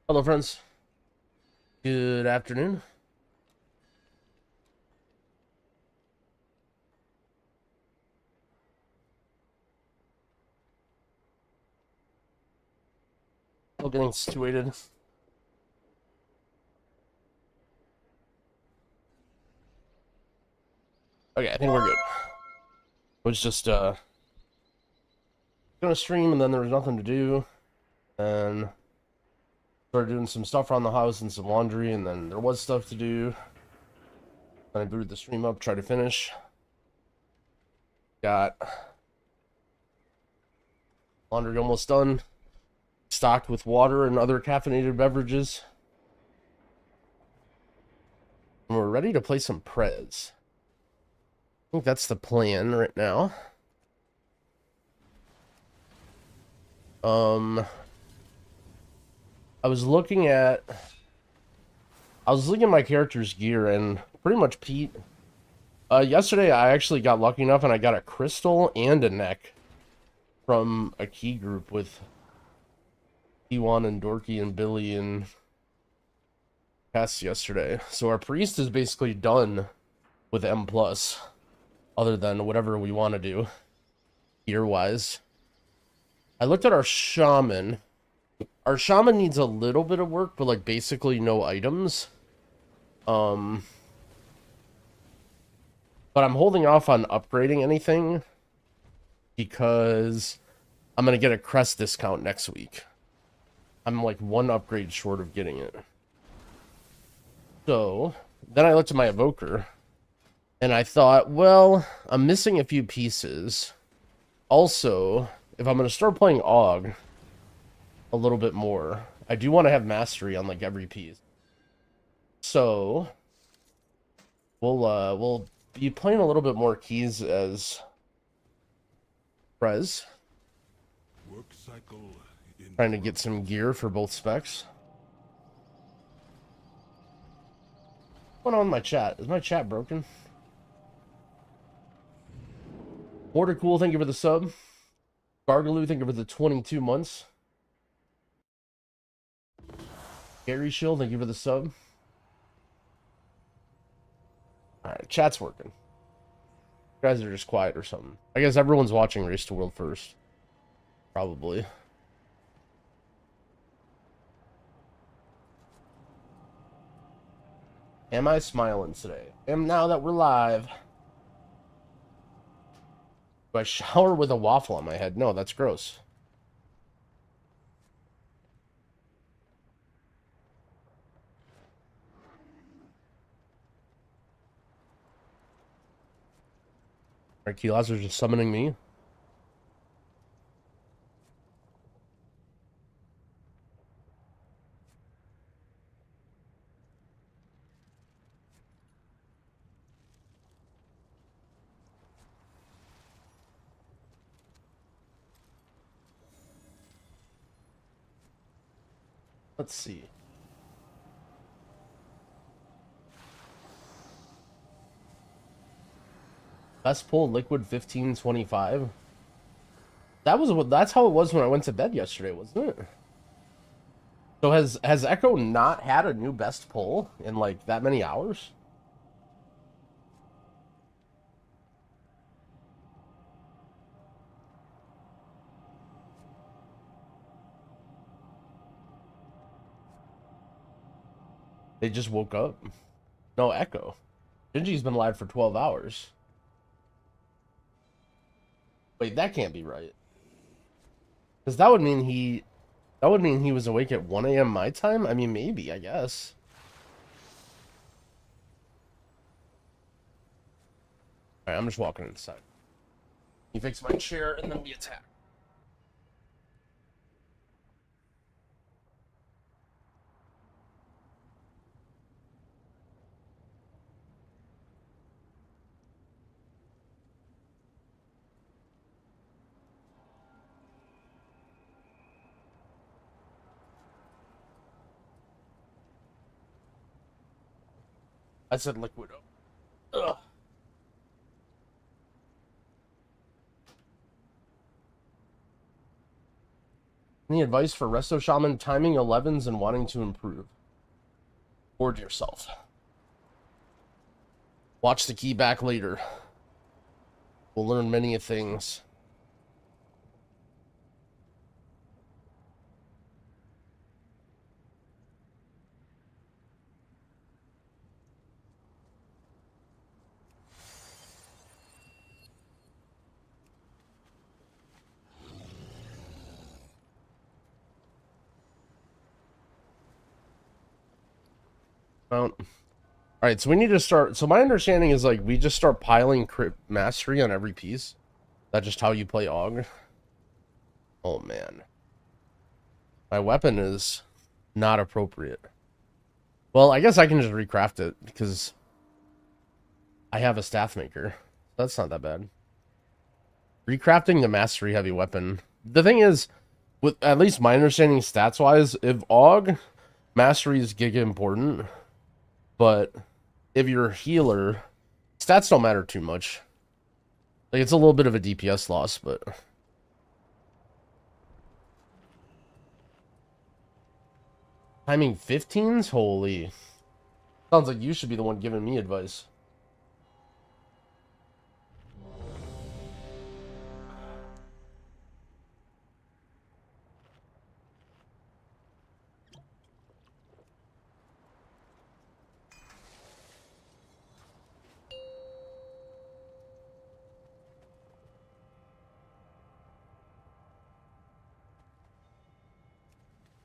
Hello, friends. Good afternoon. Still getting situated. Okay, I think we're good. Was just gonna stream, and then there was nothing to do, and started doing some stuff around the house and some laundry, and then there was stuff to do. Then I booted the stream up, tried to finish. Got laundry almost done. Stocked with water and other caffeinated beverages. And we're ready to play some Prez. I think that's the plan right now. I was looking at my character's gear, and pretty much Pete. Yesterday I actually got lucky enough and I got a crystal and a neck from a key group with P1 and Dorky and Billy and Cass yesterday. So our priest is basically done with M+, other than whatever we want to do gear-wise. I looked at our shaman. Our shaman needs a little bit of work, but like basically no items. But I'm holding off on upgrading anything because I'm going to get a crest discount next week. I'm like one upgrade short of getting it. So then I looked at my evoker and I thought, well, I'm missing a few pieces. Also, if I'm going to start playing Aug a little bit more, I do want to have mastery on like every piece. So we'll be playing a little bit more keys as Prez. Work cycle Trying to get some gear for both specs. What's going on with my chat? Is my chat broken? Cool, thank you for the sub. Gargaloo, thank you for the 22 months. Gary Shield, thank you for the sub. Alright, chat's working. You guys are just quiet or something. I guess everyone's watching Race to World first. Probably. Am I smiling today? Now that we're live. Do I shower with a waffle on my head? No, that's gross. Are Key Lazarus just summoning me? Let's see. Best pull liquid 1525. That's how it was when I went to bed yesterday, wasn't it? So has Echo not had a new best pull in like that many hours? They just woke up. No, Echo. Gingy's been live for 12 hours. Wait, that can't be right. Because that would mean he was awake at 1 a.m. my time? I mean, maybe, I guess. Alright, I'm just walking inside. He fixed my chair and then we attack. I said liquid. Ugh. Any advice for Resto Shaman timing 11s and wanting to improve? Board yourself. Watch the key back later. We'll learn many things. Well, alright, so we need to start. So my understanding is like we just start piling crit mastery on every piece. That's just how you play Aug. Oh man. My weapon is not appropriate. Well, I guess I can just recraft it because I have a staff maker. That's not that bad. Recrafting the mastery heavy weapon. The thing is, with at least my understanding stats wise, if Aug mastery is giga important, but if you're a healer, stats don't matter too much. Like, it's a little bit of a DPS loss, but... Timing 15s? Holy. Sounds like you should be the one giving me advice.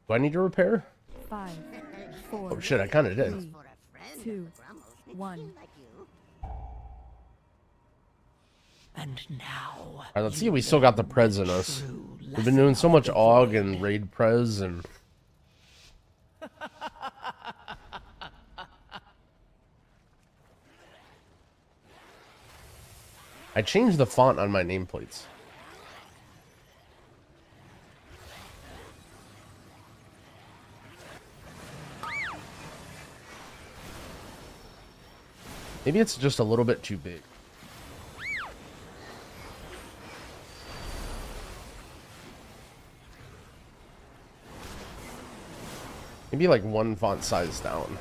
Do I need to repair? 5, 4. Oh shit, I kind of did. 3, 2, 1. And now, Alright, let's see if we still got the prez in us. We've been doing so much AUG and raid prez and... I changed the font on my nameplates. Maybe it's just a little bit too big. Maybe like one font size down.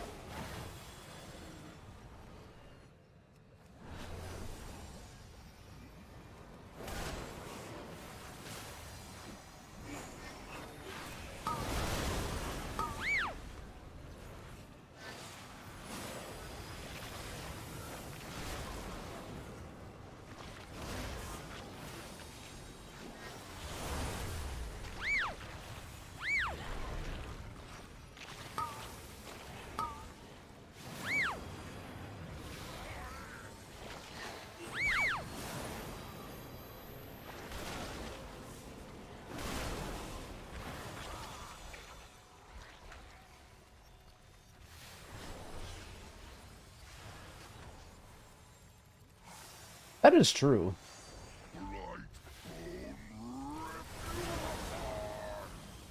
That is true.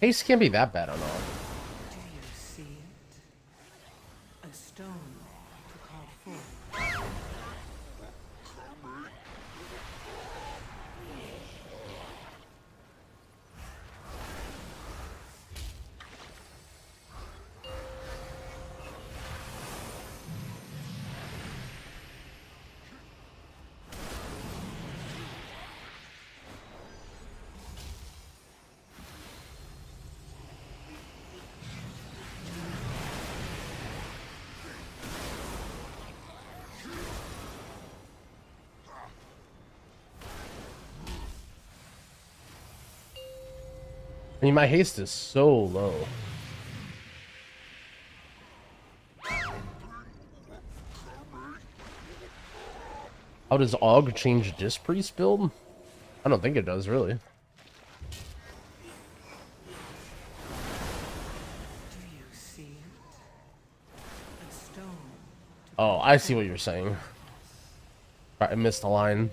Haste can't be that bad on all. do you see it? A stone to call forth. I mean, my haste is so low. How does AUG change Disc Priest build? I don't think it does, really. Do you see it? A stone. Oh, I see what you're saying. I missed a line.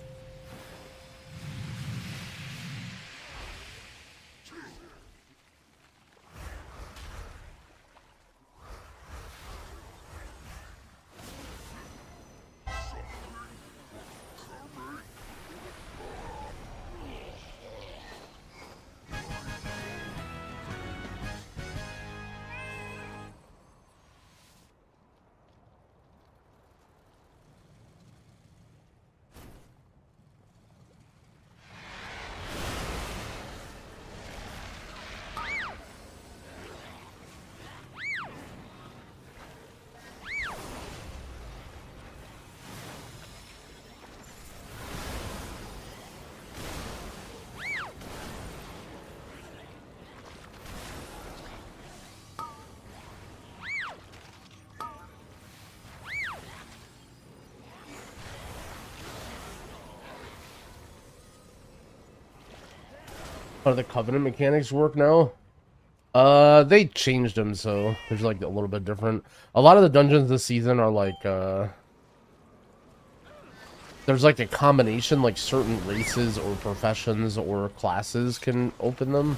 How do the Covenant mechanics work now? They changed them, so there's like a little bit different. A lot of the dungeons this season are like, there's like a combination, like certain races or professions or classes can open them.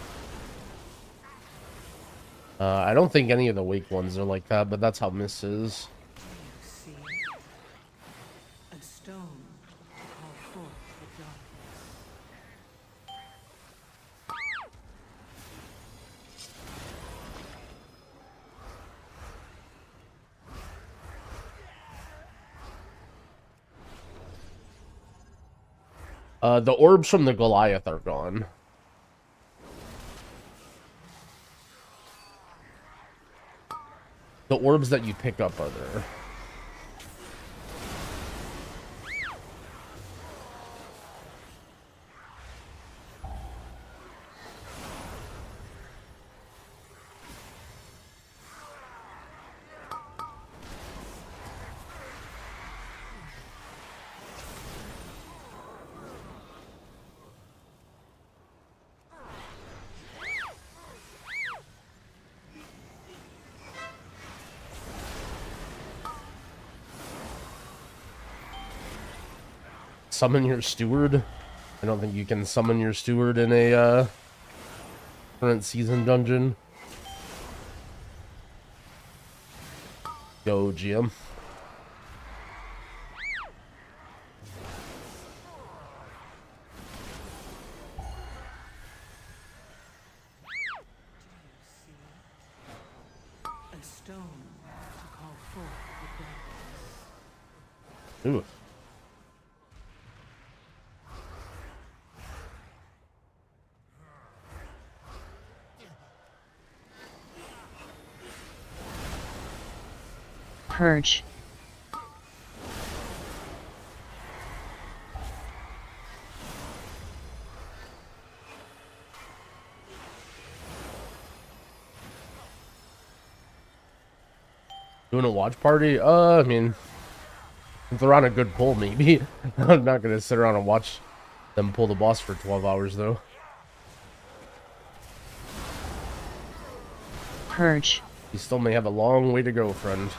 I don't think any of the Wake ones are like that, but that's how Miss is. You see a stone to call forth the darkness. The orbs from the Goliath are gone. The orbs that you pick up are there. Summon your steward? I don't think you can summon your steward in a current season dungeon. Go, GM. A stone to call forth the darkness. Ooh. Purge. Doing a watch party? I mean, if they're on a good pull, maybe. I'm not gonna sit around and watch them pull the boss for 12 hours, though. Purge. You still may have a long way to go, friend.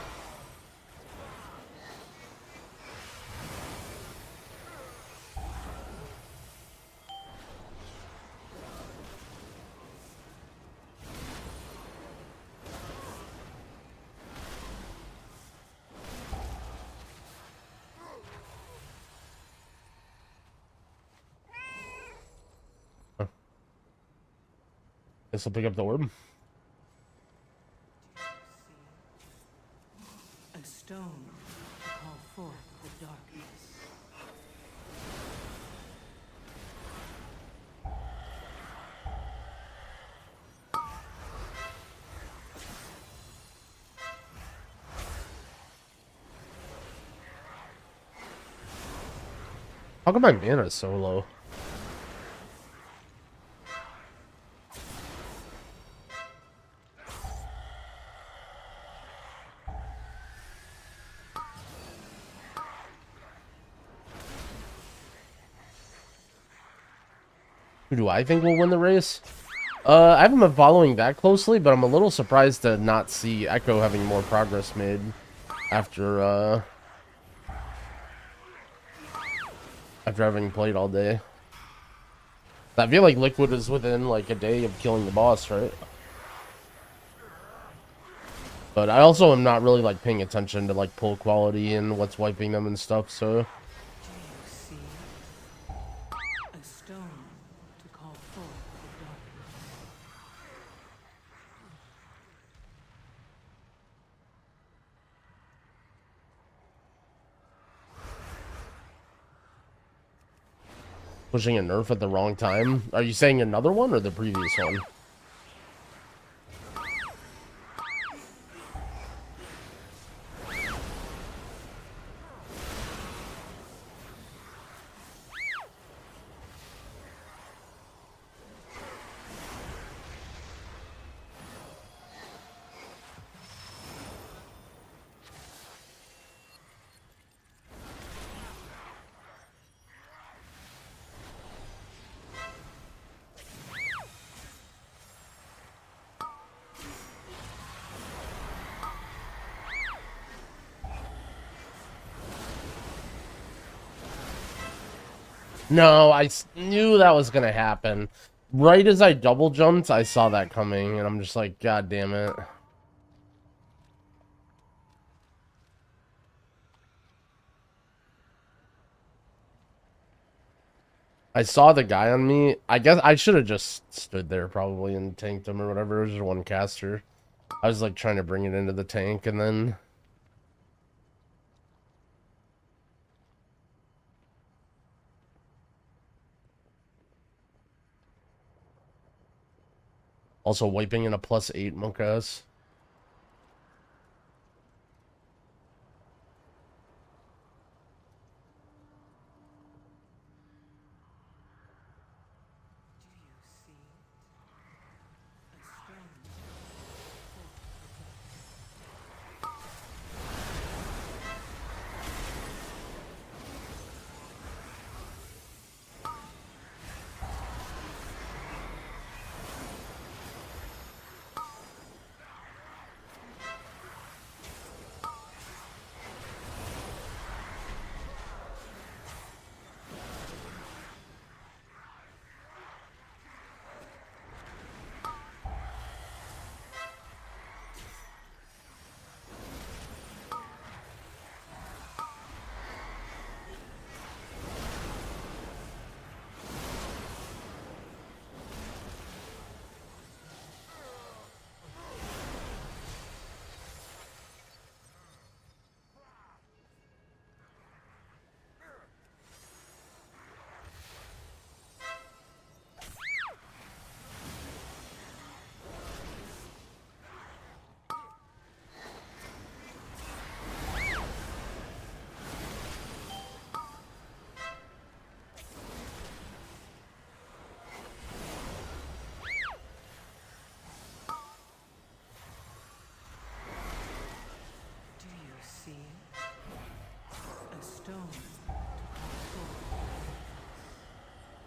Guess I'll pick up the orb. A stone to call forth the darkness. How come my mana is so low? Who do I think will win the race? I haven't been following that closely, but I'm a little surprised to not see Echo having more progress made after after having played all day. I feel like Liquid is within like a day of killing the boss, right? But I also am not really like paying attention to like pull quality and what's wiping them and stuff, so You see a stone to call forth the darkness. pushing a nerf at the wrong time. Are you saying another one or the previous one? No, knew that was gonna happen. Right as I double jumped, I saw that coming, and I'm just like, God damn it. I saw the guy on me. I guess I should have just stood there probably and tanked him or whatever. It was just one caster. I was like trying to bring it into the tank and then... Also wiping in a +8 monk ass.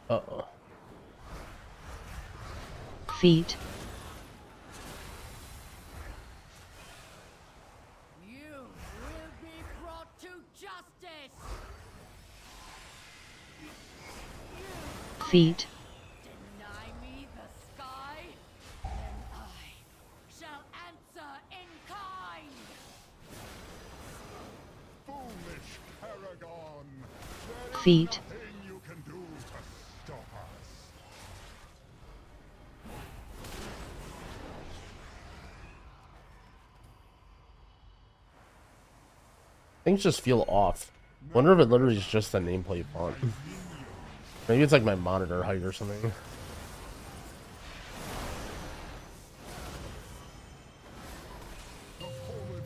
Uh-oh. Feet. You will be brought to justice. Feet. Deny me the sky, and I shall answer in kind. foolish Paragon. Feet. Nothing you can do to stop us. Things just feel off. Wonder if it literally is just the nameplate font. Maybe it's like my monitor height or something. The fallen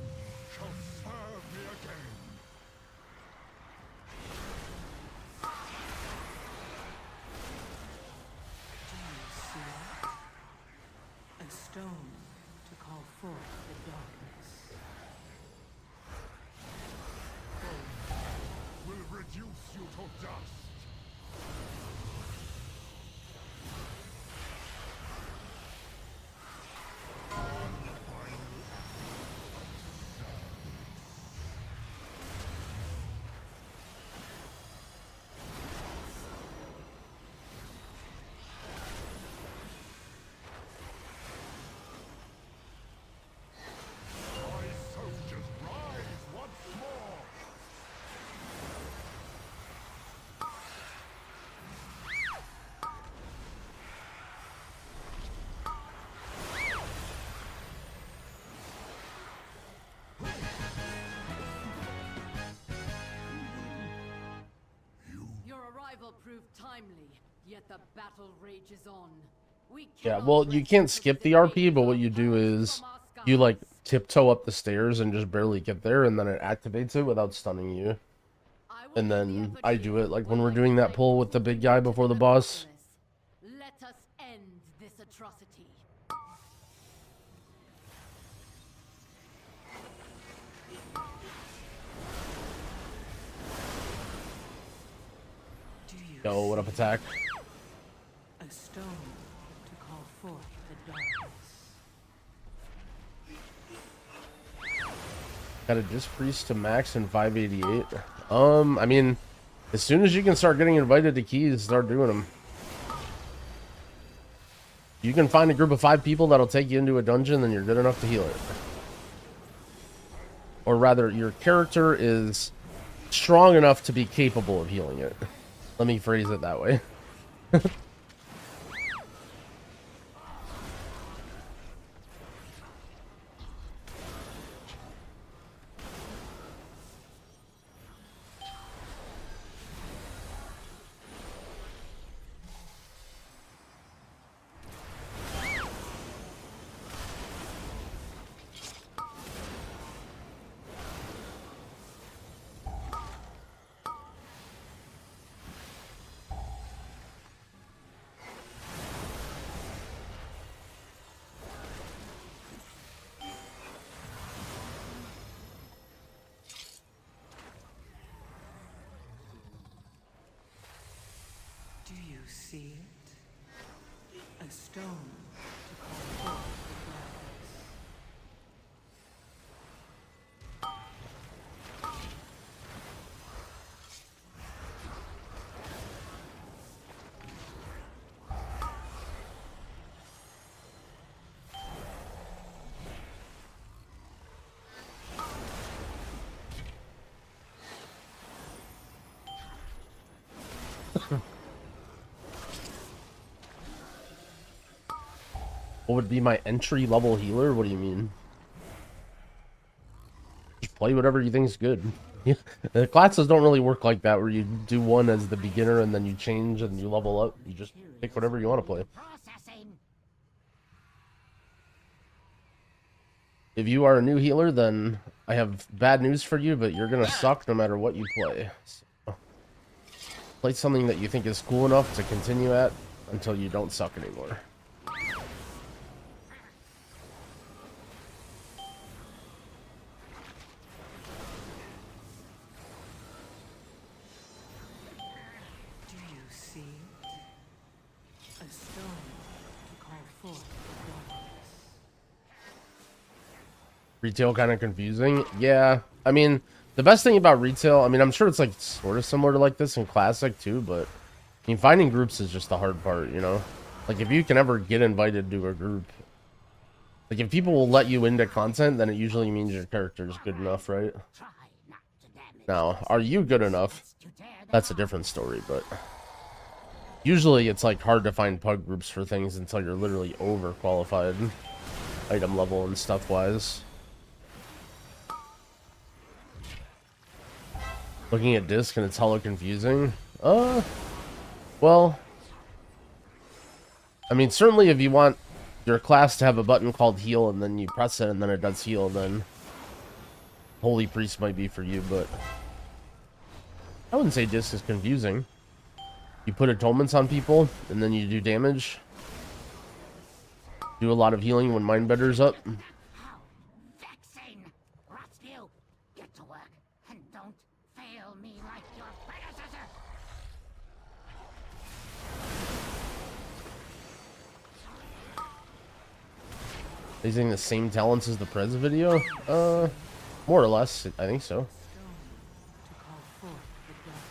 shall serve me again. A stone to call forth the darkness. Will reduce you to dust. My soldiers rise once more. Your arrival proved timely, yet the battle rages on. We Yeah, cannot well, you rest can't until skip the the RP, rays but what are you do purged is from our you like skies. tiptoe up the stairs and just barely get there, and then it activates it without stunning you. I will And do the then effort I here do it like when while we're I doing that guide pull you with the to big guy before the boss. Acropolis. Let us end this atrocity. Do you Yo, what up, attack? a stone to call forth the darkness? Got a disc priest to max in 588. I mean, As soon as you can start getting invited to keys, start doing them. You can find a group of 5 people that'll take you into a dungeon, then you're good enough to heal it. Or rather, your character is strong enough to be capable of healing it. Let me phrase it that way. Do you see it? A stone to call forth the darkness. What would be my entry level healer? What do you mean? Just play whatever you think is good. The classes don't really work like that, where you do one as the beginner and then you change and you level up. You just pick whatever you want to play. If you are a new healer, then I have bad news for you, but you're gonna suck no matter what you play. So, play something that you think is cool enough to continue at until you don't suck anymore. Do you see it? A stone to call forth the darkness. Retail kind of confusing. Yeah, I mean, the best thing about retail, I mean, I'm sure it's like sort of similar to like this in classic too, but I mean, finding groups is just the hard part, you know? Like, if you can ever get invited to a group, like, if people will let you into content, then it usually means your character is good enough, right? Now, are you good enough? That's a different story, but usually it's like hard to find pug groups for things until you're literally overqualified item level and stuff wise. Looking at disc and it's hella confusing. Well, I mean, certainly if you want your class to have a button called heal and then you press it and then it does heal, then Holy Priest might be for you, but I wouldn't say disc is confusing. You put atonements on people and then you do damage. Do a lot of healing when Mindbetter's up. Vexing! Rotsview, get to work and don't fail me like your predecessor! Using the same talents as the Prez video? More or less, I think so. Stone to call forth the darkness.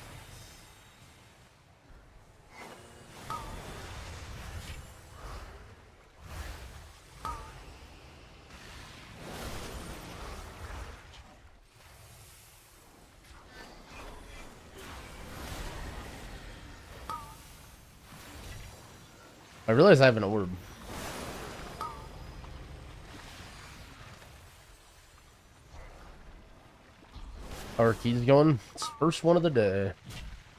I realize I have an orb. Our keys going. It's the first one of the day.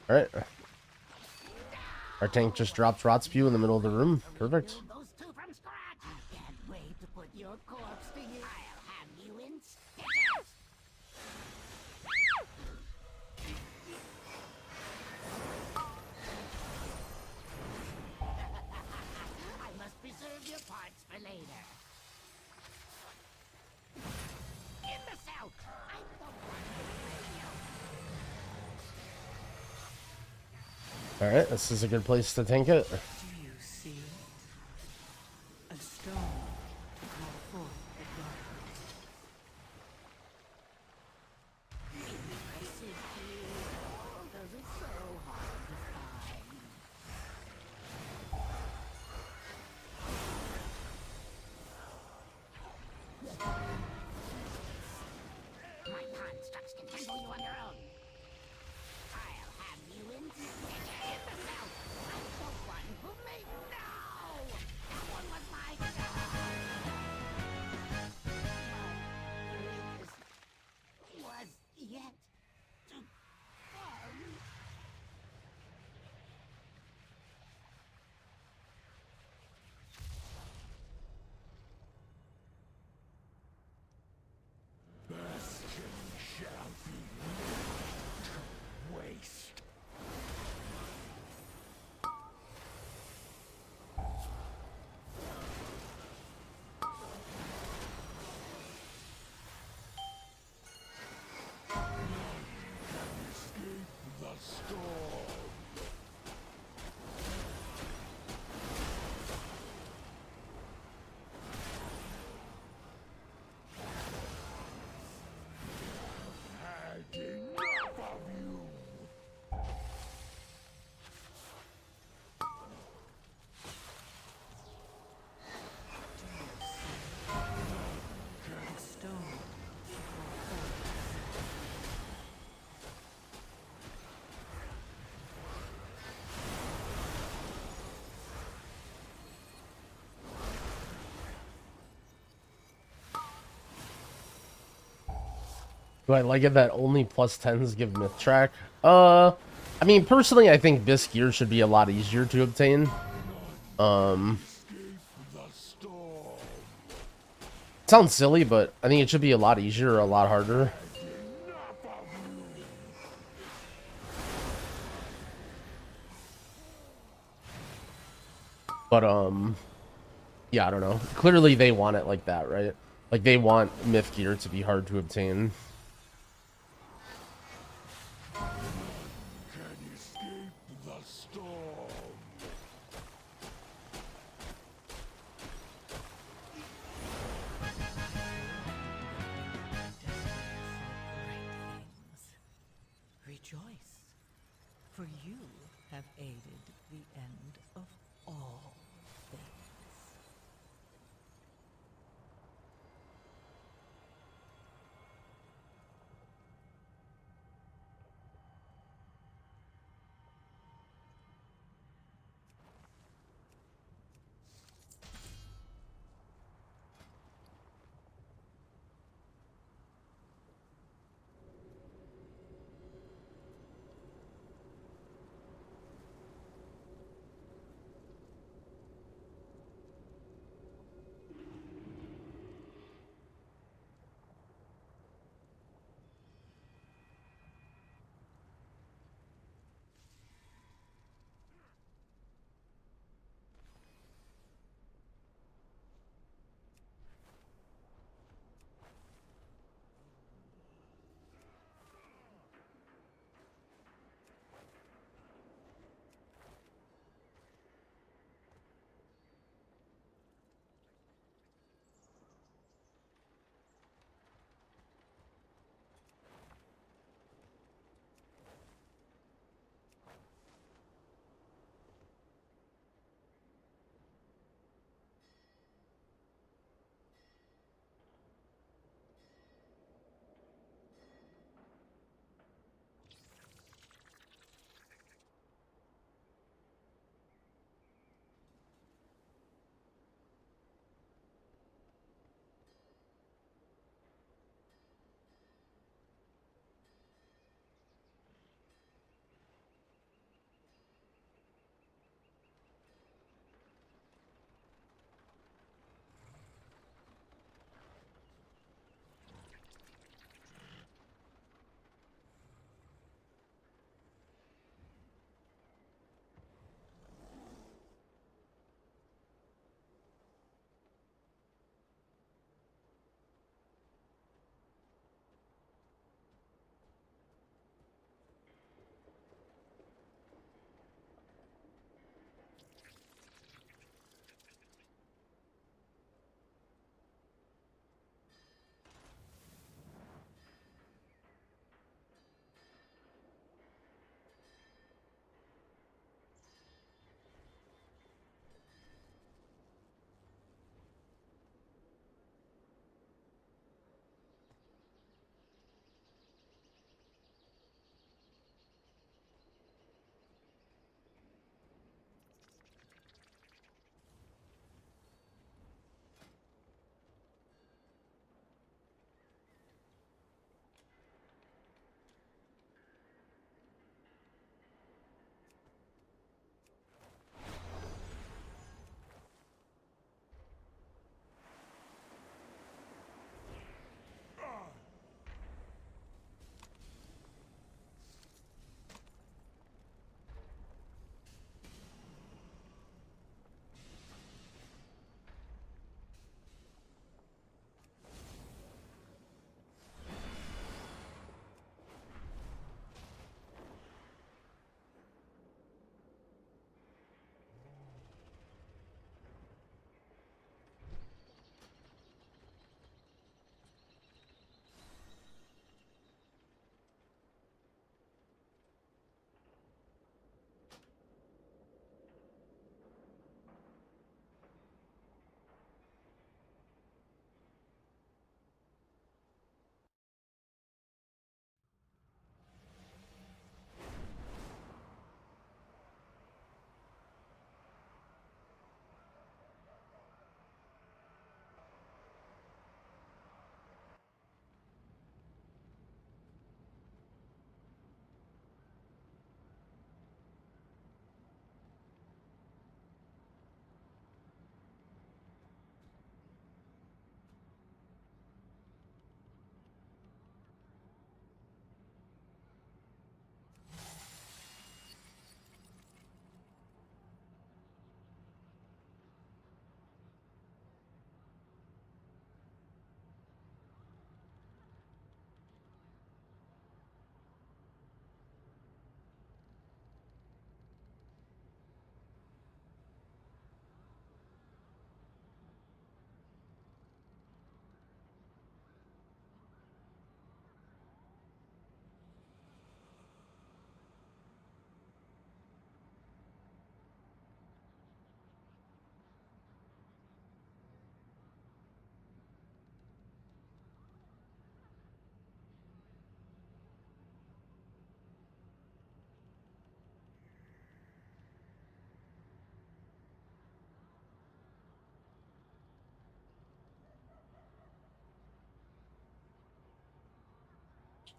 Alright. Our tank just dropped Rotspew in the middle of the room. Perfect. Those two from scratch! I can't wait to put your corpse to use. I'll have you in stitches! I must preserve your parts for later. In the cell! I'm the one who made you! Alright, this is a good place to tank it. Do you see it? A stone to call forth the darkness. Impressive, kid. Oh, does it so? A stone to call forth. Do I like it that only plus 10s give myth track? I mean, personally, I think Bisque gear should be a lot easier to obtain. Sounds silly, but I think it should be a lot easier or a lot harder. But, yeah, I don't know. Clearly they want it like that, right? Like, they want myth gear to be hard to obtain. Rejoice, for you have aided the end of all things.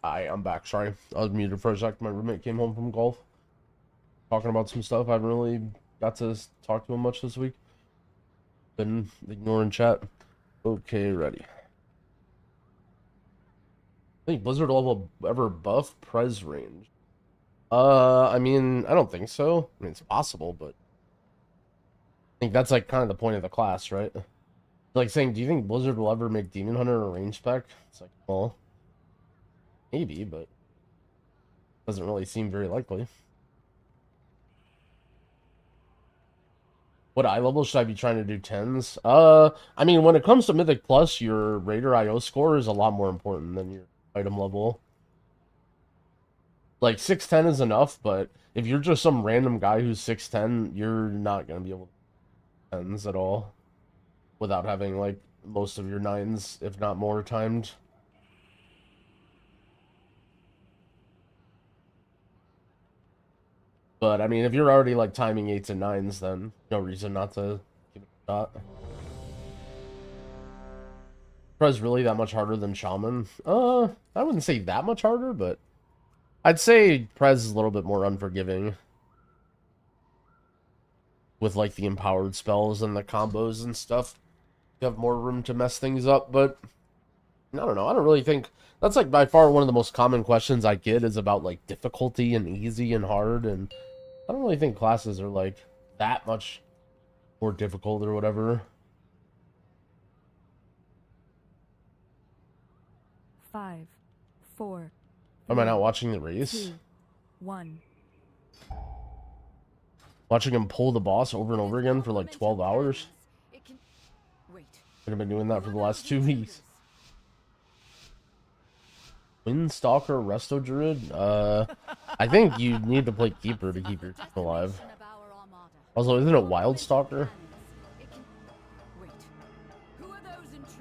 I'm back. Sorry, I was muted for a sec. My roommate came home from golf, talking about some stuff. I haven't really got to talk to him much this week. Been ignoring chat. Okay, ready. I think Blizzard will ever buff Prez range. I mean, I don't think so. I mean, it's possible, but I think that's like kind of the point of the class, right? Like saying, do you think Blizzard will ever make Demon Hunter a range spec? It's like, well, maybe, but doesn't really seem very likely. What eye level should I be trying to do 10s? I mean, when it comes to Mythic Plus, your Raider IO score is a lot more important than your item level. Like, 610 is enough, but if you're just some random guy who's 610, you're not going to be able to do 10s at all without having, like, most of your 9s, if not more, timed. But, I mean, if you're already, like, timing 8s and 9s, then no reason not to give it a shot. Prez really that much harder than Shaman? I wouldn't say that much harder, but I'd say Prez is a little bit more unforgiving. With, like, the empowered spells and the combos and stuff. You have more room to mess things up, but I don't know. I don't really think... That's, like, by far one of the most common questions I get is about, like, difficulty and easy and hard, and I don't really think classes are, like, that much more difficult or whatever. 5, 4. Am I not watching the race? 2, 1. Watching him pull the boss over and over again for, like, 12 hours? It can... Wait. I've been doing that for the last 2 weeks. Windstalker Resto Druid? I think you need to play Keeper to keep your team alive. Also, isn't it Wildstalker? It can... Wait. Who are those intruders?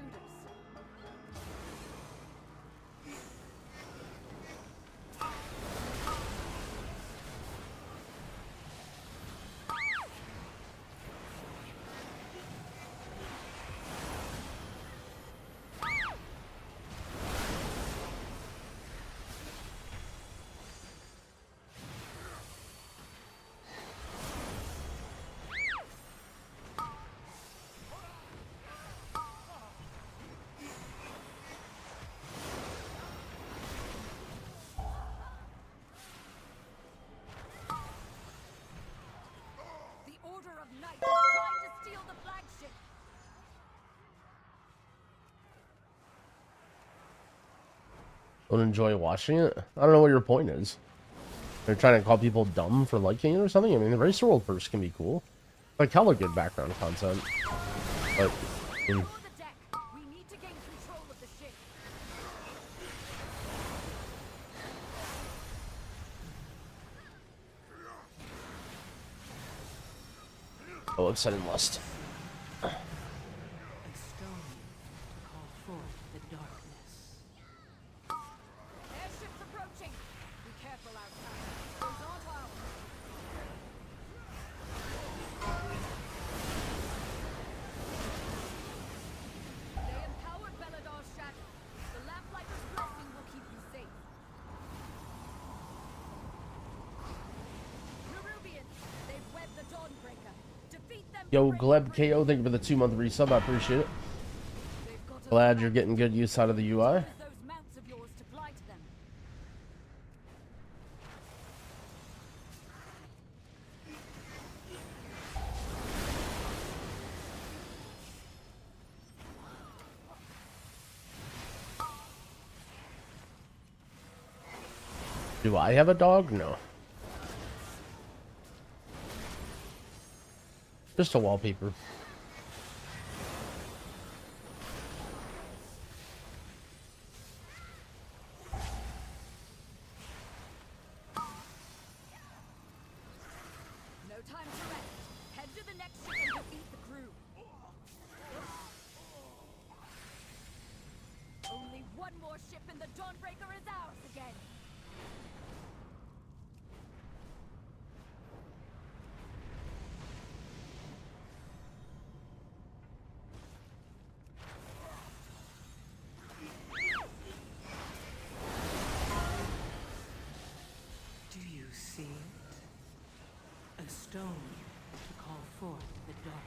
Don't enjoy watching it? I don't know what your point is. They're trying to call people dumb for liking it or something? I mean, the Racer World first can be cool. Like, hella good background content. But, I mean, oh, upsetting lust. A stone to call forth the darkness. Airships approaching. Be careful outside. Those aren't ours. They empowered Belladar's shadow. The Lamplighter's blessing will keep you safe. Nerubians, they've webbed the Dawnbreaker. Defeat them. Yo, Gleb KO, thank you for the 2-month resub. I appreciate it. Glad you're getting good use out of the UI. Those mounts of yours to fly to them. Do I have a dog? No. Just a wallpaper. No time to rest. Head to the next ship and defeat the crew. Only one more ship and the Dawnbreaker is ours again. see it? A stone to call forth the darkness.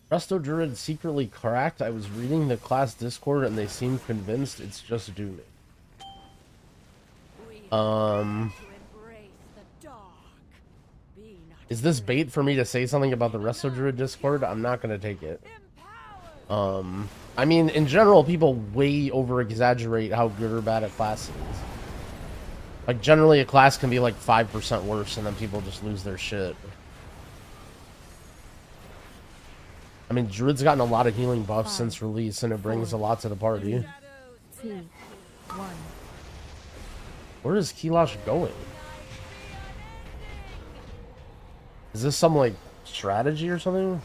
Resto Druid secretly cracked. I was reading the class Discord and they seemed convinced it's just dooming. Is this bait for me to say something about the Resto Druid Discord? I'm not gonna take it. I mean, in general, people way over exaggerate how good or bad a class is. Like, generally a class can be like 5% worse and then people just lose their shit. I mean, Druid's gotten a lot of healing buffs since release, and it brings a lot to the party. 2, 1. Where is Kilash going? Is this some, like, strategy or something?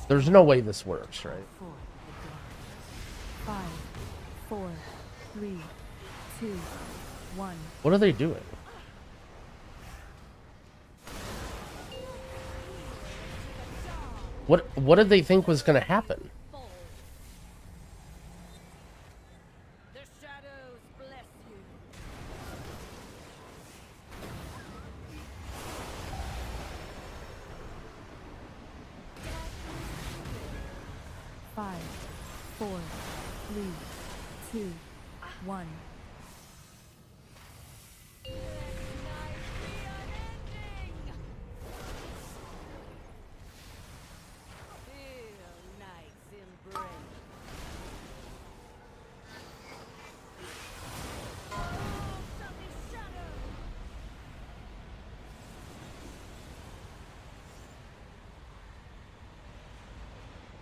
There's no way this works, right? 5, 4, 3, 2, 1. What are they doing? What did they think was gonna happen? The shadows bless you. 5, 4, 3, 2, 1.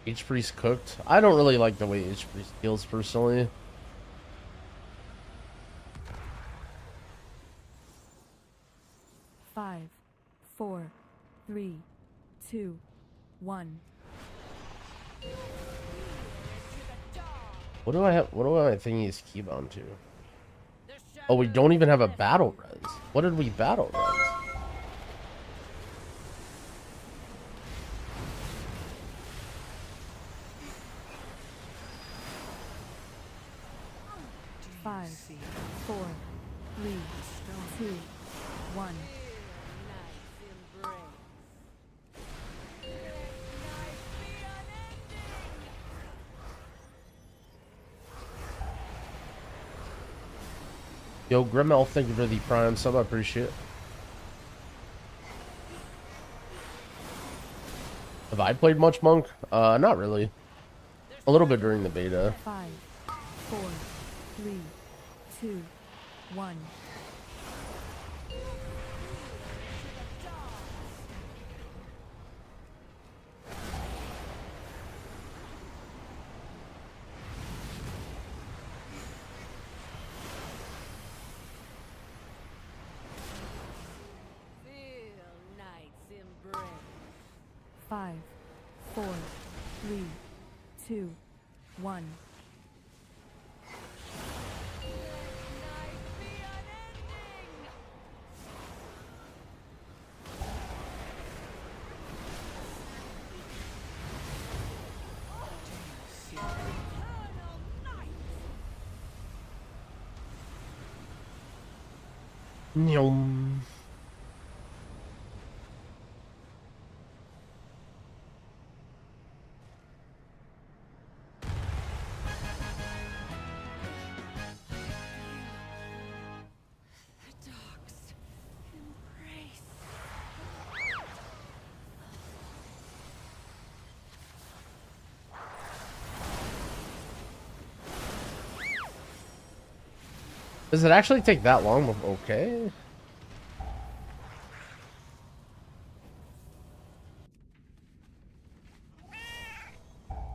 H-Priest cooked. I don't really like the way H-Priest heals personally. Five, 4, 3, 2, 1. What do I have? What do I think he's keybound to? Oh, we don't even have a battle res. What did we battle res? Five, 4, 3, 2, 1. Yo, Grimel, thank you for the prime sub. I appreciate it. Have I played much Monk? Not really. A little bit during the beta. 5, 4, 3, 2, 1. Five, 4, 3, 2, 1. Nyom. Does it actually take that long? Okay.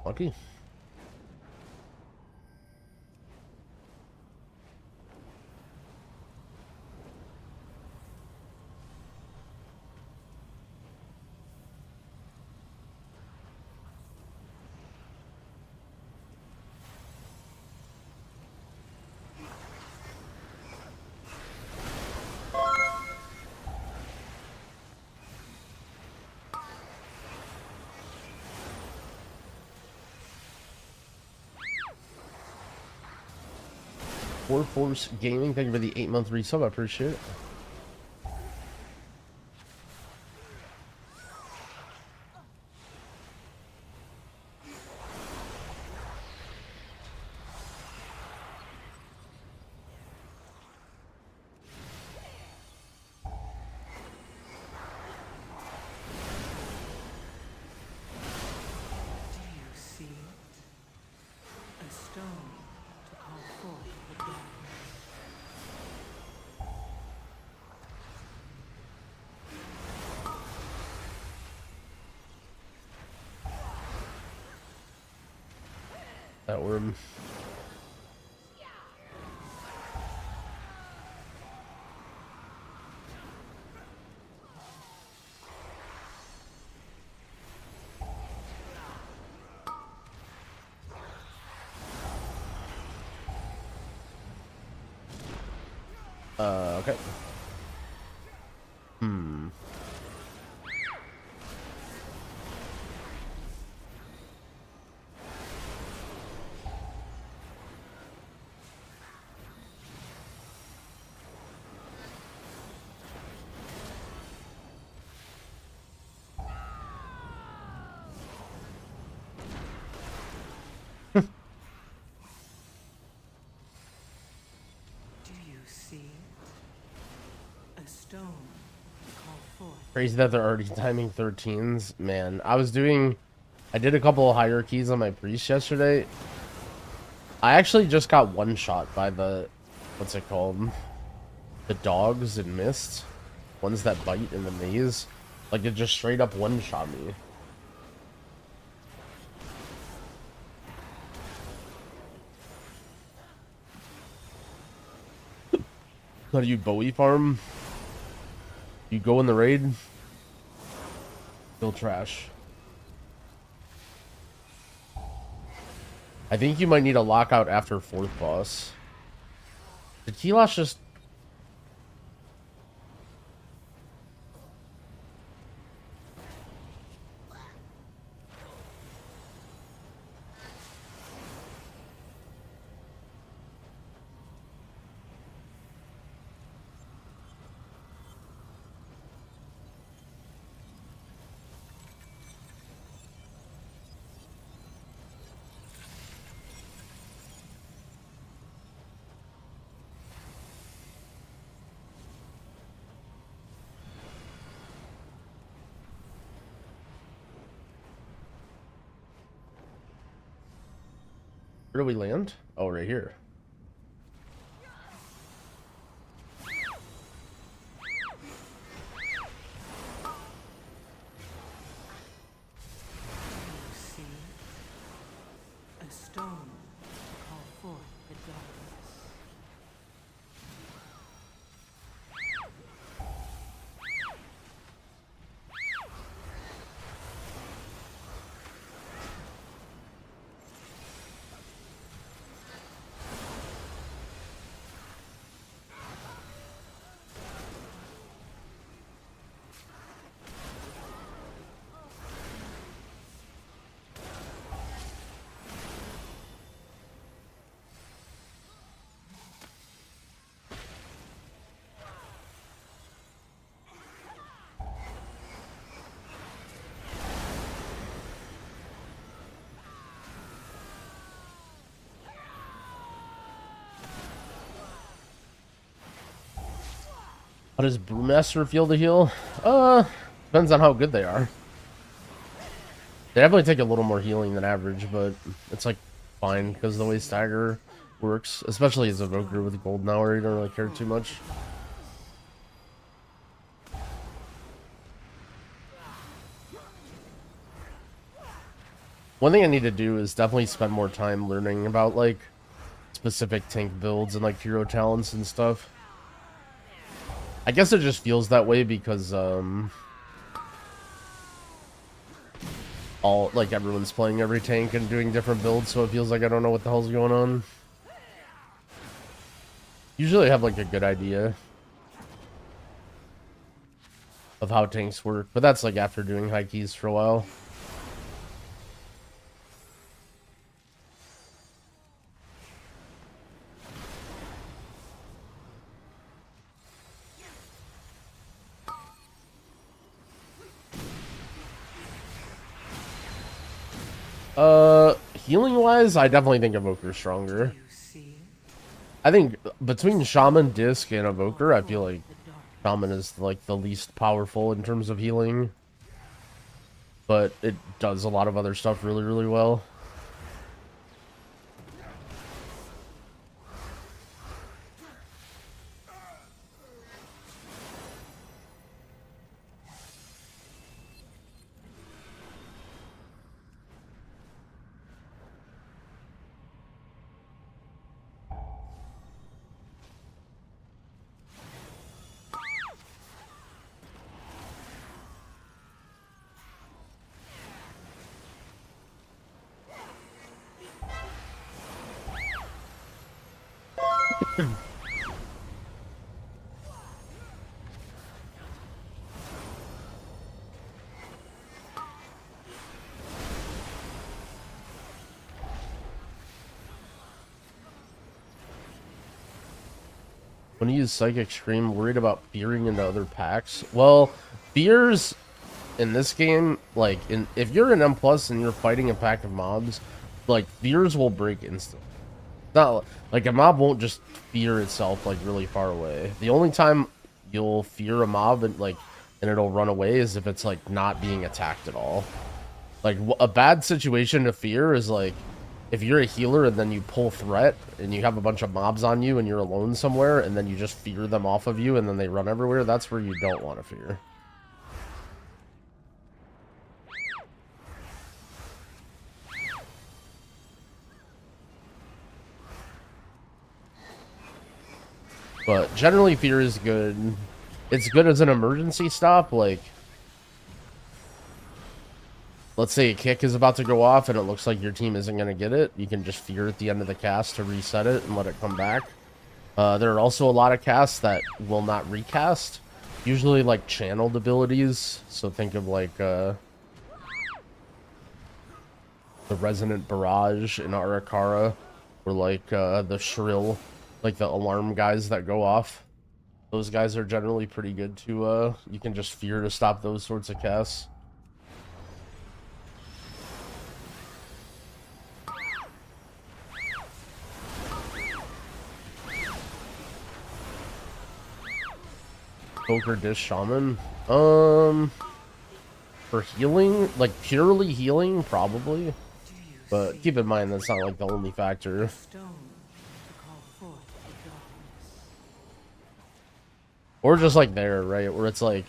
Lucky. Four Force Gaming, thank you for the 8-month resub. I appreciate it. Do you see it? A stone to call forth the darkness. That worm. Okay. Do you see it? A stone to call forth. Crazy that they're already timing 13s. Man, I did a couple of hierarchies on my priest yesterday. I actually just got one shot by what's it called? The dogs in Mist. Ones that bite in the maze. Like, it just straight up one shot me. How do you Bowie farm? You go in the raid? Still trash. I think you might need a lockout after 4th boss. Did Kilash just... Where do we land? Oh, right here. You see it? A stone to call forth the darkness. How does Brewmaster feel to heal? Depends on how good they are. They definitely take a little more healing than average, but it's like fine because the way Stagger works, especially as a Evoker with gold now, where you don't really care too much. One thing I need to do is definitely spend more time learning about like specific tank builds and like hero talents and stuff. I guess it just feels that way because everyone's playing every tank and doing different builds, so it feels like I don't know what the hell's going on. Usually I have like a good idea of how tanks work, but that's like after doing high keys for a while. healing wise, I definitely think Evoker's stronger. You see I think between Shaman, Disc, and Evoker, I feel like Shaman is like the least powerful in terms of healing. But it does a lot of other stuff really, really well. When you use Psychic Scream, worried about fearing into other packs? Well, fears in this game, like, if you're an M plus and you're fighting a pack of mobs, like, fears will break instantly. Not like a mob won't just fear itself like really far away. The only time you'll fear a mob and it'll run away is if it's like not being attacked at all. Like a bad situation to fear is like if you're a healer and then you pull threat and you have a bunch of mobs on you and you're alone somewhere and then you just fear them off of you and then they run everywhere. That's where you don't want to fear. But generally, fear is good. It's good as an emergency stop. Like, let's say a kick is about to go off and it looks like your team isn't going to get it. You can just fear at the end of the cast to reset it and let it come back. There are also a lot of casts that will not recast. Usually, like, channeled abilities. So think of, like, the Resonant Barrage in Arakara. Or, like, the Shrill. Like the alarm guys that go off. Those guys are generally pretty good to, you can just fear to stop those sorts of casts. Poker Dish Shaman. For healing, like purely healing, probably. But keep in mind that's not like the only factor. Or just like there, right? Where it's like,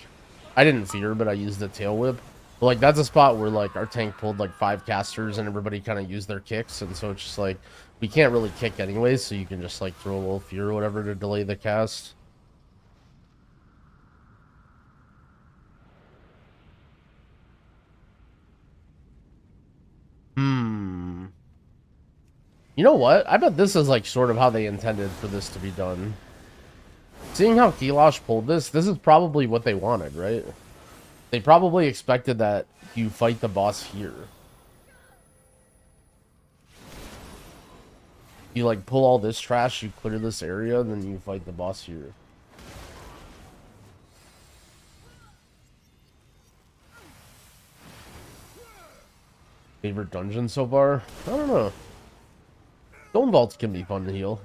I didn't fear, but I used the tail whip. But like that's a spot where like our tank pulled like 5 casters and everybody kind of used their kicks. And so it's just like, we can't really kick anyways. So you can just like throw a little fear or whatever to delay the cast. You know what? I bet this is like sort of how they intended for this to be done. Seeing how Kilosh pulled this is probably what they wanted, right? They probably expected that you fight the boss here. You like pull all this trash, you clear this area, and then you fight the boss here. Favorite dungeon so far? I don't know. Stone vaults can be fun to heal.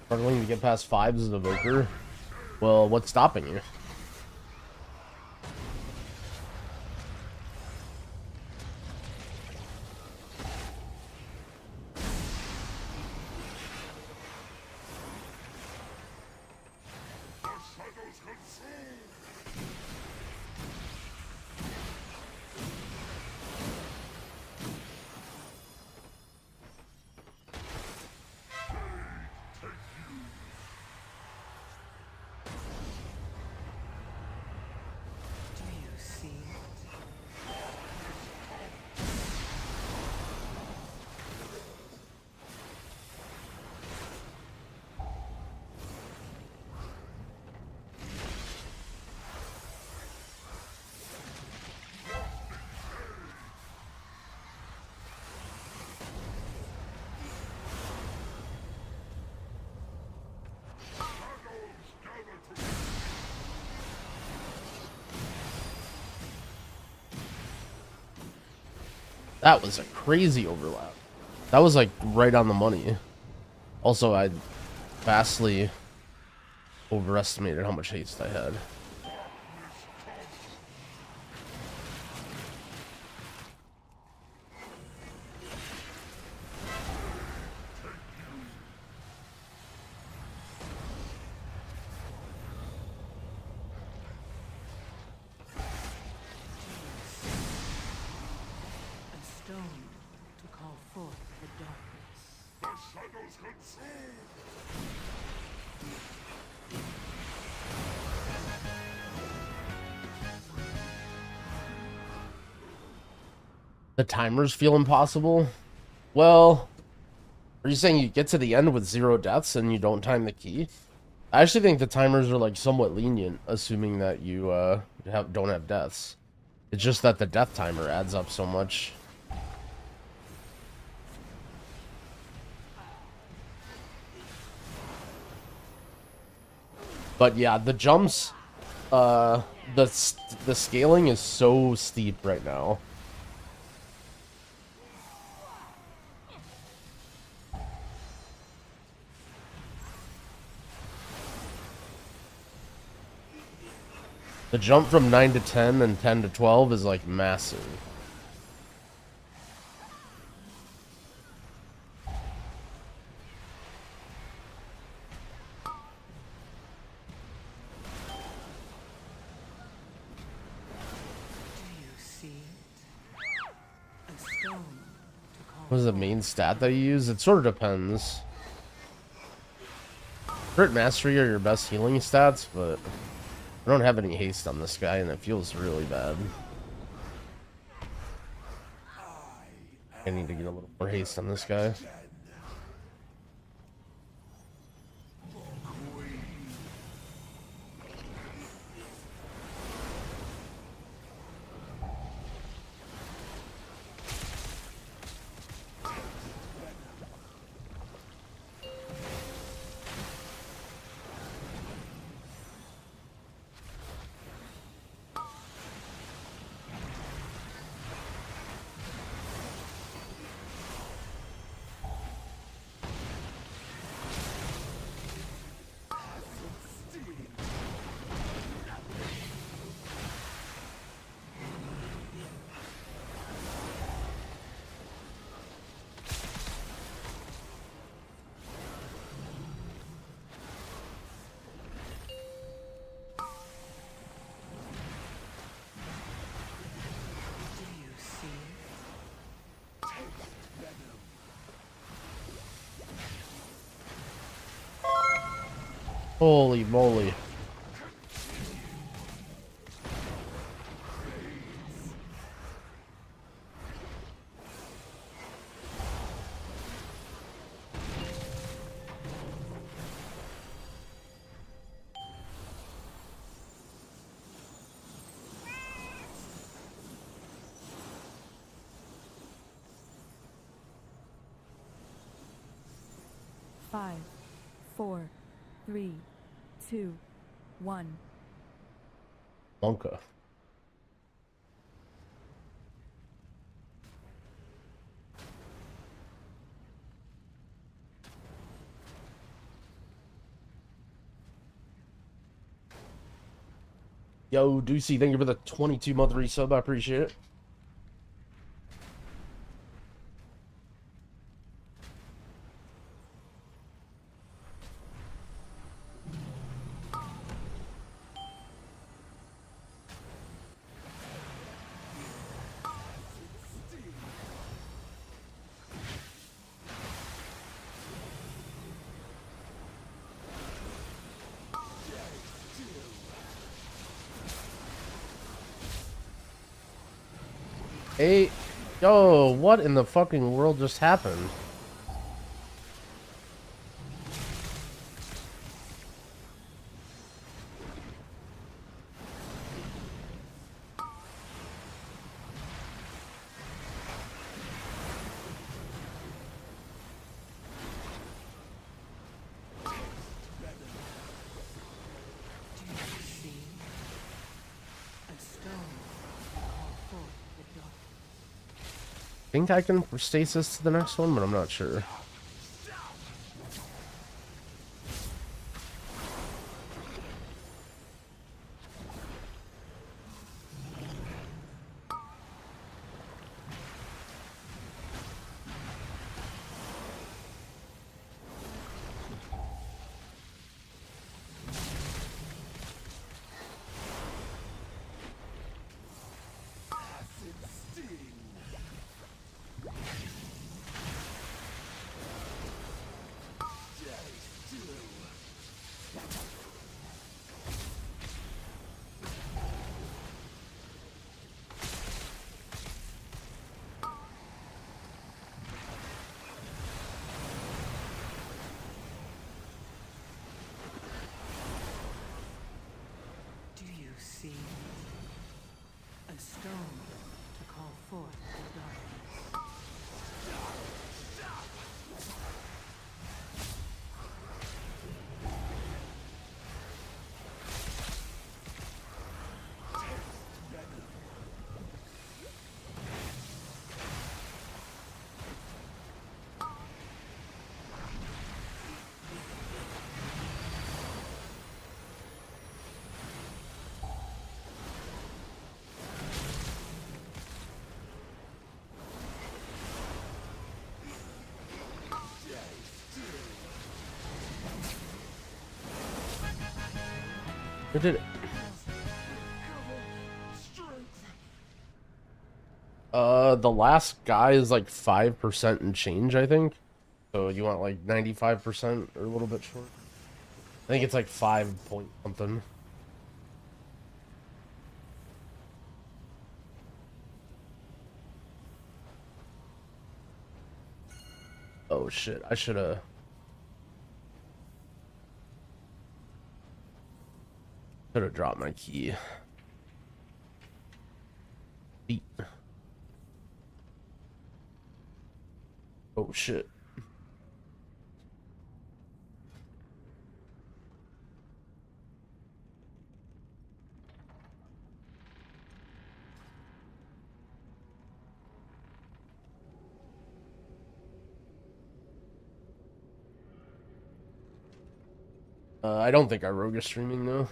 Struggling to get past 5 as an evoker? Well, what's stopping you? That was a crazy overlap. That was like right on the money. Also, I vastly overestimated how much haste I had. A stone to call forth the darkness. The shadows consume! The timers feel impossible? Well, are you saying you get to the end with 0 deaths and you don't time the key? I actually think the timers are like somewhat lenient, assuming that you don't have deaths. It's just that the death timer adds up so much. But yeah, the jumps, the scaling is so steep right now. The jump from 9 to 10 and 10 to 12 is like massive. Do you see it? A stone to call What is the main stat that you use? It sort of depends. Crit Mastery are your best healing stats, but I don't have any haste on this guy, and it feels really bad. I need to get a little more haste on this guy. Do you see it? Holy moly. Five, 4, 3, 2, 1. Monka. Yo, Deucey, thank you for the 22-month resub. I appreciate it. Hey, yo, what in the fucking world just happened? Do you see? A stone to call forth the darkness. think I can stasis to the next one, but I'm not sure. Do you see a stone to call forth the darkness? Who did it? The last guy is like 5% and change, I think. So you want like 95% or a little bit short? I think it's like 5 point something. Oh shit, I should've dropped my key. Beat. Oh shit. I don't think I rogue is streaming though.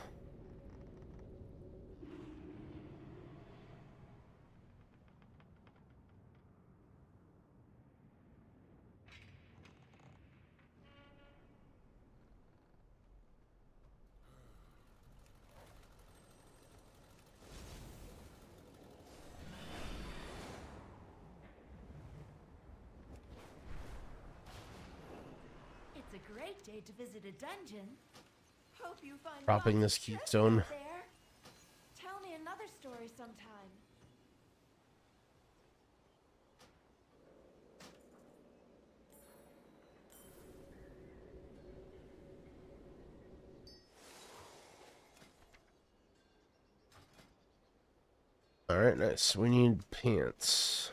It's a great day to visit a dungeon. Hope you find Dropping lots this of treasure keystone. out there. Tell me another story sometime. Alright, nice. We need pants.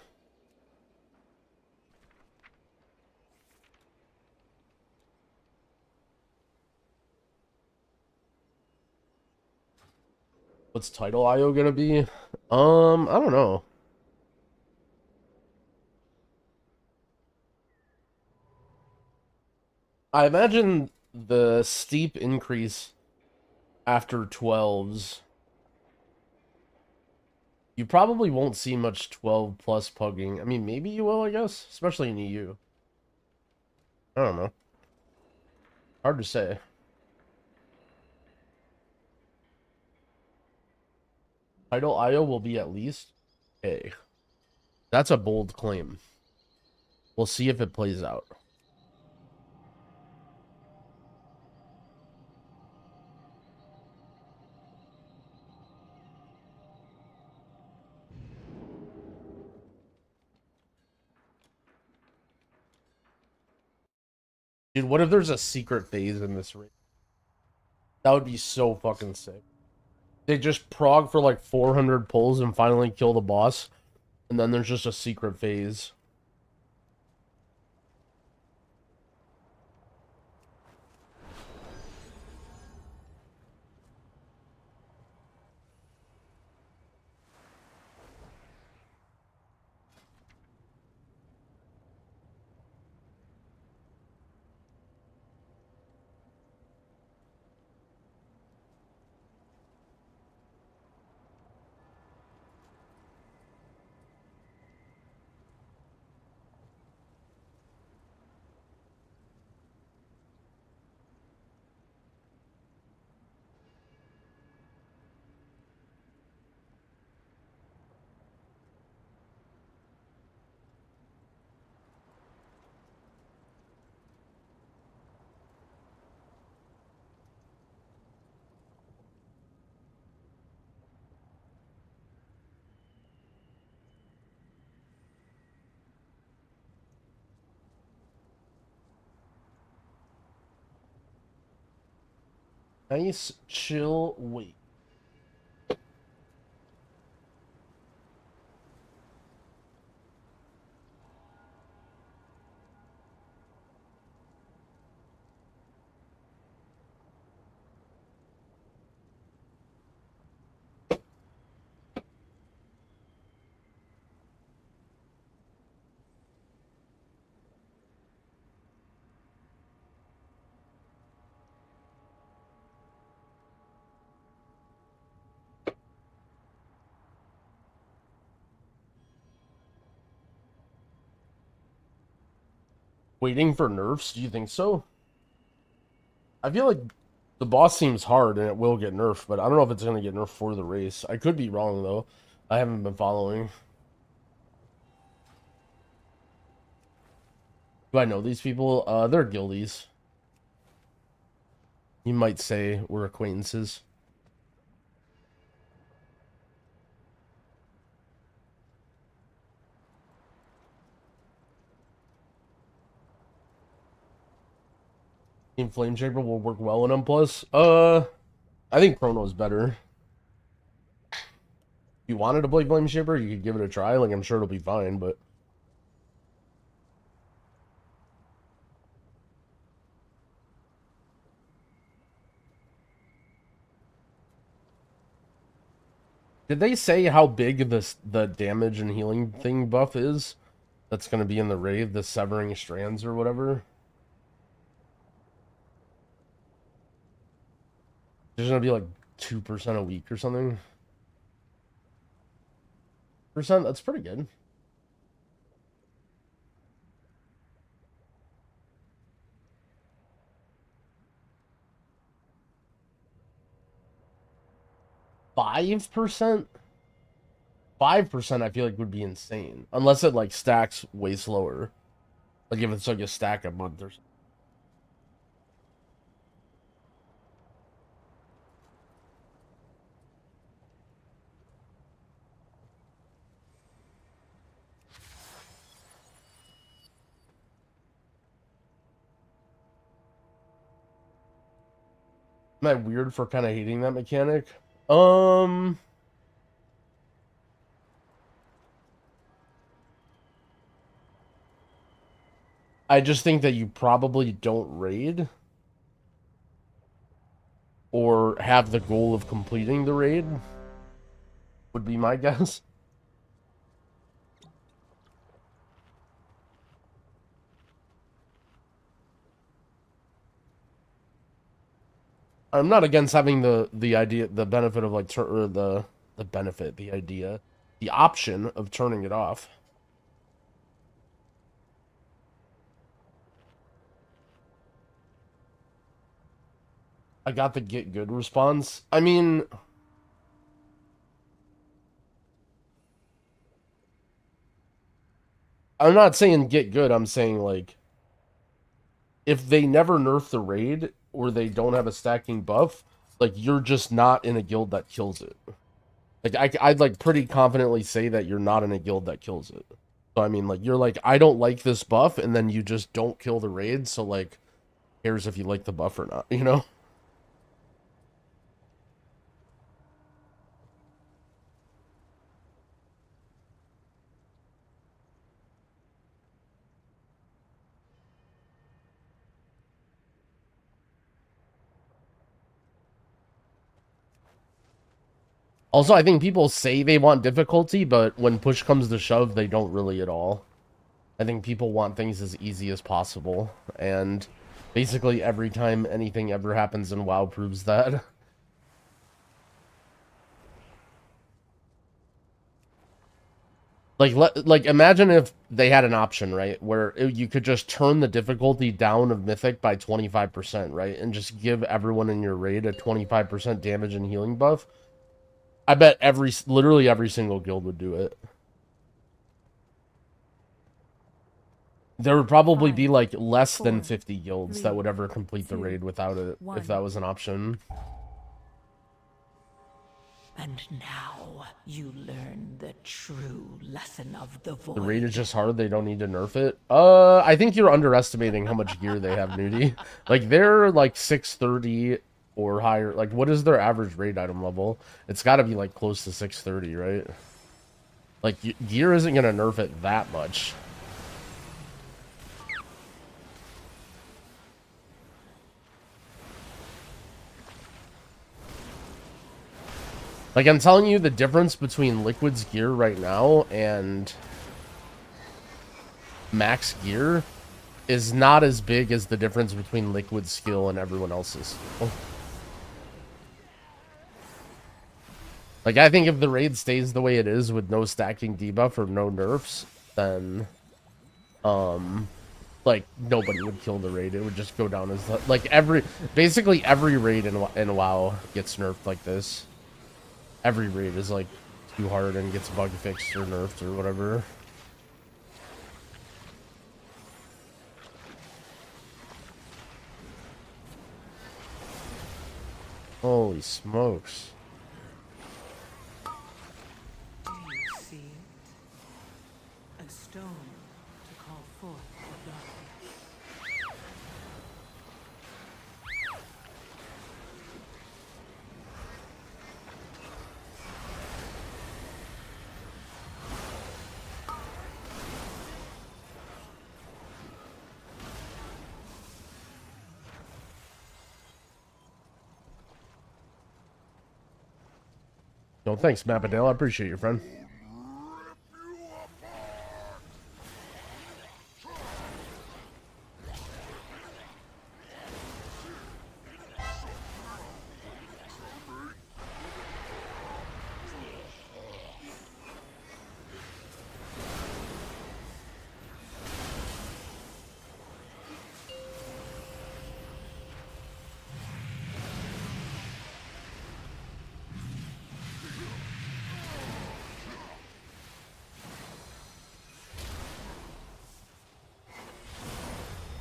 What's title IO gonna be? I don't know. I imagine the steep increase after 12s. You probably won't see much 12 plus pugging. I mean, maybe you will, I guess. Especially in EU. I don't know. Hard to say. Title IO will be at least A. That's a bold claim. We'll see if it plays out. Dude, what if there's a secret phase in this raid? That would be so fucking sick. They just prog for like 400 pulls and finally kill the boss. And then there's just a secret phase. Nice, chill, wait. Waiting for nerfs? Do you think so? I feel like the boss seems hard and it will get nerfed, but I don't know if it's going to get nerfed for the race. I could be wrong, though. I haven't been following. Do I know these people? They're guildies. You might say we're acquaintances. Team Flame Shaper will work well in M+. I think Chrono's better. If you wanted to play Flame Shaper, you could give it a try. Like, I'm sure it'll be fine, but... Did they say how big the damage and healing thing buff is? That's going to be in the raid, the Severing Strands or whatever? There's going to be like 2% a week or something. Percent, that's pretty good. $5%? 5% I feel like would be insane. Unless it like stacks way slower. Like if it's like a stack a month or something. Am I weird for kind of hating that mechanic? I just think that you probably don't raid. Or have the goal of completing the raid. Would be my guess. I'm not against having the benefit of like the option of turning it off. I got the get good response. I mean, I'm not saying get good. I'm saying like, if they never nerf the raid or they don't have a stacking buff, like you're just not in a guild that kills it. Like I'd like pretty confidently say that you're not in a guild that kills it. So I mean, like you're like, I don't like this buff, and then you just don't kill the raid. So like, who cares if you like the buff or not, you know? Also, I think people say they want difficulty, but when push comes to shove, they don't really at all. I think people want things as easy as possible, and basically every time anything ever happens in WoW proves that. Like imagine if they had an option, right, where you could just turn the difficulty down of Mythic by 25%, right, and just give everyone in your raid a 25% damage and healing buff. I bet literally every single guild would do it. There would probably be like less than 50 guilds that would ever complete the raid without it, if that was an option. And now you learn the true lesson of the void. The raid is just hard, they don't need to nerf it. I think you're underestimating how much gear they have, Nudie. Like, they're like 630 or higher. Like, what is their average raid item level? It's got to be like close to 630, right? Like, gear isn't gonna nerf it that much. Like, I'm telling you, the difference between Liquid's gear right now and max gear is not as big as the difference between Liquid's skill and everyone else's skill. Like, I think if the raid stays the way it is with no stacking debuff or no nerfs, then, like, nobody would kill the raid. It would just go down as, like, basically every raid in WoW gets nerfed like this. Every raid is, like, too hard and gets bug fixed or nerfed or whatever. Holy smokes. Do you see it? A stone to call forth the darkness. No, thanks, Mapadale. I appreciate you, friend.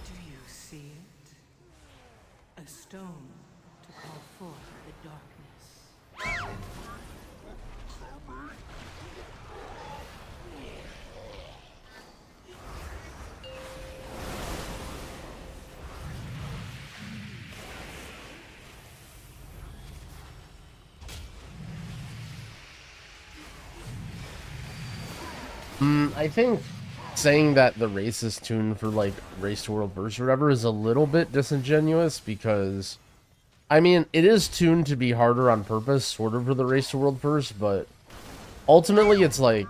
Do you see it? A stone to call forth the darkness. I think saying that the race is tuned for, like, Race to World Verse or whatever is a little bit disingenuous because, I mean, it is tuned to be harder on purpose, sort of, for the Race to World Verse, but ultimately it's, like,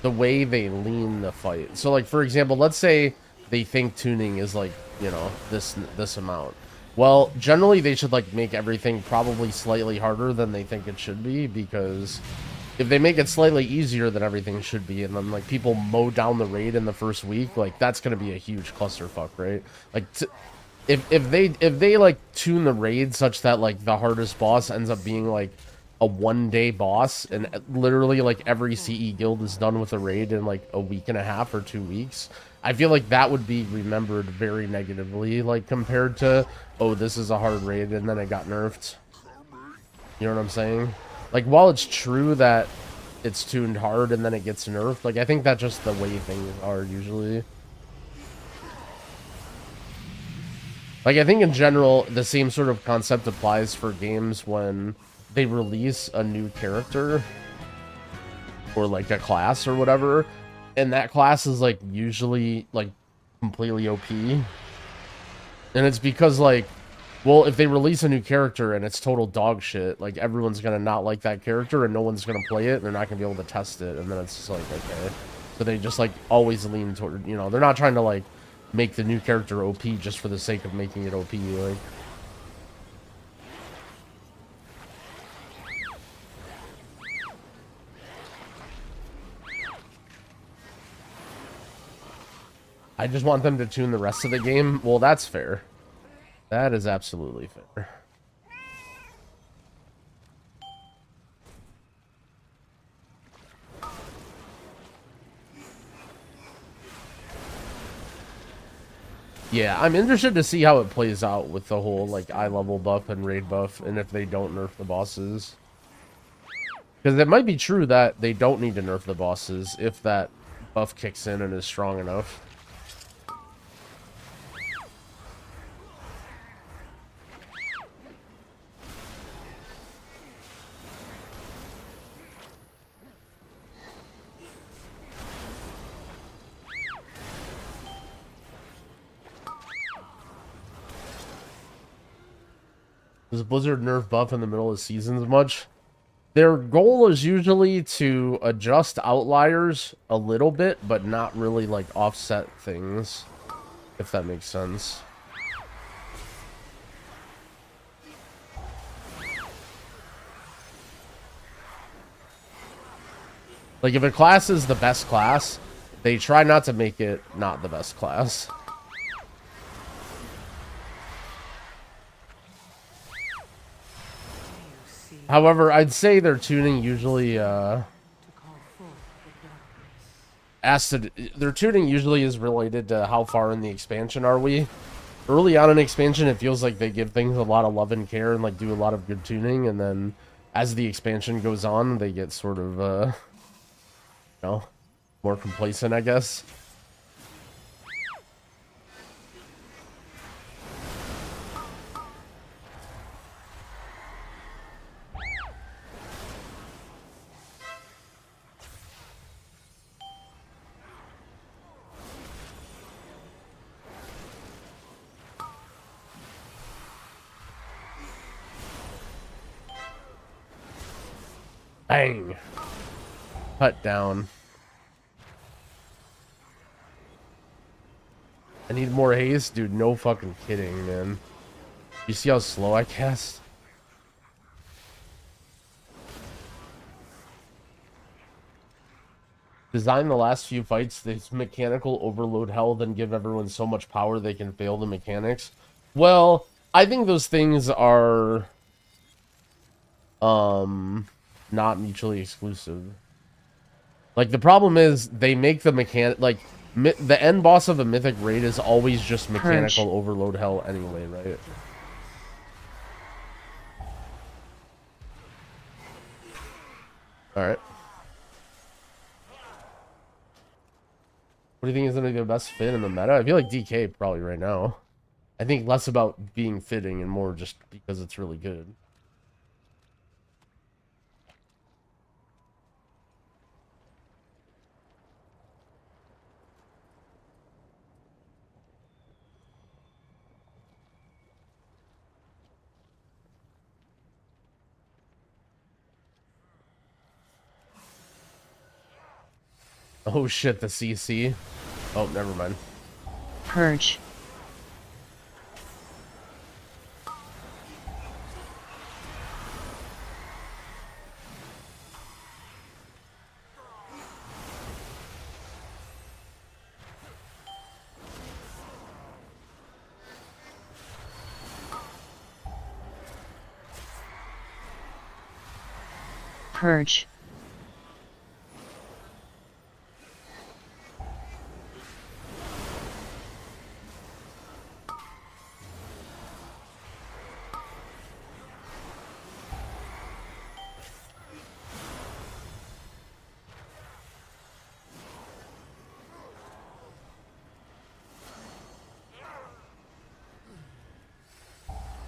the way they lean the fight. So, like, for example, let's say they think tuning is, like, you know, this amount. Well, generally they should, like, make everything probably slightly harder than they think it should be, because if they make it slightly easier than everything should be, and then, like, people mow down the raid in the first week, like, that's gonna be a huge clusterfuck, right? Like, if they like tune the raid such that, like, the hardest boss ends up being, like, a 1-day boss, and literally, like, every CE guild is done with a raid in, like, a week and a half or 2 weeks, I feel like that would be remembered very negatively, like, compared to, oh, this is a hard raid and then it got nerfed. You know what I'm saying? Like, while it's true that it's tuned hard and then it gets nerfed, like, I think that's just the way things are usually. Like, I think in general, the same sort of concept applies for games when they release a new character or, like, a class or whatever, and that class is, like, usually, like, completely OP. And it's because, like, well, if they release a new character and it's total dog shit, like, everyone's gonna not like that character and no one's gonna play it and they're not gonna be able to test it, and then it's just like, okay. So they just, like, always lean toward, you know, they're not trying to, like, make the new character OP just for the sake of making it OP, like. I just want them to tune the rest of the game. Well, that's fair. That is absolutely fair. Yeah, I'm interested to see how it plays out with the whole, like, eye level buff and raid buff, and if they don't nerf the bosses. Because it might be true that they don't need to nerf the bosses if that buff kicks in and is strong enough. Does Blizzard nerf buff in the middle of seasons much? Their goal is usually to adjust outliers a little bit, but not really like offset things, if that makes sense. Like if a class is the best class, they try not to make it not the best class. However, I'd say their tuning usually their tuning usually is related to how far in the expansion are we. Early on in expansion, it feels like they give things a lot of love and care and like do a lot of good tuning, and then as the expansion goes on, they get sort of you know, more complacent, I guess. Bang. Cut down. I need more haste? Dude, no fucking kidding, man. You see how slow I cast? Design the last few fights this mechanical overload hell, then give everyone so much power they can fail the mechanics. Well, I think those things are not mutually exclusive. Like the problem is they make the mechanic like the end boss of a mythic raid is always just mechanical overload hell anyway, right? All right. What do you think is going to be the best fit in the meta? I feel like DK probably right now. I think less about being fitting and more just because it's really good. Oh shit, the CC. Oh, never mind. Purge. Purge.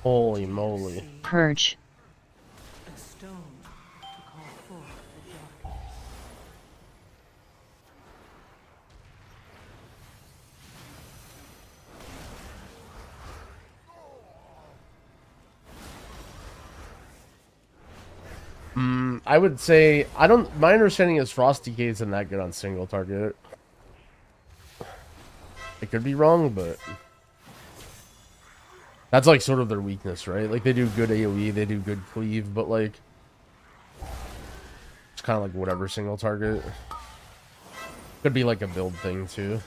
Holy moly. Purge. A stone to call forth the darkness. I would say my understanding is Frost DK isn't that good on single target. I could be wrong, but that's like sort of their weakness, right? Like they do good AoE, they do good cleave, but like it's kind of like whatever single target. Could be like a build thing too.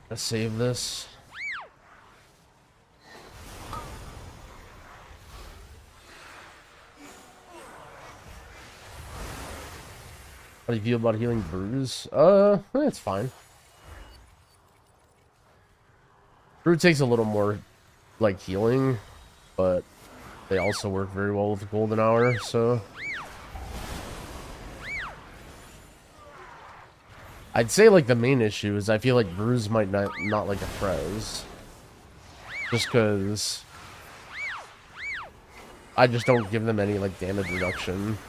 Let's save this. How do you feel about healing brews? It's fine. Brew takes a little more, like, healing, but they also work very well with the golden hour, so... I'd say, like, the main issue is I feel like brews might not like a Prez. Just because... I just don't give them any, like, damage reduction.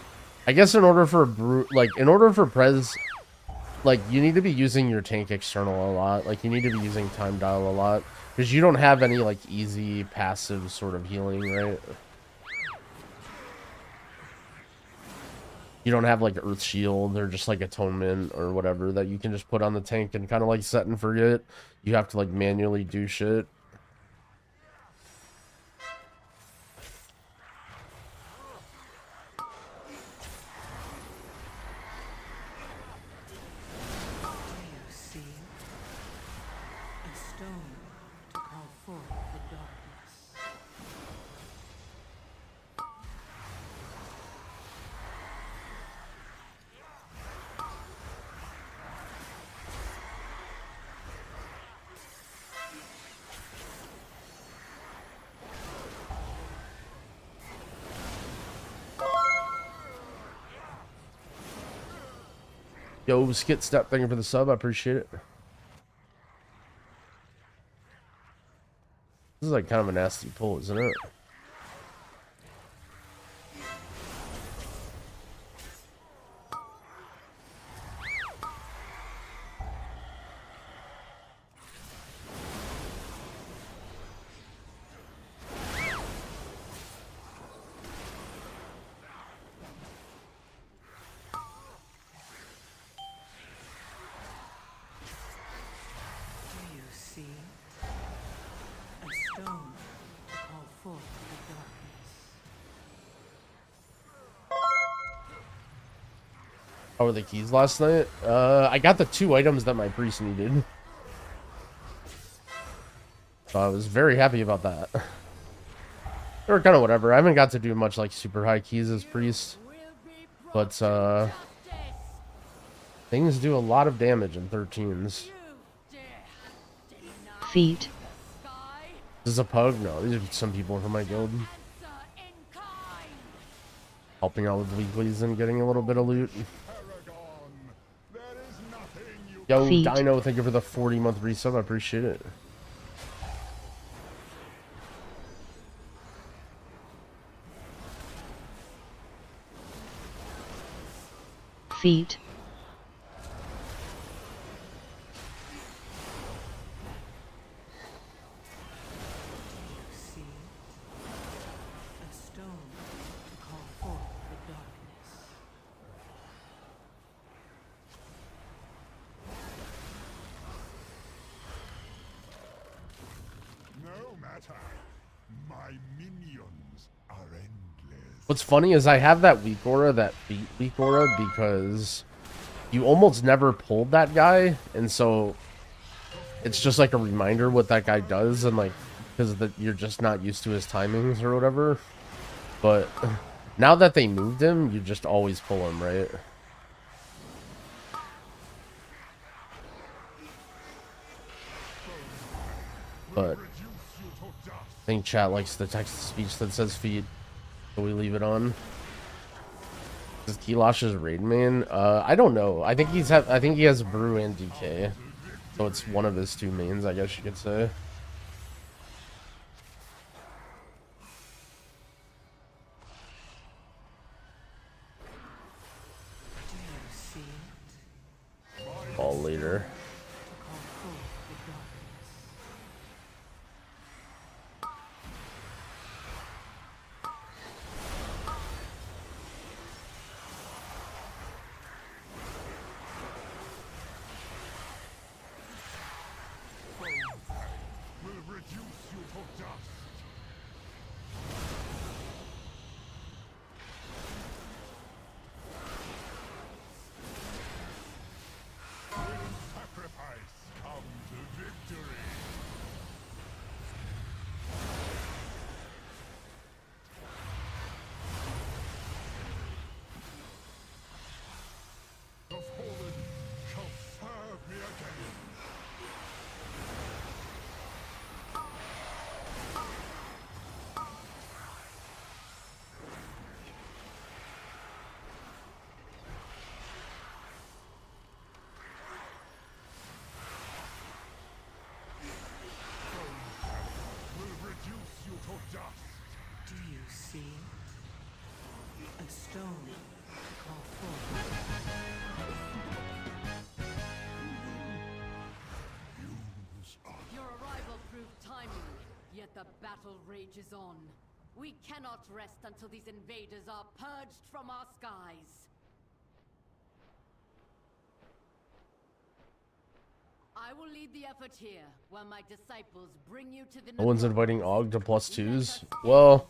I guess in order for brew... Like, in order for Prez... Like, you need to be using your tank external a lot. Like, you need to be using time dial a lot. Because you don't have any, like, easy, passive sort of healing, right? You don't have, like, Earth Shield or just, like, Atonement or whatever that you can just put on the tank and kind of, like, set and forget. You have to, like, manually do shit. Yo, Skit Step, thank you for the sub. I appreciate it. This is like kind of a nasty pull, isn't it? How were the keys last night? I got the 2 items that my priest needed. So I was very happy about that. They were kind of whatever. I haven't got to do much like super high keys as priest. But things do a lot of damage in 13s. Feet. This is a pug? No, these are some people from my guild. Helping out with weeklies and getting a little bit of loot. Yo, Feet. Dino, thank you for the 40-month resub. I appreciate it. Feet. My minions are endless. What's funny is I have that weak aura, that feet weak aura, because you almost never pulled that guy, and so it's just like a reminder what that guy does, and like because you're just not used to his timings or whatever. But now that they moved him, you just always pull him, right? But I think chat likes the text-to-speech that says feet, so we leave it on. Is Kilosh's raid main? I don't know. I think he has Brew and DK, so it's one of his 2 mains, I guess you could say. All later. stone to call forth. Your arrival proved timely, yet the battle rages on. We cannot rest until these invaders are purged from our skies. I will lead the effort here, while my disciples bring you to the... No one's inviting Aug to +2s. Well,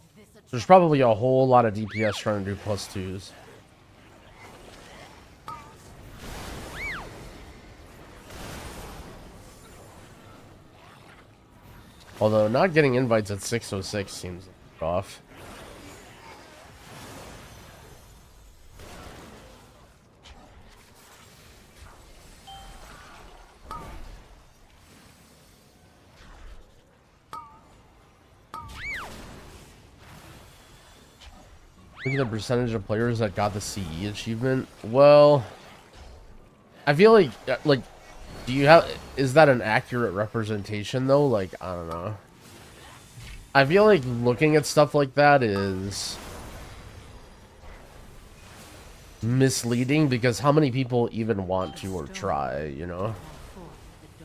there's probably a whole lot of DPS trying to do +2s. Although not getting invites at 606 seems off. Look at the percentage of players that got the CE achievement. Well, I feel like, do you have, is that an accurate representation though? Like, I don't know. I feel like looking at stuff like that is misleading, because how many people even want to or try, you know?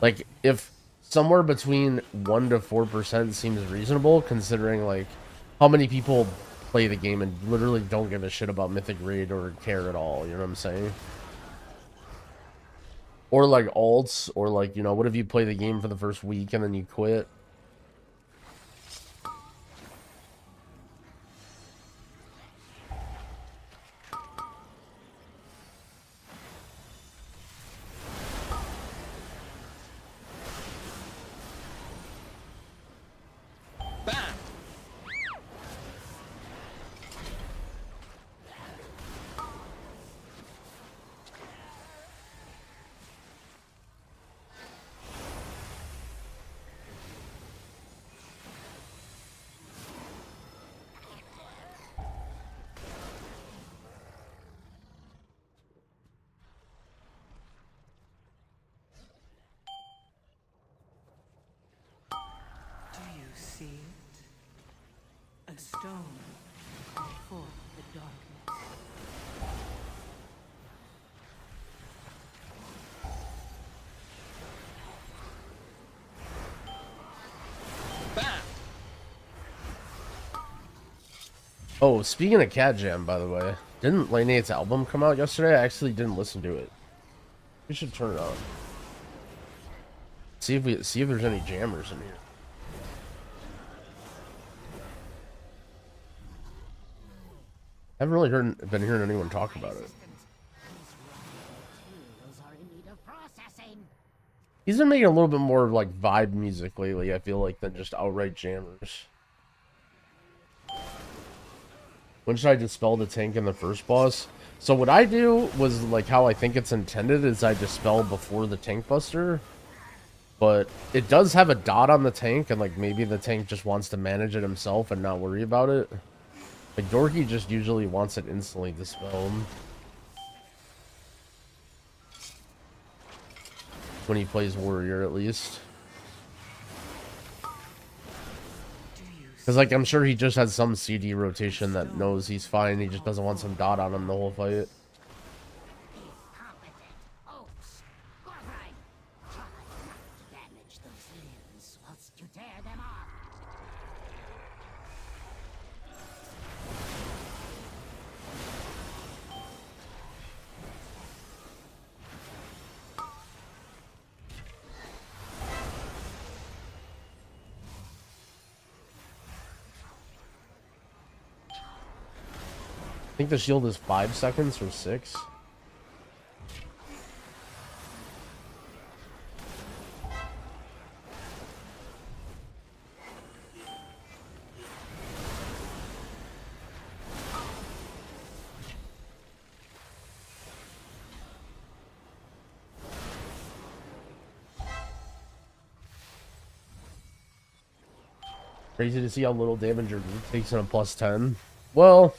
Like, if somewhere between 1 to 4% seems reasonable, considering like how many people play the game and literally don't give a shit about Mythic Raid or care at all, you know what I'm saying? Or like alts, or like, you know, what if you play the game for the first week and then you quit? Do you see it? A stone to call forth the darkness. Oh, speaking of Cat Jam, by the way, didn't Lane 8's album come out yesterday? I actually didn't listen to it. We should turn it on. See if there's any jammers in here. Haven't really been hearing anyone talk about it. Those are in need of processing. He's been making a little bit more like vibe music lately, I feel like, than just outright jammers. When should I dispel the tank in the first boss? So what I do was like how I think it's intended is I dispel before the tank buster. But it does have a dot on the tank, and like maybe the tank just wants to manage it himself and not worry about it. Like Dorky just usually wants it instantly dispelled. When he plays warrior, at least. Because, like, I'm sure he just has some CD rotation that knows he's fine. He just doesn't want some dot on him the whole fight. Incompetent oafs. Go right. Try not to damage those limbs whilst you tear them off. I think the shield is 5 seconds or 6. Crazy to see how little damage your group takes in a +10. Well,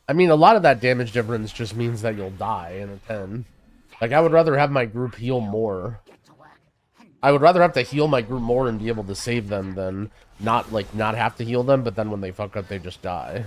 I mean, a lot of that damage difference just means that you'll die in a 10. Like, I would rather have my group heal more. I would rather have to heal my group more and be able to save them than not, like, not have to heal them, but then when they fuck up, they just die.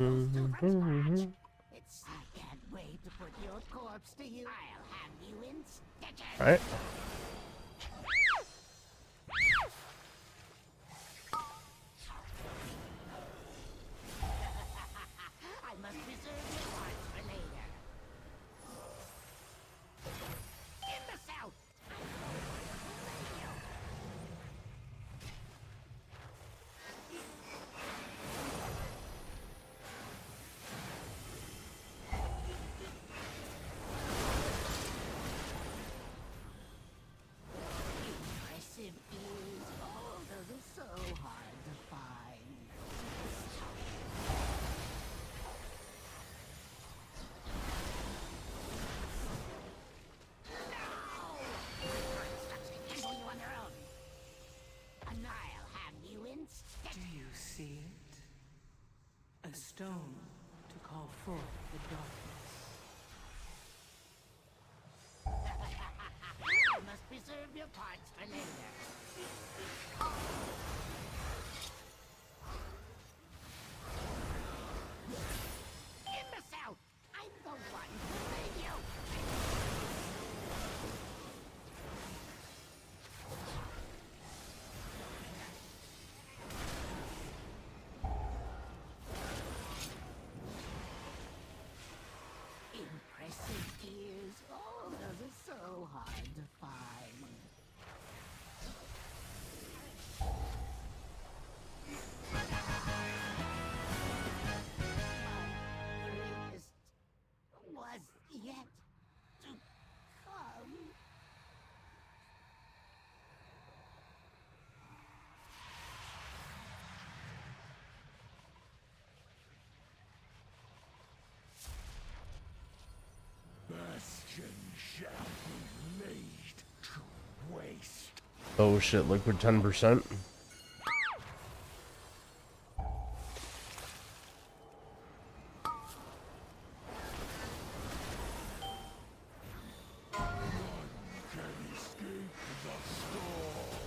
It's. I can't wait to put your corpse to you. I'll have you in stitches. All right. I must reserve your parts for later. Imbecile! Impressive ears. Oh, those are so hard to find. Handle you on their own. And I'll have you in Do you see it? A stone to call forth the darkness. I must preserve your parts for later. Imbecile! I'm the one who made you! Impressive ears. Oh, those are so hard to find. Greatest was yet to come. Bastion shall be laid to waste. Oh shit, liquid 10%. Can escape the storm.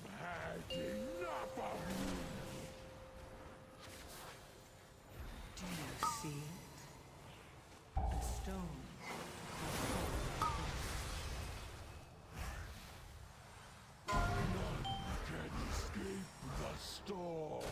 I have had enough of you. Do you see it? A stone to call forth the darkness. Can escape the storm.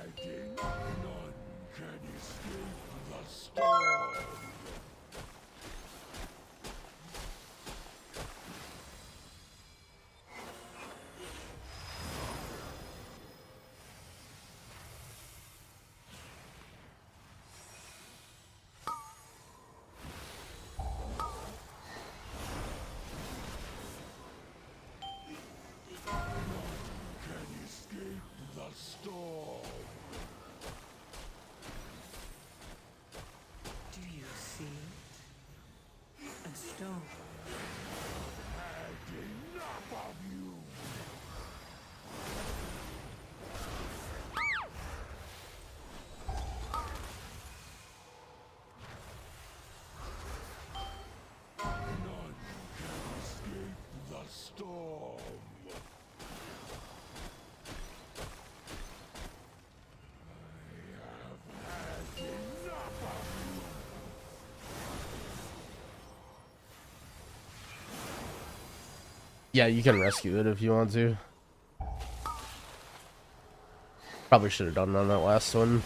None can escape the storm. Can escape the storm. Do you see it? A stone. Had enough of you. None can escape the storm. I have had enough of you. Yeah, you can rescue it if you want to. Probably should have done it on that last one.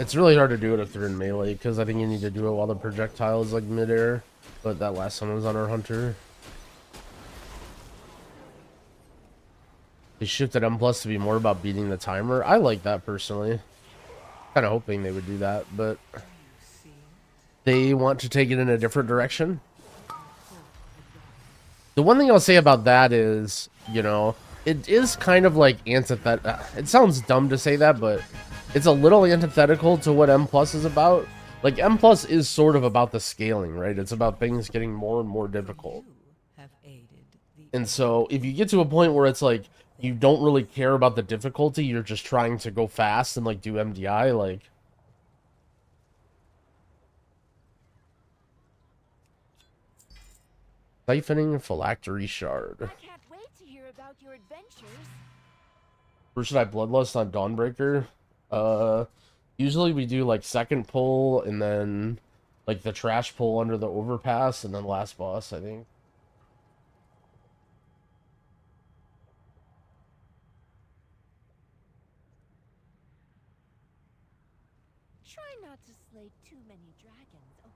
It's really hard to do it if they're in melee, because I think you need to do it while the projectile is like midair. But that last one was on our hunter. They shifted M+ to be more about beating the timer. I like that personally. Kind of hoping they would do that, but they want to take it in a different direction. The one thing I'll say about that is, you know, it is kind of like antithetical. It sounds dumb to say that, but it's a little antithetical to what M Plus is about. Like, M Plus is sort of about the scaling, right? It's about things getting more and more difficult. Have aided the And so if you get to a point where it's like you don't really care about the difficulty, you're just trying to go fast and like do MDI, like siphoning phylactery shard. I can't wait to hear about your adventures. Or should I bloodlust on Dawnbreaker? Usually we do like second pull and then like the trash pull under the overpass and then last boss, I think. Try not to slay too many dragons, okay?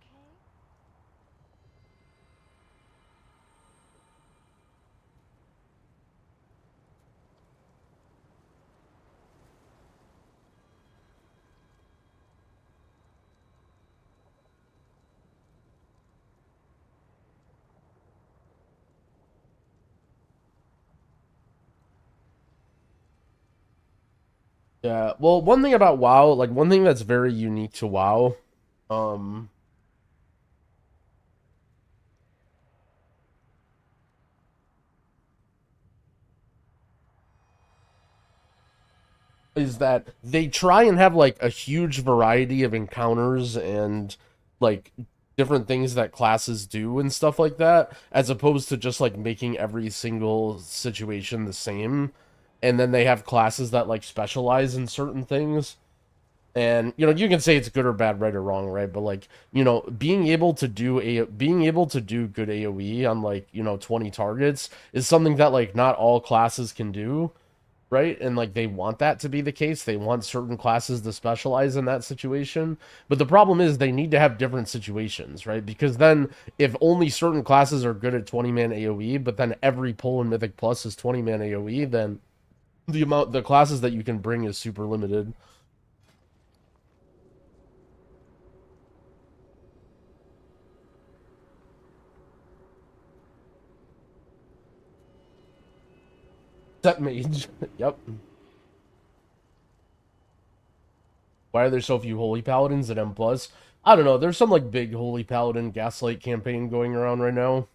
Yeah, well, one thing about WoW, like one thing that's very unique to WoW, um, is that they try and have like a huge variety of encounters and like different things that classes do and stuff like that, as opposed to just like making every single situation the same. And then they have classes that like specialize in certain things. And you know, you can say it's good or bad, right or wrong, right? But like, you know, being able to do good AoE on like, you know, 20 targets is something that like not all classes can do, right? And like they want that to be the case. They want certain classes to specialize in that situation. But the problem is they need to have different situations, right? Because then if only certain classes are good at 20-man AoE, but then every pull in Mythic Plus is 20-man AoE, then the classes that you can bring is super limited. Set mage. Yep. Why are there so few holy paladins at M plus? I don't know. There's some like big holy paladin gaslight campaign going around right now.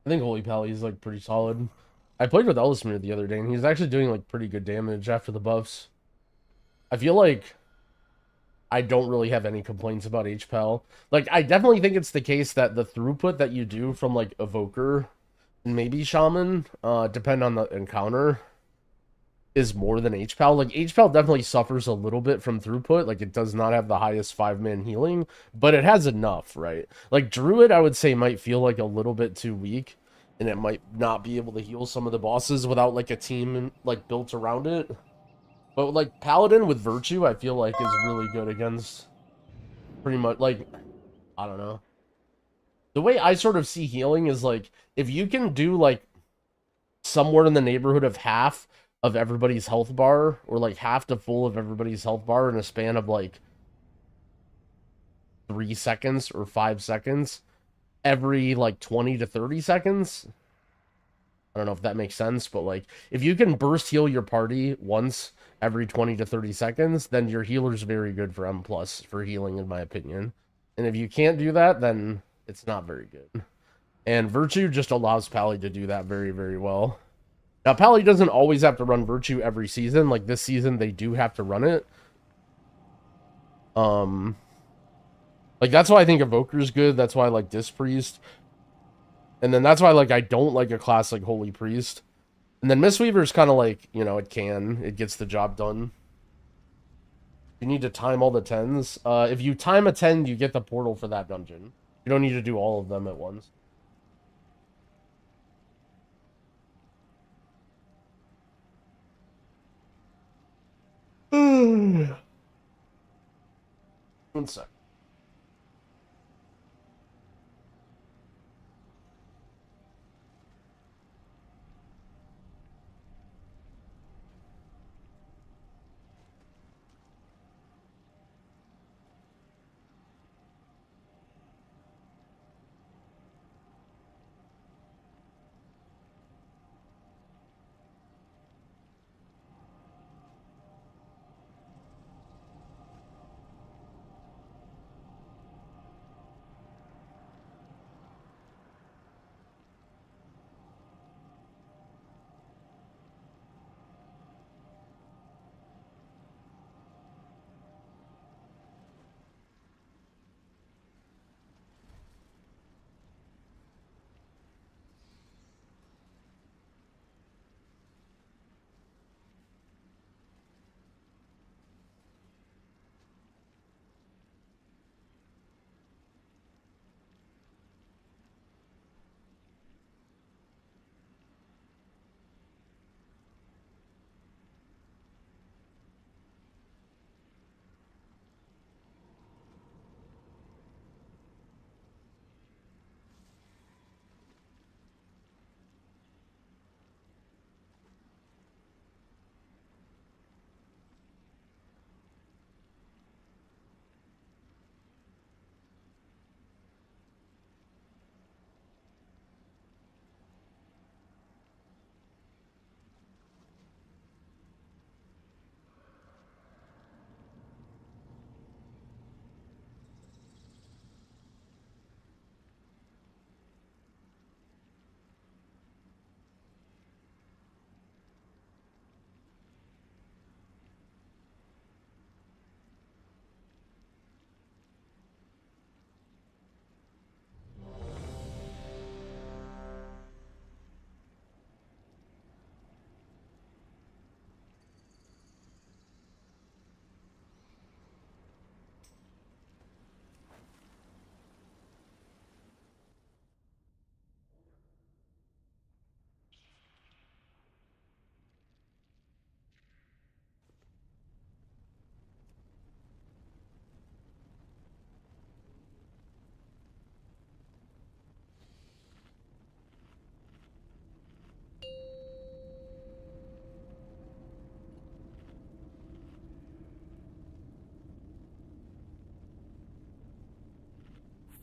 I think holy pally is like pretty solid. I played with Elismir the other day, and he's actually doing like pretty good damage after the buffs. I feel like I don't really have any complaints about HPAL. Like, I definitely think it's the case that the throughput that you do from like Evoker and maybe Shaman, depend on the encounter, is more than HPAL. Like, HPAL definitely suffers a little bit from throughput. Like, it does not have the highest 5-man healing, but it has enough, right? Like, Druid, I would say, might feel like a little bit too weak, and it might not be able to heal some of the bosses without, like, a team, like, built around it. But, like, Paladin with Virtue, I feel like is really good against pretty much, like, I don't know. The way I sort of see healing is, like, if you can do, like, somewhere in the neighborhood of half of everybody's health bar, or like half to full of everybody's health bar in a span of like 3 seconds or 5 seconds every like 20 to 30 seconds. I don't know if that makes sense, but like if you can burst heal your party once every 20 to 30 seconds, then your healer's very good for M plus for healing, in my opinion. And if you can't do that, then it's not very good. And Virtue just allows Pally to do that very, very well. Now, Pally doesn't always have to run Virtue every season. Like, this season, they do have to run it. Like, that's why I think Evoker's good. That's why I like Disc Priest. And then that's why, like, I don't like a class like Holy Priest. And then Mistweaver's kind of like, you know, it gets the job done. You need to time all the 10s. If you time a 10, you get the portal for that dungeon. You don't need to do all of them at once. One sec.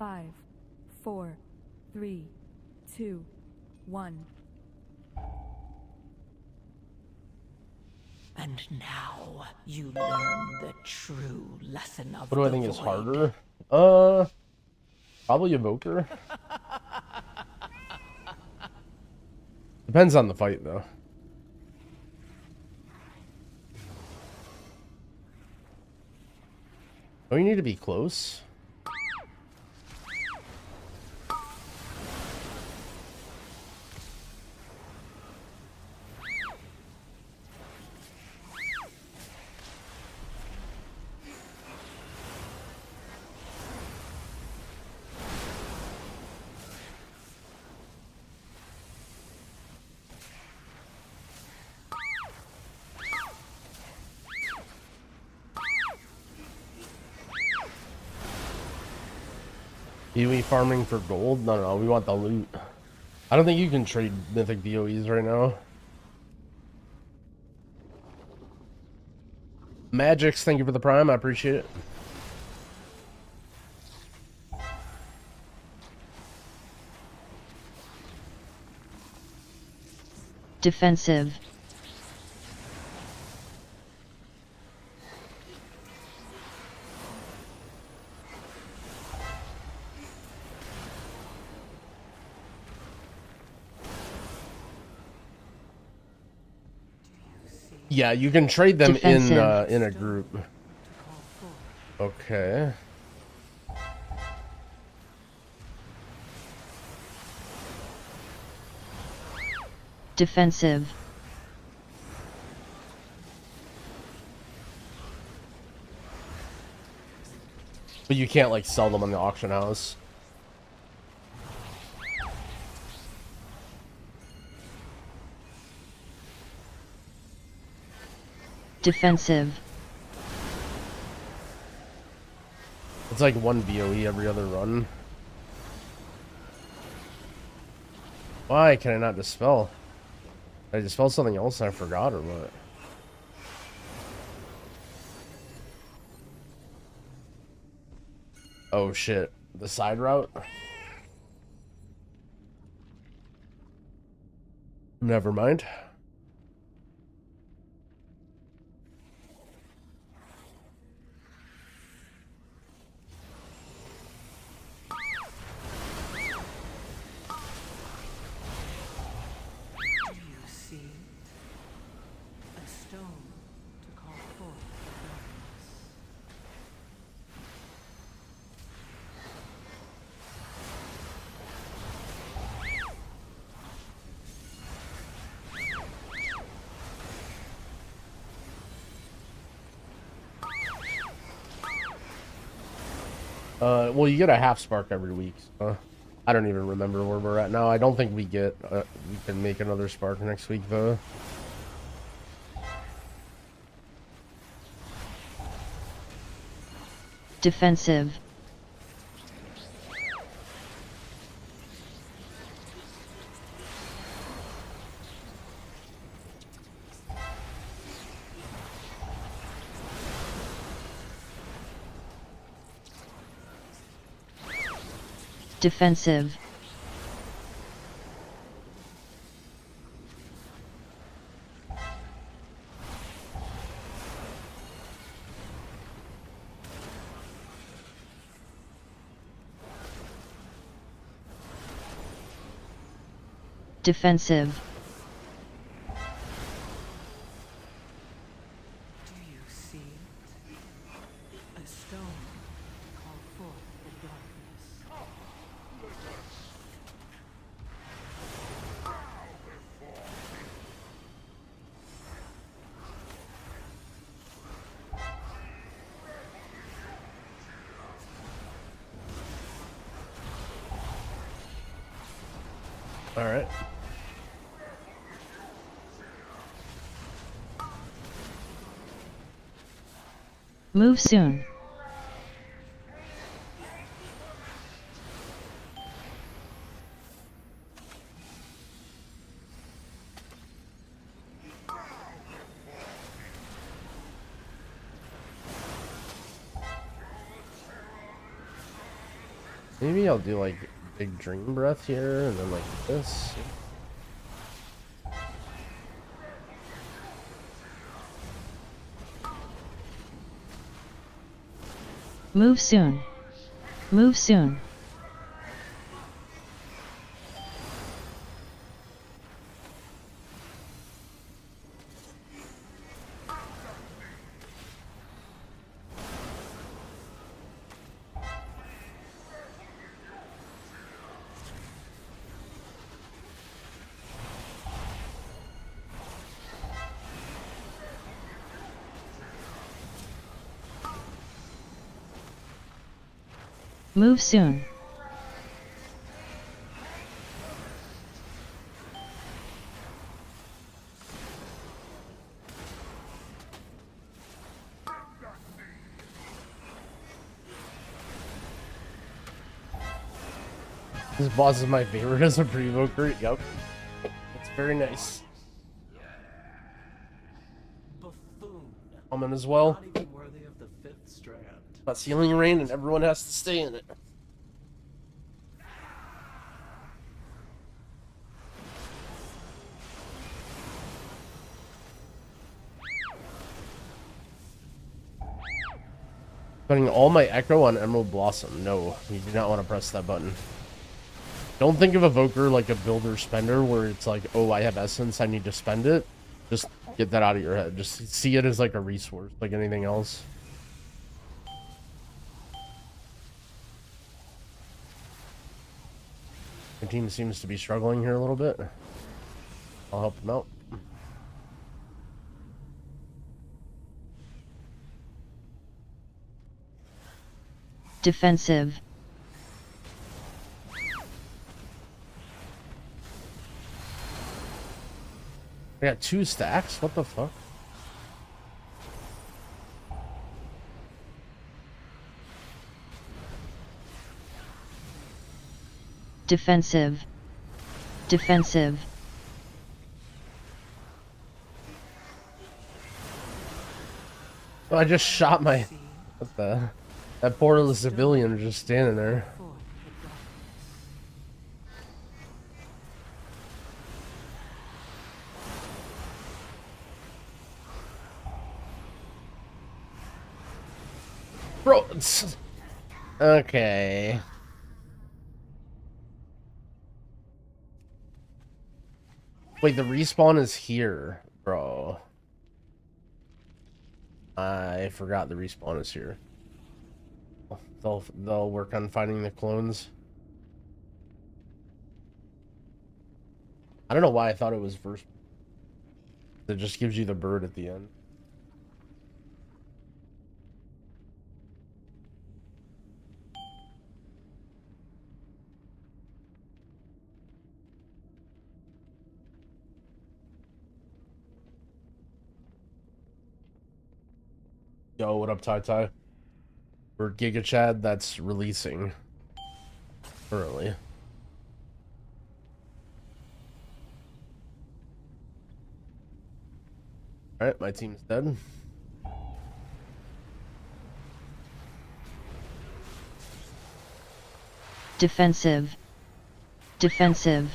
5, 4, 3, 2, 1. And now you learn the true lesson of What do I the think is void. harder? Probably Evoker. Depends on the fight, though. Oh, you need to be close. PoE farming for gold? No, no, we want the loot. I don't think you can trade mythic BOEs right now. Magix, thank you for the prime. I appreciate it. Defensive. Yeah, you can trade them Defensive. in a group. Okay. Defensive. But you can't like sell them on the auction house. Defensive. It's like one BOE every other run. Why can I not dispel? Did I dispel something else and I forgot or what? Oh shit. The side route? Never mind. Do you see a stone to call forth the darkness? Well, you get a half spark every week. So I don't even remember where we're at now. I don't think we get. We can make another spark next week though. Defensive. Defensive. Defensive. Do you see it? A stone to call forth the darkness. All right. Move soon. Maybe I'll do like big dream breath here and then like this. Move soon. Move soon. Move soon. This boss is my favorite as a pre-evoker. Yep. It's very nice. Buffoon. Common as well. Not even worthy of the fifth strand. But ceiling rain and everyone has to stay in it. Putting all my echo on Emerald Blossom. No, you do not want to press that button. Don't think of Evoker like a builder spender where it's like, oh, I have essence, I need to spend it. Just get that out of your head. Just see it as like a resource, like anything else. My team seems to be struggling here a little bit. I'll help them out. Defensive. I got 2 stacks? What the fuck? Defensive. Defensive. Oh, I just shot my... What the... That poor little civilian just standing there. Forth the darkness. Bro, okay. Wait, the respawn is here, bro. I forgot the respawn is here. They'll work on finding the clones. I don't know why I thought it was first. It just gives you the bird at the end. Yo, what up, Tai Tai? For Giga Chad, that's releasing currently. Alright, my team's dead. Defensive. Defensive.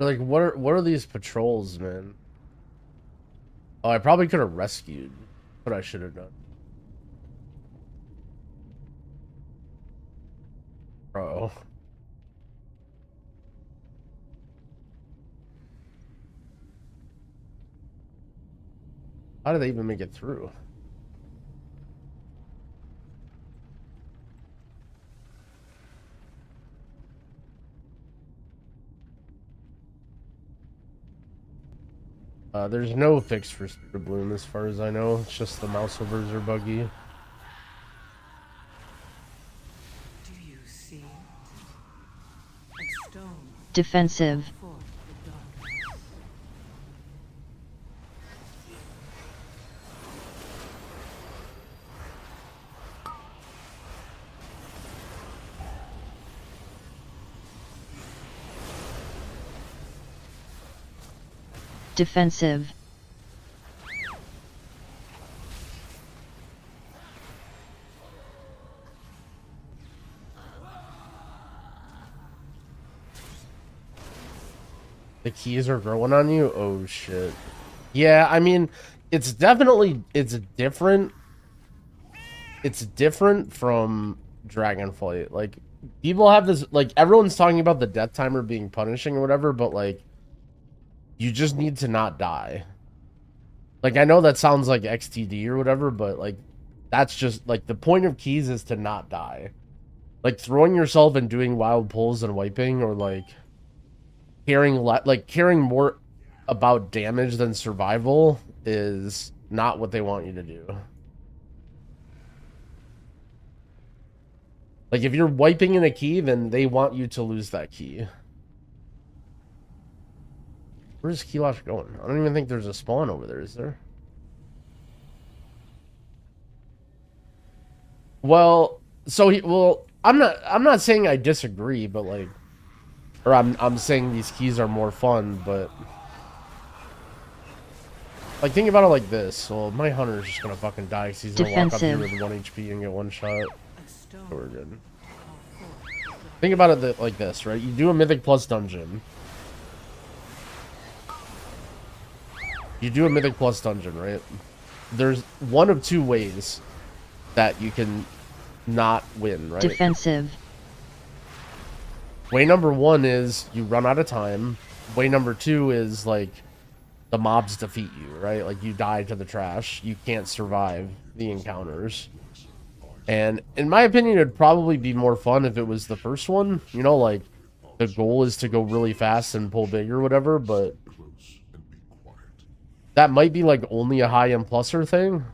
Like, what are these patrols, man? Oh, I probably could have rescued what I should have done. Bro. How did they even make it through? There's no fix for Spirit Bloom as far as I know. It's just the mouse overs are buggy. Do you see? stone defensive, forth the darkness. defensive, The keys are growing on you? Oh, shit. Yeah, I mean, it's definitely... It's different. It's different from Dragonflight. Like, people have this... Like, everyone's talking about the death timer being punishing or whatever, but, like, you just need to not die. Like, I know that sounds like XTD or whatever, but, like, that's just... Like, the point of keys is to not die. Like, throwing yourself and doing wild pulls and wiping, or, like... caring more about damage than survival is not what they want you to do. Like, if you're wiping in a key, then they want you to lose that key. Where's Kilosh going? I don't even think there's a spawn over there, is there? Well, I'm not saying I disagree, but like, or I'm saying these keys are more fun, but like, think about it like this. Well, my hunter's just gonna fucking die because he's gonna walk up here defensive, with 1 HP and get one shot. A So stone we're good. call forth the Think about it like this, right? You do a Mythic Plus dungeon. You do a Mythic Plus dungeon, right? There's one of two ways that you can not win, right? defensive, Way number one is you run out of time. Way number two is, like, the mobs defeat you, right? Like, you die to the trash. You can't survive the encounters. And in my opinion, it'd probably be more fun if it was the first one. You know, like, the goal is to go really fast and pull big or whatever, but that might be, like, only a high end pluser thing.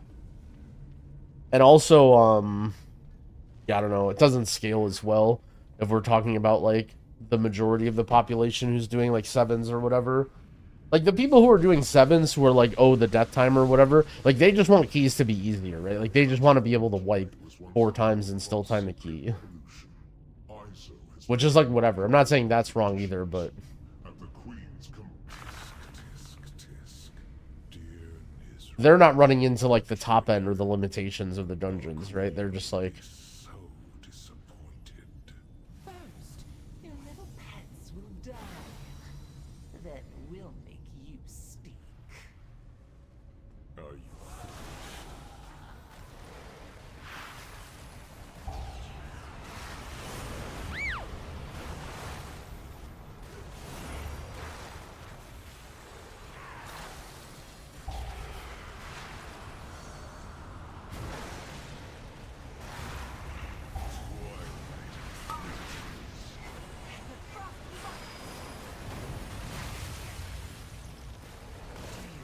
And also, yeah, I don't know, it doesn't scale as well if we're talking about, like, the majority of the population who's doing, like, 7s or whatever. Like, the people who are doing 7s who are like, oh, the death time or whatever, like, they just want keys to be easier, right? Like, they just want to be able to wipe 4 times and still time the key. Which is, like, whatever. I'm not saying that's wrong either, but... They're not running into, like, the top end or the limitations of the dungeons, right? They're just like... First, your little pets will die. Then we'll make you stink. Do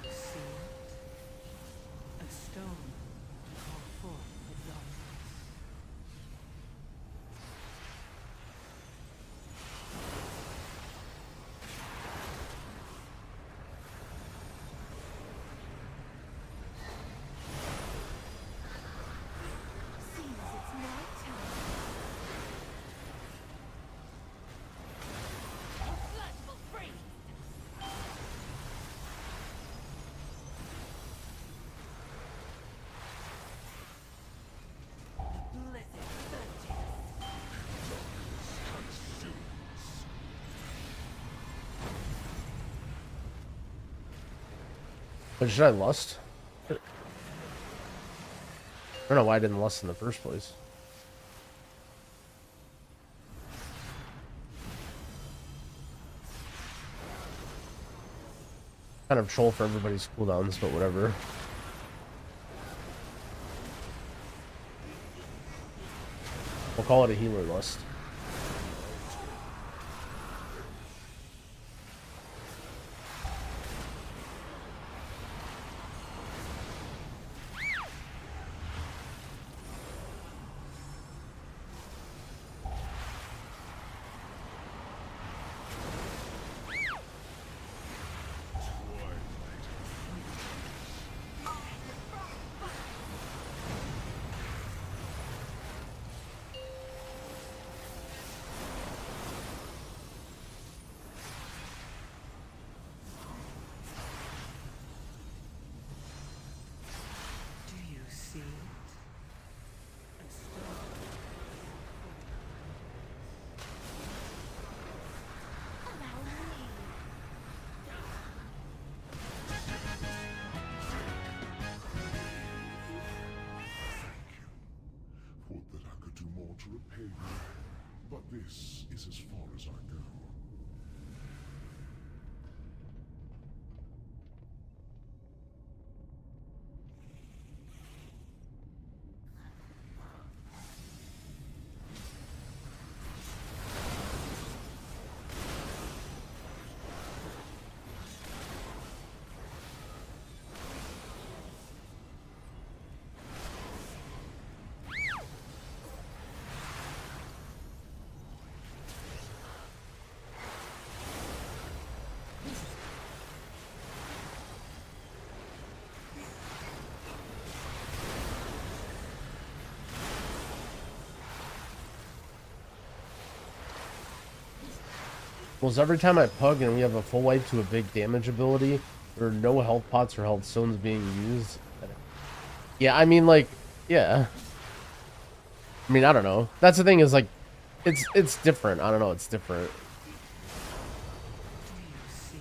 you see it? A stone to call forth the darkness. Seems it's night time. Blood will freeze! Blizzard surges. But should I lust? I don't know why I didn't lust in the first place. Kind of troll for everybody's cooldowns, but whatever. We'll call it a healer lust. me, but this is as far as I go. Well, every time I pug and we have a full wipe to a big damage ability, there are no health pots or health stones being used. Yeah, I mean, like, yeah. I mean, I don't know. That's the thing is, like, it's different. I don't know, it's different. Do you see?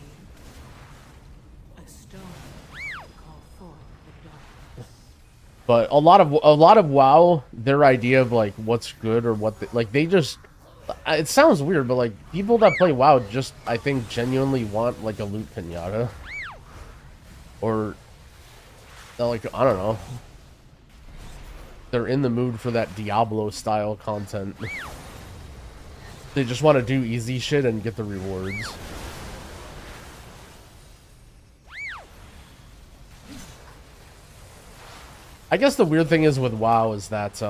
A stone to call forth the darkness. But a lot of WoW, their idea of like what's good or what like they just, it sounds weird, but like people that play WoW just, I think, genuinely want like a loot pinata, or they're like, I don't know, they're in the mood for that Diablo style content. They just want to do easy shit and get the rewards. I guess the weird thing is with WoW is that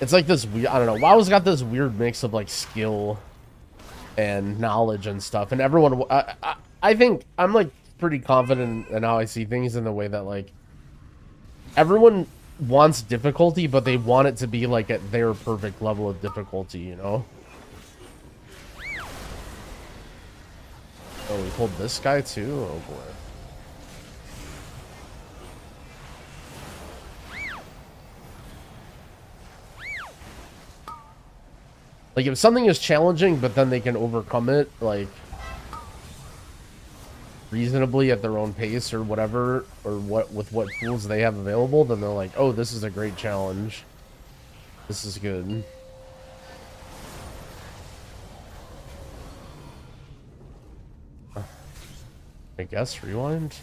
it's like this weird, I don't know, WoW's got this weird mix of like skill and knowledge and stuff, and everyone, I think I'm like pretty confident in how I see things, in the way that like everyone wants difficulty, but they want it to be like at their perfect level of difficulty, you know? Oh, we pulled this guy too? Oh boy. Like, if something is challenging, but then they can overcome it, like, reasonably at their own pace or whatever, or with what tools they have available, then they're like, oh, this is a great challenge. This is good. I guess rewind?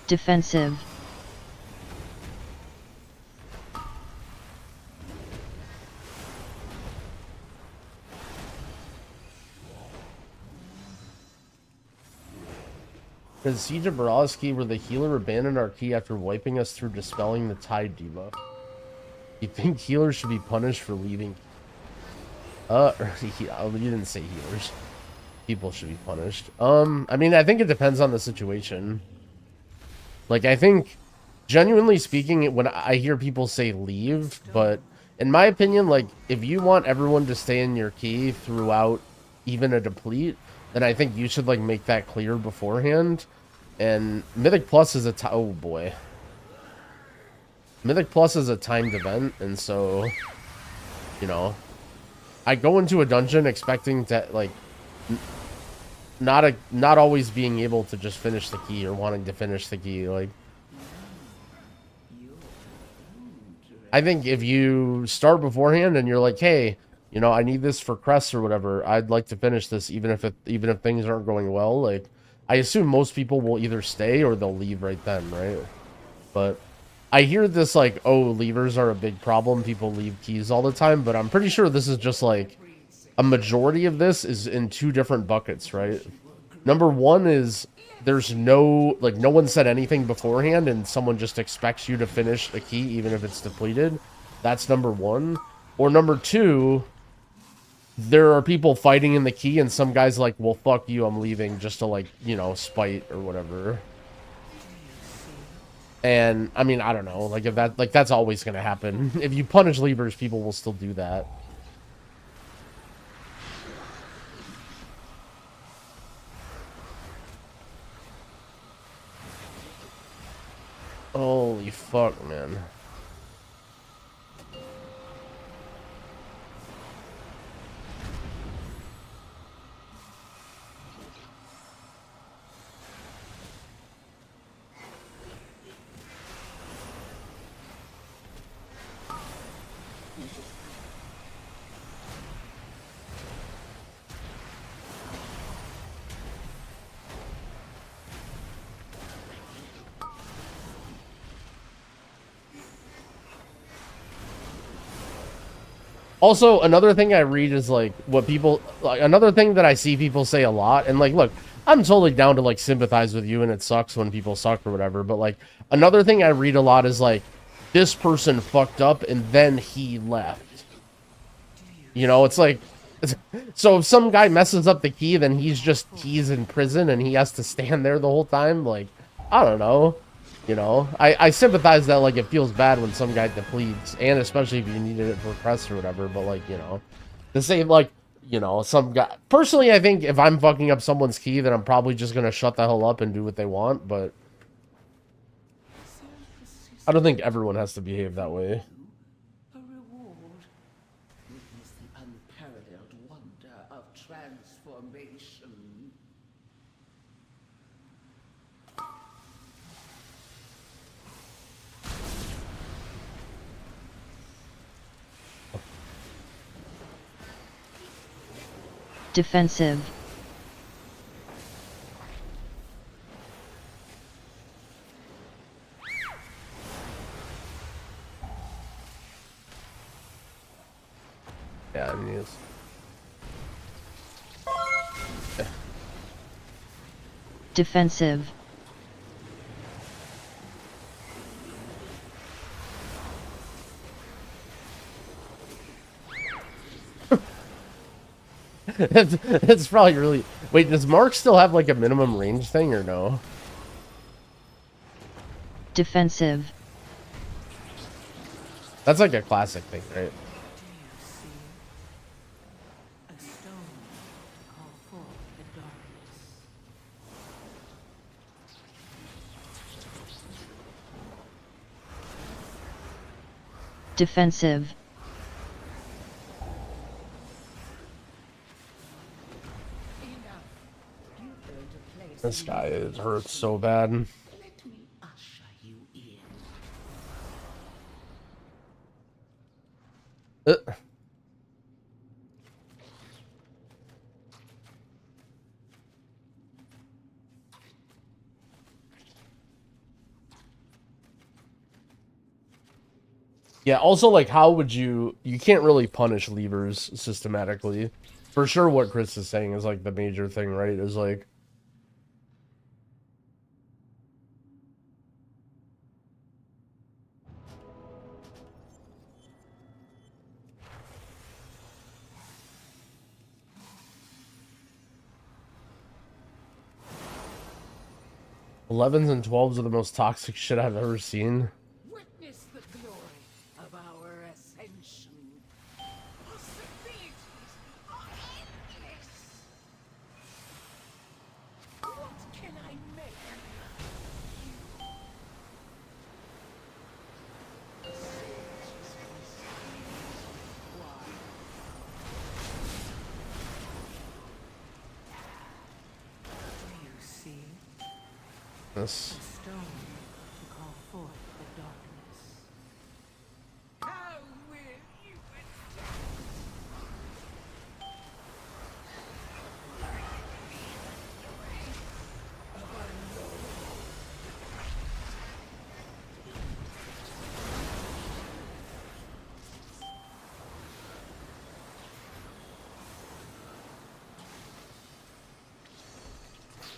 Defensive. Because Siege of Boralski, where the healer abandoned our key after wiping us through dispelling the Tide debuff. You think healers should be punished for leaving? You didn't say healers. People should be punished. I mean, I think it depends on the situation. Like, I think, genuinely speaking, when I hear people say leave, but in my opinion, like, if you want everyone to stay in your key throughout even a deplete, then I think you should, like, make that clear beforehand. And Mythic Plus is oh boy. Mythic Plus is a timed event, and so, you know, I go into a dungeon expecting to, like, not always being able to just finish the key or wanting to finish the key. Like, I think if you start beforehand and you're like, hey, you know, I need this for crests or whatever, I'd like to finish this even if things aren't going well, like, I assume most people will either stay or they'll leave right then, right? But I hear this like, oh, leavers are a big problem, people leave keys all the time, but I'm pretty sure this is just like, a majority of this is in two different buckets, right? Number one is there's no one said anything beforehand and someone just expects you to finish a key even if it's depleted. That's number one. Or number two, there are people fighting in the key and some guy's like, well, fuck you, I'm leaving, just to, like, you know, spite or whatever. And I mean, I don't know, like if that, like that's always gonna happen. If you punish levers, people will still do that. Holy fuck, man. Also, another thing I read is like what people, like another thing that I see people say a lot, and like, look, I'm totally down to like sympathize with you, and it sucks when people suck or whatever, but like another thing I read a lot is like, this person fucked up and then he left. You know, it's like, so if some guy messes up the key, then he's in prison and he has to stand there the whole time. Like, I don't know. You know, I sympathize that, like, it feels bad when some guy depletes, and especially if you needed it for press or whatever, but, like, you know, to say, like, you know, some guy... Personally, I think if I'm fucking up someone's key, then I'm probably just gonna shut the hell up and do what they want, but... I don't think everyone has to behave that way. A reward. Witness the unparalleled wonder of transformation. Defensive. Yeah, I mean, it's... Defensive. It's probably really... Wait, does Mark still have, like, a minimum range thing, or no? Defensive. That's, like, a classic thing, right? A stone to call forth the darkness. Defensive. This guy, it hurts so bad. Let me usher you in. Yeah, also, like, how would you can't really punish levers systematically. For sure what Chris is saying is, like, the major thing, right? Is, like... Elevens and 12s are the most toxic shit I've ever seen. Witness the glory of our ascension. Possibilities are endless. What can I make? Do you see? This. A stone to call forth the darkness. How will you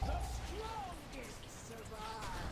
The strongest survive.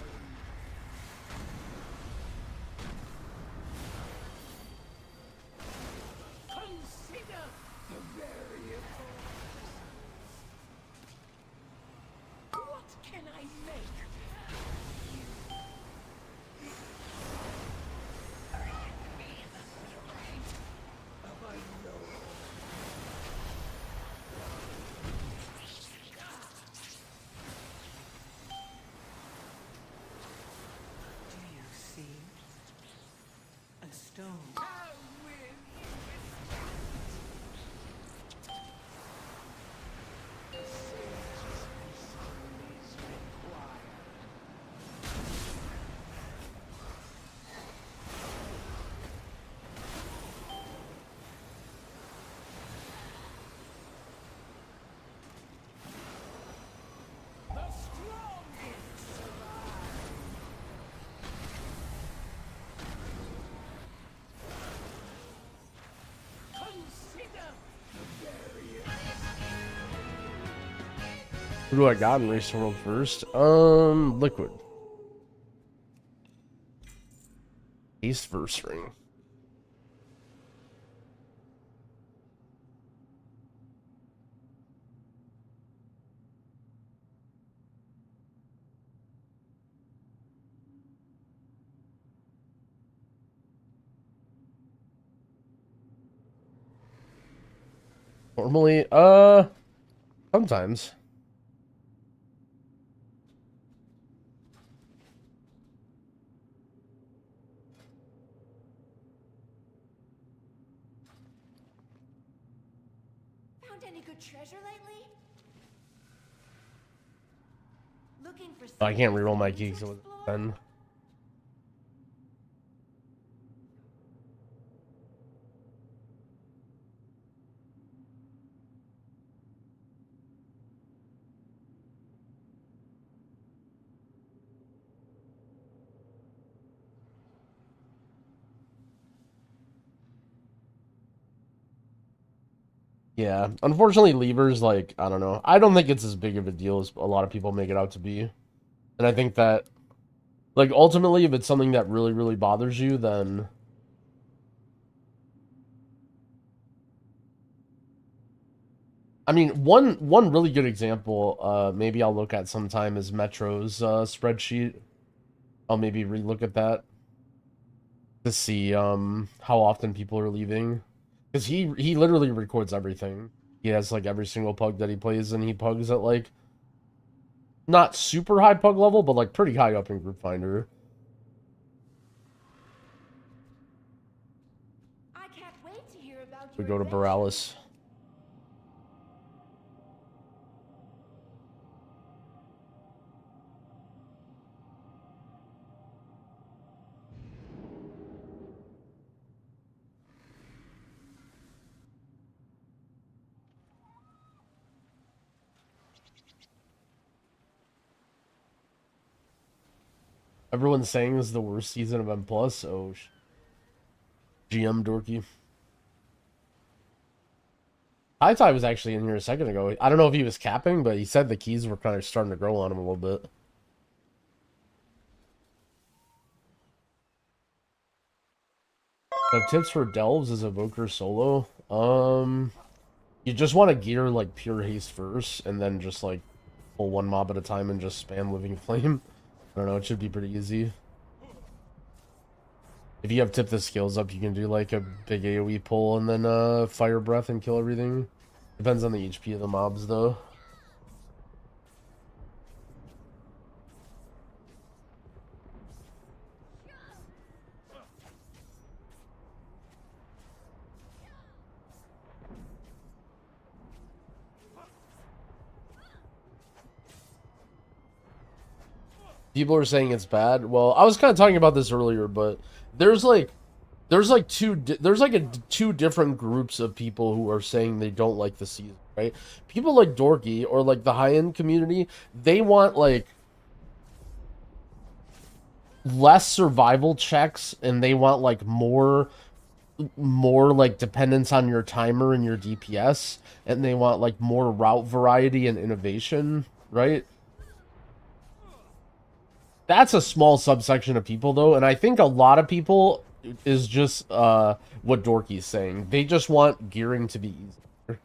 stone. Who do I got in Race World first? Liquid. Ace first ring. Normally, sometimes. Found any good treasure lately? Looking for I can't reroll my something keys to with explore? 10. Yeah, unfortunately, levers, like, I don't know. I don't think it's as big of a deal as a lot of people make it out to be. And I think that, like, ultimately, if it's something that really, really bothers you, then... I mean, one really good example, maybe I'll look at sometime, is Metro's spreadsheet. I'll maybe relook at that to see how often people are leaving. Because he literally records everything. He has, like, every single pug that he plays, and he pugs at, like, not super high pug level, but, like, pretty high up in Group Finder. I can't wait to hear about We your go to adventure. Borealis. Everyone's saying this is the worst season of M+. Oh, GM dorky. Tai was actually in here a second ago. I don't know if he was capping, but he said the keys were kind of starting to grow on him a little bit. So tips for delves as Evoker solo. You just want to gear like pure haste first, and then just like pull one mob at a time and just spam Living Flame. I don't know, it should be pretty easy. If you have tip the skills up, you can do like a big AoE pull and then fire breath and kill everything. Depends on the HP of the mobs though. People are saying it's bad. Well, I was kind of talking about this earlier, but there's two different groups of people who are saying they don't like the season, right? People like Dorky or like the high-end community, they want like less survival checks, and they want like more like dependence on your timer and your DPS, and they want like more route variety and innovation, right? That's a small subsection of people, though, and I think a lot of people is just what Dorky's saying. They just want gearing to be easier.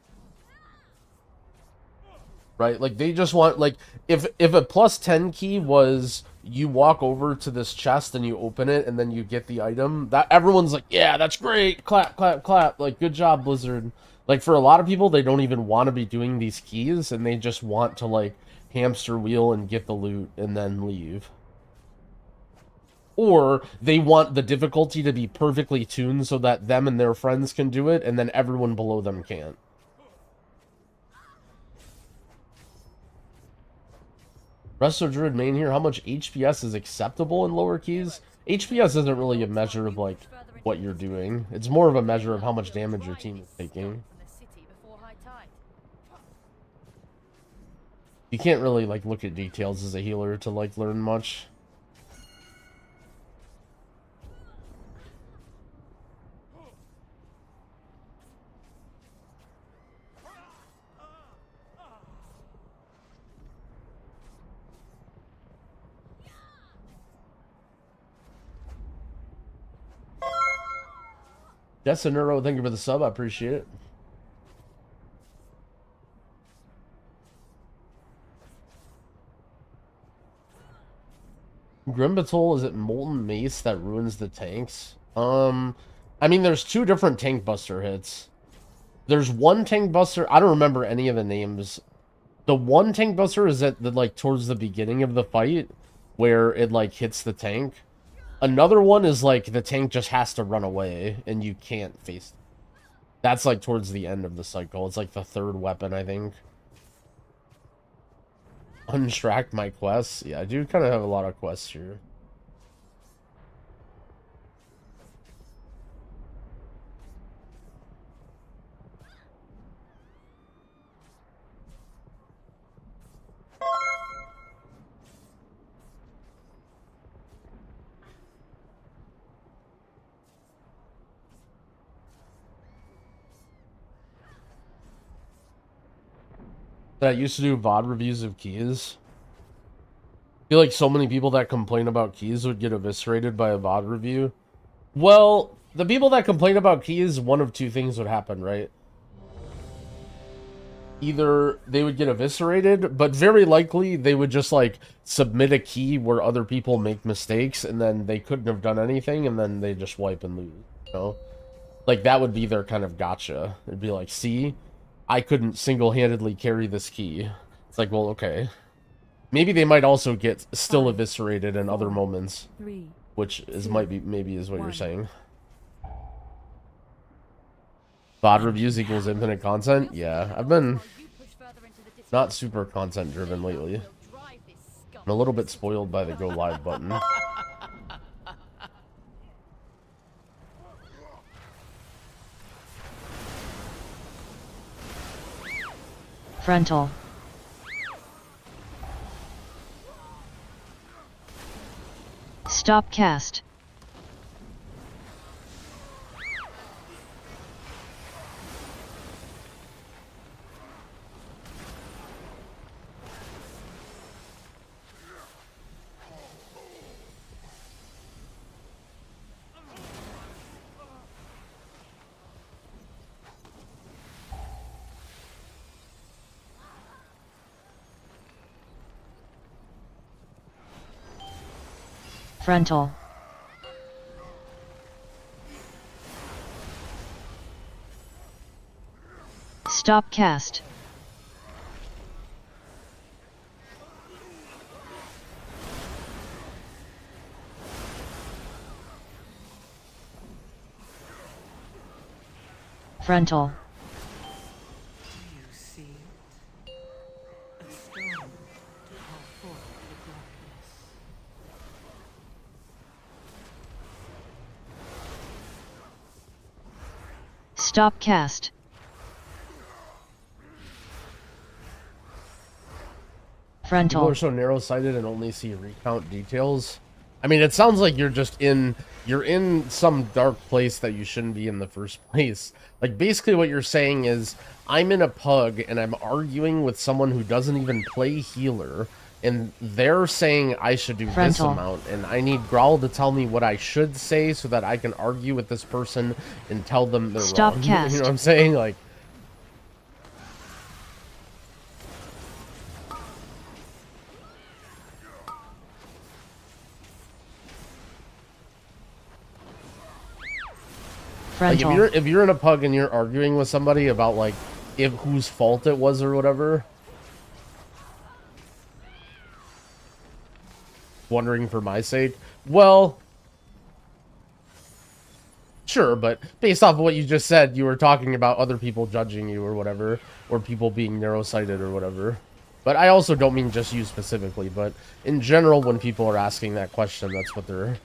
Right? Like, they just want, like, if a plus 10 key was you walk over to this chest and you open it and then you get the item, that everyone's like, yeah, that's great, clap, clap, clap, like, good job, Blizzard. Like, for a lot of people, they don't even want to be doing these keys, and they just want to, like, hamster wheel and get the loot and then leave. Or they want the difficulty to be perfectly tuned so that them and their friends can do it, and then everyone below them can't. Resto Druid main here, how much HPS is acceptable in lower keys? HPS isn't really a measure of, like, what you're doing. It's more of a measure of how much damage your team is taking. You can't really, like, look at details as a healer to, like, learn much. Desinuro, thank you for the sub. I appreciate it. Grimbatol, is it Molten Mace that ruins the tanks? I mean, there's two different tank buster hits. There's one tank buster, I don't remember any of the names. The one tank buster is at the, like, towards the beginning of the fight, where it, like, hits the tank. Another one is, like, the tank just has to run away, and you can't face it. That's, like, towards the end of the cycle. It's, like, the third weapon, I think. Untracked my quests. Yeah, I do kind of have a lot of quests here. That I used to do VOD reviews of keys. I feel like so many people that complain about keys would get eviscerated by a VOD review. Well, the people that complain about keys, one of two things would happen, right? Either they would get eviscerated, but very likely they would just, like, submit a key where other people make mistakes, and then they couldn't have done anything, and then they just wipe and lose, you know? Like, that would be their kind of gotcha. It'd be like, see? I couldn't single-handedly carry this key. It's like, well, okay. Maybe they might also get still eviscerated in other moments, which is maybe is what you're saying. VOD reviews equals infinite content? Yeah, I've been not super content driven lately. I'm a little bit spoiled by the go live button. Frontal. Stop cast. Frontal. Stop cast. Frontal. Do you see a stone to call forth the darkness? Stop cast. People Frontal. are so narrow-sighted and only see recount details. I mean, it sounds like you're just you're in some dark place that you shouldn't be in the first place. Like, basically what you're saying is, I'm in a pug and I'm arguing with someone who doesn't even play healer, and they're saying I should do this Frontal. amount, and I need Growl to tell me what I should say so that I can argue with this person and tell them they're Stop wrong. cast. You know what I'm saying? Like, Frontal. if you're in a pug and you're arguing with somebody about, like, whose fault it was or whatever, wondering for my sake, well, Sure, but based off of what you just said, you were talking about other people judging you or whatever, or people being narrow-sighted or whatever. But I also don't mean just you specifically, but in general, when people are asking that question, that's what they're...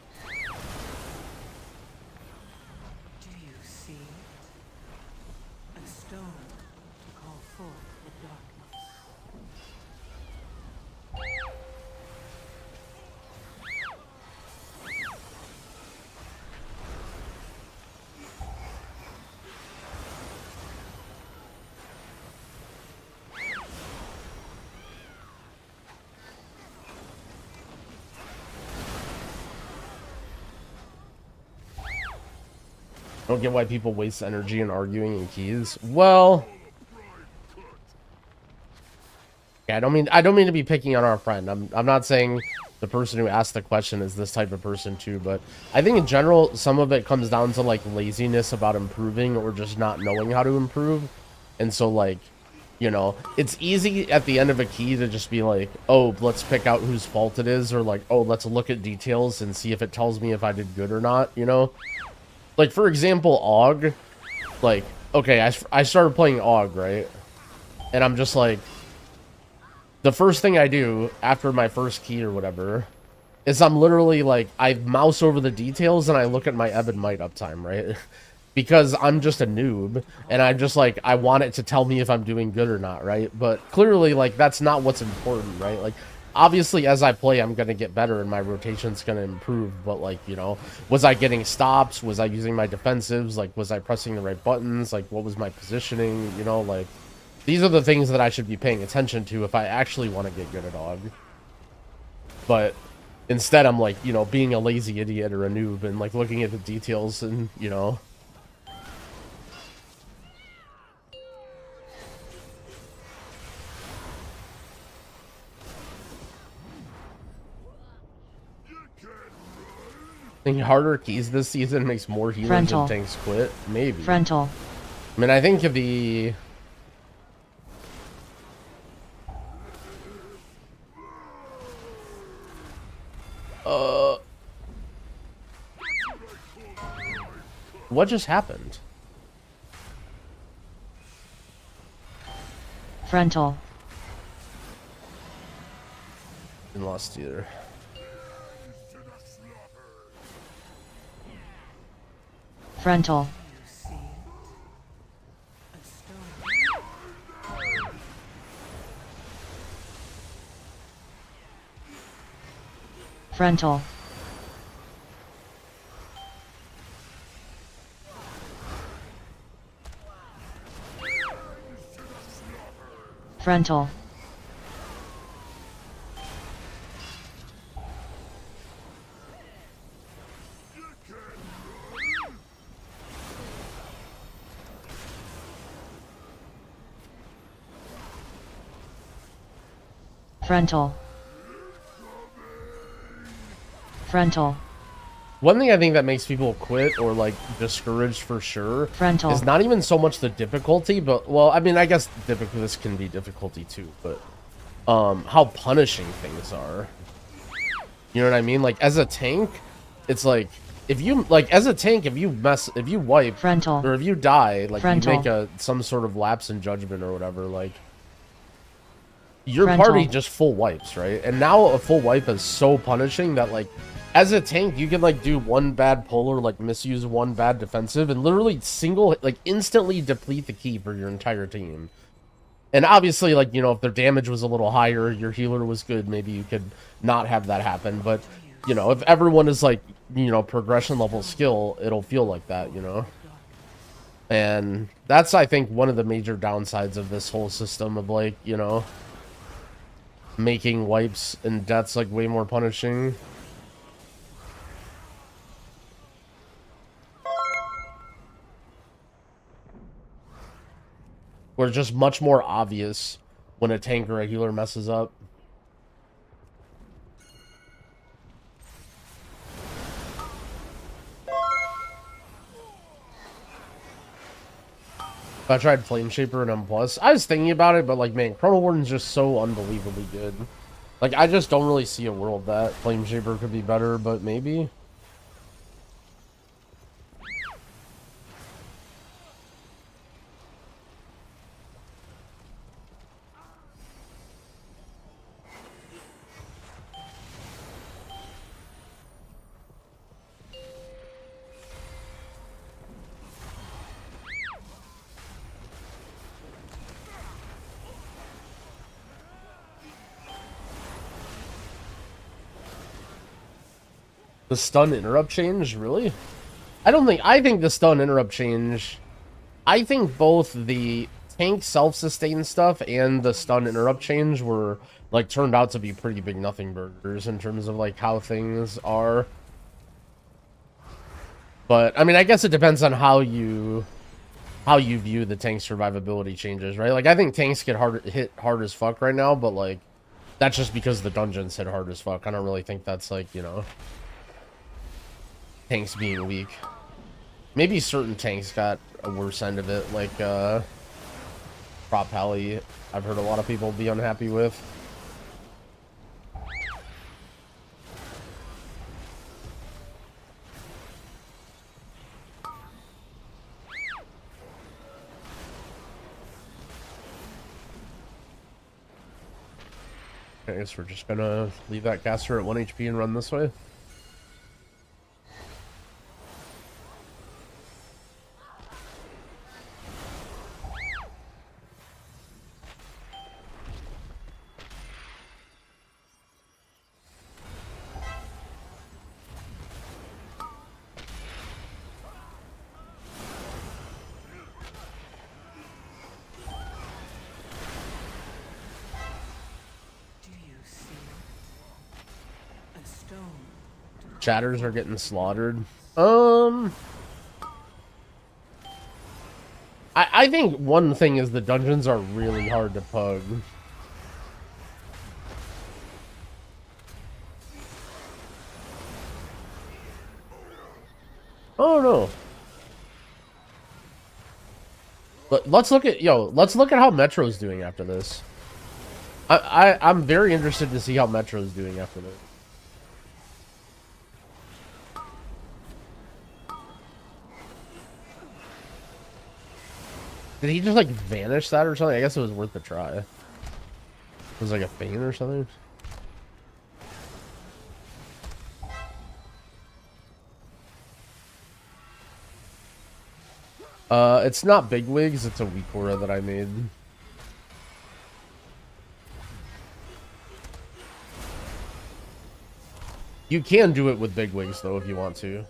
Do you see it? A stone to call forth the darkness. I don't get why people waste energy in arguing in keys. Well... Yeah, I don't mean to be picking on our friend. I'm not saying the person who asked the question is this type of person too, but I think in general, some of it comes down to, like, laziness about improving or just not knowing how to improve. And so, like, you know, it's easy at the end of a key to just be like, oh, let's pick out whose fault it is, or like, oh, let's look at details and see if it tells me if I did good or not, you know? Like, for example, Aug, like, okay, I started playing Aug, right? And I'm just like, the first thing I do after my first key or whatever is I'm literally like, I mouse over the details and I look at my M and Might uptime, right? Because I'm just a noob and I'm just like, I want it to tell me if I'm doing good or not, right? But clearly, like, that's not what's important, right? Like, obviously, as I play, I'm going to get better and my rotation's going to improve. But, like, you know, was I getting stops? Was I using my defensives? Like, was I pressing the right buttons? Like, what was my positioning? You know, like, these are the things that I should be paying attention to if I actually want to get good at Aug. But instead, I'm, like, you know, being a lazy idiot or a noob and, like, looking at the details and, you know... I think harder keys this season makes more healers Frontal. and tanks quit. Maybe. Frontal. I mean, I think the... What just happened? Frontal. Been lost either. Frontal. You see it? A stone. Frontal. Frontal. Frontal. Frontal. One thing I think that makes people quit or, like, discouraged for sure Frontal. is not even so much the difficulty, but, well, I mean, I guess this can be difficulty too, but how punishing things are. You know what I mean? Like, as a tank, it's like, if you, like, as a tank, if you wipe, Frontal. or if you die, like, Frontal. you make some sort of lapse in judgment or whatever, like, your Frontal. party just full wipes, right? And now a full wipe is so punishing that, like, as a tank, you can, like, do one bad pull or, like, misuse one bad defensive and literally instantly deplete the key for your entire team. And obviously, like, you know, if their damage was a little higher, your healer was good, maybe you could not have that happen. But, you know, if everyone is, like, you know, progression level skill, it'll feel like that, you know? And that's, I think, one of the major downsides of this whole system of, like, you know, making wipes and deaths, like, way more punishing. Where it's just much more obvious when a tank or a healer messes up. I tried Flame Shaper and M+. I was thinking about it, but, like, man, Chrono Warden's just so unbelievably good. Like, I just don't really see a world that Flame Shaper could be better, but maybe. The stun interrupt change, really? I think the stun interrupt change, I think both the tank self-sustain stuff and the stun interrupt change were, like, turned out to be pretty big nothing burgers in terms of, like, how things are. But, I mean, I guess it depends on how you view the tank survivability changes, right? Like, I think tanks get hit hard as fuck right now, but, like, that's just because the dungeons hit hard as fuck. I don't really think that's, like, you know, tanks being weak. Maybe certain tanks got a worse end of it, like, Prop Heli, I've heard a lot of people be unhappy with. I guess we're just gonna leave that caster at 1 HP and run this way. Chatters are getting slaughtered. I think one thing is the dungeons are really hard to pug. Oh no. But let's look at how Metro's doing after this. I'm very interested to see how Metro's doing after this. Did he just, like, vanish that or something? I guess it was worth a try. It was like a feint or something. It's not bigwigs, it's a weak aura that I made. You can do it with bigwigs though if you want to.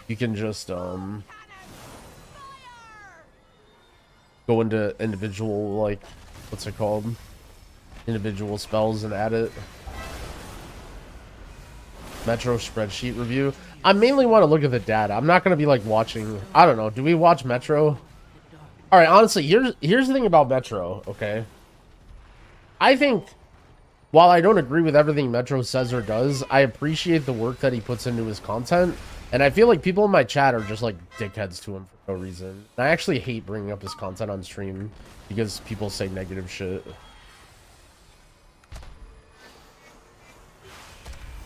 You can just go into individual, like, what's it called? Individual spells and add it. Metro spreadsheet review. I mainly want to look at the data. I'm not going to be, like, watching... I don't know. Do we watch Metro? Alright, honestly, here's the thing about Metro, okay? I think, while I don't agree with everything Metro says or does, I appreciate the work that he puts into his content. And I feel like people in my chat are just, like, dickheads to him for no reason. And I actually hate bringing up his content on stream because people say negative shit.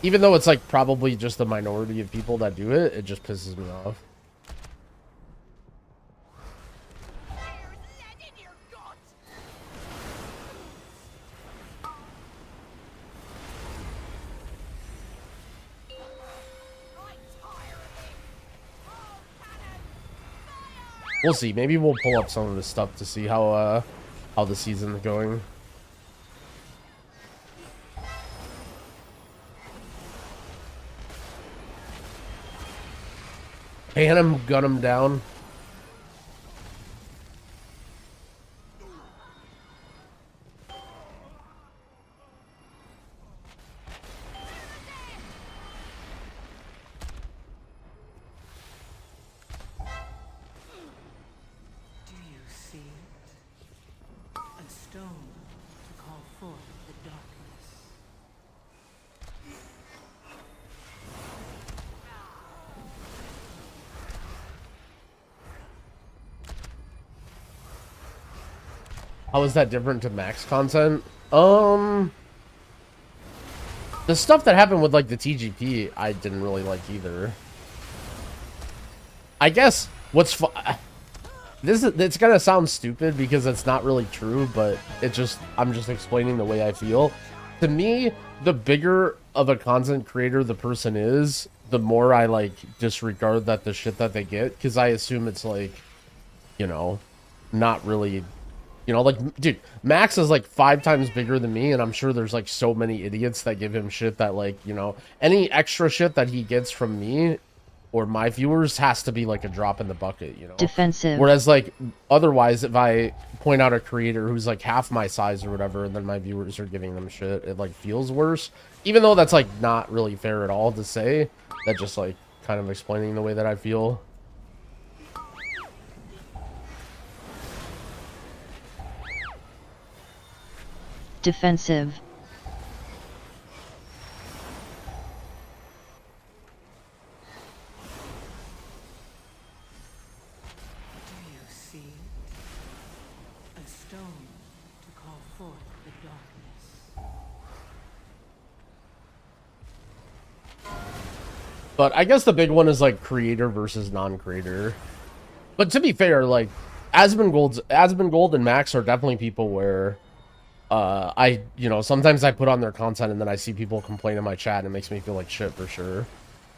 Even though it's, like, probably just the minority of people that do it, it just pisses me off. We'll see. Maybe we'll pull up some of this stuff to see how the season's going. Pan him, gun him down. How is that different to max content? The stuff that happened with, like, the TGP, I didn't really like either. I guess what's it's gonna sound stupid because it's not really true, but I'm just explaining the way I feel. To me, the bigger of a content creator the person is, the more I, like, disregard the shit that they get, because I assume it's, like, you know, not really You know, like, dude, Max is like 5 times bigger than me, and I'm sure there's like so many idiots that give him shit that, like, you know, any extra shit that he gets from me or my viewers has to be like a drop in the bucket, you know? Defensive. Whereas, like, otherwise, if I point out a creator who's like half my size or whatever, and then my viewers are giving them shit, it like feels worse. Even though that's like not really fair at all to say, that just like kind of explaining the way that I feel. Defensive. Do you see a stone to call forth the darkness? But I guess the big one is like creator versus non-creator. But to be fair, like Asmongold and Max are definitely people where you know, sometimes I put on their content and then I see people complain in my chat and it makes me feel like shit for sure.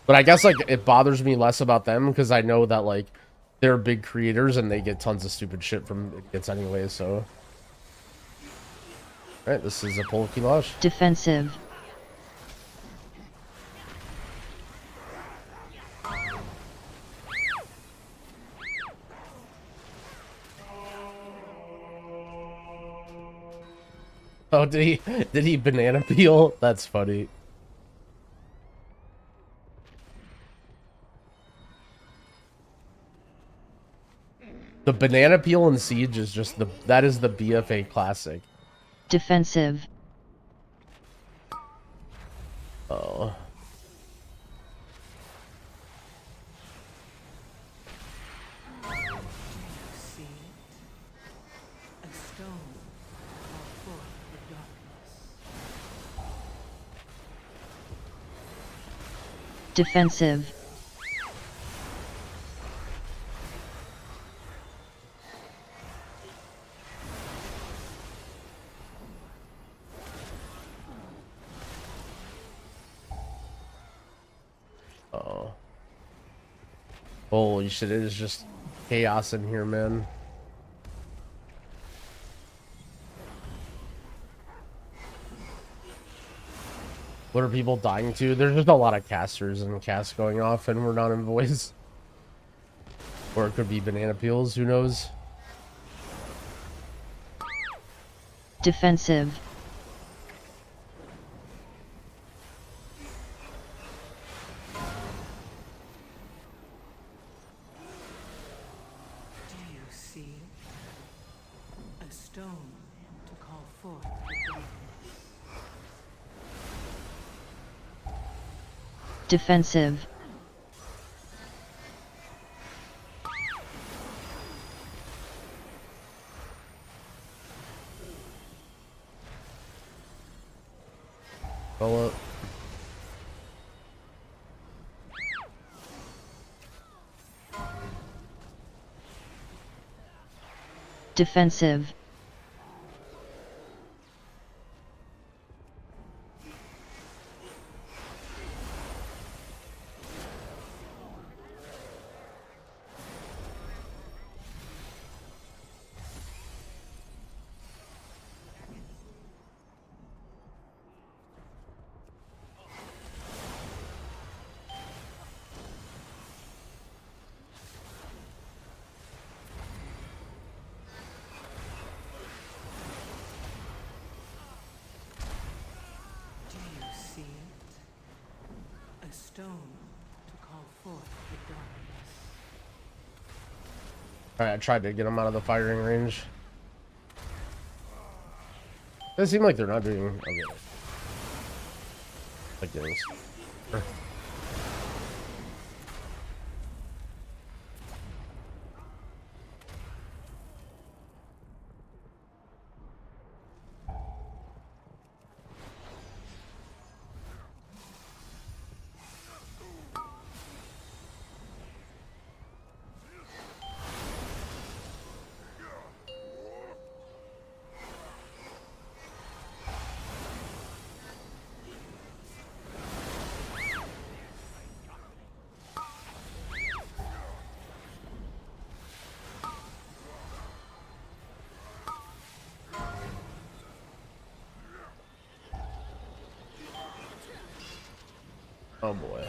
But I guess like it bothers me less about them because I know that like they're big creators and they get tons of stupid shit from idiots anyway, so. Alright, this is a Polokilage. Defensive. Oh, did he banana peel? That's funny. The banana peel in Siege is just that is the BFA classic. Defensive. Oh. Do you see it? A stone to call forth the darkness. Defensive. Oh. Holy shit, it is just chaos in here, man. What are people dying to? There's just a lot of casters and casts going off and we're not in voice. Or it could be banana peels, who knows? Defensive. Do you see a stone to call forth the darkness? Defensive. Follow up. Defensive. Do you see it? A stone to call forth the darkness. Alright, I tried to get them out of the firing range. They seem like they're not doing okay. Like this. Sure. Oh boy.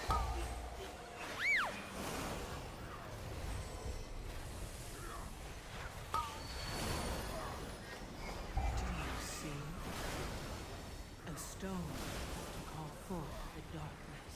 Do you see? A stone to call forth the darkness.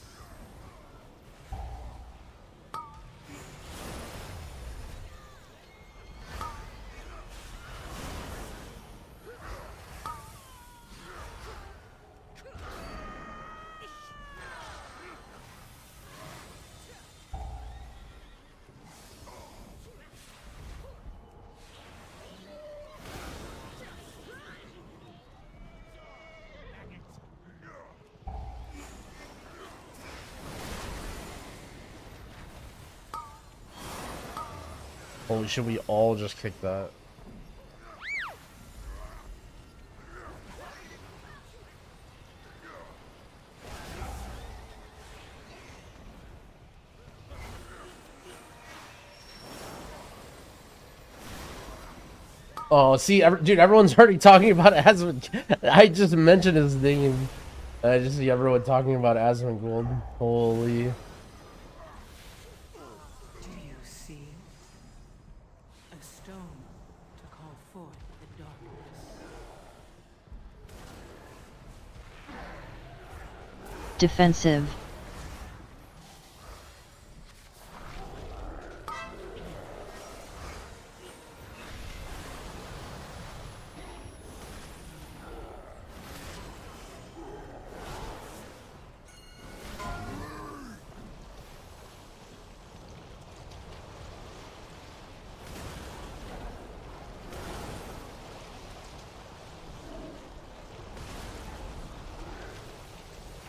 Holy shit, we all just kicked that. Oh, see, dude, everyone's already talking about Asmund. I just mentioned his name. I just see everyone talking about Asmongold. Holy. Do you see? A stone to call forth the darkness. defensive,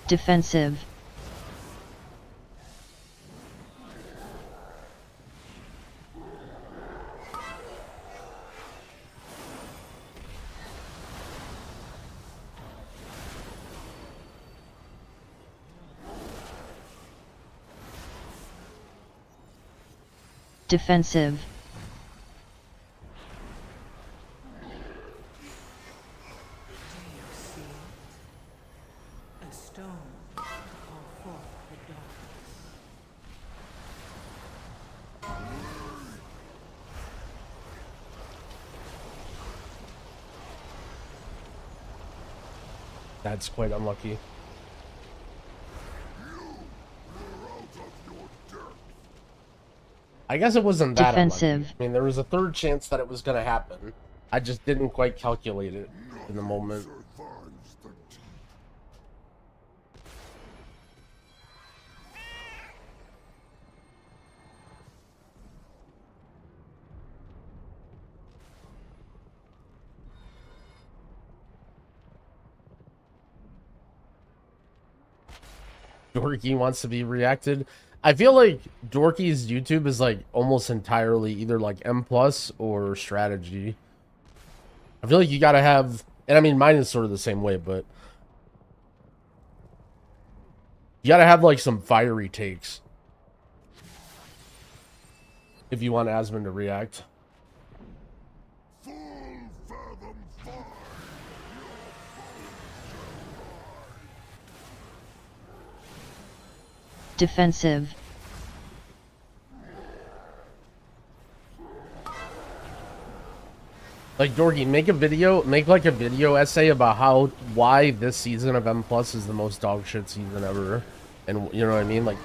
defensive, defensive, Do you see? A stone to call forth the darkness. That's quite unlucky. I guess it wasn't that defensive, unlucky. I mean, there was a third chance that it was going to happen. I just didn't quite calculate it in the moment. Survives the deep. Dorky wants to be reacted. I feel like Dorky's YouTube is like almost entirely either like M plus or strategy. I feel like you gotta have, and I mean mine is sort of the same way, but you gotta have like some fiery takes if you want Asmund to react. Full fathom fire. defensive, Like Dorky, make a video, make like a video essay about why this season of M plus is the most dog shit season ever, and you know what I mean. Like,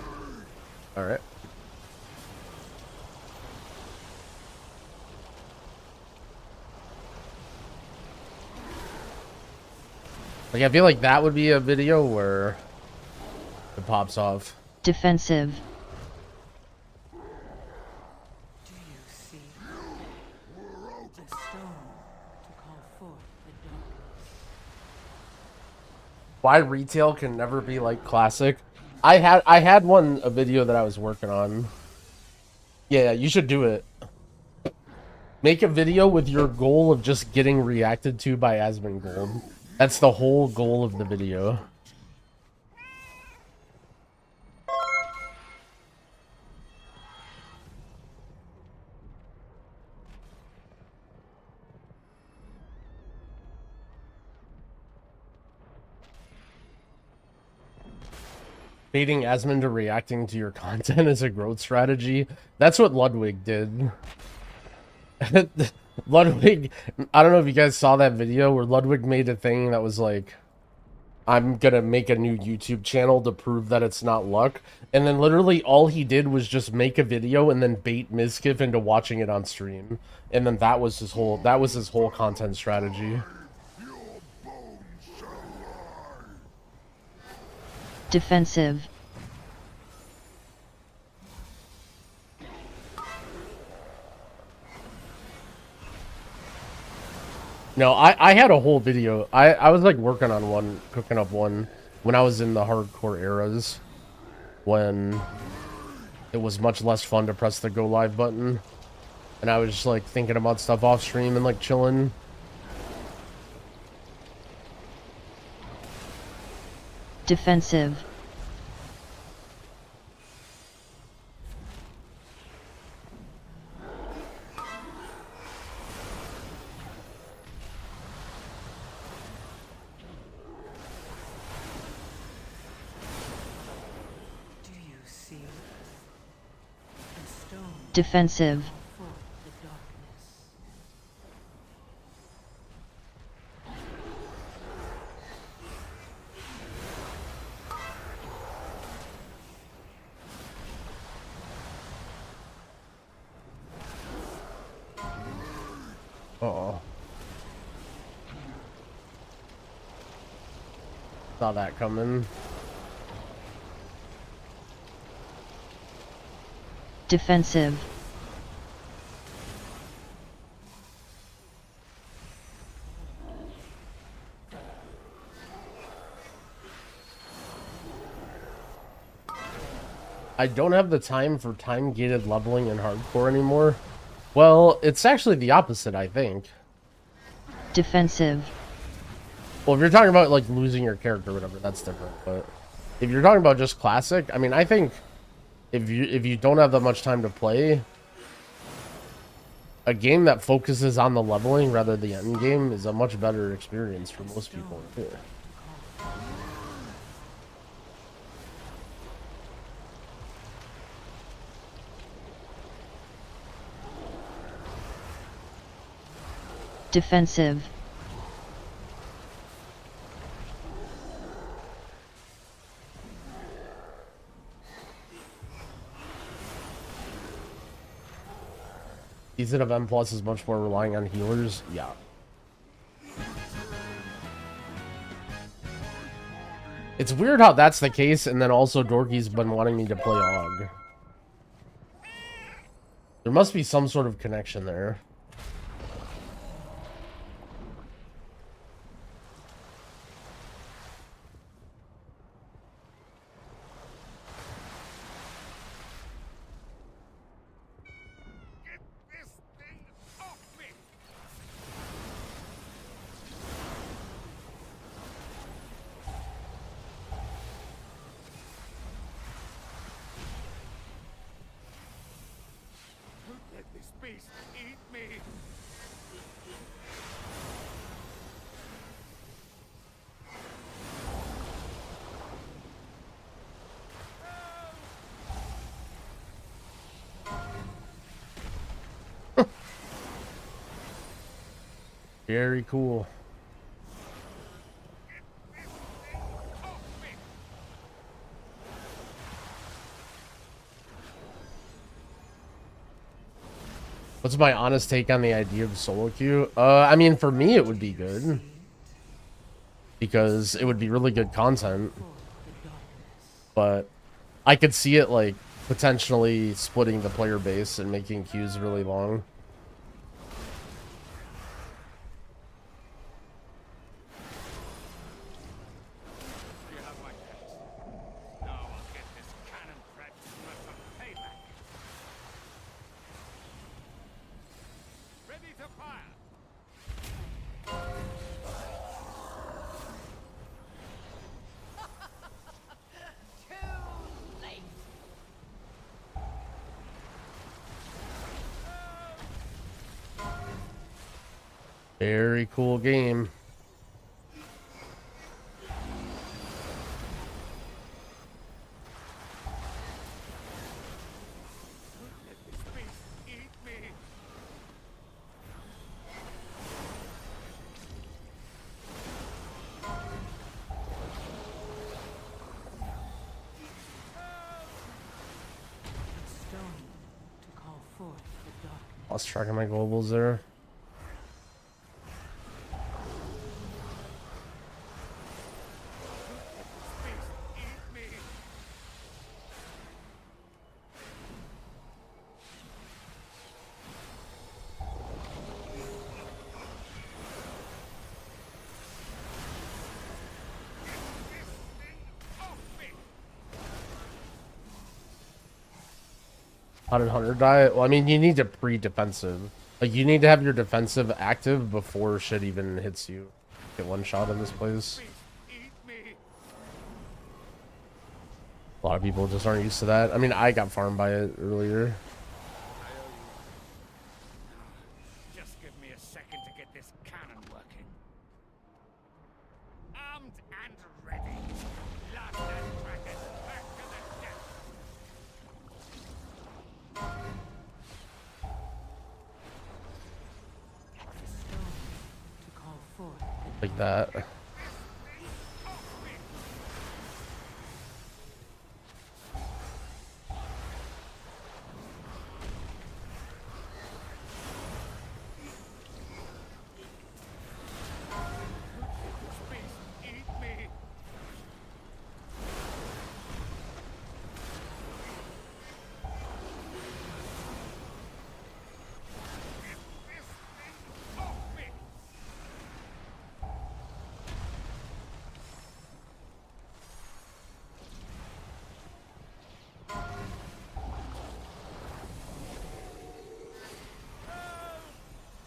all right. Like, I feel like that would be a video where it pops off. defensive, Do you see? A stone to call forth the darkness. Why retail can never be like classic. I had a video that I was working on. Yeah, you should do it. Make a video with your goal of just getting reacted to by Asmongold. That's the whole goal of the video. Baiting Asmund to reacting to your content is a growth strategy. That's what Ludwig did. Ludwig, I don't know if you guys saw that video where Ludwig made a thing that was like, I'm gonna make a new YouTube channel to prove that it's not luck. And then literally all he did was just make a video and then bait Mizkif into watching it on stream. And then that was his whole content strategy. defensive, No, I had a whole video. I was like working on one, cooking up one when I was in the hardcore eras, when it was much less fun to press the go live button, and I was just like thinking about stuff off stream and like chilling. defensive, Do you see? A stone defensive, for the darkness. Uh-oh. Saw that coming. defensive, I don't have the time for time-gated leveling in hardcore anymore. Well, it's actually the opposite, I think. defensive, Well, if you're talking about like losing your character or whatever, that's different. But if you're talking about just classic, I mean, I think if you don't have that much time to play, a game that focuses on the leveling rather than the end game is a much better experience for most people. Yeah. defensive, Season of M Plus is much more relying on healers. Yeah. It's weird how that's the case, and then also Dorky's been wanting me to play Aug. There must be some sort of connection there. This thing off me! Let this beast eat me! Very cool. What's my honest take on the idea of solo queue? I mean, for me, it would be good. Because it would be really good content. But I could see it, like, potentially splitting the player base and making queues really long. You have my pet. Now I'll get this cannon threat for some payback. Ready to fire! Too late. Very cool game. Lost track of my globals there. How did Hunter die? Well, I mean, you need to pre-defensive. Like, you need to have your defensive active before shit even hits you. Get one shot in this place. A lot of people just aren't used to that. I mean, I got farmed by it earlier. Just give me a second to get this cannon working. Armed and ready. Lock that dragon back to the depths. A stone to call forth the Like that.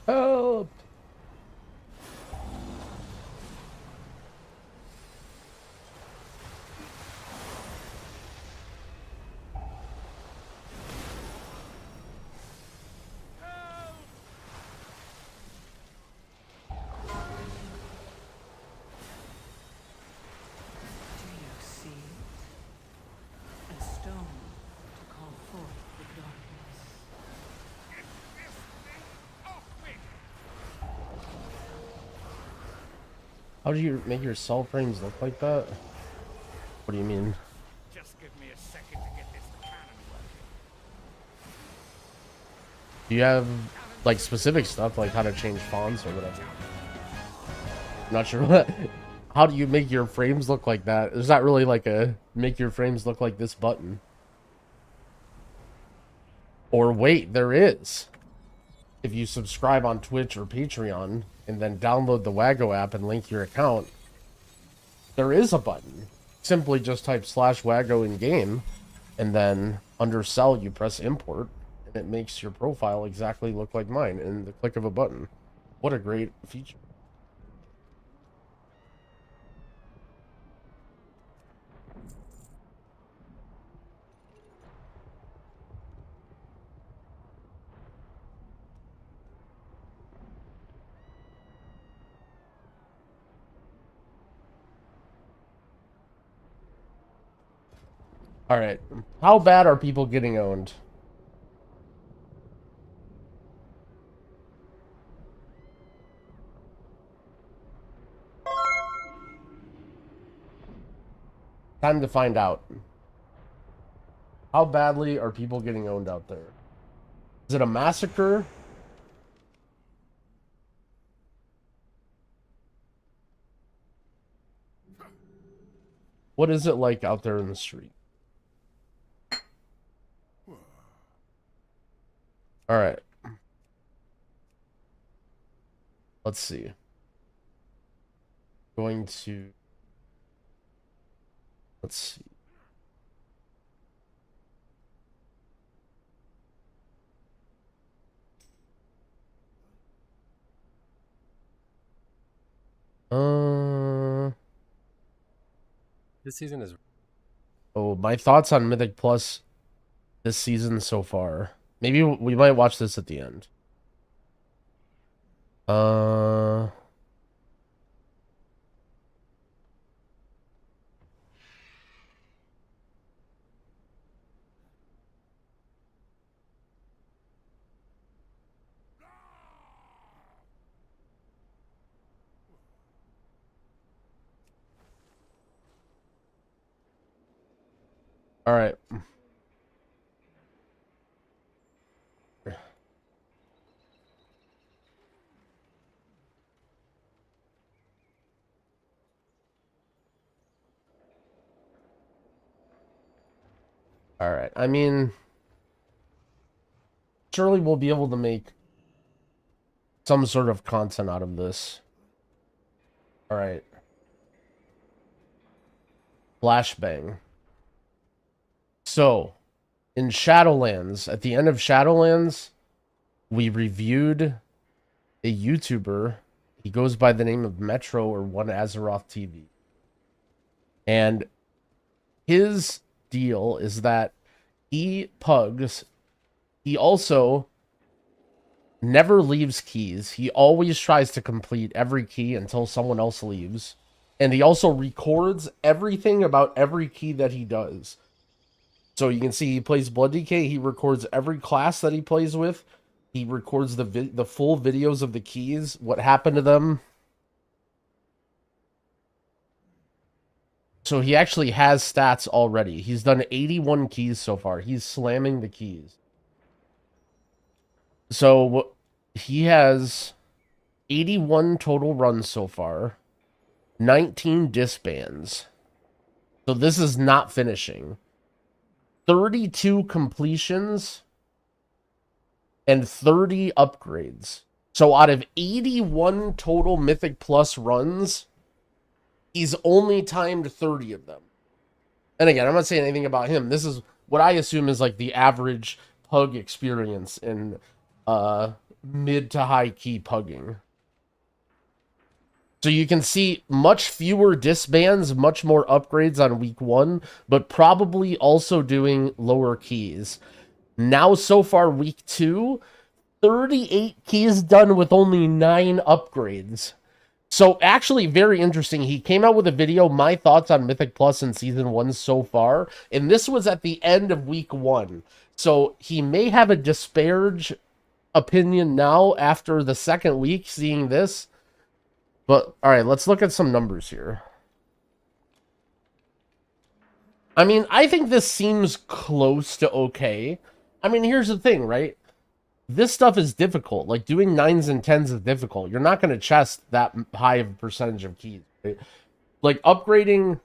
Help! Do you see? A stone to call forth the darkness. How do you make your cell frames look like that? What do you mean? Just give me a second to get this cannon working. Do you have, like, specific stuff, like how to change fonts or whatever? I'm not sure what. How do you make your frames look like that? There's not really like a make your frames look like this button. Or wait, there is. If you subscribe on Twitch or Patreon and then download the Wago app and link your account, there is a button. Simply just type /Wago in game, and then under cell you press import, and it makes your profile exactly look like mine in the click of a button. What a great feature. All right, how bad are people getting owned? Time to find out. How badly are people getting owned out there? Is it a massacre? What is it like out there in the street? All right. Let's see. Going to... Let's see. This season is... Oh, my thoughts on Mythic Plus this season so far. Maybe we might watch this at the end. All right. Alright, I mean, surely we'll be able to make some sort of content out of this. Alright. Flashbang. So, in Shadowlands, at the end of Shadowlands, we reviewed a YouTuber. He goes by the name of Metro or One Azeroth TV. And his deal is that he pugs. He also never leaves keys. He always tries to complete every key until someone else leaves. And he also records everything about every key that he does. So you can see he plays Blood DK. He records every class that he plays with. He records the full videos of the keys, what happened to them. So he actually has stats already. He's done 81 keys so far. He's slamming the keys. So he has 81 total runs so far. 19 disbands. So this is not finishing. 32 completions. And 30 upgrades. So out of 81 total Mythic Plus runs, he's only timed 30 of them. And again, I'm not saying anything about him. This is what I assume is like the average pug experience in mid to high key pugging. So you can see much fewer disbands, much more upgrades on week 1, but probably also doing lower keys. Now, so far, week 2, 38 keys done with only 9 upgrades. So, actually, very interesting. He came out with a video, my thoughts on Mythic Plus in Season 1 so far, and this was at the end of week 1. So, he may have a disparage opinion now after the second week seeing this. But, alright, let's look at some numbers here. I mean, I think this seems close to okay. I mean, here's the thing, right? This stuff is difficult. Like, doing 9s and 10s is difficult. You're not going to chest that high of a percentage of keys, right? Like, upgrading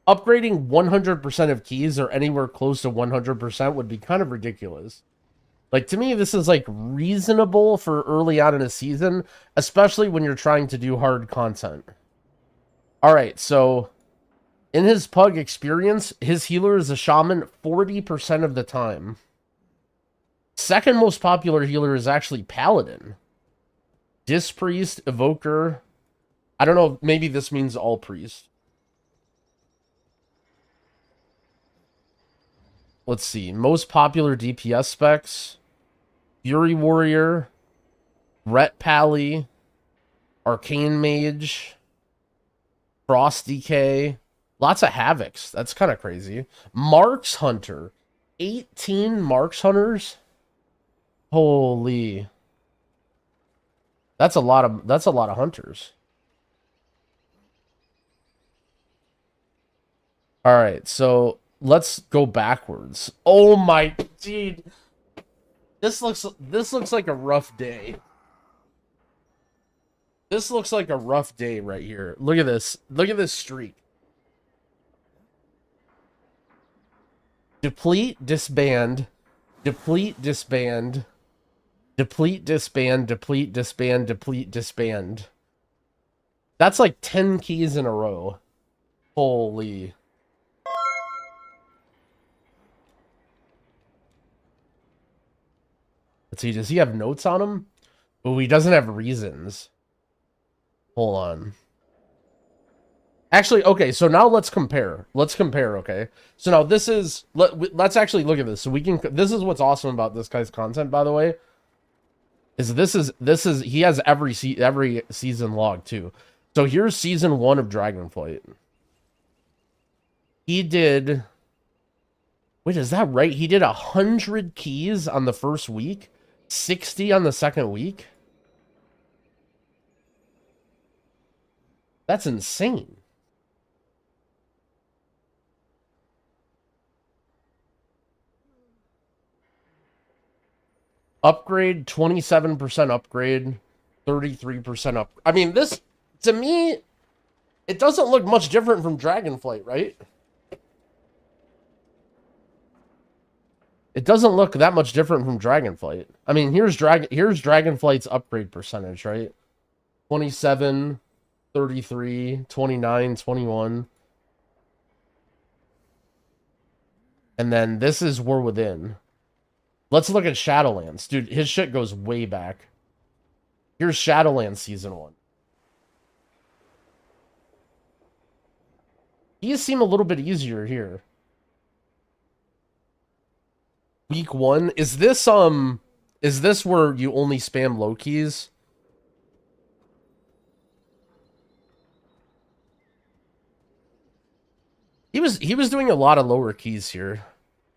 100% of keys or anywhere close to 100% would be kind of ridiculous. Like, to me, this is, like, reasonable for early on in a season, especially when you're trying to do hard content. Alright, so in his pug experience, his healer is a shaman 40% of the time. Second most popular healer is actually Paladin. Disc Priest, Evoker. I don't know, maybe this means all priests. Let's see. Most popular DPS specs. Fury Warrior. Ret Pally. Arcane Mage. Frost DK. Lots of Havocs. That's kind of crazy. Marks Hunter. 18 Marks Hunters. Holy. That's a lot of hunters. All right, so let's go backwards. Oh my, dude. This looks like a rough day. This looks like a rough day right here. Look at this. Look at this streak. Deplete, disband, deplete, disband, deplete, disband, deplete, disband, deplete, disband. That's like 10 keys in a row. Holy. Let's see, does he have notes on him? Oh, he doesn't have reasons. Hold on. Actually, okay, so now let's compare. Let's compare, okay? So now this is... Let's actually look at this. So we can... This is what's awesome about this guy's content, by the way. This is he has every season log, too. So here's season 1 of Dragonflight. He did... Wait, is that right? He did 100 keys on the first week? 60 on the second week? That's insane. Upgrade, 27% upgrade, 33% up. I mean, this, to me, it doesn't look much different from Dragonflight, right? It doesn't look that much different from Dragonflight. I mean, here's Dragonflight's upgrade percentage, right? 27, 33, 29, 21. And then this is War Within. Let's look at Shadowlands. Dude, his shit goes way back. Here's Shadowlands Season 1. These seem a little bit easier here. Week 1. Is this where you only spam low keys? He was doing a lot of lower keys here.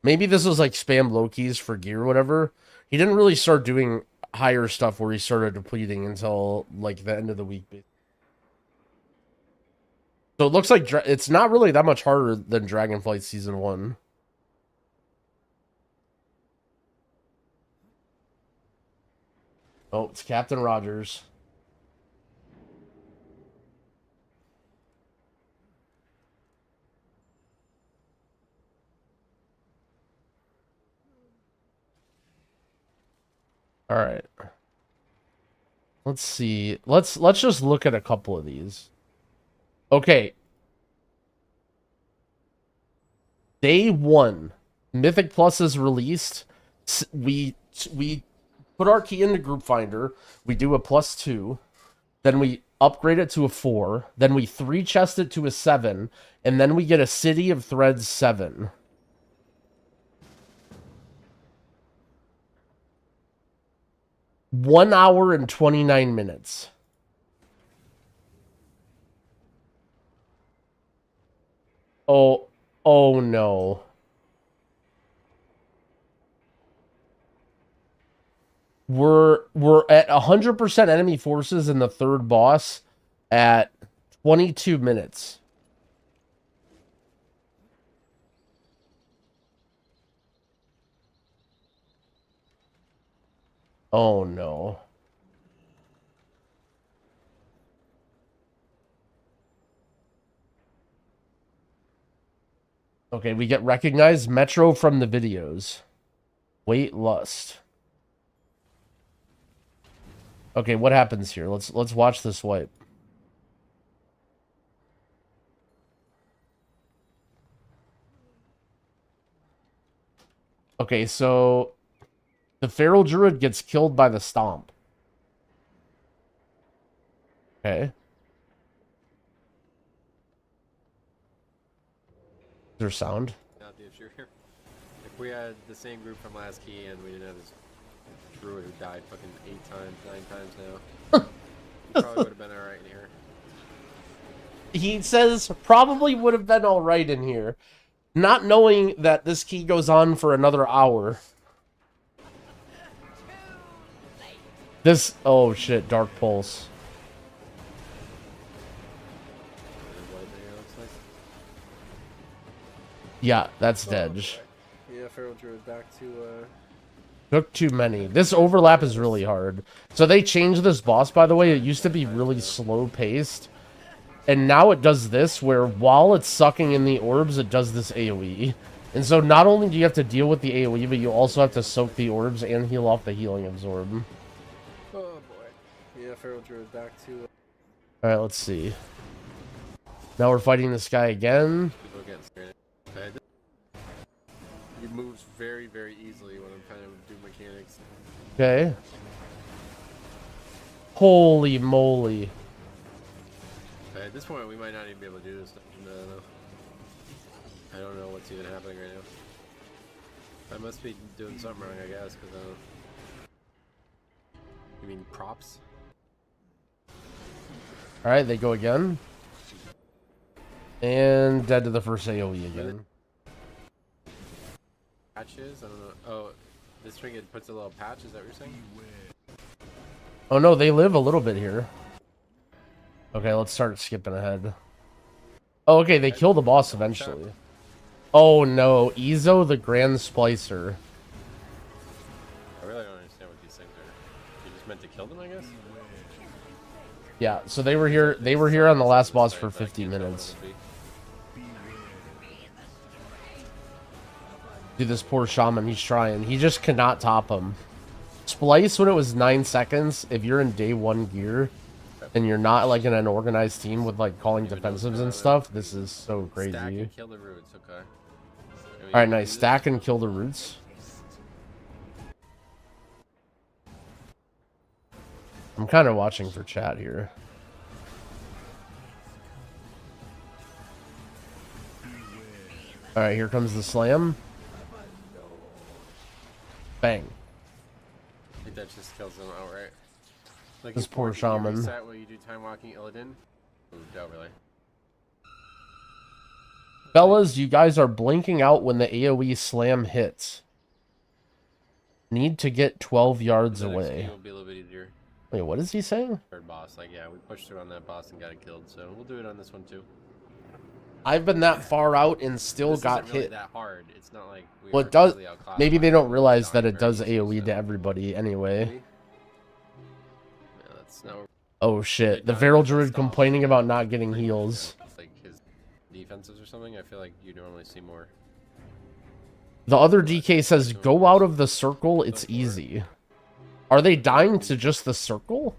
Maybe this was like spam low keys for gear or whatever. He didn't really start doing higher stuff where he started depleting until like the end of the week. So it looks like it's not really that much harder than Dragonflight Season 1. Oh, it's Captain Rogers. All right. Let's see. Let's just look at a couple of these. Okay. Day 1. Mythic Plus is released. We put our key into Group Finder. We do a +2. Then we upgrade it to a 4. Then we 3 chest it to a 7. And then we get a City of Threads 7. One hour and 29 minutes. Oh no. We're at 100% enemy forces in the third boss at 22 minutes. Oh no. Okay, we get recognized Metro from the videos. Wait, Lust. Okay, what happens here? Let's watch this wipe. Okay, so the Feral Druid gets killed by the Stomp. Okay. Is there sound? Not the issue here. If we had the same group from last key and we didn't have this druid who died fucking 8 times, 9 times now, he probably would have been alright in here. He says probably would have been alright in here. Not knowing that this key goes on for another hour. This, oh shit, Dark Pulse. Yeah, that's Dedge. Yeah, Feral Druid back to, Took too many. This overlap is really hard. So they changed this boss, by the way. It used to be really slow-paced. And now it does this, where while it's sucking in the orbs, it does this AoE. And so not only do you have to deal with the AoE, but you also have to soak the orbs and heal off the healing absorb. oh boy. Yeah, Feral Druid back to, Alright, let's see. Now we're fighting this guy again. people getting scared. Okay. He moves very, very easily when I'm trying to do mechanics. Okay. Holy moly. Okay, at this point, we might not even be able to do this. No. I don't know what's even happening right now. I must be doing something wrong, I guess, because I don't... You mean props? Alright, they go again. And dead to the first AoE again. Patches? I don't know. Oh, this thing, it puts a little patch, is that what you're saying? Oh no, they live a little bit here. Okay, let's start skipping ahead. Oh, okay, they kill the boss eventually. Oh no, Ezo the Grand Splicer. I really don't understand what these things are. You just meant to kill them, I guess? Yeah, so they were here on the last boss for 50 minutes. Dude, this poor shaman, he's trying. He just cannot top him. Splice, when it was 9 seconds, if you're in day 1 gear, and you're not, like, in an organized team with, like, calling defensives and stuff, this is so crazy. Stack and kill the roots, okay. Alright, nice. Stack and kill the roots. I'm kind of watching for chat here. Alright, here comes the slam. Bang. I think that just kills them outright. Like This poor shaman. Reset while you do time walking Illidan. Ooh, don't really. Fellas, you guys are blinking out when the AoE slam hits. Need to get 12 yards The next away. game will be a little bit easier. Wait, what is he saying? Third boss, like yeah, we pushed through on that boss and got it killed, so we'll do it on this one too. I've been that far out and still This got isn't really hit. that hard. It's not like we Well, are it does. completely outclassed Maybe by they don't them. realize It's that not it does very easy, AoE so- to everybody anyway. Maybe? Yeah, that's no. Oh shit, the not Feral even Druid stop. complaining about not getting heals. Like his defenses or something. I feel like you normally see more. The other DK says, go out of the circle, it's easy. Are they dying to just the circle?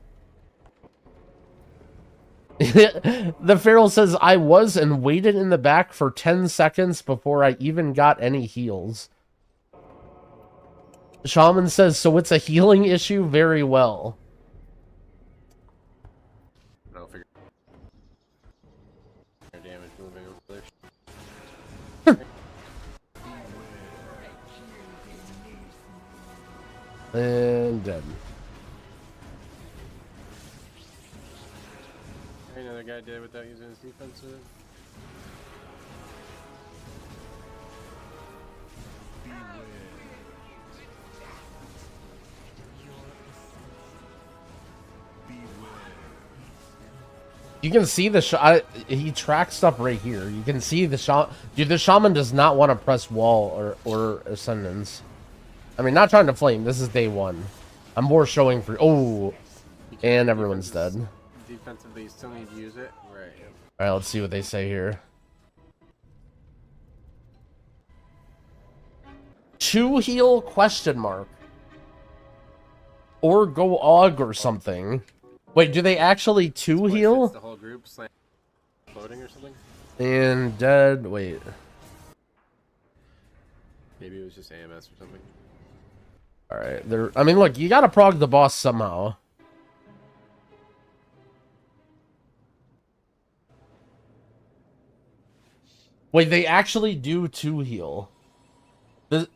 The Feral says, I was and waited in the back for 10 seconds before I even got any heals. Shaman says, so it's a healing issue? Very well. I'll figure. Damage moving over there. And dead. Another guy did it without using his defense. You can see the he tracks stuff right here. You can see the shaman. Dude, the shaman does not want to press wall or ascendance. I mean, not trying to flame. This is day 1. I'm more showing for. Oh, and everyone's dead. Defensively, you still need to use it. Right. All right, let's see what they say here. 2 heal question mark. Or go aug or something. Wait, do they actually 2 What, heal? fits the whole group slam floating or something? And dead. Wait. Maybe it was just AMS or something. All right. There. I mean, look, you gotta prog the boss somehow. Wait, they actually do 2 heal. This,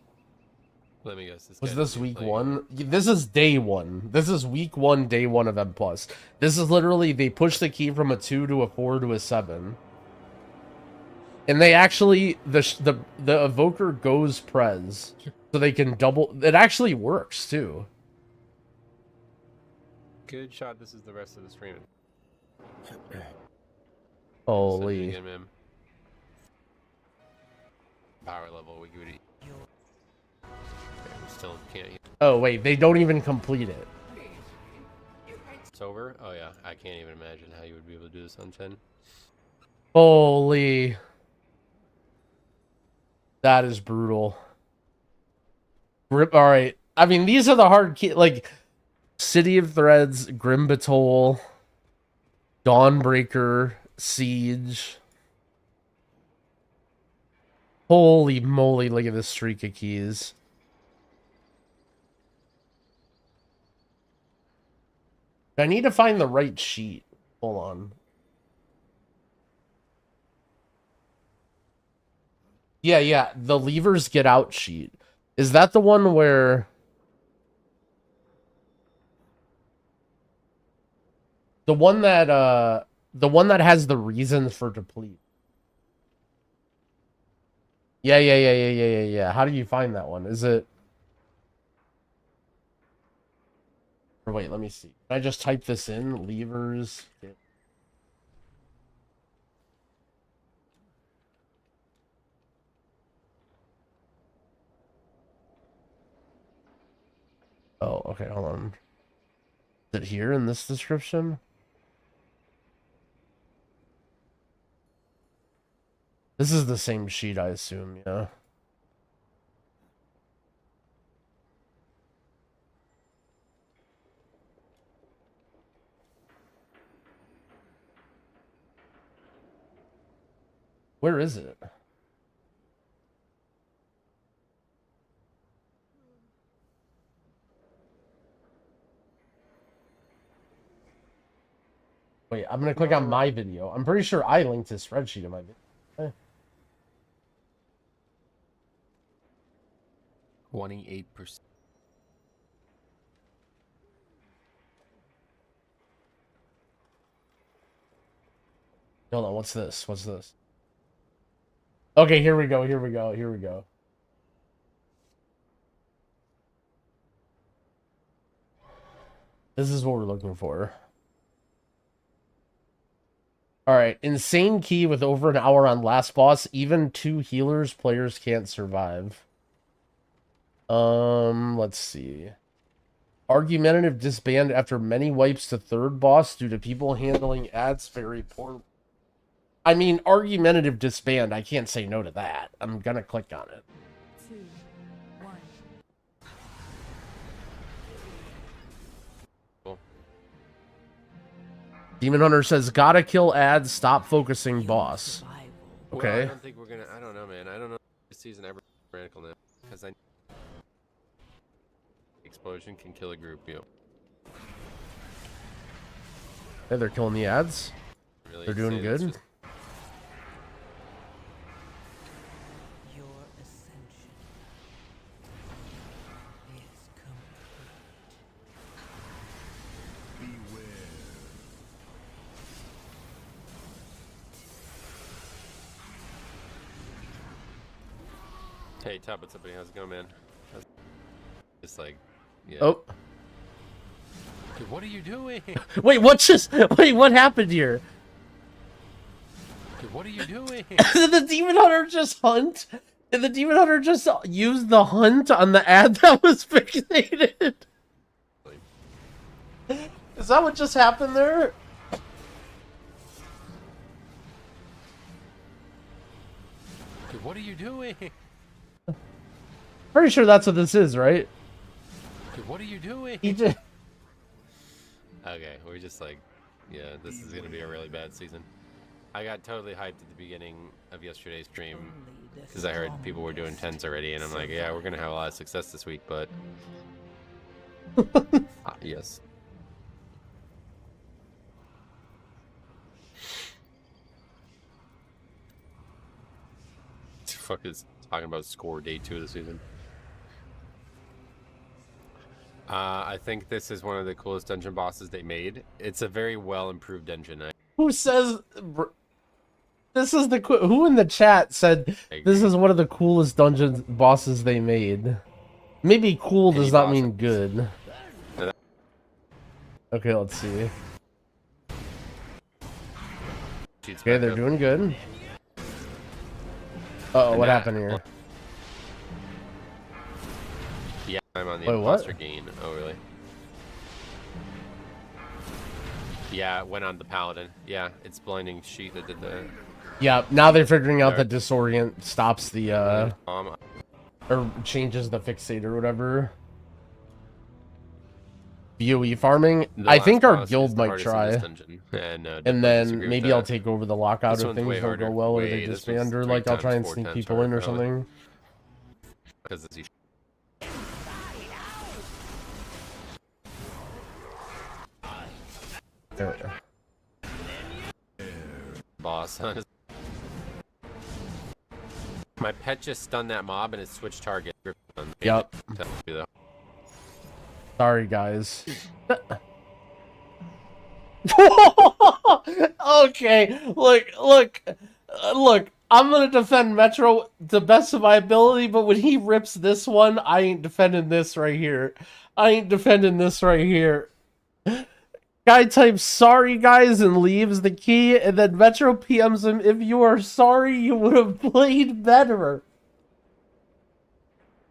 Let me guess. was this week 1? This is day 1. This is week 1, day 1 of M+. This is literally, they push the key from a 2 to a 4 to a 7. And they actually, the evoker goes prez. So they can double, it actually works too. Good shot. This is the rest of the stream. Holy. Again, man. Power level. We would. We still can't. Oh wait, they don't even complete it. It's over. Oh yeah. I can't even imagine how you would be able to do this on 10. Holy. That is brutal. Rip. All right. I mean, these are the hard key, like City of Threads, Grim Batol, Dawnbreaker, Siege. Holy moly, look at this streak of keys. I need to find the right sheet. Hold on. Yeah, the levers get out sheet. Is that the one where... The one that has the reasons for deplete. Yeah. How do you find that one? Is it... Or wait, let me see. Can I just type this in? Levers... Oh, okay, hold on. Is it here in this description? This is the same sheet, I assume, yeah. Where is it? Wait, I'm gonna click on my video. I'm pretty sure I linked this spreadsheet in my video. 28%. Hold on, what's this? What's this? Okay, here we go, here we go, here we go. This is what we're looking for. Alright, insane key with over an hour on last boss. Even 2 healers, players can't survive. Let's see. Argumentative disband after many wipes to third boss due to people handling ads very poor. I mean, argumentative disband, I can't say no to that. I'm gonna click on it. 2, 1. Cool. Demon Hunter says, gotta kill ads, stop focusing boss. Okay. Well, I don't think we're gonna. I don't know, man. I don't know if this season ever radical now because I explosion can kill a group. You know. Hey, they're killing the ads. Really They're doing say that's good. just- Your ascension is complete. Hey, Top, what's up, buddy? How's it going, man? Just like, yeah. Oh. Dude, what are you doing? Wait, what happened here? Dude, what are you doing? Did the Demon Hunter just hunt? Did the Demon Hunter just use the hunt on the ad that was fixated? Is that what just happened there? Dude, what are you doing? Pretty sure that's what this is, right? Dude, what are you doing? He just... Okay, we're just like, yeah, this is gonna be a really bad season. I got totally hyped at the beginning of yesterday's stream because I heard people were doing 10s already, and I'm like, yeah, we're gonna have a lot of success this week, but yes. Fuck is talking about score day 2 of the season. I think this is one of the coolest dungeon bosses they made. It's a very well improved dungeon. Who says... This is the... Who in the chat said this is one of the coolest dungeon bosses they made? Maybe cool does not mean good. Okay, let's see. Okay, they're doing good. Uh-oh, what happened here? Yeah, I'm on the Wait, imposter what? gain. Oh, really? Yeah, it went on the paladin. Yeah, it's blinding sheet that did the... Yeah, now they're figuring out that disorient stops the, Um, or changes the fixate or whatever. BOE farming? the I last think our boss is guild the might hardest in try. this dungeon, and And then maybe I'll take over the lockout This if one's things way don't harder. go well or Way- they this one's disband or 3 like I'll try and times, 4 sneak times people in or harder, probably. something. Because it's There. boss. My pet just stunned that mob and it switched target. Yep. Sorry, guys. Okay, look. I'm gonna defend Metro the best of my ability, but when he rips this one, I ain't defending this right here. Guy types sorry guys and leaves the key, and then Metro PMs him, if you are sorry, you would have played better.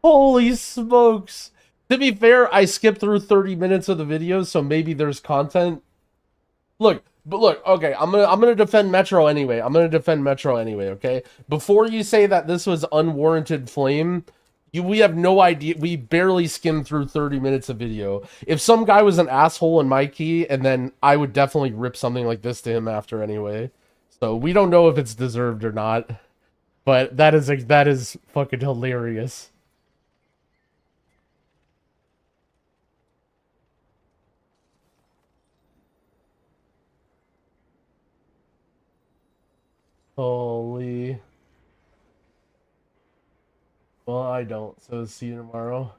Holy smokes. To be fair, I skipped through 30 minutes of the video, so maybe there's content. Look, okay, I'm gonna defend Metro anyway. Okay? Before you say that this was unwarranted flame, we have no idea. We barely skimmed through 30 minutes of video. If some guy was an asshole in my key, and then I would definitely rip something like this to him after anyway. So we don't know if it's deserved or not. But that is fucking hilarious. Holy. Well, I don't, so see you tomorrow.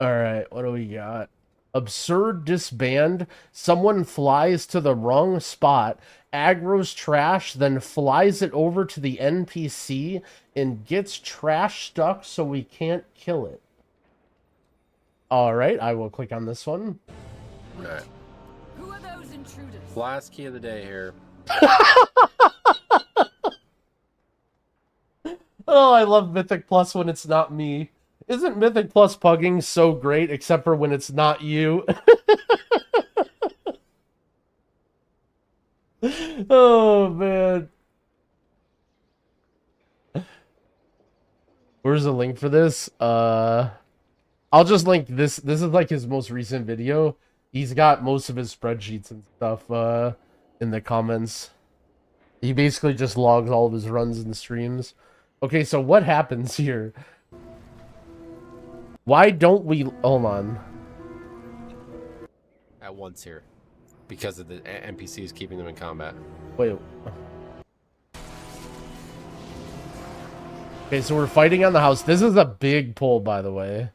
Alright, what do we got? Absurd disband. Someone flies to the wrong spot, aggro's trash, then flies it over to the NPC and gets trash stuck so we can't kill it. Alright, I will click on this one. Alright. Who are those intruders? Last key of the day here. Oh, I love Mythic Plus when it's not me. Isn't Mythic Plus pugging so great except for when it's not you? Oh, man. Where's the link for this? I'll just link this. This is like his most recent video. He's got most of his spreadsheets and stuff in the comments. He basically just logs all of his runs and streams. Okay, so what happens here? Why don't we... Hold on. At once here. Because of the NPCs keeping them in combat. Wait. Okay, so we're fighting on the house. This is a big pull, by the way.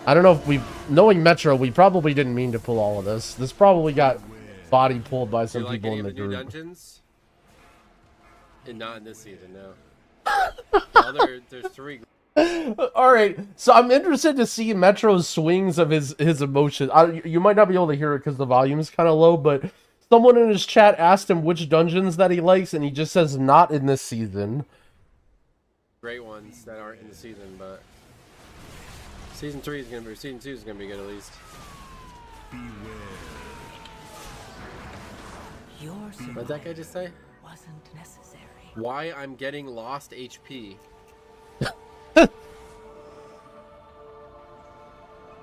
I don't know if we... Knowing Metro, we probably didn't mean to pull all of this. This probably got body pulled by some people in the group. Dungeons? And not in this season, no. Well, there's 3. All right, so I'm interested to see Metro's swings of his emotions. You might not be able to hear it because the volume is kind of low, but someone in his chat asked him which dungeons that he likes, and he just says not in this season. Great ones that aren't in the season, but season 3 is gonna be, season 2 is gonna be good at least. Your What'd that guy just say? wasn't necessary. Why I'm getting lost HP.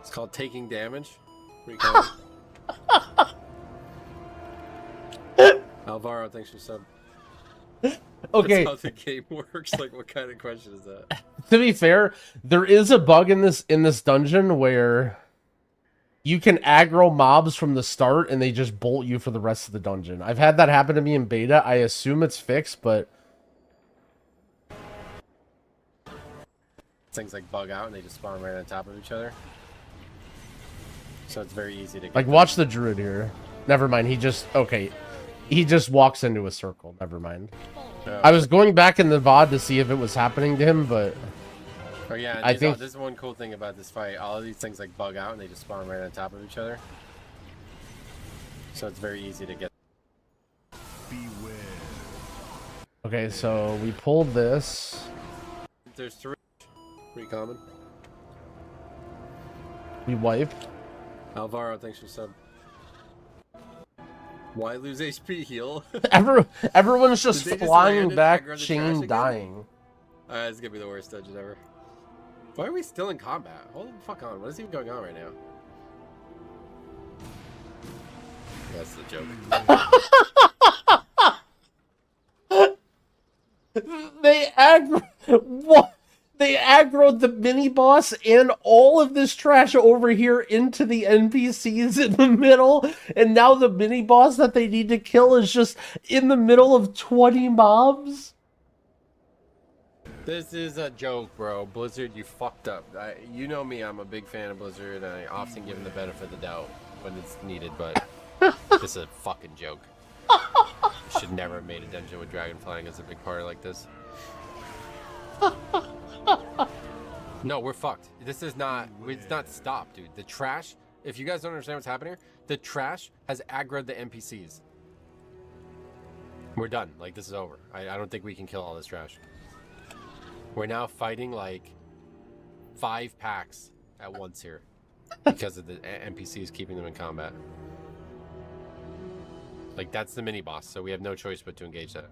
It's called taking damage. Recall. Alvaro, thanks for sub. Okay. That's how the game works. Like, what kind of question is that? To be fair, there is a bug in this dungeon where you can aggro mobs from the start and they just bolt you for the rest of the dungeon. I've had that happen to me in beta. I assume it's fixed, but things like bug out and they just spawn right on top of each other. So it's very easy to get like watch the druid here. Never mind. He just walks into a circle. Never mind. Oh. I was going back in the VOD to see if it was happening to him, but oh yeah, I think this is one cool thing about this fight. All of these things like bug out and they just spawn right on top of each other. So it's very easy to get. okay, so we pulled this. There's 3 common. We wiped. Alvaro, thanks for sub. Why lose HP heal? Everyone's just Did they just flying land it, back, aggro the trash chain again? dying. This is gonna be the worst dungeon ever. Why are we still in combat? Hold the fuck on. What is even going on right now? That's the joke. They what? They aggroed the mini boss and all of this trash over here into the NPCs in the middle, and now the mini boss that they need to kill is just in the middle of 20 mobs. This is a joke, bro. Blizzard, you fucked up. You know me, I'm a big fan of Blizzard, and I often give them the benefit of the doubt when it's needed, but this is a fucking joke. You should never have made a dungeon with dragon flying as a big part like this. No, we're fucked. This is not, it's not stopped, dude. The trash, if you guys don't understand what's happening here, the trash has aggroed the NPCs. We're done. Like, this is over. I don't think we can kill all this trash. We're now fighting like 5 packs at once here because of the NPCs keeping them in combat. Like, that's the mini boss, so we have no choice but to engage that.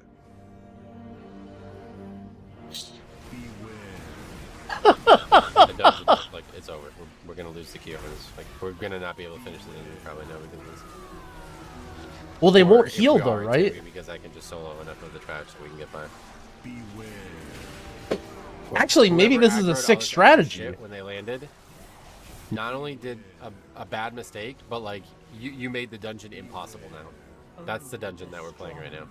The dungeon, like, it's over. We're gonna lose the key over this. Like, we're gonna not be able to finish it, and we probably know we can lose. Well, they Or won't if heal we though, are, it's right? gonna be because I can just solo enough of the trash so we can get by. Actually, maybe Whoever this is a aggroed all sick this extra strategy. shit when they landed, not only did a bad mistake, but like you made the dungeon impossible now. That's the dungeon that we're playing right now.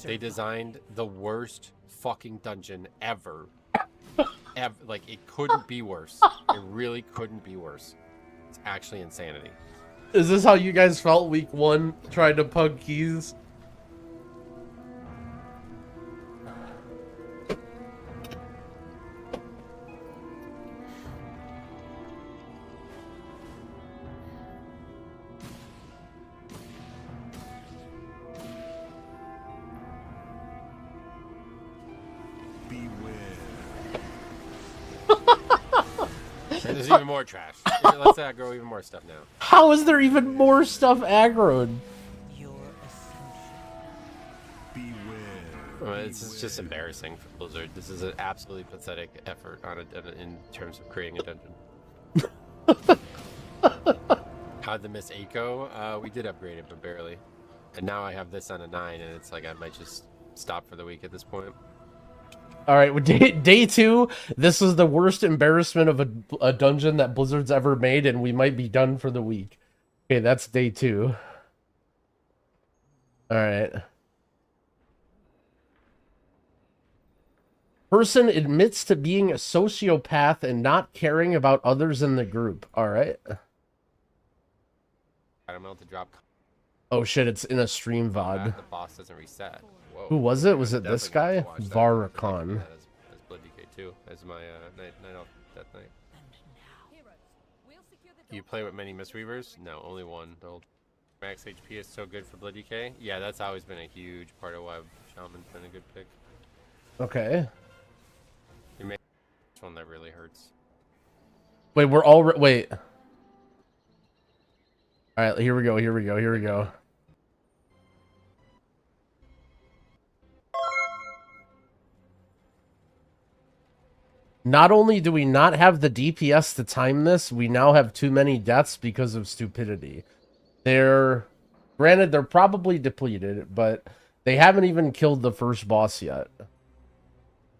They designed the worst fucking dungeon ever. Like, it couldn't be worse. It really couldn't be worse. It's actually insanity. Is this how you guys felt week 1 trying to pug keys? There's even more trash. Let's aggro even more stuff now. How is there even more stuff aggroed? Well, it's just embarrassing for Blizzard. This is an absolutely pathetic effort in terms of creating a dungeon. How'd the Miss Eiko? We did upgrade it, but barely. And now I have this on a 9, and it's like I might just stop for the week at this point. All right, with day 2, this is the worst embarrassment of a dungeon that Blizzard's ever made, and we might be done for the week. Okay, that's day 2. All right. Person admits to being a sociopath and not caring about others in the group. All right. I'm able to drop. Oh shit, it's in a stream VOD. The boss doesn't reset. Whoa. Who was it? Was it this guy? Varakon. As Blood DK 2, as my night off death night. You play with many Mistweavers? No, only one. The old max HP is so good for Blood DK. Yeah, that's always been a huge part of why Shaman's been a good pick. Okay. You made this one that really hurts. Wait, we're all wait. All right, here we go. Here we go. Here we go. Not only do we not have the DPS to time this, we now have too many deaths because of stupidity. Granted, they're probably depleted, but they haven't even killed the first boss yet.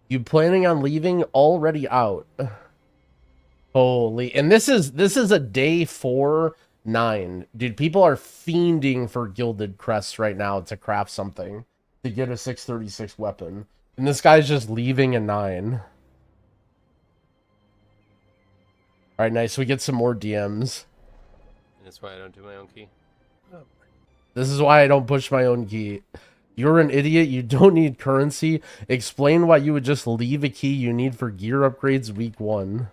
You planning on leaving? Already out. Holy, and this is a day 4-9. Dude, people are fiending for gilded crests right now to craft something to get a 636 weapon. And this guy's just leaving a 9. Alright, nice. We get some more DMs. And that's why I don't do my own key. This is why I don't push my own key. You're an idiot. You don't need currency. Explain why you would just leave a key you need for gear upgrades week 1.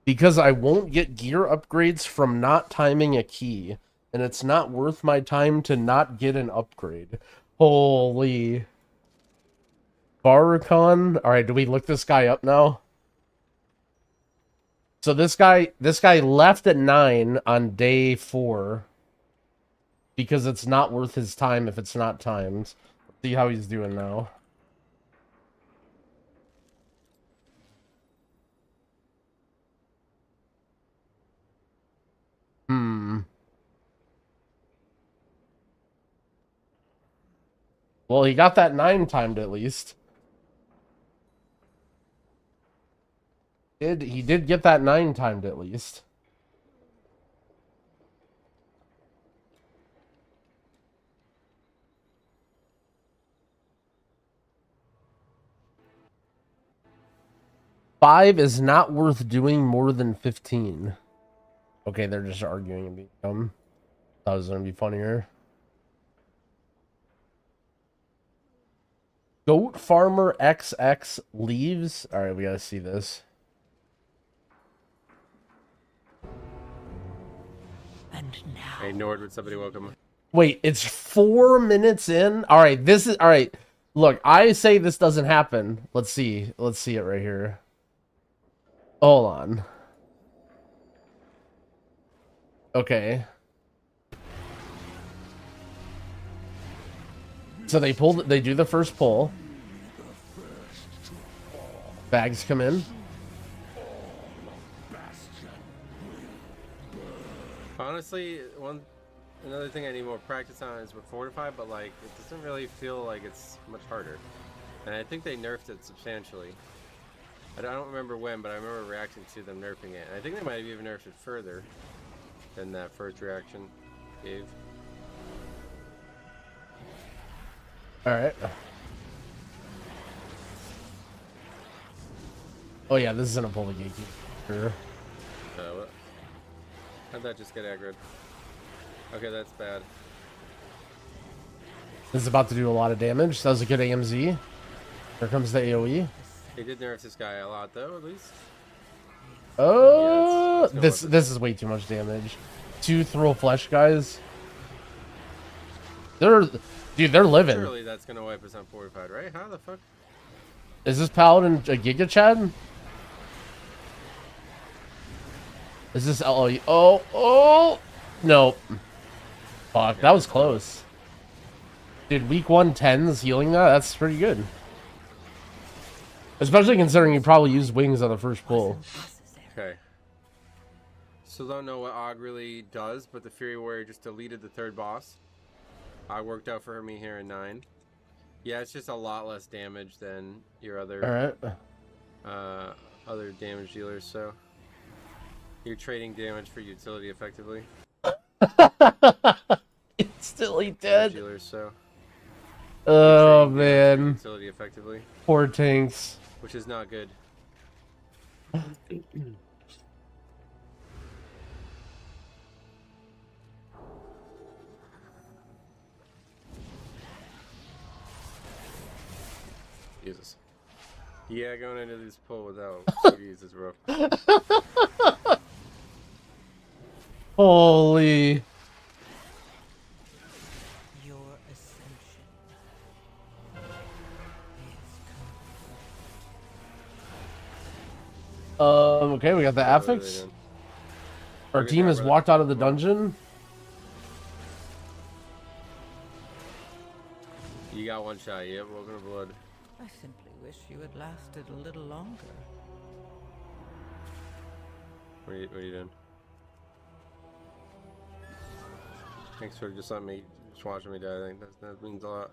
Because I won't get gear upgrades from not timing a key. And it's not worth my time to not get an upgrade. Holy. Barakon? Alright, do we look this guy up now? So this guy left at 9 on day 4. Because it's not worth his time if it's not timed. Let's see how he's doing now. Well, he got that 9 timed at least. He did get that 9 timed at least. Five is not worth doing more than 15. Okay, they're just arguing and being dumb. Thought it was gonna be funnier. Goat Farmer XX leaves. All right, we gotta see this. And now. Hey, Nord, would somebody welcome? Wait, it's 4 minutes in. All right, this is all right. Look, I say this doesn't happen. Let's see. Let's see it right here. Hold on. Okay. So they do the first pull. Bags come in. Honestly, one another thing I need more practice on is with Fortify, but like it doesn't really feel like it's much harder. And I think they nerfed it substantially. I don't remember when, but I remember reacting to them nerfing it. And I think they might have even nerfed it further than that first reaction gave. Alright. Oh yeah, this isn't a pull the gatekeeper. What? How'd that just get aggroed? Okay, that's bad. This is about to do a lot of damage. That was a good AMZ. Here comes the AoE. They did nerf this guy a lot though, at least. Oh, Yeah, let's go this is way too much damage. 2 throw flesh guys. They're living. Surely that's gonna wipe us on Fortified, right? How the fuck? Is this Paladin a Giga Chad? Is this LOE? Oh, no. Fuck, Yeah, that was close. Dude, week 1 10s healing that? That's pretty good. Especially considering you probably used wings on the first pull. Okay. Still don't know what Og really does, but the Fury Warrior just deleted the 3rd boss. Og worked out for me here in 9. Yeah, it's just a lot less damage than your other other damage dealers, so you're trading damage for utility effectively. Instantly dead. Dealers, so Oh you're trading damage for man. utility effectively, Poor tanks. which is not good. Jesus. Yeah, going into this pull without CVs is rough. Holy. Your ascension is Okay, we got the What are they affix. doing? Our Okay, team has brother. walked out of the dungeon. You got one shot, yep, welcome to blood. I simply wish you had lasted a little longer. What are you doing? Thanks for just letting me, just watching me die. I think that means a lot.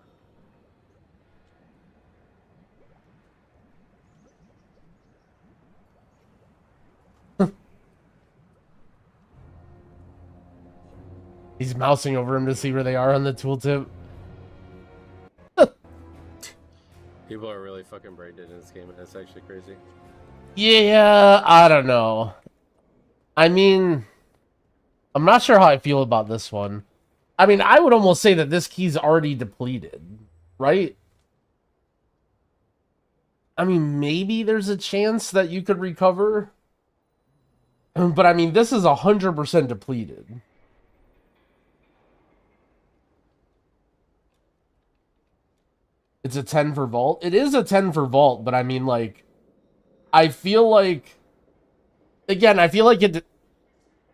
He's mousing over him to see where they are on the tooltip. People are really fucking brain dead in this game, and that's actually crazy. Yeah, I don't know. I mean, I'm not sure how I feel about this one. I mean, I would almost say that this key's already depleted, right? I mean, maybe there's a chance that you could recover. But I mean, this is 100% depleted. It's a 10 for vault. It is a 10 for vault, but I mean, like, I feel like, again, I feel like it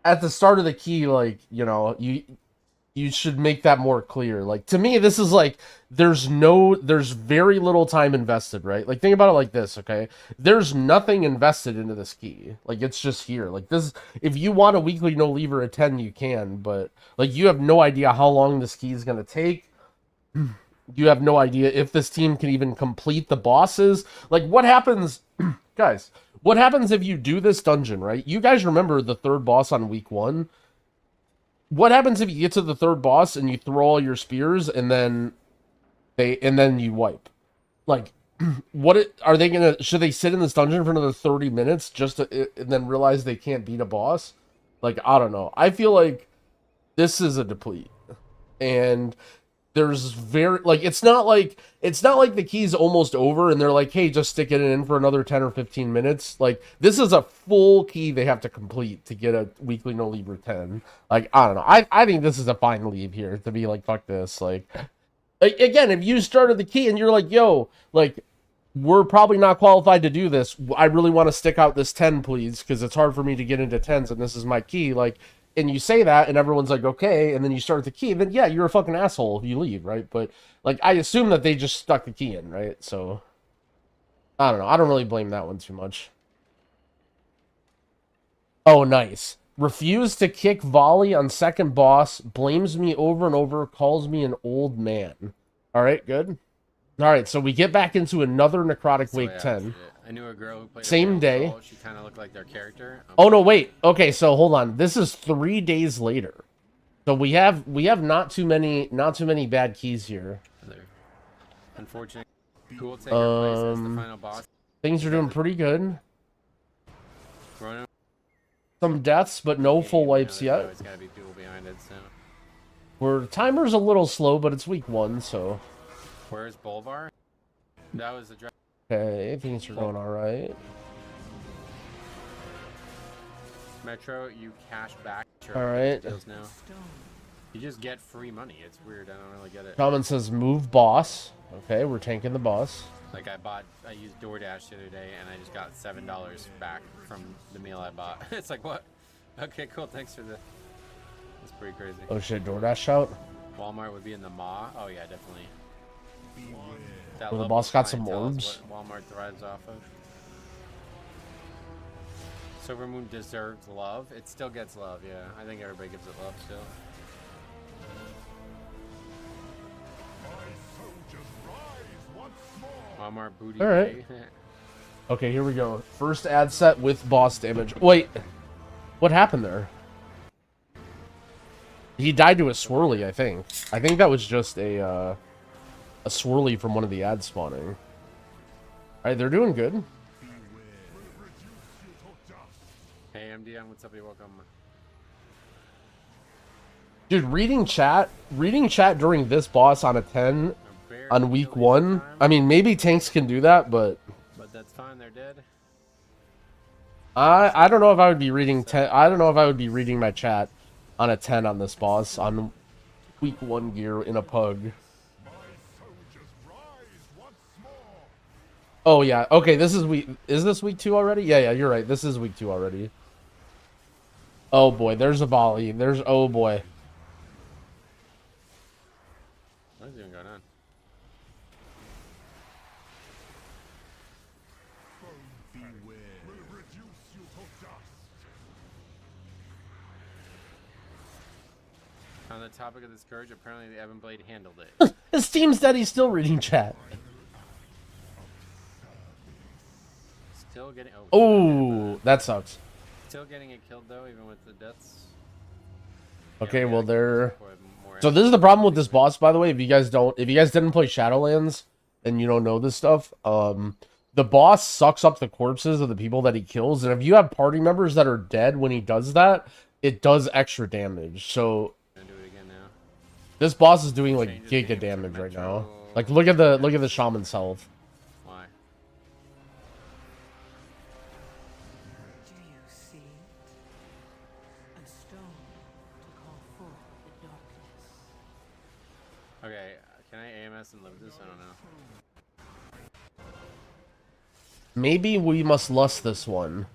at the start of the key, like, you know, you should make that more clear. Like, to me, this is like, there's very little time invested, right? Like, think about it like this, okay? There's nothing invested into this key. Like, it's just here. Like, this, if you want a weekly no leave or a 10, you can, but, like, you have no idea how long this key is going to take. You have no idea if this team can even complete the bosses. Like, what happens, guys, what happens if you do this dungeon, right? You guys remember the 3rd boss on week 1? What happens if you get to the 3rd boss and you throw all your spears and then you wipe? Like, are they gonna, should they sit in this dungeon for another 30 minutes just to, and then realize they can't beat a boss? Like, I don't know. I feel like this is a deplete. And there's very, like, it's not like the key's almost over and they're like, hey, just stick it in for another 10 or 15 minutes. Like, this is a full key they have to complete to get a weekly no leave or 10. Like, I don't know. I think this is a fine leave here to be like, fuck this. Like, again, if you started the key and you're like, yo, like, we're probably not qualified to do this. I really want to stick out this 10, please, because it's hard for me to get into 10s and this is my key. Like, and you say that and everyone's like, okay, and then you start the key, then yeah, you're a fucking asshole if you leave, right? But, like, I assume that they just stuck the key in, right? So, I don't know. I don't really blame that one too much. Oh, nice. Refused to kick volley on second boss. Blames me over and over. Calls me an old man. All right, good. All right, so we get back into another Necrotic So, Wake yeah, 10. I knew a girl who played Same a day. Girl. She kind of looked like their character. Oh no, wait. Okay, so hold on. This is 3 days later. So we have not too many bad keys here. Unfortunately, who will take her place as the final boss? Things are doing pretty good. Ronan? Some deaths, but no full wipes You know, yet. there's gotta be people behind it, so. Where timer's a little slow, but it's week 1, so. Where's Bolvar? That was the. Okay, things are going all right. Metro, you cash back. All right. Deals now. You just get free money. It's weird. I don't really get it. Common says move boss. Okay, we're tanking the boss. Like I used DoorDash the other day, and I just got $7 back from the meal I bought. It's like, what? Okay, cool. Thanks for the. That's pretty crazy. Oh shit, DoorDash out. Walmart would be in the maw. Oh yeah, definitely. That Well, the level boss of got some clientele is orbs. what Walmart thrives off of. Silvermoon deserves love. It still gets love, yeah. I think everybody gives it love still. Walmart booty. All right. Day. Okay, here we go. First ad set with boss damage. Wait, what happened there? He died to a swirly, I think. I think that was just a swirly from one of the ads spawning. All right, they're doing good. Hey, MDM, what's up? You're welcome. Dude, reading chat during this boss on a 10 on week 1. I mean, maybe tanks can do that, but that's fine. They're dead. I don't know if I would be reading 10. I don't know if I would be reading my chat on a 10 on this boss on week 1 gear in a pug. Oh yeah. Okay, this is week. Is this week 2 already? Yeah, you're right. This is week 2 already. Oh boy, there's a volley. There's oh boy. What is even going on? On the topic of the Scourge, apparently the Evan Blade handled it. His team's dead. He's still reading chat. Still getting. Oh, that sucks. Still getting it killed though, even with the deaths. Okay, Yeah, well they're. more So this is the problem with this boss, by the way. If you guys didn't play Shadowlands and you don't know this stuff, the boss sucks up the corpses of the people that he kills, and if you have party members that are dead when he does that, it does extra damage. So Gonna do it again now. this boss is doing like Changes giga game to damage right now. Metro. Like look at the shaman's health. Why? Do you see a stone to call forth the darkness? Okay, can I AMS and live this? I don't know. Maybe we must lust this one.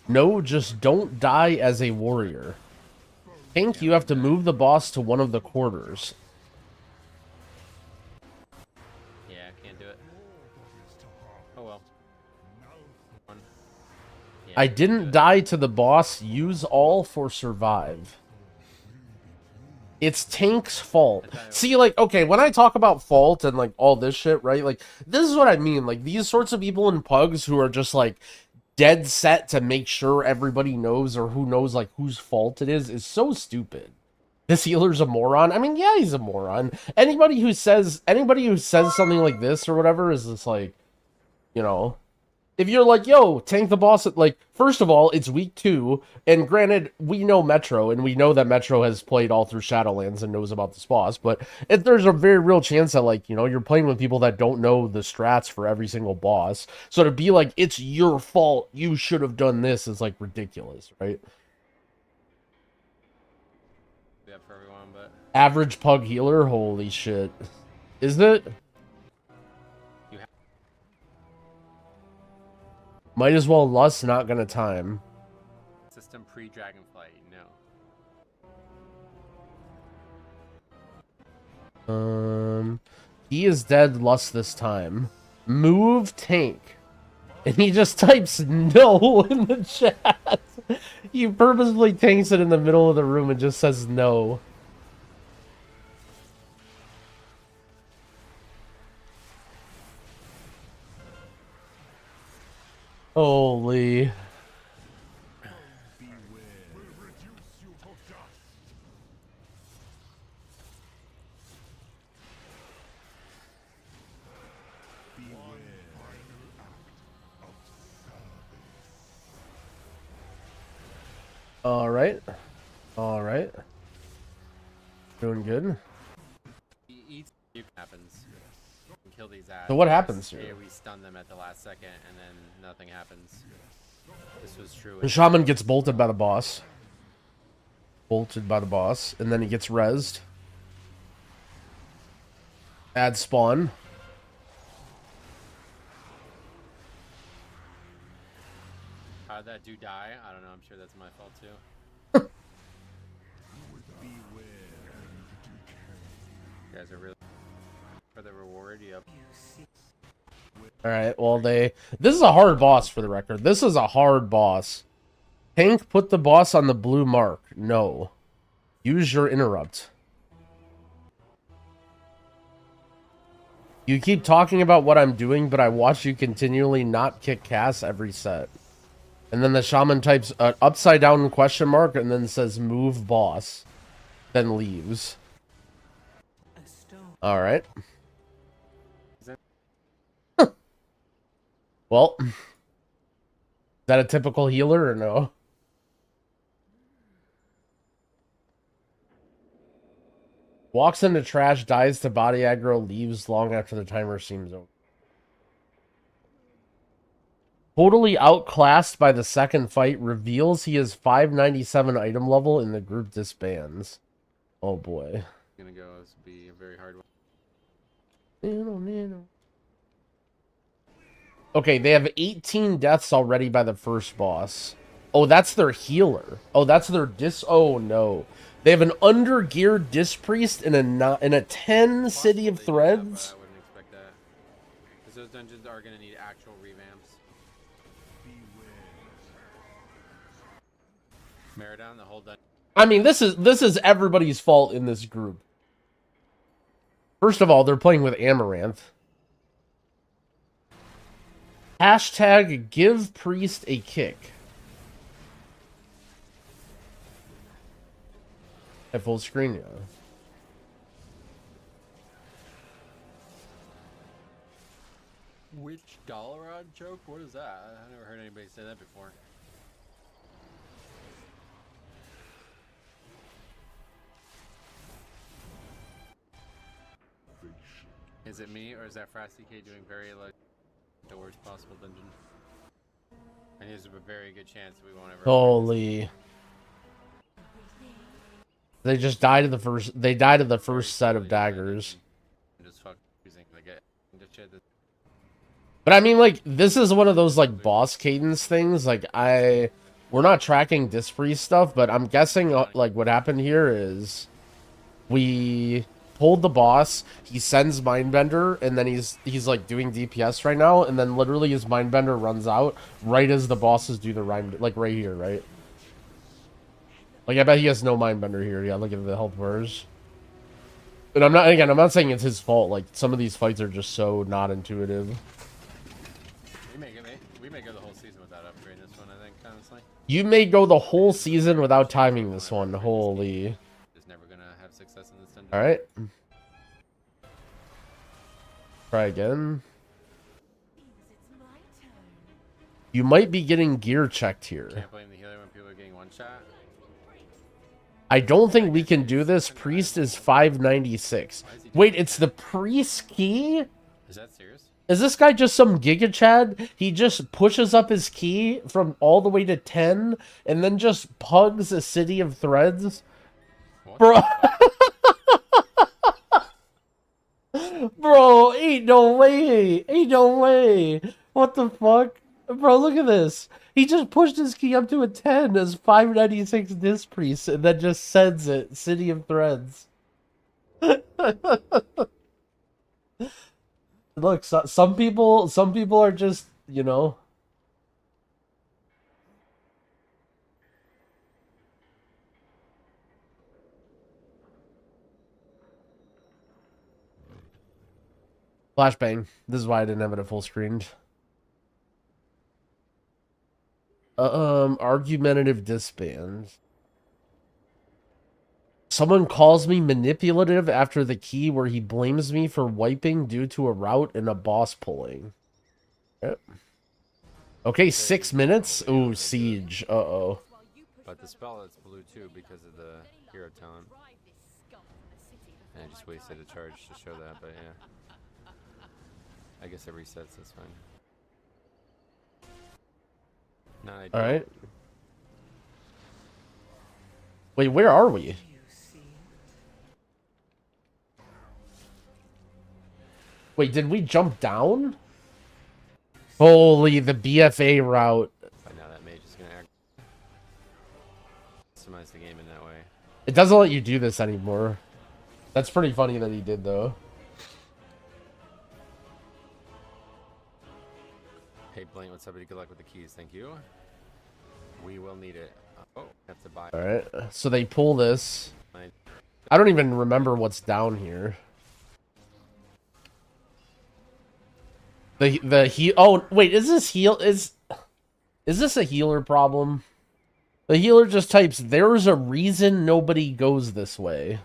No, just don't die as a warrior. Think you have to move the boss to one of the quarters. Yeah, I can't do it. Oh well. Yeah, I can't do didn't it. die to the boss. Use all for survive. It's Tank's fault. See, like, okay, when I talk about fault and, like, all this shit, right? Like, this is what I mean. Like, these sorts of people in pugs who are just, like, dead set to make sure everybody knows or who knows, like, whose fault it is so stupid. This healer's a moron. I mean, yeah, he's a moron. Anybody who says something like this or whatever is just, like, you know... If you're like, yo, tank the boss, like, first of all, it's week 2, and granted, we know Metro, and we know that Metro has played all through Shadowlands and knows about this boss, but there's a very real chance that, like, you know, you're playing with people that don't know the strats for every single boss, so to be like, it's your fault, you should have done this, is, like, ridiculous, right? Yeah, for everyone, but Average pug healer? Holy shit. Is it? Might as well lust, not gonna time. system pre-Dragonflight, no. He is dead, lust this time. Move tank. And he just types no in the chat. He purposefully tanks it in the middle of the room and just says no. Holy. All right. All right. Doing good. He eats. Happens. Kill these ads. So what happens here? We stun them at the last second, and then nothing happens. This was true. The shaman gets bolted by the boss. Bolted by the boss, and then he gets rezzed. Add spawn. How'd that dude die? I don't know. I'm sure that's my fault too. You guys are really for the reward. Yep. All right. Well, this is a hard boss for the record. This is a hard boss. Tank put the boss on the blue mark. No. Use your interrupt. You keep talking about what I'm doing, but I watch you continually not kick Cass every set. And then the shaman types an upside down question mark and then says move boss. Then leaves. Alright. Well. Is that a typical healer or no? Walks into trash, dies to body aggro, leaves long after the timer seems over. Totally outclassed by the second fight, reveals he is 597 item level and the group disbands. Oh boy. Gonna go be a very hard one. Okay, they have 18 deaths already by the first boss. Oh, that's their healer. Oh, that's their oh no. They have an under-geared disc priest in a 10 City of Threads. I wouldn't expect that. Because those dungeons are gonna need actual revamps. Maradown, the whole dungeon. I mean, this is everybody's fault in this group. First of all, they're playing with Amaranth. Hashtag give priest a kick. At full screen, yeah. Which Dollarod joke? What is that? I never heard anybody say that before. Is it me, or is that Frosty K doing very like the worst possible dungeon? And there's a very good chance we won't ever. Holy. They just died to the first. They died to the first set of daggers. Just fuck using like just shit that. But I mean, like, this is one of those like boss cadence things. Like, we're not tracking disc priest stuff, but I'm guessing like what happened here is we pulled the boss. He sends Mindbender, and then he's like doing DPS right now, and then literally his Mindbender runs out right as the bosses do the Mind, like right here, right? Like, I bet he has no Mindbender here. Yeah, look at the health bars. But I'm not saying it's his fault. Like, some of these fights are just so not intuitive. We may go the whole season without upgrading this one, I think, honestly. You may go the whole season without timing this one. Holy. Just never gonna have success in this dungeon. Alright. Try again. You might be getting gear checked here. Can't blame the healer when people are getting one shot. I don't think we can do this. Priest is 596. Wait, it's the priest key? Is that serious? Is this guy just some Giga Chad? He just pushes up his key from all the way to 10 and then just pugs a City of Threads? What? Bro. Bro, ain't no way. Ain't no way. What the fuck? Bro, look at this. He just pushed his key up to a 10 as 596 disc priest and then just sends it City of Threads. Look, some people are just, you know. Flashbang. This is why I didn't have it at full screened. Argumentative disband. Someone calls me manipulative after the key where he blames me for wiping due to a route and a boss pulling. Yep. Okay, 6 minutes? Ooh, siege. Uh-oh. But the spell is blue too because of the hero talent. And I just wasted a charge to show that, but yeah. I guess it resets, that's fine. Not ideal. Alright. Wait, where are we? Wait, did we jump down? Holy, the BFA route. But now that mage is going to customize the game in that way. It doesn't let you do this anymore. That's pretty funny that he did, though. Hey, Blaine, what's up, buddy? Good luck with the keys. Thank you. We will need it. Oh, have to buy. Alright, so they pull this. I don't even remember what's down here. The heal. Oh wait, is this heal? Is this a healer problem? The healer just types, "There's a reason nobody goes this way."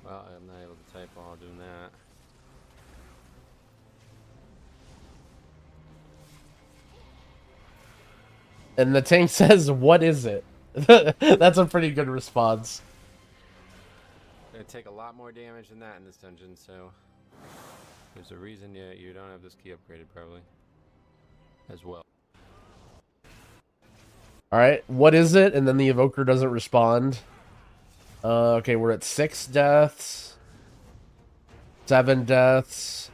Well, I'm not able to type while doing that. And the tank says, "What is it?" That's a pretty good response. Gonna take a lot more damage than that in this dungeon, so there's a reason you don't have this key upgraded probably as well. Alright, what is it? And then the evoker doesn't respond. Okay, we're at 6 deaths. 7 deaths.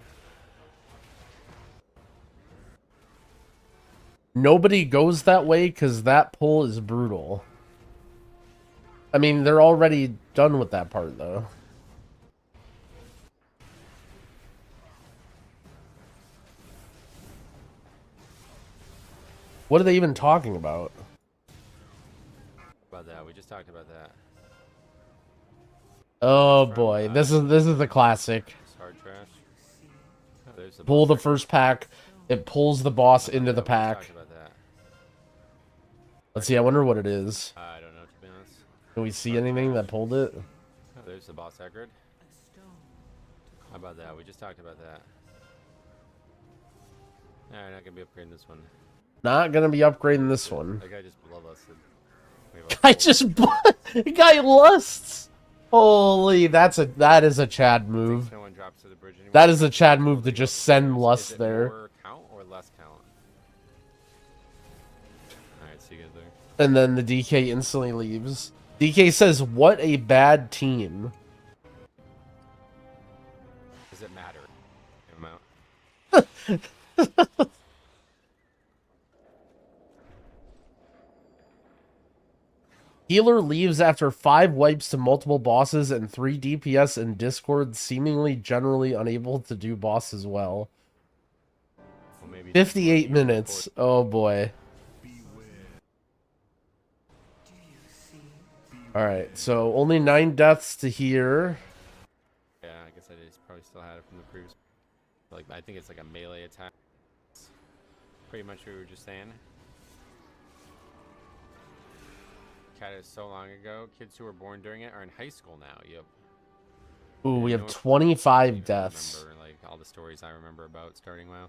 Nobody goes that way because that pull is brutal. I mean, they're already done with that part, though. What are they even talking about? About that, we just talked about that. Oh boy, this is the classic. It's hard trash. Oh, there's the Pull the boss. first pack. It pulls the boss into the We pack. talked about that. Let's see. I wonder what it is. I don't know, to be honest. Can we see anything that pulled it? Oh, there's the boss aggro. How about that? We just talked about that. Alright, not gonna be upgrading this one. Not gonna be upgrading this one. That guy just bloodlusted. I just guy lusts. Holy, that is a Chad move. No one drops to the bridge anymore. That is a Chad move to just send lust Is it there. more count or less count? Alright, see you guys there. And then the DK instantly leaves. DK says, "What a bad team." Does it matter? Amount. Healer leaves after 5 wipes to multiple bosses and 3 DPS in Discord, seemingly generally unable to do bosses well. Well, maybe 58 minutes. Oh boy. Alright, so only 9 deaths to here. Yeah, I guess I just probably still had it from the previous. Like, I think it's like a melee attack. Pretty much what we were just saying. Cat is so long ago. Kids who were born during it are in high school now. Yep. Ooh, we You have know, 25 I deaths. remember, like, all the stories I remember about starting WoW.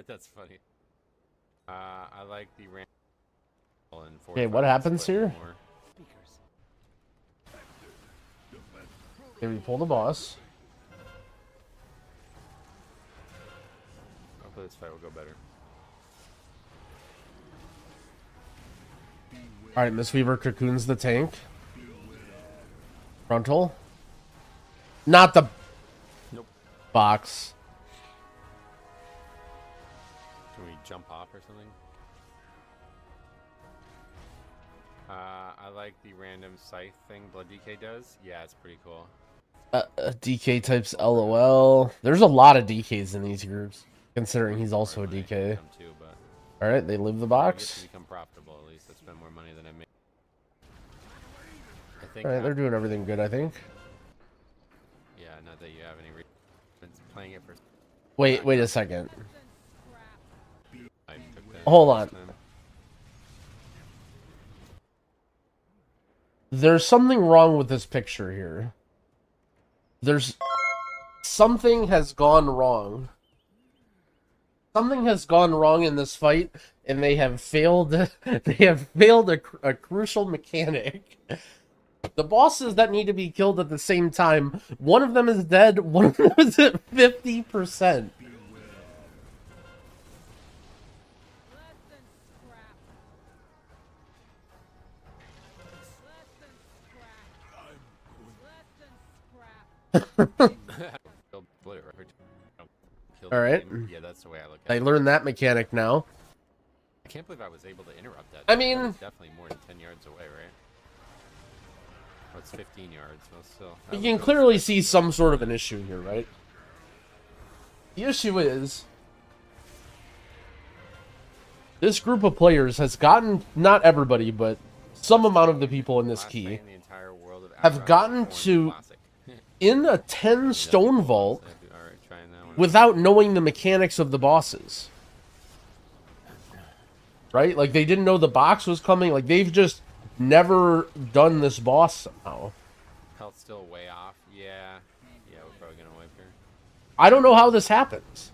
That's funny. I like the random. Okay, what happens here? Okay, we pull the boss. Hopefully this fight will go better. Alright, Mistweaver cocoons the tank. Frontal. Not the Nope. box. Can we jump off or something? I like the random scythe thing Blood DK does. Yeah, it's pretty cool. DK types LOL. There's a lot of DKs in these groups, considering he's also a DK. Them too, but Alright, they leave the I get box. to become profitable at least. I spend more money than I make. I think. Alright, they're doing everything good, I think. Yeah, not that you have any. playing it for. Wait a second. I took that Hold last on. time. There's something wrong with this picture here. Something has gone wrong. Something has gone wrong in this fight, and they have failed. They have failed a crucial mechanic. The bosses that need to be killed at the same time, one of them is dead, one of them is at 50%. All right. Yeah, that's the way I look I at it. learned that mechanic now. I can't believe I was able to interrupt that. I That mean- was definitely more than 10 yards away, right? Oh, it's 15 yards. Well, still. that You was can really clearly see some sort of an issue here, right? The issue is this group of players has gotten, not everybody, but some amount of the people in this last key fight in the entire world of have Outrun gotten Orange to Classic. in a 10 stone vault All right, trying that one. without knowing the mechanics of the bosses. Right? Like, they didn't know the box was coming. Like, they've just never done this boss somehow. Health still way off. Yeah. Yeah, we're probably gonna wipe here. I don't know how this happens.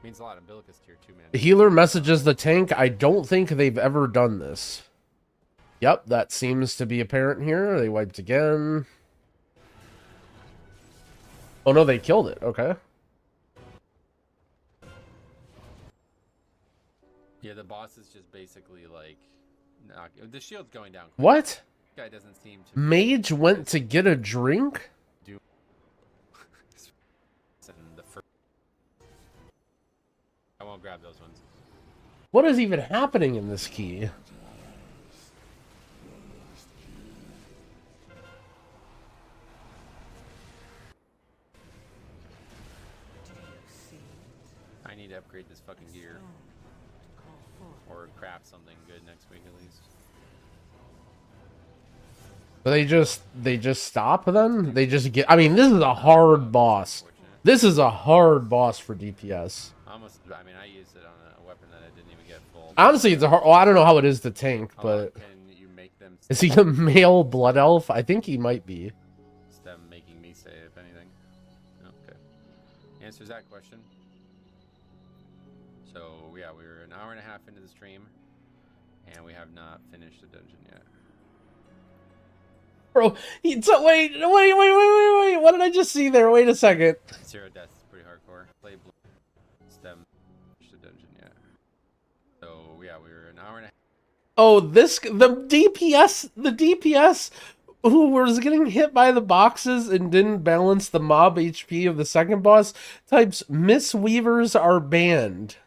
Means a lot. Umbilicus tier 2, man. The healer messages the tank. I don't think they've ever done this. Yep, that seems to be apparent here. They wiped again. Oh no, they killed it. Okay. Yeah, the boss is just basically like, the shield's going down. What? This guy doesn't seem to. Mage went to get a drink? And the first. I won't grab those ones. What is even happening in this key? I need to upgrade this fucking gear. Or craft something good next week at least. They just stop then? They just get... I mean, this is a hard boss. This is a hard boss for DPS. I mean, I used it on a weapon that I didn't even get full. Honestly, it's a hard... Well, I don't know how it is to tank, but... Can you make them... Is he a male blood elf? I think he might be. It's them making me say, if anything. Okay. Answers that question. So, yeah, we're an hour and a half into the stream. And we have not finished the dungeon yet. Bro, wait. What did I just see there? Wait a second. 0 deaths is pretty hardcore. Play blue. Stem. Finish the dungeon yet. So, yeah, we're an hour and a half. Oh, the DPS who was getting hit by the boxes and didn't balance the mob HP of the second boss types Mistweavers are banned.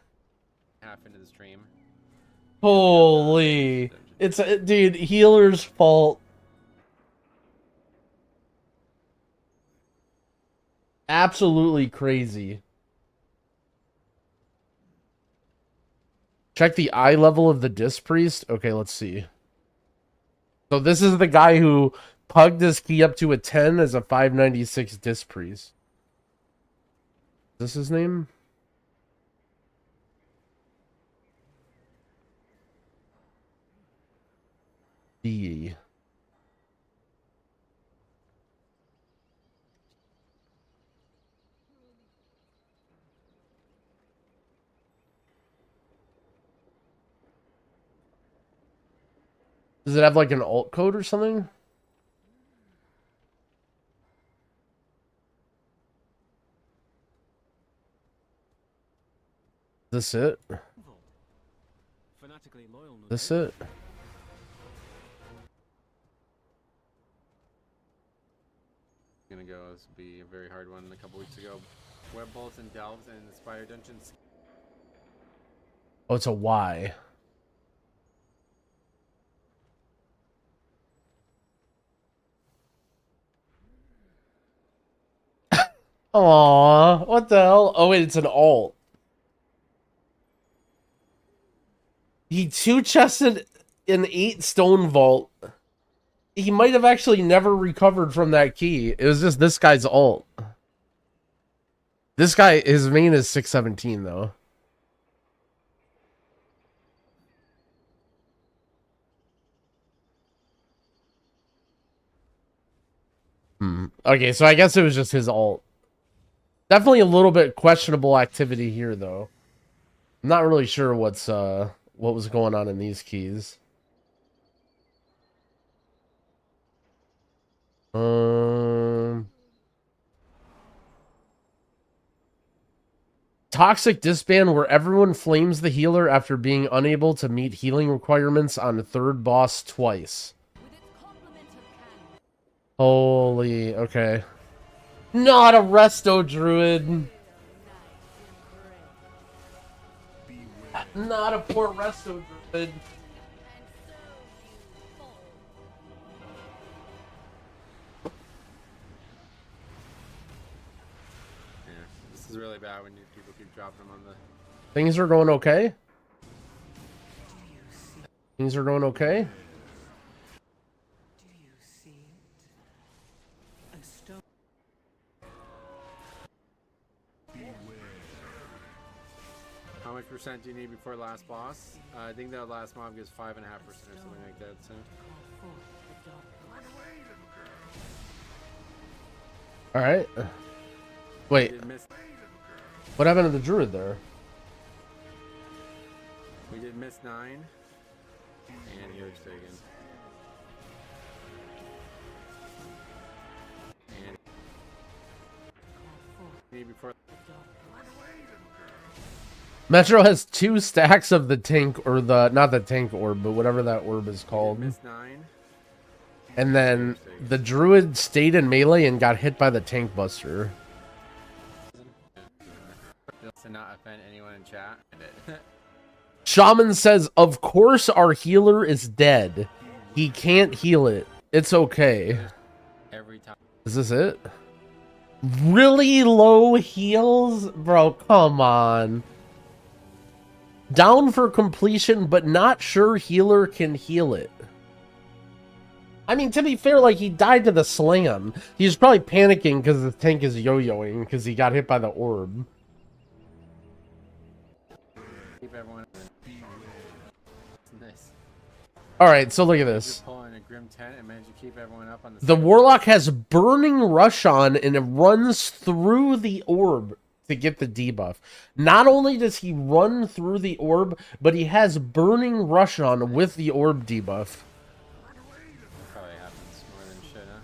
Half into the stream. Holy. It's dude, healer's fault. Absolutely crazy. Check the eye level of the Disc Priest. Okay, let's see. So this is the guy who pugged his key up to a 10 as a 596 Disc Priest. Is this his name? D. Does it have like an alt code or something? This it? This it? Gonna go. This will be a very hard one a couple weeks ago. Web bolts and delves and the Spire Dungeons. Oh, it's a Y. Aww, what the hell? Oh wait, it's an alt. He two-chested an 8 stone vault he might have actually never recovered from that key. It was just this guy's ult. This guy, his main is 617 though. Okay, so I guess it was just his ult. Definitely a little bit questionable activity here though. I'm not really sure what was going on in these keys. Toxic disband where everyone flames the healer after being unable to meet healing requirements on the third boss twice. Holy, okay. Not a resto druid. Not a poor resto druid. This is really bad when you people keep dropping them on the... Things are going okay? Things are going okay? Do you see it? A stone. How much percent do you need before last boss? I think that last mob gives 5.5% or something like that, so... Alright. Wait. What happened to the druid there? We did miss 9. And he looks taken. And... Need before... Metro has 2 stacks of the tank, or the, not the tank orb, but whatever that orb is called. Miss 9. And then the druid stayed in melee and got hit by the tank buster. To not offend anyone in chat. Shaman says, of course our healer is dead. He can't heal it. It's okay. Every time. Is this it? Really low heals? Bro, come on. Down for completion, but not sure healer can heal it. I mean, to be fair, like, he died to the slam. He's probably panicking because the tank is yo-yoing because he got hit by the orb. Keep everyone... Nice. Alright, so look at this. Pulling a grim tent and managed to keep everyone up on The Warlock has Burning Rush on and it runs through the orb to get the debuff. Not only does he run through the orb, but he has Burning Rush on with the orb debuff. Probably happens more than shit, huh?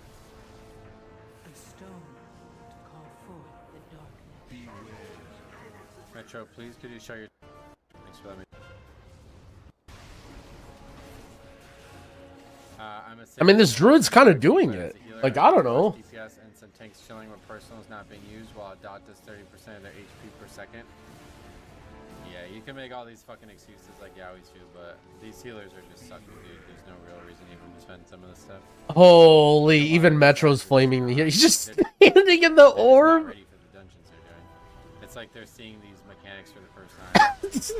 A stone to call forth the darkness. Metro, please could you show your... Thanks for letting me... I mean, this druid's kind of doing it. Like, I don't know. DPS and some tanks chilling when personal is not being used while a dot does 30% of their HP per second. Yeah, you can make all these fucking excuses like Yowies do, but these healers are just sucking, dude. There's no real reason even to spend some of this stuff. Holy, even Metro's flaming the... He's just standing in the orb. Ready for the dungeons they're doing. It's like they're seeing these mechanics for the first time. This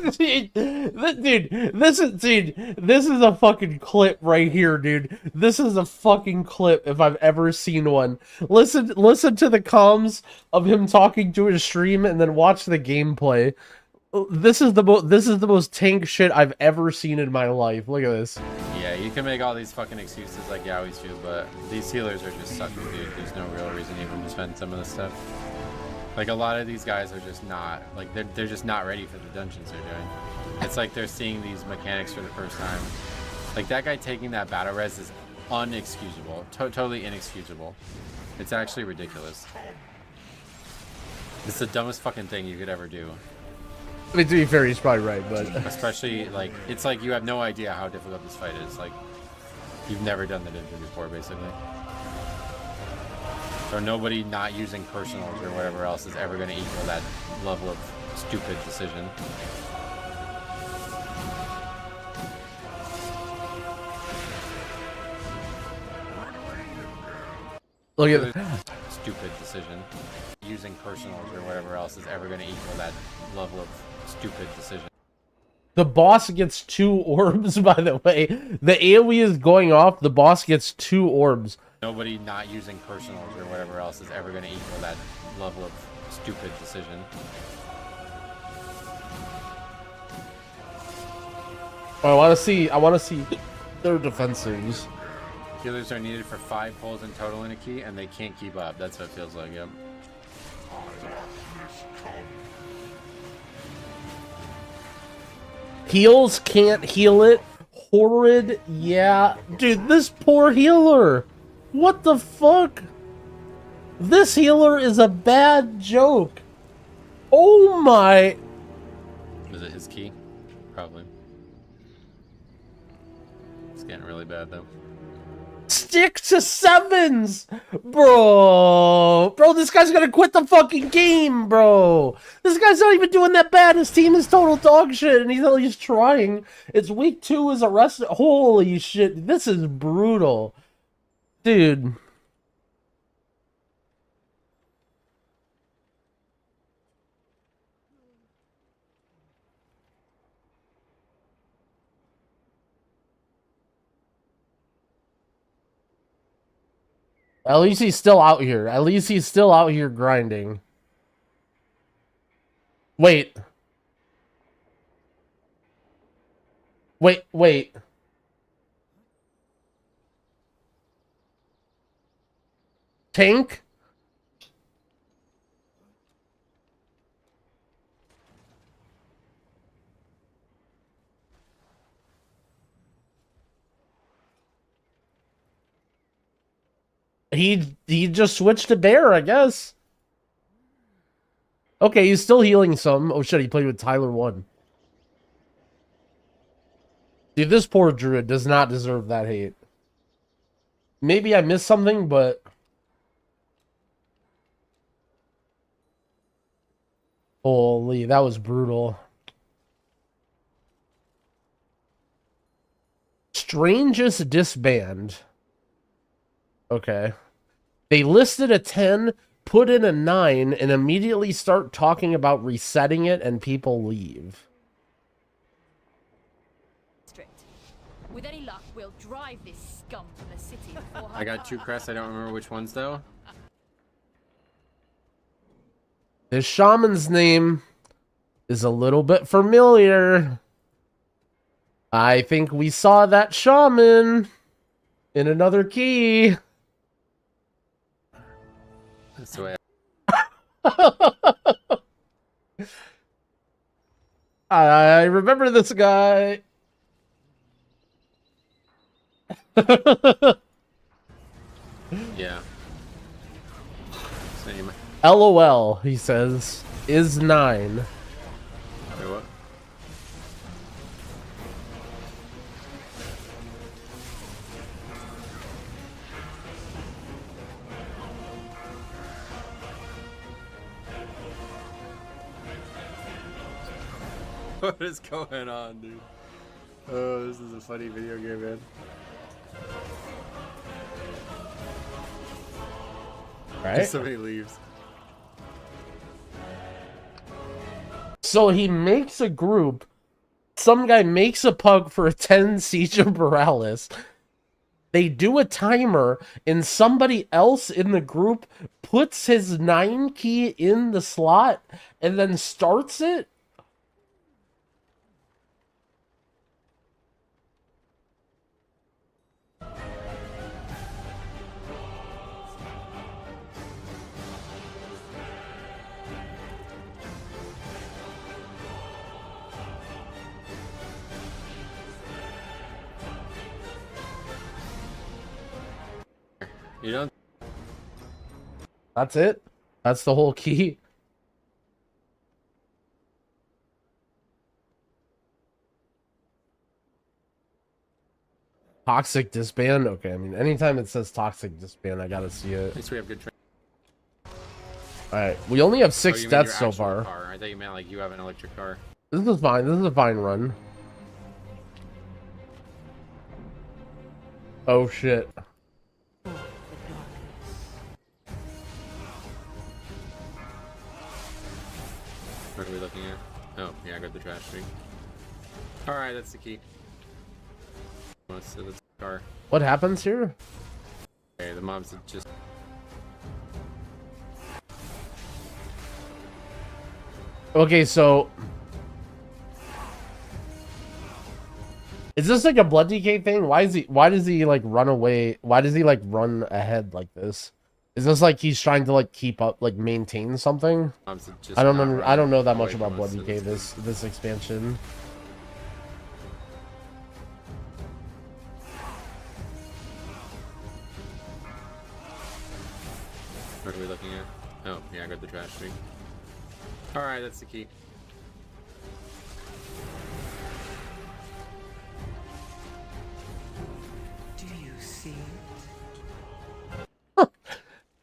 is a fucking clip right here, dude. This is a fucking clip if I've ever seen one. Listen to the comms of him talking to his stream and then watch the gameplay. This is the most tank shit I've ever seen in my life. Look at this. Yeah, you can make all these fucking excuses like Yowies do, but these healers are just sucking, dude. There's no real reason even to spend some of this stuff. Like, a lot of these guys are just not, like, they're just not ready for the dungeons they're doing. It's like they're seeing these mechanics for the first time. Like, that guy taking that battle res is unexcusable. Totally inexcusable. It's actually ridiculous. It's the dumbest fucking thing you could ever do. I mean, to be fair, he's probably right, but... Especially, like, it's like you have no idea how difficult this fight is. Like, you've never done the dungeon before, basically. So nobody not using personals or whatever else is ever going to equal that level of stupid decision. Look at that. Stupid decision. Using personals or whatever else is ever going to equal that level of stupid decision. The boss gets 2 orbs, by the way. The AoE is going off. The boss gets 2 orbs. Nobody not using personals or whatever else is ever going to equal that level of stupid decision. I want to see their defensives. Healers are needed for 5 pulls in total in a key, and they can't keep up. That's what it feels like, yep. Heals can't heal it. Horrid, yeah. Dude, this poor healer. What the fuck? This healer is a bad joke. Oh my. Was it his key? Probably. It's getting really bad, though. Stick to 7s! Bro, this guy's gonna quit the fucking game, bro. This guy's not even doing that bad. His team is total dog shit, and he's at least trying. It's week 2 is arrested. Holy shit, this is brutal. Dude. At least he's still out here. At least he's still out here grinding. Wait. Wait. Tank? He just switched to bear, I guess. Okay, he's still healing some. Oh shit, he played with Tyler 1. Dude, this poor druid does not deserve that hate. Maybe I missed something, but... Holy, that was brutal. Strangest disband. Okay. They listed a 10, put in a 9, and immediately start talking about resetting it, and people leave. With any luck, we'll drive this scum from the city before I got 2 crests. I don't remember which ones, though. This shaman's name is a little bit familiar. I think we saw that shaman in another key. That's the way I remember this guy. Yeah. Same. LOL, he says, is 9. Wait, what? What is going on, dude? Oh, this is a funny video game, man. Right? Somebody leaves. So he makes a group. Some guy makes a pug for a 10 Siege of Morales. They do a timer, and somebody else in the group puts his 9 key in the slot and then starts it. You don't? That's it? That's the whole key? Toxic disband? Okay, I mean, anytime it says toxic disband, I gotta see it. At least we have good train. Alright, we only have 6 you mean deaths your so actual far. Car. I thought you meant like you have an electric car. This is fine. This is a fine run. Oh shit. What are we looking at? Oh, yeah, I got the trash thing. Alright, that's the key. Let's the car. What happens here? Okay, the mobs have just... Okay, so is this like a blood decay thing? Why does he like run away? Why does he like run ahead like this? Is this like he's trying to like keep up, like maintain something? Mobs have just I don't not know. run I don't know that away much about from blood us, so decay this- this expansion. What are we looking at? Oh, yeah, I got the trash thing. Alright, that's the key. Do you see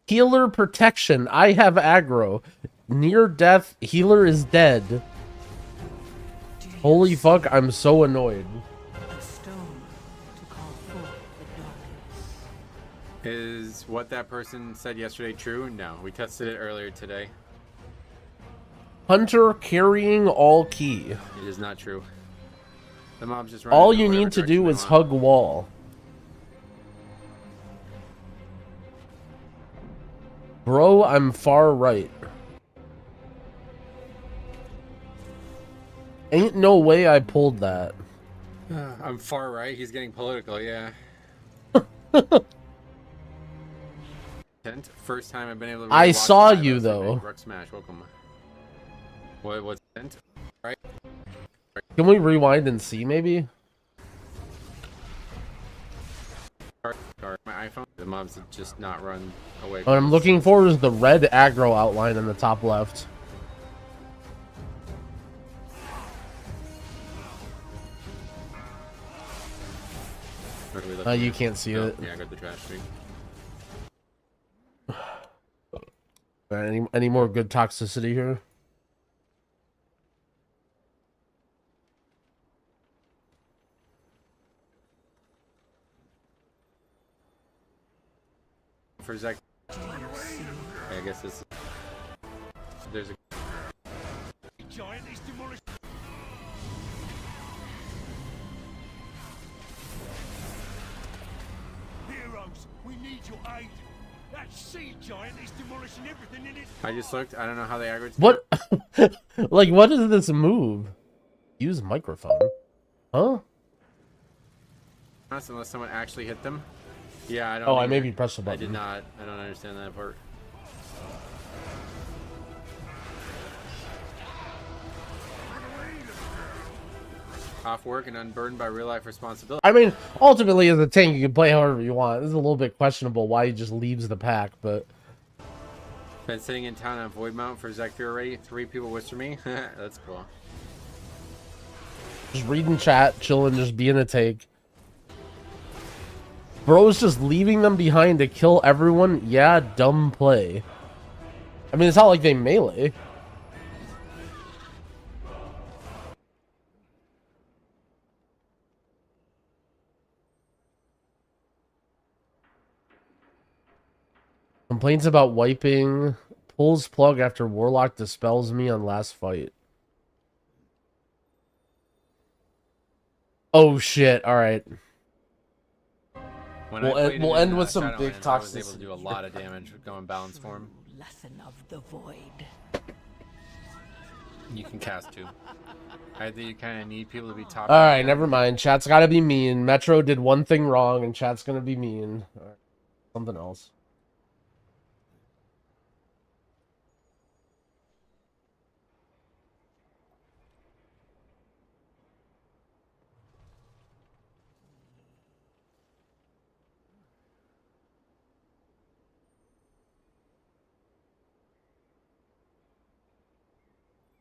Healer protection. I have aggro. Near death. Healer is dead. Do you Holy see fuck! I'm so annoyed. a stone to call forth the darkness? Is what that person said yesterday true? No, we tested it earlier today. Hunter carrying all key. It is not true. The mobs just run All in you whatever need to direction do they is want. hug wall. Bro, I'm far right. Ain't no way I pulled that. I'm far right. He's getting political, yeah. First time I've been able to. I really watch saw live you, outside though. night. Ruck Smash, welcome. What's sent? Right? Can we rewind and see, maybe? My iPhone. The mobs have just not run away. What I'm looking for is the red aggro outline in the top left. What are we looking You at? can't see Oh, it. Yeah, I got the trash thing. Any more good toxicity here? For Zach, Do you see I guess this. There's a. Giant is demolished. Heroes, we need your aid. That sea giant is demolishing everything in its I just looked. I don't know how they aggroed. What? Like, what is this move? Use microphone. Huh? Unless someone actually hit them. Yeah, I don't. Oh, I either. maybe pressed the I button. did not. I don't understand that part. Off work and unburdened by real life responsibility. I mean, ultimately, as a tank, you can play however you want. This is a little bit questionable why he just leaves the pack, but Been sitting in town on Void Mount for Zach Fear already. 3 people whisper me. That's cool. just reading chat, chilling, just being a tank. Bro's just leaving them behind to kill everyone. Yeah, dumb play. I mean, it's not like they melee. Complaints about wiping. Pulls plug after Warlock dispels me on last fight. Oh shit, alright. When We'll I played we'll in, end with some Shadowlands, big I was able to toxicity. do a lot of damage going balance form. lesson of the void? You can cast too. I think you kind of need people to be top. Alright, never mind. Chat's gotta be mean. Metro did one thing wrong and chat's gonna be mean. All right. Something else.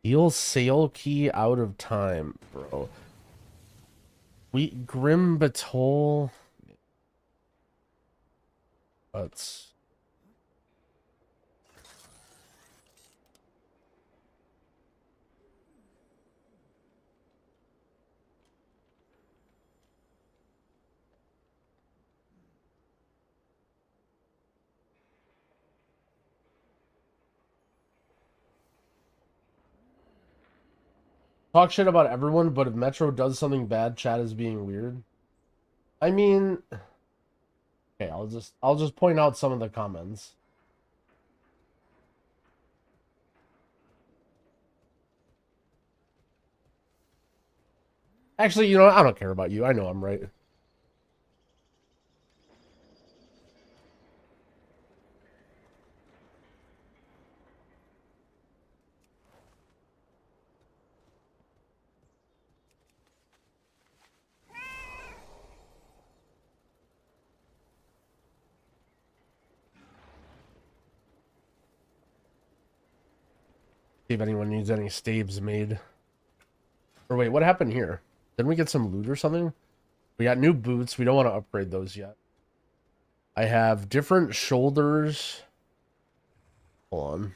Deal sail key out of time, bro. We Grim Batol. Let's. Talk shit about everyone, but if Metro does something bad, chat is being weird. I mean, okay, I'll just point out some of the comments. Actually, you know, I don't care about you. I know I'm right. See if anyone needs any staves made. Or wait, what happened here? Didn't we get some loot or something? We got new boots. We don't want to upgrade those yet. I have different shoulders. Hold on.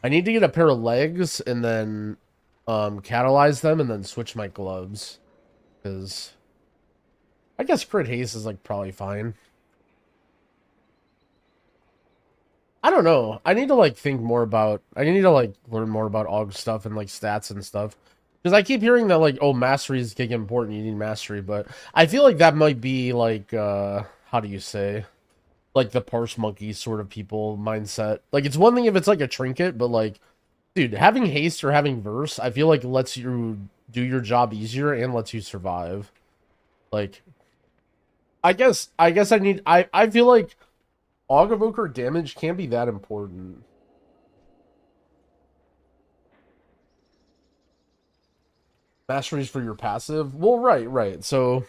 I need to get a pair of legs and then catalyze them and then switch my gloves. Because I guess crit haste is like probably fine. I don't know. I need to like think more about. I need to like learn more about AUG stuff and like stats and stuff. Because I keep hearing that like, oh, mastery is getting important. You need mastery, but I feel like that might be like, how do you say, like the parse monkey sort of people mindset. Like it's one thing if it's like a trinket, but like, dude, having haste or having verse, I feel like lets you do your job easier and lets you survive. Like, I guess I need. I feel like AUG evoker damage can't be that important. Masteries for your passive? Well, right. So,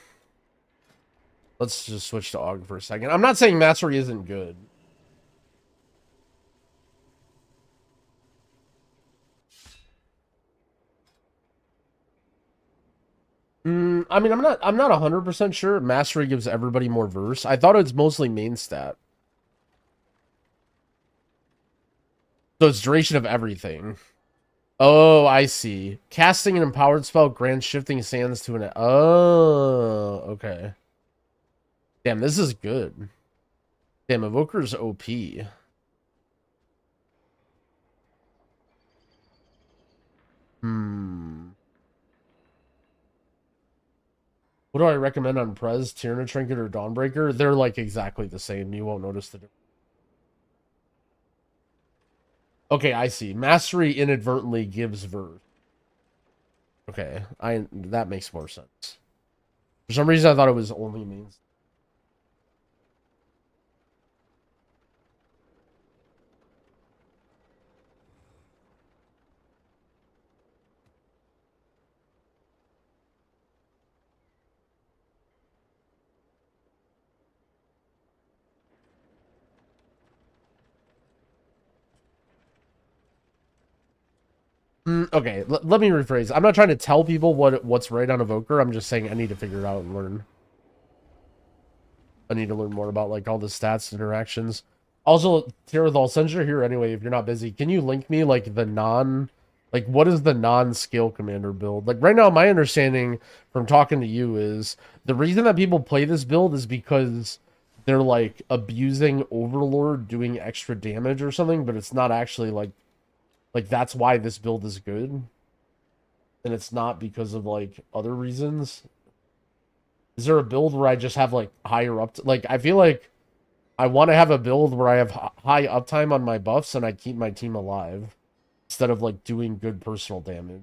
let's just switch to AUG for a second. I'm not saying mastery isn't good. I mean, I'm not 100% sure. Mastery gives everybody more verse. I thought it was mostly main stat. So it's duration of everything. Oh, I see. Casting an empowered spell grants shifting sands to an... Oh, okay. Damn, this is good. Damn, Evoker's OP. What do I recommend on Prez? Tyranno Trinket or Dawnbreaker? They're like exactly the same. You won't notice the difference. Okay, I see. Mastery inadvertently gives verse. Okay, that makes more sense. For some reason, I thought it was only means. Okay, let me rephrase. I'm not trying to tell people what's right on Evoker. I'm just saying I need to figure it out and learn. I need to learn more about like all the stats interactions. Also, Tirith, I'll send you here anyway if you're not busy. Can you link me like the what is the non-scale commander build? Like right now, my understanding from talking to you is the reason that people play this build is because they're like abusing Overlord doing extra damage or something, but it's not actually like that's why this build is good. And it's not because of like other reasons. Is there a build where I just have like higher up? Like I feel like I want to have a build where I have high uptime on my buffs and I keep my team alive instead of like doing good personal damage.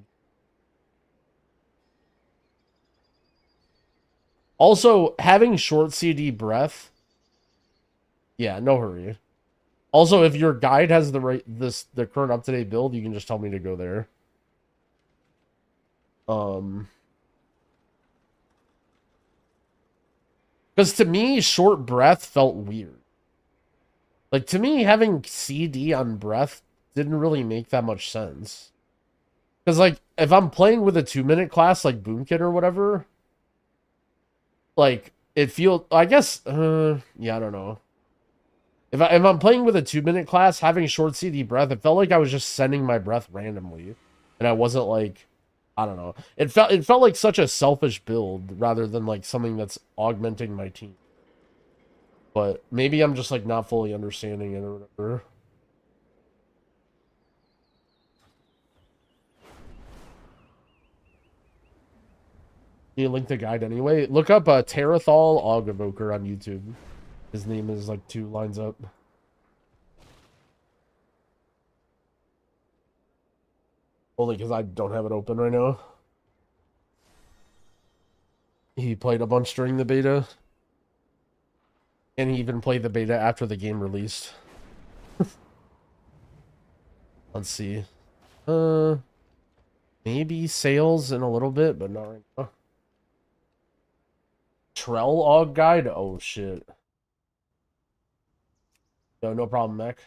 Also, having short CD breath. Yeah, no hurry. Also, if your guide has the current up-to-date build, you can just tell me to go there. Because to me, short breath felt weird. Like, to me, having CD on breath didn't really make that much sense. Because, like, if I'm playing with a 2-minute class, like Boom Kit or whatever, like, it feels... I guess... yeah, I don't know. If I'm playing with a 2-minute class, having short CD breath, it felt like I was just sending my breath randomly. And I wasn't like... I don't know. It felt like such a selfish build rather than like something that's augmenting my team. But maybe I'm just like not fully understanding it or whatever. You link the guide anyway. Look up Terrathal Aug Evoker on YouTube. His name is like 2 lines up. Only because I don't have it open right now. He played a bunch during the beta. And he even played the beta after the game released. Let's see. Maybe sales in a little bit, but not right now. Trell Aug Guide? Oh, shit. No problem, Mac.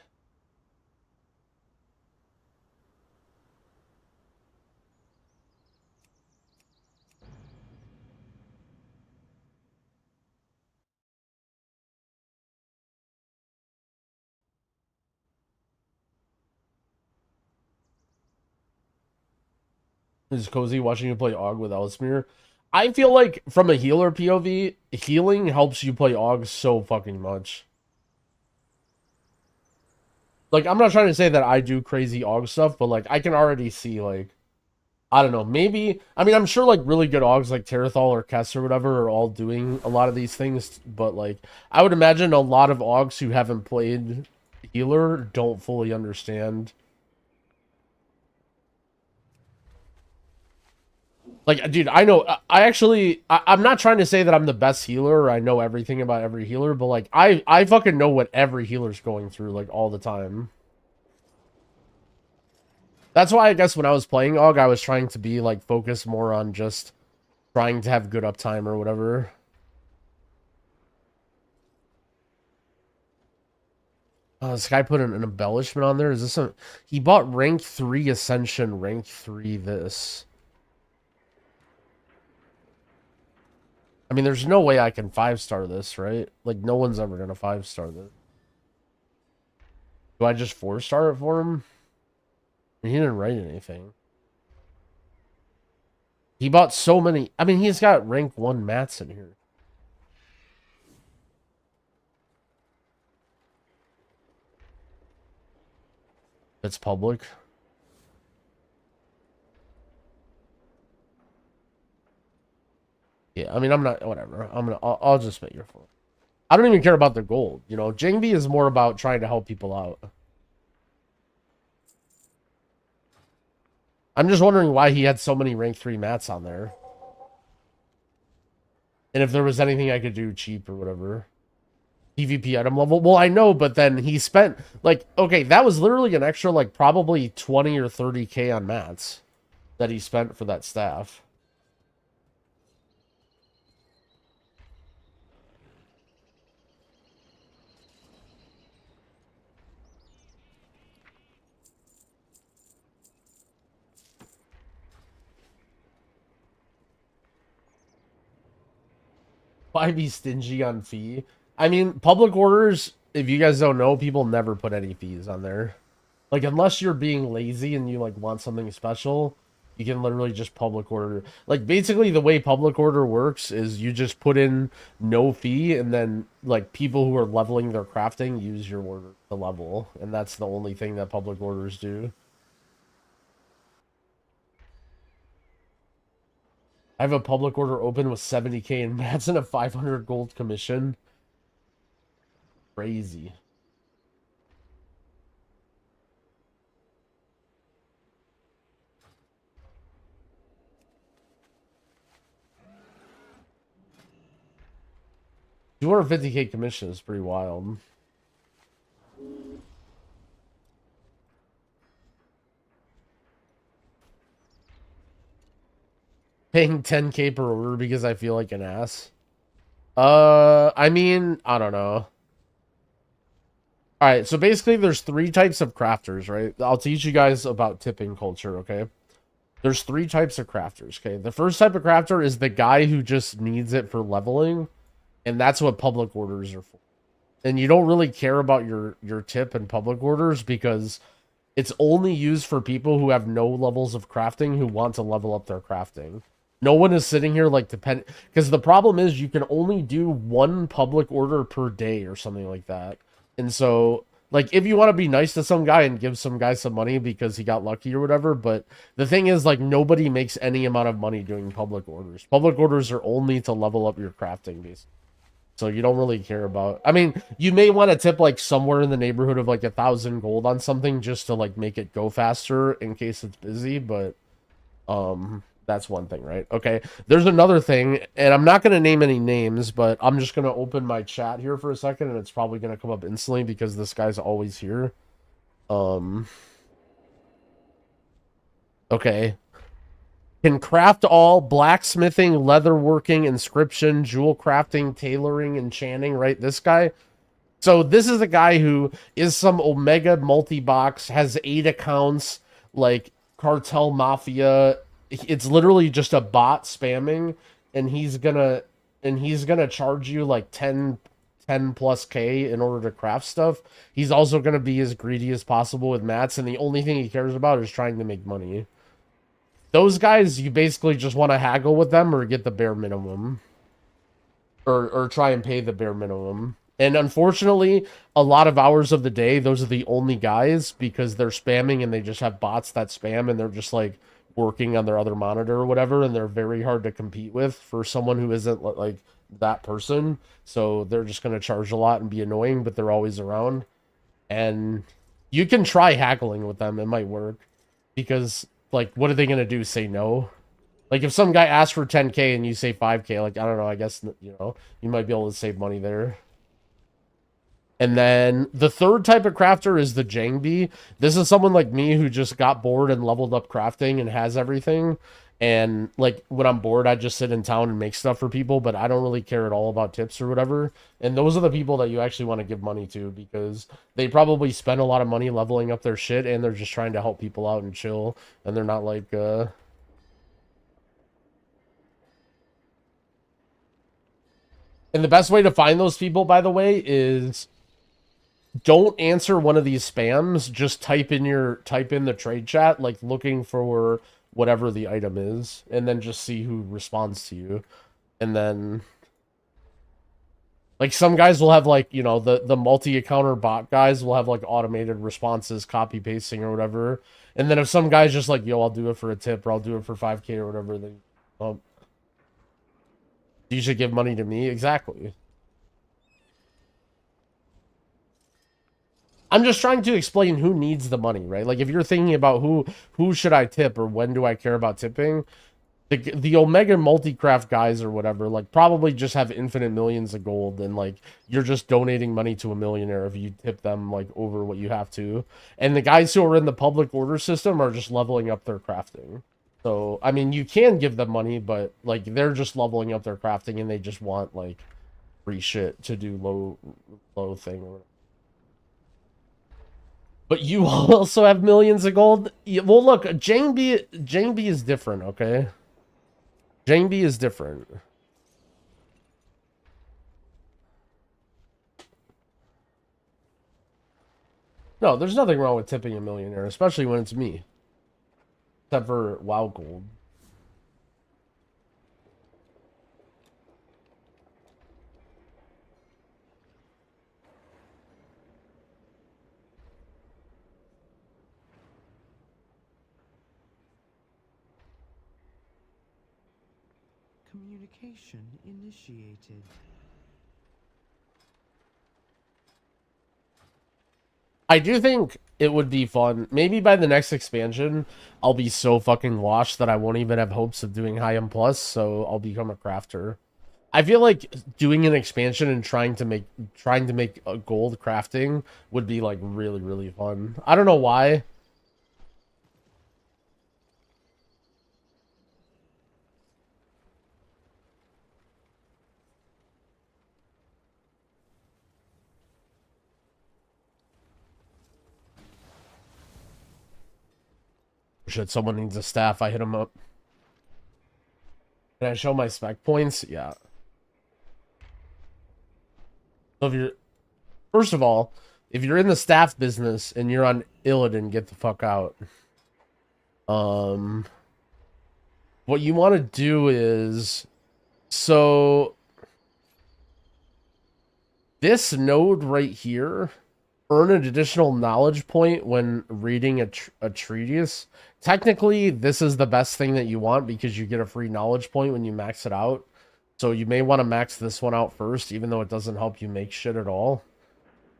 Is cozy watching you play Aug with Ellesmere. I feel like from a healer POV, healing helps you play Aug so fucking much. Like, I'm not trying to say that I do crazy Aug stuff, but like I can already see like, I don't know, maybe, I mean, I'm sure like really good Augs like Terrathal or Kess or whatever are all doing a lot of these things, but like I would imagine a lot of Augs who haven't played healer don't fully understand. Like, dude, I know, I'm not trying to say that I'm the best healer or I know everything about every healer, but, like, I fucking know what every healer's going through, like, all the time. That's why I guess when I was playing Aug, I was trying to be, like, focused more on just trying to have good uptime or whatever. This guy put an embellishment on there. Is this a... He bought rank 3 Ascension, rank 3 this... I mean, there's no way I can 5-star this, right? Like, no one's ever gonna 5-star this. Do I just 4-star it for him? He didn't write anything. He bought so many... I mean, he's got rank 1 mats in here. It's public. Yeah, I mean, I'm not, whatever. I'll just make your phone. I don't even care about the gold. You know, Jingbi is more about trying to help people out. I'm just wondering why he had so many rank 3 mats on there. And if there was anything I could do cheap or whatever. PvP item level. Well, I know, but then he spent, like, okay, that was literally an extra, like, probably 20 or 30k on mats that he spent for that staff. Why be stingy on fee? I mean, public orders, if you guys don't know, people never put any fees on there. Like, unless you're being lazy and you, like, want something special, you can literally just public order. Like, basically, the way public order works is you just put in no fee, and then, like, people who are leveling their crafting use your order to level. And that's the only thing that public orders do. I have a public order open with 70k in mats and a 500 gold commission. Crazy. $250k commission is pretty wild. Paying 10k per order because I feel like an ass. I mean, I don't know. Alright, so basically there's 3 types of crafters, right? I'll teach you guys about tipping culture, okay? There's 3 types of crafters, okay? The first type of crafter is the guy who just needs it for leveling, and that's what public orders are for. And you don't really care about your tip and public orders because it's only used for people who have no levels of crafting who want to level up their crafting. No one is sitting here like because the problem is you can only do 1 public order per day or something like that. And so Like, if you want to be nice to some guy and give some guy some money because he got lucky or whatever, but the thing is, like, nobody makes any amount of money doing public orders. Public orders are only to level up your crafting, basically. So you don't really care about... I mean, you may want to tip, like, somewhere in the neighborhood of, like, 1,000 gold on something just to, like, make it go faster in case it's busy, but... that's one thing, right? Okay, there's another thing, and I'm not going to name any names, but I'm just going to open my chat here for a second, and it's probably going to come up instantly because this guy's always here. Okay. Can craft all: blacksmithing, leatherworking, inscription, jewel crafting, tailoring, enchanting, right? This guy. So this is a guy who is some Omega multi-box, has 8 accounts, like cartel mafia. It's literally just a bot spamming, and he's gonna charge you like 10 plus K in order to craft stuff. He's also gonna be as greedy as possible with mats, and the only thing he cares about is trying to make money. Those guys, you basically just want to haggle with them or get the bare minimum. Or try and pay the bare minimum. And unfortunately, a lot of hours of the day, those are the only guys because they're spamming and they just have bots that spam and they're just like working on their other monitor or whatever, and they're very hard to compete with for someone who isn't like that person. So they're just going to charge a lot and be annoying, but they're always around. And you can try haggling with them. It might work because, like, what are they going to do? Say no? Like, if some guy asks for 10K and you say 5K, like, I don't know, I guess, you know, you might be able to save money there. And then the third type of crafter is the Jangbi. This is someone like me who just got bored and leveled up crafting and has everything. And, like, when I'm bored, I just sit in town and make stuff for people, but I don't really care at all about tips or whatever. And those are the people that you actually want to give money to because they probably spend a lot of money leveling up their shit and they're just trying to help people out and chill. And they're not like, And the best way to find those people, by the way, is don't answer one of these spams. Just type in the trade chat, like looking for whatever the item is, and then just see who responds to you. And then, like, some guys will have, like, you know, the multi-accounter bot guys will have like automated responses, copy pasting or whatever. And then if some guy's just like, yo, I'll do it for a tip or I'll do it for 5K or whatever, then you should give money to me. Exactly. I'm just trying to explain who needs the money, right? Like, if you're thinking about who should I tip or when do I care about tipping, the Omega multi-craft guys or whatever, like, probably just have infinite millions of gold, and, like, you're just donating money to a millionaire if you tip them, like, over what you have to. And the guys who are in the public order system are just leveling up their crafting. So, I mean, you can give them money, but, like, they're just leveling up their crafting and they just want, like, free shit to do low thing or whatever. But you also have millions of gold? Well, look, Jangbi is different, okay? Jangbi is different. No, there's nothing wrong with tipping a millionaire, especially when it's me. Except for WoW Gold. Communication initiated. I do think it would be fun. Maybe by the next expansion, I'll be so fucking washed that I won't even have hopes of doing high M+, so I'll become a crafter. I feel like doing an expansion and trying to make a gold crafting would be, like, really, really fun. I don't know why. Shit, someone needs a staff. I hit him up. Can I show my spec points? Yeah. So if you're... First of all, if you're in the staff business and you're on Illidan, get the fuck out. What you want to do is... So... This node right here... earn an additional knowledge point when reading a treatise. Technically, this is the best thing that you want because you get a free knowledge point when you max it out. So you may want to max this one out first, even though it doesn't help you make shit at all.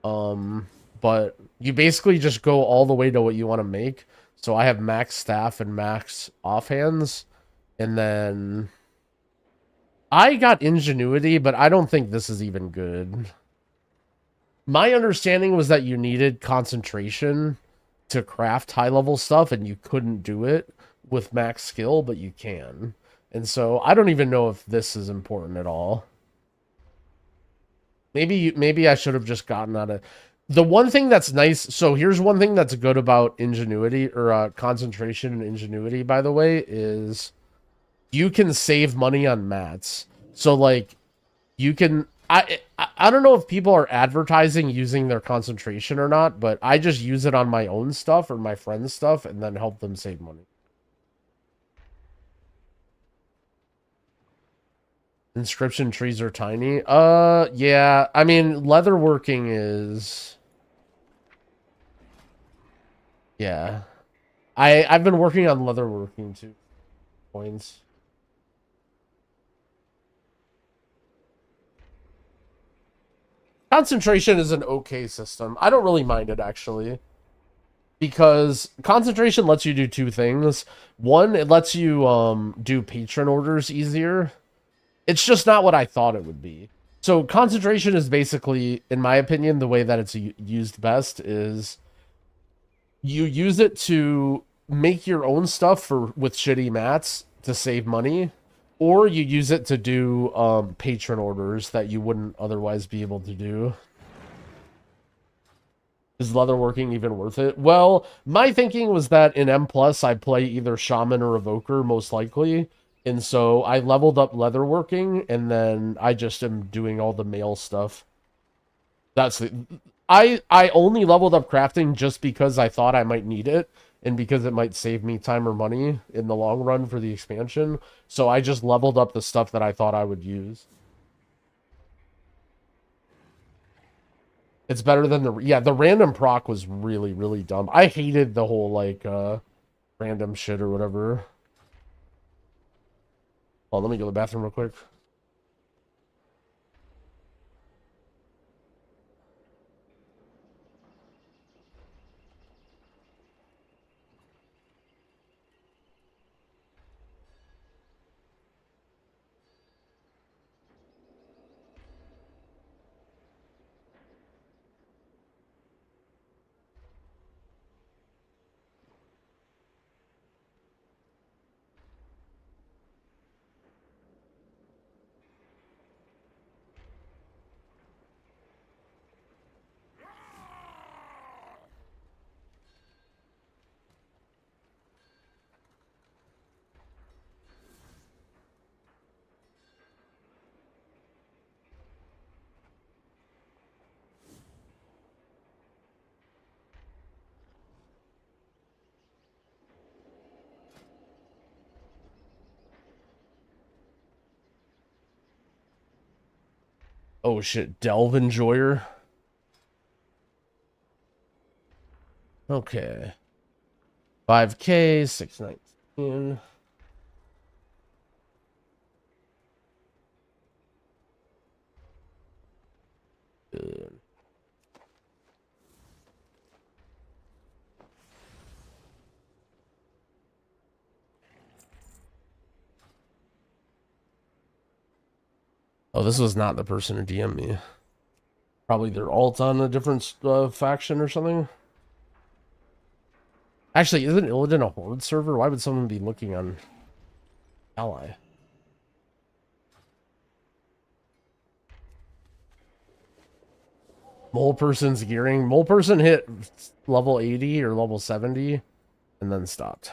But you basically just go all the way to what you want to make. So I have max staff and max offhands. And then I got ingenuity, but I don't think this is even good. My understanding was that you needed concentration to craft high-level stuff, and you couldn't do it with max skill, but you can. And so I don't even know if this is important at all. Maybe I should have just gotten out of... The one thing that's nice... So here's one thing that's good about ingenuity, or concentration and ingenuity, by the way, is you can save money on mats. So, like, you can... I don't know if people are advertising using their concentration or not, but I just use it on my own stuff or my friends' stuff and then help them save money. Inscription trees are tiny. Yeah. I mean, leatherworking is... Yeah. I've been working on leatherworking too. Points. Concentration is an okay system. I don't really mind it, actually. Because concentration lets you do two things. One, it lets you do patron orders easier. It's just not what I thought it would be. So concentration is basically, in my opinion, the way that it's used best is you use it to make your own stuff with shitty mats to save money. Or you use it to do patron orders that you wouldn't otherwise be able to do. Is leatherworking even worth it? Well, my thinking was that in M+, I'd play either Shaman or Evoker, most likely. And so I leveled up leatherworking, and then I just am doing all the mail stuff. I only leveled up crafting just because I thought I might need it. And because it might save me time or money in the long run for the expansion. So I just leveled up the stuff that I thought I would use. It's better than the... Yeah, the random proc was really, really dumb. I hated the whole, like, random shit or whatever. Oh, let me go to the bathroom real quick. Oh shit, Delve Enjoyer. Okay. 5K, 619. Good. Oh, this was not the person who DM'd me. Probably their alt on a different faction or something. Actually, isn't Illidan a Horde server? Why would someone be looking on Ally? Mole person's gearing. Mole person hit level 80 or level 70 and then stopped.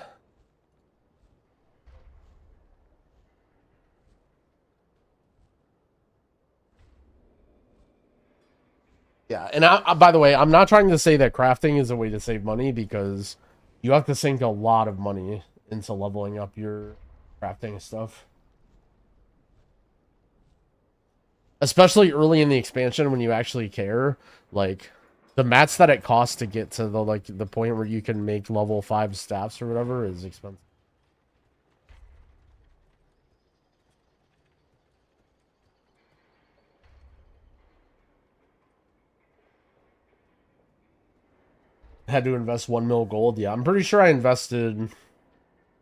Yeah, and by the way, I'm not trying to say that crafting is a way to save money because you have to sink a lot of money into leveling up your crafting stuff. Especially early in the expansion when you actually care. Like, The mats that it costs to get to the like the point where you can make level 5 staffs or whatever is expensive. Had to invest 1 mil gold. Yeah, I'm pretty sure I invested,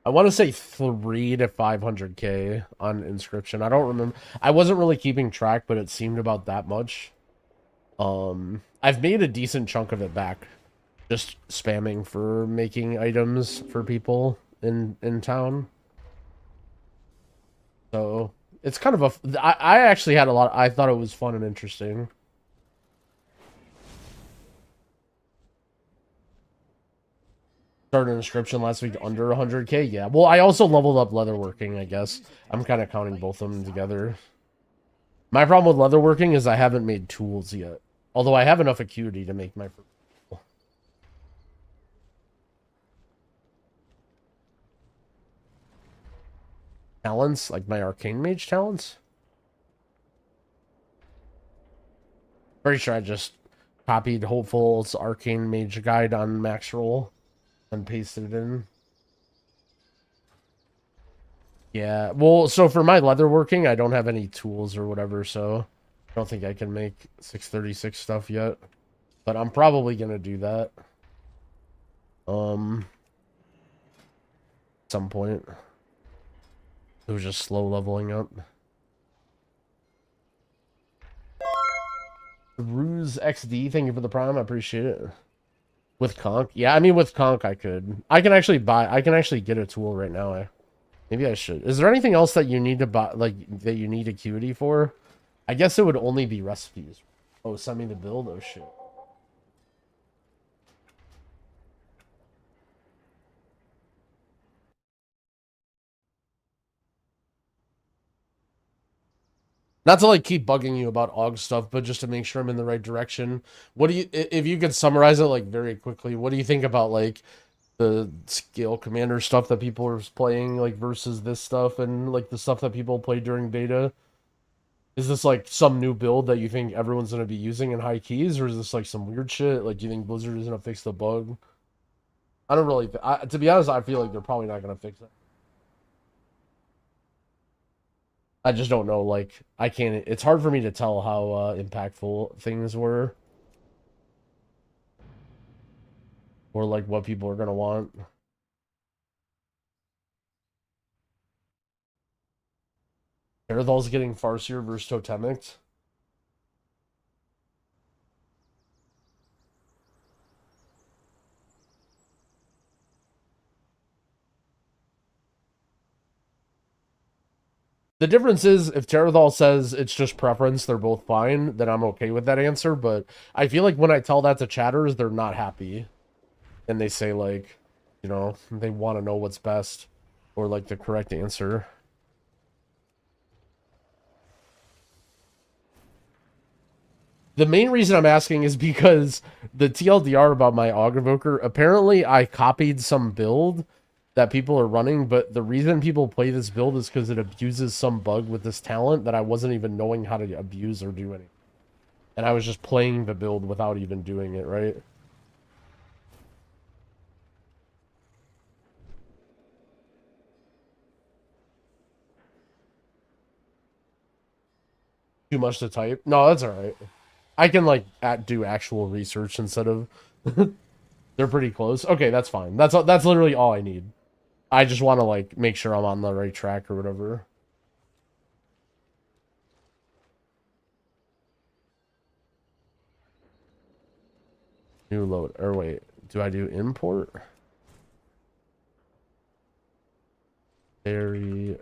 I want to say 3 to 500k on inscription. I don't remember. I wasn't really keeping track, but it seemed about that much. I've made a decent chunk of it back, just spamming for making items for people in town. So it's kind of a. I actually had a lot. I thought it was fun and interesting. Started an inscription last week under 100k. Yeah. Well, I also leveled up leatherworking, I guess. I'm kind of counting both of them together. My problem with leatherworking is I haven't made tools yet. Although I have enough acuity to make my... talents, like my arcane mage talents. Pretty sure I just copied Hopeful's arcane mage guide on max roll and pasted it in. Yeah, well, so for my leatherworking, I don't have any tools or whatever, so I don't think I can make 636 stuff yet. But I'm probably gonna do that. At some point. It was just slow leveling up. Ruse XD, thank you for the prime. I appreciate it. With Conk? Yeah, I mean, with Conk, I could. I can actually get a tool right now. Maybe I should. Is there anything else that you need to buy, like, that you need acuity for? I guess it would only be recipes. Oh, send me the build? Oh, shit. Not to like keep bugging you about AUG stuff, but just to make sure I'm in the right direction. What do you, if you could summarize it like very quickly, what do you think about like the scale commander stuff that people are playing like versus this stuff and like the stuff that people play during beta? Is this like some new build that you think everyone's gonna be using in high keys, or is this like some weird shit? Like, do you think Blizzard is gonna fix the bug? I don't really. To be honest, I feel like they're probably not gonna fix it. I just don't know, like, I can't, it's hard for me to tell how impactful things were. Or, like, what people are gonna want. Aerothal's getting Farseer versus Totemic. The difference is, if Terrathal says it's just preference, they're both fine, then I'm okay with that answer, but I feel like when I tell that to chatters, they're not happy. And they say, like, you know, they want to know what's best, or, like, the correct answer. The main reason I'm asking is because the TLDR about my Aug Evoker, apparently I copied some build that people are running, but the reason people play this build is because it abuses some bug with this talent that I wasn't even knowing how to abuse or do anything. And I was just playing the build without even doing it, right? Too much to type? No, that's alright. I can, like, do actual research instead of... They're pretty close. Okay, that's fine. That's literally all I need. I just want to, like, make sure I'm on the right track or whatever. New load. Or wait, do I do import? Very,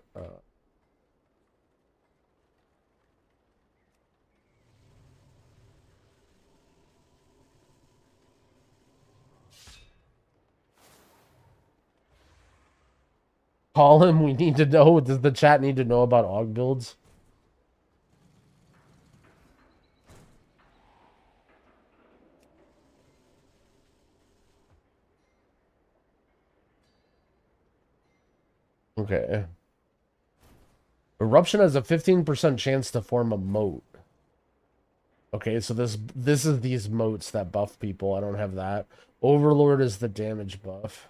call him. We need to know. Does the chat need to know about AUG builds? Okay. Eruption has a 15% chance to form a moat. Okay, so this is these motes that buff people. I don't have that. Overlord is the damage buff.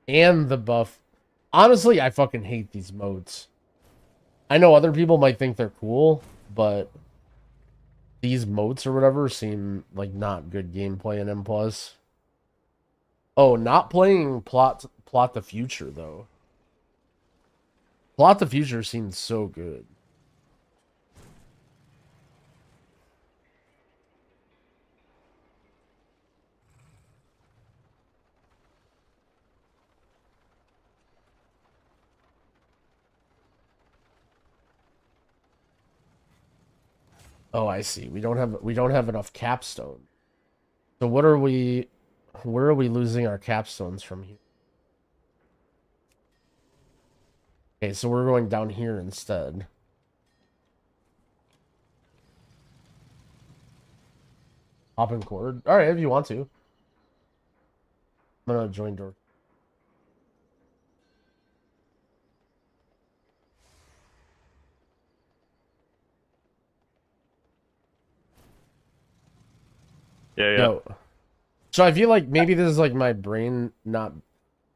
And the buff. Honestly, I fucking hate these motes. I know other people might think they're cool, but these motes or whatever seem like not good gameplay in M+. Oh, not playing Plot the Future, though. Plot the Future seems so good. Oh, I see. We don't have enough capstone. So where are we losing our capstones from here? Okay, so we're going down here instead. Hop in cord. All right, if you want to. I'm gonna join door. Yeah. Yo. So I feel like maybe this is like my brain not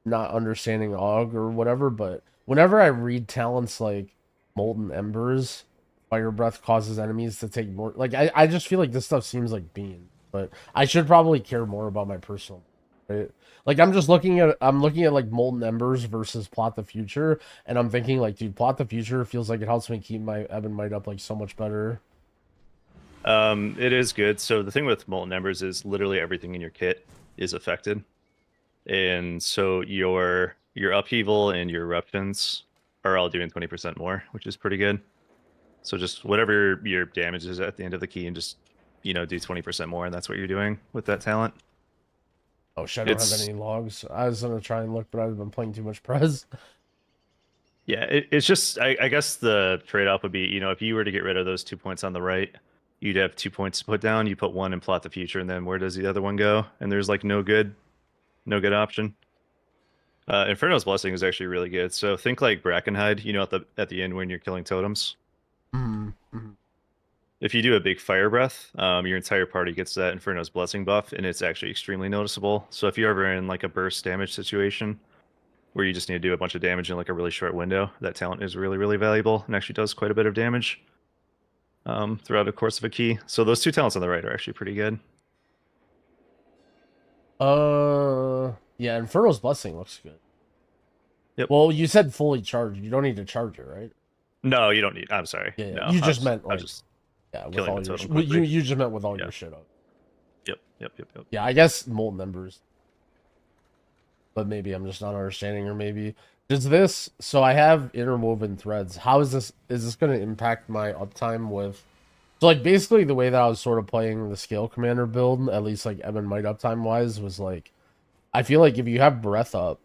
understanding AUG or whatever, but whenever I read talents like Molten Embers, Fire Breath causes enemies to take more. Like I just feel like this stuff seems like beans, but I should probably care more about my personal. Right? Like I'm looking at like Molten Embers versus Plot the Future, and I'm thinking like, dude, Plot the Future feels like it helps me keep my Ebb and Might up like so much better. It is good. So the thing with Molten Embers is literally everything in your kit is affected. And so your upheaval and your eruptions are all doing 20% more, which is pretty good. So just whatever your damage is at the end of the key and just, do 20% more, and that's what you're doing with that talent. Oh shit, I don't have any logs. I was gonna try and look, but I've been playing too much Prez. Yeah, it's just, I guess the trade-off would be, if you were to get rid of those 2 points on the right, you'd have 2 points to put down. You put one in Plot the Future, and then where does the other one go? And there's like no good option. Inferno's Blessing is actually really good. So think like Brackenhide, at the end when you're killing totems. Mm-hmm. If you do a big Fire Breath, your entire party gets that Inferno's Blessing buff, and it's actually extremely noticeable. So if you're ever in like a burst damage situation where you just need to do a bunch of damage in like a really short window, that talent is really, really valuable and actually does quite a bit of damage throughout the course of a key. So those two talents on the right are actually pretty good. Yeah, Inferno's Blessing looks good. Yep. Well, you said fully charged. You don't need to charge it, right? No, you don't need. I'm sorry. Yeah, No, you just meant like, just yeah, with killing all the your totem quickly. you just meant with all your shit up. Yep. Yeah, I guess Molten Embers. But maybe I'm just not understanding, or maybe does this? So I have interwoven threads. How is this? Is this going to impact my uptime with? So like basically the way that I was sort of playing the Scale Commander build, at least like Ebb and Might uptime wise, was like, I feel like if you have Breath up,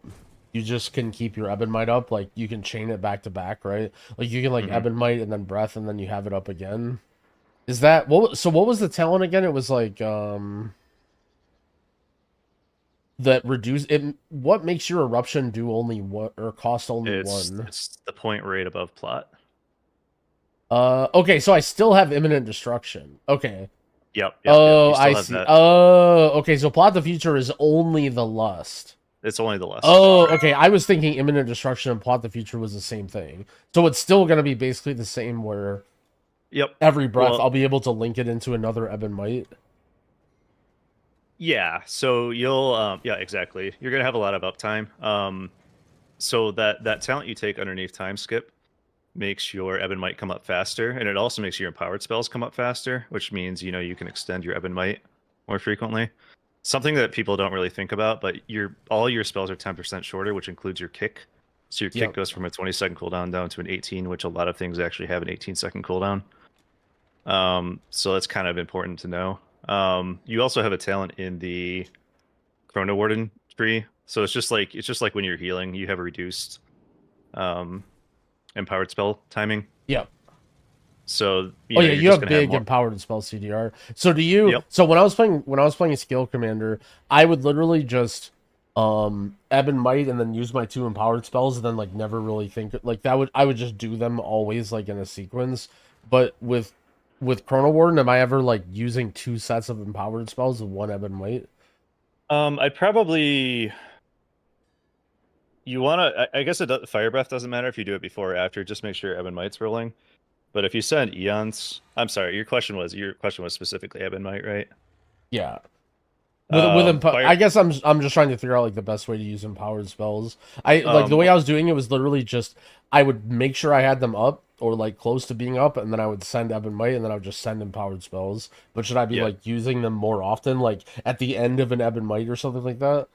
you just can keep your Ebb and Might up. Like you can chain it back to back, right? Like you can like Ebb and Might and then Breath, and then you have it up again. Is that what? So what was the talent again? It was like that reduce it. What makes your eruption do only one or cost only one? It's the point rate above Plot. Okay, so I still have imminent destruction. Okay. Yep. Oh, I see. Oh, okay. So Plot the Future is only the lust. It's only the lust. Oh, okay. I was thinking imminent destruction and Plot the Future was the same thing. So it's still going to be basically the same where every breath I'll be able to link it into another Ebb and Might. Yeah, so you'll exactly. You're gonna have a lot of uptime. So that talent you take underneath time skip makes your Ebb and Might come up faster, and it also makes your empowered spells come up faster, which means you can extend your Ebb and Might more frequently. Something that people don't really think about, but all your spells are 10% shorter, which includes your kick. So your kick goes from a 20-second cooldown down to an 18, which a lot of things actually have an 18-second cooldown. So that's kind of important to know. You also have a talent in the Chrono Warden tree, so it's just like when you're healing, you have a reduced empowered spell timing. Yep. So you have big empowered spell CDR. So do you? Yep. So when I was playing a Scale Commander, I would literally just Ebb and Might and then use my 2 empowered spells and then like never really think like that. I would just do them always like in a sequence. But with with Chrono Warden, am I ever like using 2 sets of empowered spells with 1 Ebb and Might? I'd probably. You want to. I guess Fire Breath doesn't matter if you do it before or after. Just make sure Ebb and Might's rolling. But if you send Eons, I'm sorry. Your question was specifically Ebb and Might, right? Yeah. Fire... I guess I'm just trying to figure out like the best way to use empowered spells. I like the way I was doing it was literally just I would make sure I had them up or like close to being up, and then I would send Ebb and Might, and then I would just send empowered spells. But should I be like using them more often, like at the end of an Ebb and Might or something like that?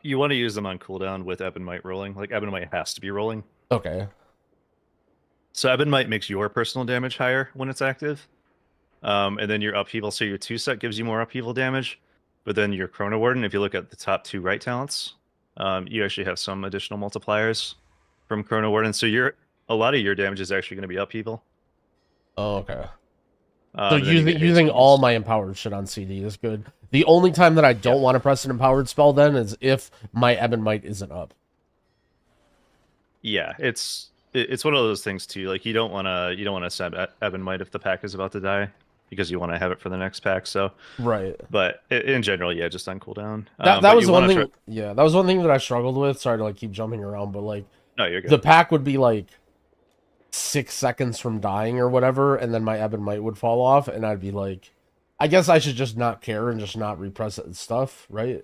You want to use them on cooldown with Ebb and Might rolling. Like Ebb and Might has to be rolling. Okay. So Ebb and Might makes your personal damage higher when it's active. And then your upheaval, so your 2 set gives you more upheaval damage. But then your Chrono Warden, if you look at the top 2 right talents, you actually have some additional multipliers from Chrono Warden. So a lot of your damage is actually going to be upheaval. Oh, okay. So using all my empowered shit on CD is good. The only time that I don't want to press an empowered spell then is if my Ebb and Might isn't up. Yeah, it's one of those things too. Like you don't want to send Ebb and Might if the pack is about to die, because you want to have it for the next pack. So right. But in general, yeah, just on cooldown. That was one thing. Yeah, that was one thing that I struggled with. Sorry to like keep jumping around, but like, no, you're good. The pack would be like 6 seconds from dying or whatever, and then my Ebb and Might would fall off, and I'd be like, I guess I should just not care and just not repress it and stuff, right?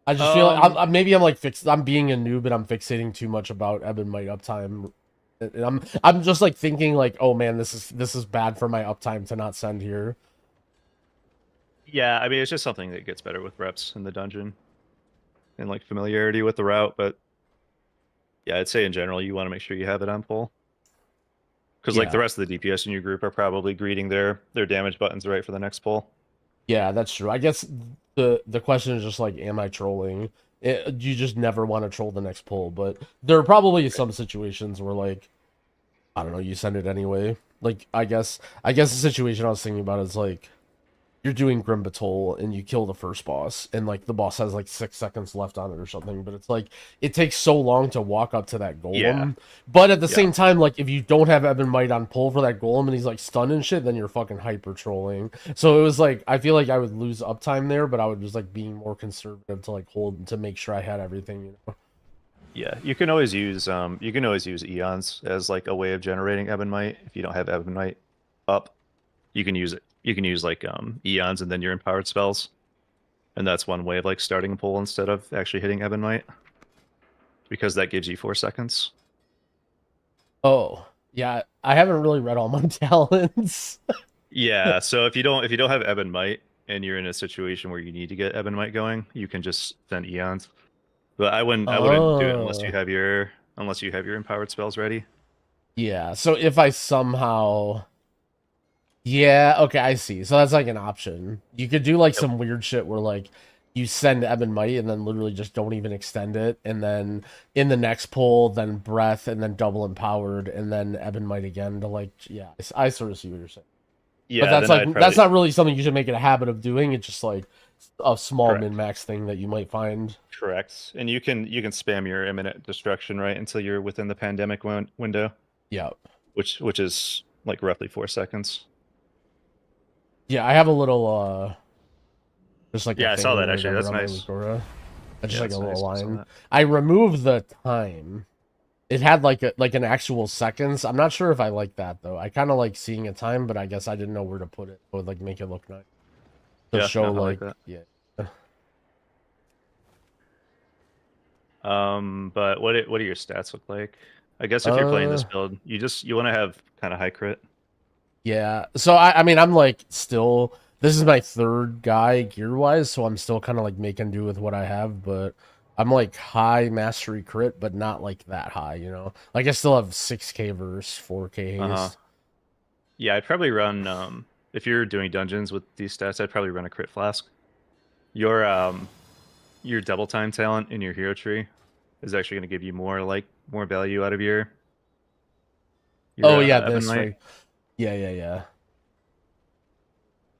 I just feel like maybe I'm like I'm being a noob and I'm fixating too much about Ebb and Might uptime. And I'm just like thinking like, oh man, this is bad for my uptime to not send here. Yeah, I mean it's just something that gets better with reps in the dungeon and like familiarity with the route, but yeah, I'd say in general you want to make sure you have it on pull. Because like the rest of the DPS in your group are probably greeting their damage buttons right for the next pull. Yeah, that's true. I guess the question is just like, am I trolling? You just never want to troll the next pull, but there are probably some situations where like, I don't know, you send it anyway. Like I guess the situation I was thinking about is like, you're doing Grim Batol and you kill the first boss, and like the boss has like 6 seconds left on it or something, but it's like it takes so long to walk up to that golem. Yeah. But at the same time, like if you don't have Ebb and Might on pull for that golem and he's like stunned and shit, then you're fucking hyper trolling. So it was like I feel like I would lose uptime there, but I would just like being more conservative to like hold to make sure I had everything, you know. Yeah, you can always use Eons as like a way of generating Ebb and Might. If you don't have Ebb and Might up, you can use it. You can use like Eons and then your empowered spells, and that's one way of like starting a pull instead of actually hitting Ebb and Might, because that gives you 4 seconds. Oh yeah, I haven't really read all my talents. Yeah, so if you don't have Ebb and Might and you're in a situation where you need to get Ebb and Might going, you can just send Eons. But I wouldn't do it unless you have your empowered spells ready. Yeah, so if I somehow... Yeah, okay, I see. So that's like an option. You could do like some weird shit where like you send Ebb and Might and then literally just don't even extend it, and then in the next pull, then Breath, and then double empowered, and then Ebb and Might again to like, yeah, I sort of see what you're saying. Yeah, but that's like that's not really something you should make it a habit of doing. It's just like a small min-max thing that you might find. Correct. And you can spam your imminent destruction right until you're within the pandemic window. Yeah. Which is like roughly 4 seconds. Yeah, I have a little just like I saw that actually. That's nice. Just like a little line. I removed the time. It had like an actual seconds. I'm not sure if I like that though. I kind of like seeing a time, but I guess I didn't know where to put it. It would like make it look nice. To show like that. Yeah. But what do your stats look like? I guess if you're playing this build, you want to have kind of high crit. Yeah. So I mean I'm like still, this is my 3rd guy gear wise, so I'm still kind of like making do with what I have, but I'm like high mastery crit, but not like that high, you know. Like I still have 6k verse, 4k haste. Yeah, I'd probably run if you're doing dungeons with these stats, I'd probably run a crit flask. Your double time talent in your hero tree is actually going to give you more value out of your yeah, that's right. Yeah.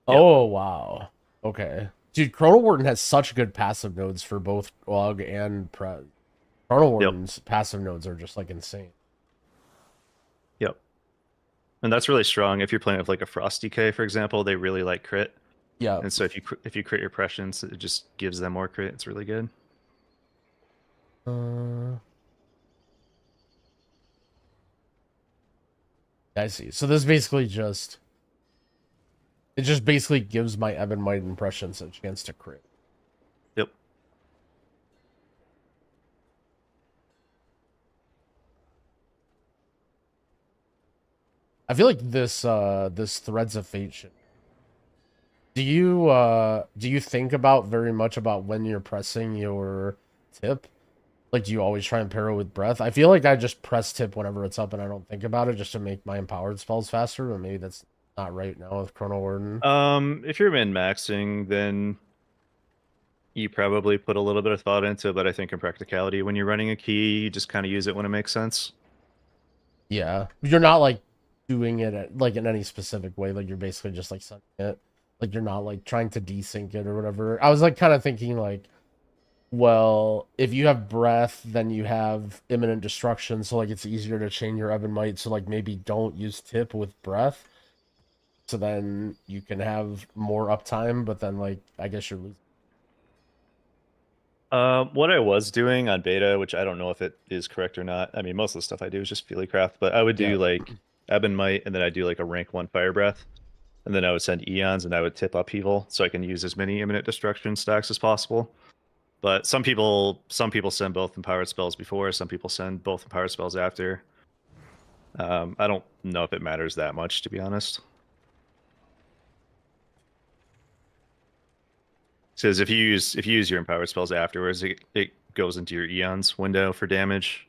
Oh wow. Okay. Dude, Chrono Warden has such good passive nodes for both Aug and Prez. Chrono Warden's passive nodes are just like insane. Yep. And that's really strong. If you're playing with like a Frost DK, for example, they really like crit. Yeah. And so if you crit your prescience, it just gives them more crit. It's really good. I see. So this basically just... It just basically gives my M and Mythic impressions a chance to crit. Yep. I feel like this this Threads of Fate shit. Do you think about very much about when you're pressing your tip? Like, do you always try and pair it with breath? I feel like I just press tip whenever it's up and I don't think about it just to make my empowered spells faster, but maybe that's not right now with Chrono Warden. If you're min-maxing, then you probably put a little bit of thought into it, but I think in practicality, when you're running a key, you just kind of use it when it makes sense. Yeah. You're not, like, doing it, like, in any specific way. Like, you're basically just, like, sending it. Like, you're not, like, trying to desync it or whatever. I was, like, kind of thinking, like, well, if you have breath, then you have imminent destruction, so, like, it's easier to chain your Ebb and Might, so, like, maybe don't use tip with breath. So then you can have more uptime, but then, like, I guess you're losing. What I was doing on beta, which I don't know if it is correct or not. I mean, most of the stuff I do is just Feelycraft, but I would do like Ebb and Might, and then I'd do like a rank 1 Fire Breath, and then I would send Eons, and I would tip Upheaval, so I can use as many imminent destruction stacks as possible. But some people send both empowered spells before, some people send both empowered spells after. I don't know if it matters that much, to be honest. Says if you use your empowered spells afterwards, it goes into your Eons window for damage.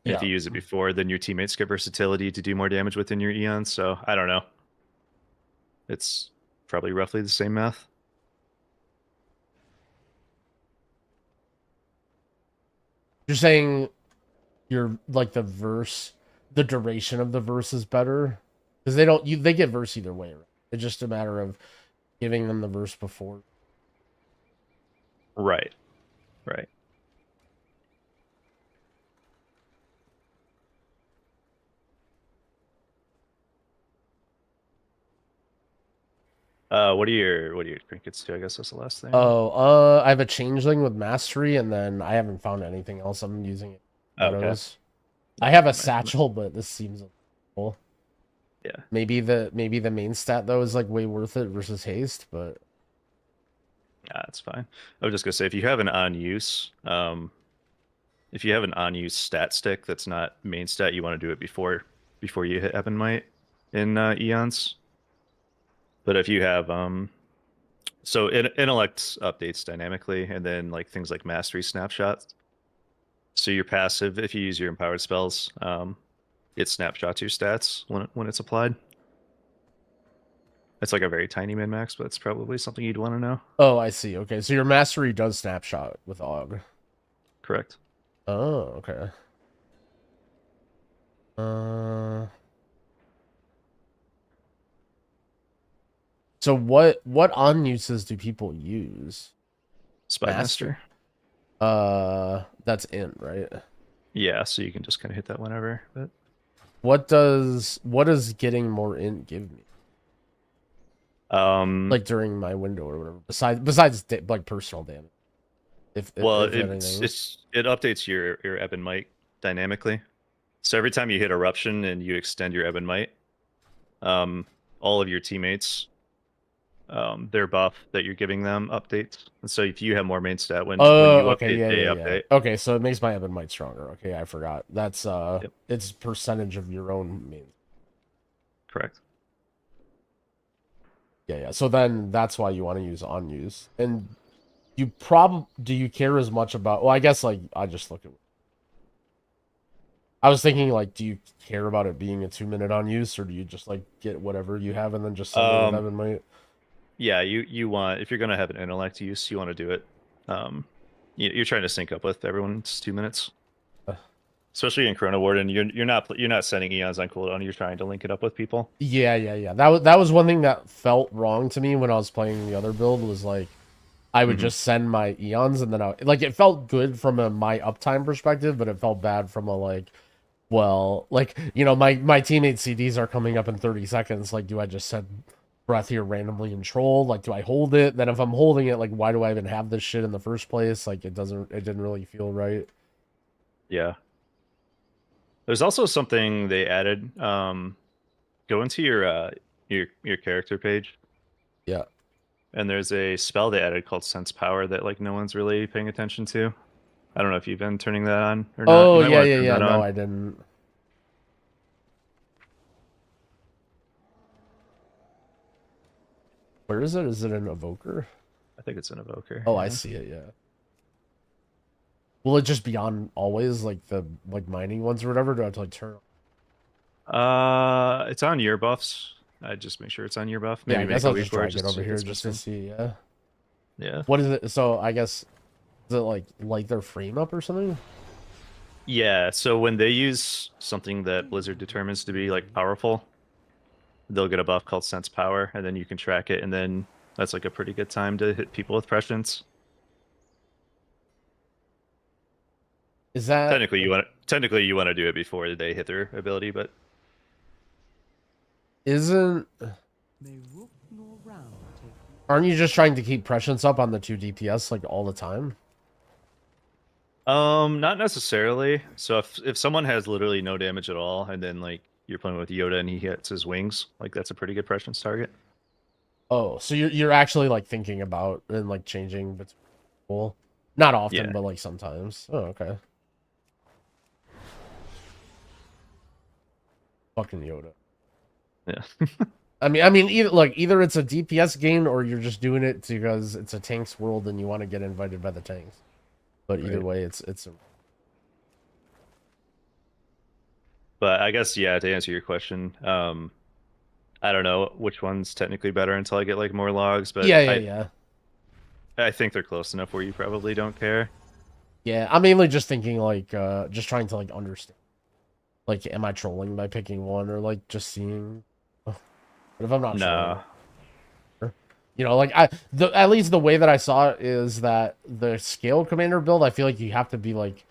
Yeah. If you use it before, then your teammates get versatility to do more damage within your Eons. So I don't know. It's probably roughly the same math. You're saying you're like the duration of the verse is better? Because they get verse either way, right? It's just a matter of giving them the verse before. Right. Right. What are your trinkets too? I guess that's the last thing. Oh, I have a changeling with mastery, and then I haven't found anything else I'm using it. Okay. I have a satchel, but this seems cool. Yeah. Maybe the main stat though is like way worth it versus haste, but yeah, that's fine. I was just gonna say if you have an on use stat stick that's not main stat, you want to do it before you hit Ebb and Might in Eons. But if you have so intellect updates dynamically, and then like things like mastery snapshots. So your passive, if you use your empowered spells, it snapshots your stats when it's applied. It's like a very tiny min-max, but it's probably something you'd want to know. Oh, I see. Okay, so your mastery does snapshot with Aug. Correct. Oh, okay. So what on uses do people use? Spymaster. That's in, right? Yeah, so you can just kind of hit that whenever. But what does getting more int give me? Like during my window or whatever. Besides like personal damage. If it updates your Ebb and Might dynamically. So every time you hit eruption and you extend your Ebb and Might, all of your teammates, their buff that you're giving them updates. And so if you have more main stat when you update, they update. Okay, so it makes my Ebb and Might stronger. Okay, I forgot. That's it's percentage of your own main. Correct. Yeah. So then that's why you want to use on use. And do you care as much about, well, I guess like I just look at, I was thinking like, do you care about it being a 2-minute on use, or do you just like get whatever you have and then just send it with Ebb and Might? Yeah, you want, if you're gonna have an intellect use, you want to do it. You're trying to sync up with everyone's 2 minutes. Especially in Chrono Warden, you're not sending Eons on cooldown. You're trying to link it up with people. Yeah. That was one thing that felt wrong to me when I was playing the other build. Was like, I would just send my Eons, and then it felt good from my uptime perspective, but it felt bad from a like, Well, like, you know, my teammate CDs are coming up in 30 seconds. Like, do I just set breath here randomly and troll? Like, do I hold it? Then if I'm holding it, like, why do I even have this shit in the first place? Like, it didn't really feel right. Yeah. There's also something they added. Go into your character page, Yeah. and there's a spell they added called Sense Power that like no one's really paying attention to. I don't know if you've been turning that on or not. Oh, You might yeah, want to yeah, turn yeah. that No, on. I didn't. Where is it? Is it an evoker? I think it's an evoker. Oh, yeah. I see it, yeah. Will it just be on always, like the mining ones or whatever? Do I have to like turn? It's on your buffs. I just make sure it's on your buff. Maybe Yeah, I make guess a I'll week just for drag just it over so here it's just to missing. see. Yeah. Yeah. What is it? So I guess is it like light their frame up or something? Yeah. So when they use something that Blizzard determines to be like powerful, they'll get a buff called Sense Power, and then you can track it, and then that's like a pretty good time to hit people with prescience. Is that Technically, you want to do it before they hit their ability, but isn't? May rook nor round take Aren't you just trying to keep prescience up on the 2 DPS like all the time? not necessarily. So if someone has literally no damage at all, and then like you're playing with Yoda and he hits his wings, like that's a pretty good prescience target. Oh, so you're actually like thinking about and like changing between people? Not often, Yeah. but like sometimes. Oh, okay. Fucking Yoda. Yeah. I mean, either it's a DPS gain or you're just doing it because it's a tanks world and you want to get invited by the tanks. But either Right. way, it's a... But I guess yeah, to answer your question, I don't know which one's technically better until I get like more logs, but yeah. I think they're close enough where you probably don't care. Yeah, I'm mainly just thinking like just trying to like understand. Like, am I trolling by picking one or like just seeing? But if I'm not Nah. trolling, you know, like at least the way that I saw it is that the scale commander build, I feel like you have to be like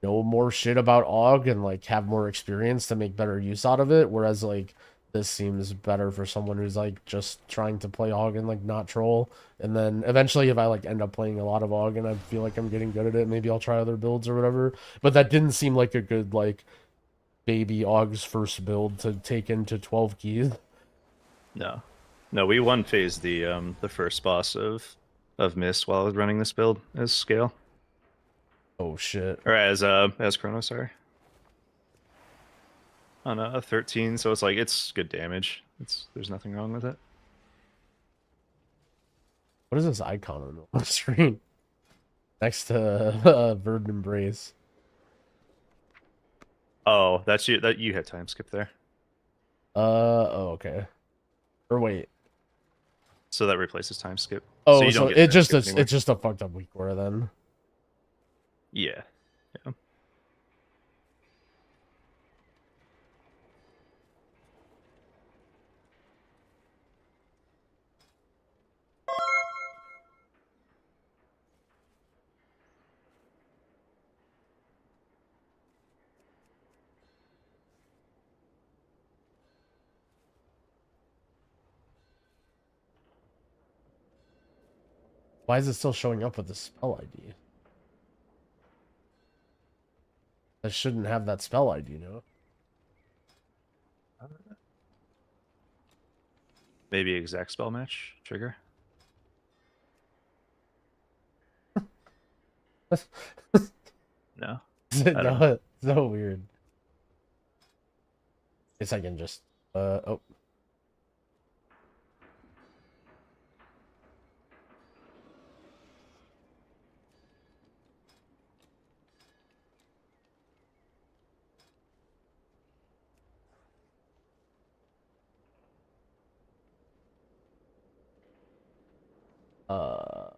know more shit about AUG and like have more experience to make better use out of it. Whereas like this seems better for someone who's like just trying to play AUG and like not troll. And then eventually if I like end up playing a lot of AUG and I feel like I'm getting good at it, maybe I'll try other builds or whatever. But that didn't seem like a good like baby AUG's first build to take into 12 keys. No. No, we one phased the first boss of Mist while I was running this build as scale. Oh shit. Or as Chrono, sorry. On a 13, so it's like it's good damage. There's nothing wrong with it. What is this icon on the screen? Next to Verdant Embrace. Oh, that's you. That you had time skip there. Oh, okay. Or wait. So that replaces time skip. Oh, you so don't get it time just skip is anymore. it's just a fucked up weak core then. Yeah. Yeah. Why is it still showing up with the spell ID? I shouldn't have that spell ID, no? Maybe exact spell match trigger. No. I don't know. No, it's so weird. Guess I can just oh. Uh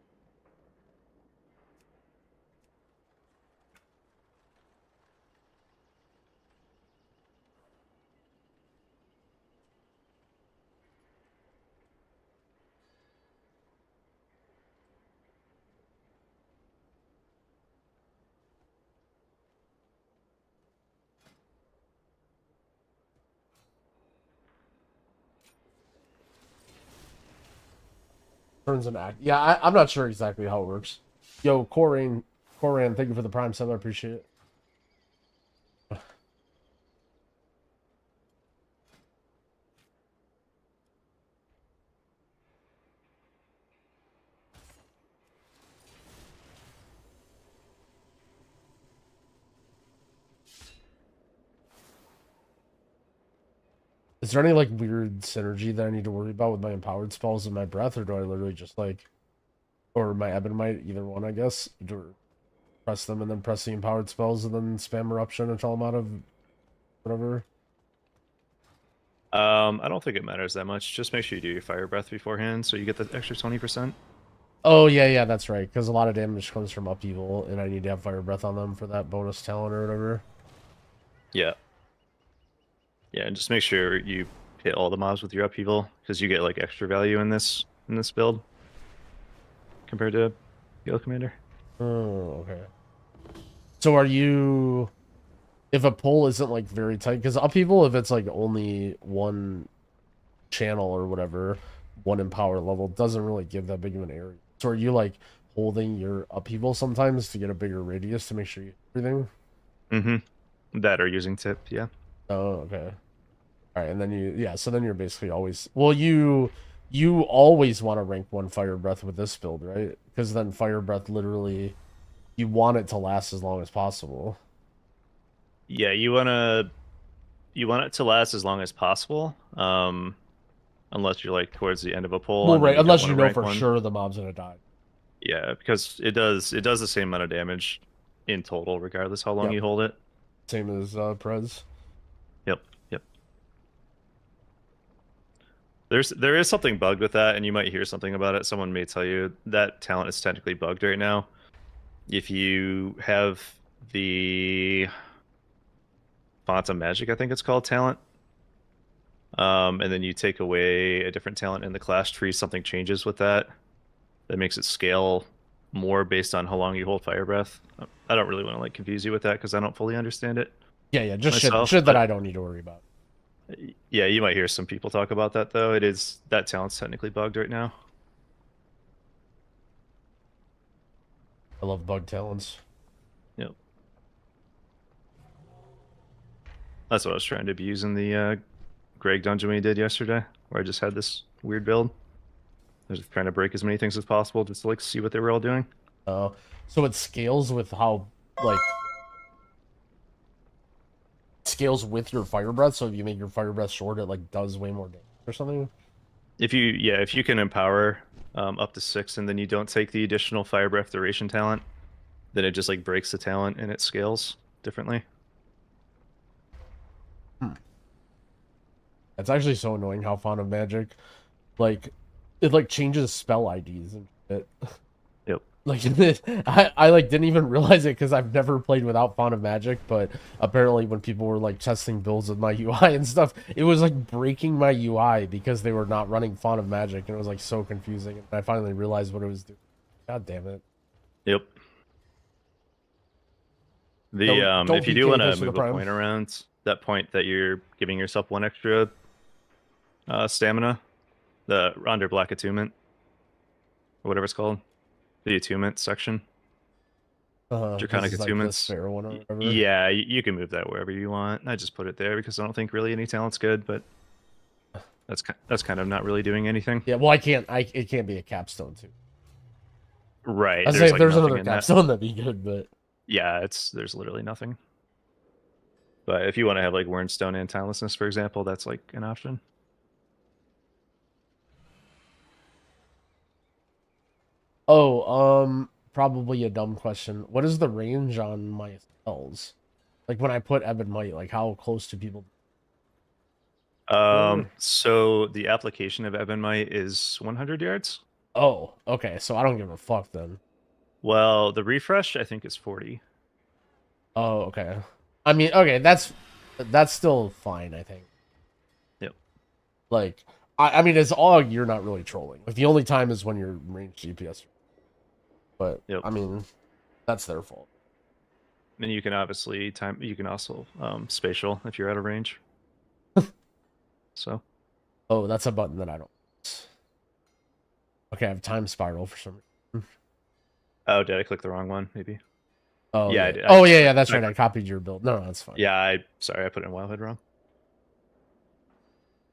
Turns an act. Yeah, I'm not sure exactly how it works. Yo, Coran, thank you for the prime sub. I appreciate it. Is there any like weird synergy that I need to worry about with my empowered spells and my breath, or do I literally just like, or my ebb and might, either one, I guess, do press them and then press the empowered spells and then spam eruption until I'm out of whatever? I don't think it matters that much. Just make sure you do your fire breath beforehand, so you get the extra 20%. Oh yeah, that's right. Because a lot of damage comes from upheaval, and I need to have fire breath on them for that bonus talent or whatever. Yeah. Yeah, and just make sure you hit all the mobs with your upheaval, because you get like extra value in this build compared to Guild Commander. Oh, okay. So are you, if a pull isn't like very tight, because upheaval, if it's like only one channel or whatever, one empower level, doesn't really give that big of an area. So are you like holding your upheaval sometimes to get a bigger radius to make sure you hit everything? Mm-hmm. That or using tip, yeah. Oh, okay. All right, and then so then you're basically always, well, you always want to rank 1 fire breath with this build, right? Because then fire breath literally, you want it to last as long as possible. Yeah, you want it to last as long as possible. Unless you're like towards the end of a pull. Well, right, unless you know rank for one. sure the mob's gonna die. Yeah, because it does the same amount of damage in total, regardless how long you hold it. Same as Prez. Yep. There is something bugged with that, and you might hear something about it. Someone may tell you that talent is technically bugged right now. If you have the Font of Magic, I think it's called, talent, and then you take away a different talent in the class tree, something changes with that. That makes it scale more based on how long you hold fire breath. I don't really want to like confuse you with that because I don't fully understand it. Yeah, just myself, shit that I don't need to worry about. Yeah, you might hear some people talk about that though. That talent's technically bugged right now. I love bug talents. Yep. That's what I was trying to abuse in the Greg dungeon we did yesterday, where I just had this weird build. I was just trying to break as many things as possible just to like see what they were all doing. Oh, so it scales with how like scales with your fire breath. So if you make your fire breath short, it like does way more damage or something. If you can empower up to 6 and then you don't take the additional fire breath duration talent, then it just like breaks the talent and it scales differently. It's actually so annoying how Font of Magic, like, it like changes spell IDs and shit. Yep. Like I like didn't even realize it because I've never played without Font of Magic, but apparently when people were like testing builds with my UI and stuff, it was like breaking my UI because they were not running Font of Magic, and it was like so confusing. And I finally realized what it was doing. God damn it. Yep. The if you do want to move a point around, that point that you're giving yourself 1 extra stamina, the under Black Attunement, or whatever it's called, the attunement section. Draconic attunements. Like yeah, you can move that wherever you want. I just put it there because I don't think really any talent's good, but that's kind of not really doing anything. Yeah, well, it can't be a capstone too. Right. I say if there's another capstone that'd be good, but yeah, there's literally nothing. But if you want to have like Wernstone and Timelessness, for example, that's like an option. Oh, probably a dumb question. What is the range on my spells? Like when I put Ebb and Might, like how close to people? So the application of Ebb and Might is 100 yards. Oh, okay. So I don't give a fuck then. Well, the refresh I think is 40. Oh, okay. I mean, okay, that's still fine, I think. Yep. Like, I mean, it's all you're not really trolling. Like the only time is when you're range GPS. But yep. I mean, that's their fault. And you can obviously you can also spatial if you're out of range. So. Oh, that's a button that I don't. Okay, I have time spiral for some reason. Oh, did I click the wrong one? Maybe. Oh Yeah, yeah, I did. oh yeah, that's right. I copied your build. No, that's fine. Yeah, sorry, I put in Wildhead wrong.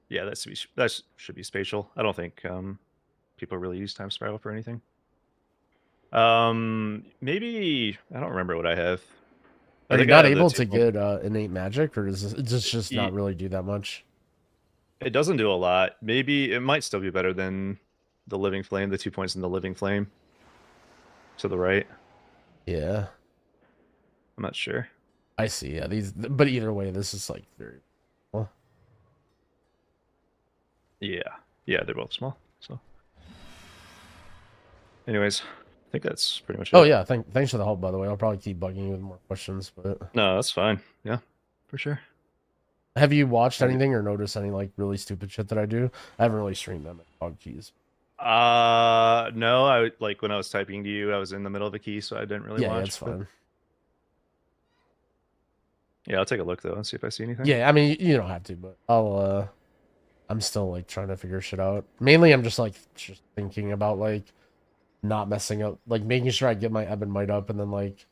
Yeah, that should be spatial. I don't think people really use time spiral for anything. Maybe I don't remember what I have. Are you think I not have the able to two- get innate magic, or does this just not really do that much? It doesn't do a lot. Maybe it might still be better than the living flame. The 2 points in the living flame to the right. Yeah, I'm not sure. I see. Yeah, but either way, this is like very. Well, Yeah, they're both small. So, anyways, I think that's pretty much it. oh yeah, thanks for the help, by the way. I'll probably keep bugging you with more questions, but No, that's fine. Yeah, for sure. have you watched anything or noticed any like really stupid shit that I do? I haven't really streamed them. Oh jeez. No, like when I was typing to you, I was in the middle of a key, so I didn't really Yeah, watch. it's fine. Yeah, I'll take a look though and see if I see anything. Yeah, I mean you don't have to, but I'm still like trying to figure shit out. Mainly, I'm just thinking about like not messing up, like making sure I get my ebb and might up, and then like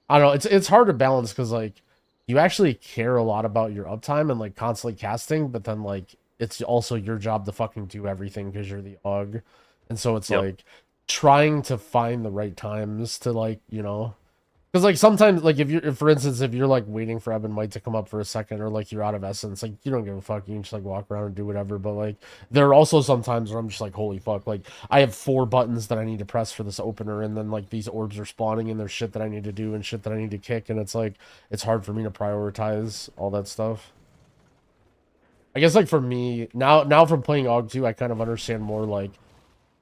I don't know. It's hard to balance because like you actually care a lot about your uptime and like constantly casting, but then like it's also your job to fucking do everything because you're the AUG, and so it's like trying to find the right times to like because like sometimes like if for instance if you're like waiting for Ebb and Might to come up for a second or like you're out of essence, like you don't give a fuck, you can just like walk around and do whatever. But like there are also some times where I'm just like, holy fuck, like I have 4 buttons that I need to press for this opener, and then like these orbs are spawning and there's shit that I need to do and shit that I need to kick, and it's like it's hard for me to prioritize all that stuff. I guess like for me now from playing AUG 2, I kind of understand more like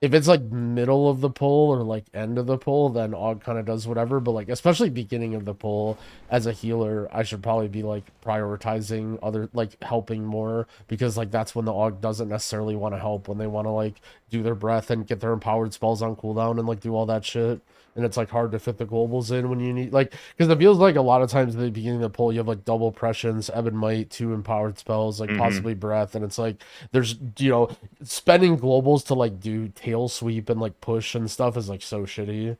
if it's like middle of the pull or like end of the pull, then AUG kind of does whatever. But like especially beginning of the pull, as a healer, I should probably be like prioritizing other like helping more, because like that's when the AUG doesn't necessarily want to help, when they want to like do their breath and get their empowered spells on cooldown and like do all that shit. And it's like hard to fit the globals in when you need like, because it feels like a lot of times at the beginning of the pull you have like double pressions, Ebb and Might, 2 empowered spells, like possibly breath, and it's like there's spending globals to like do tail sweep and like push and stuff is like so shitty.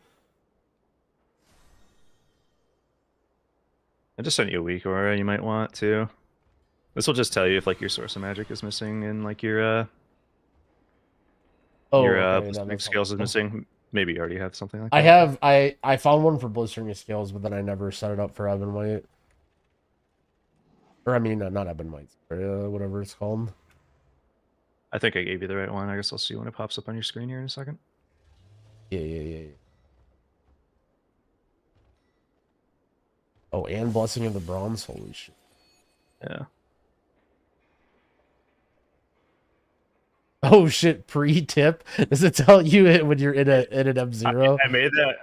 I just sent you a weak aura you might want to. This will just tell you if like your source of magic is missing and like your blistering scales is missing. Maybe you already have something like that. I found one for blistering scales, but then I never set it up for Ebb and Might. Or I mean not Ebb and Might, whatever it's called. I think I gave you the right one. I guess I'll see when it pops up on your screen here in a second. Yeah. Oh, and Blessing of the Bronze? Holy shit. Yeah. Oh shit, pre-tip? Does it tell you it when you're in an M0?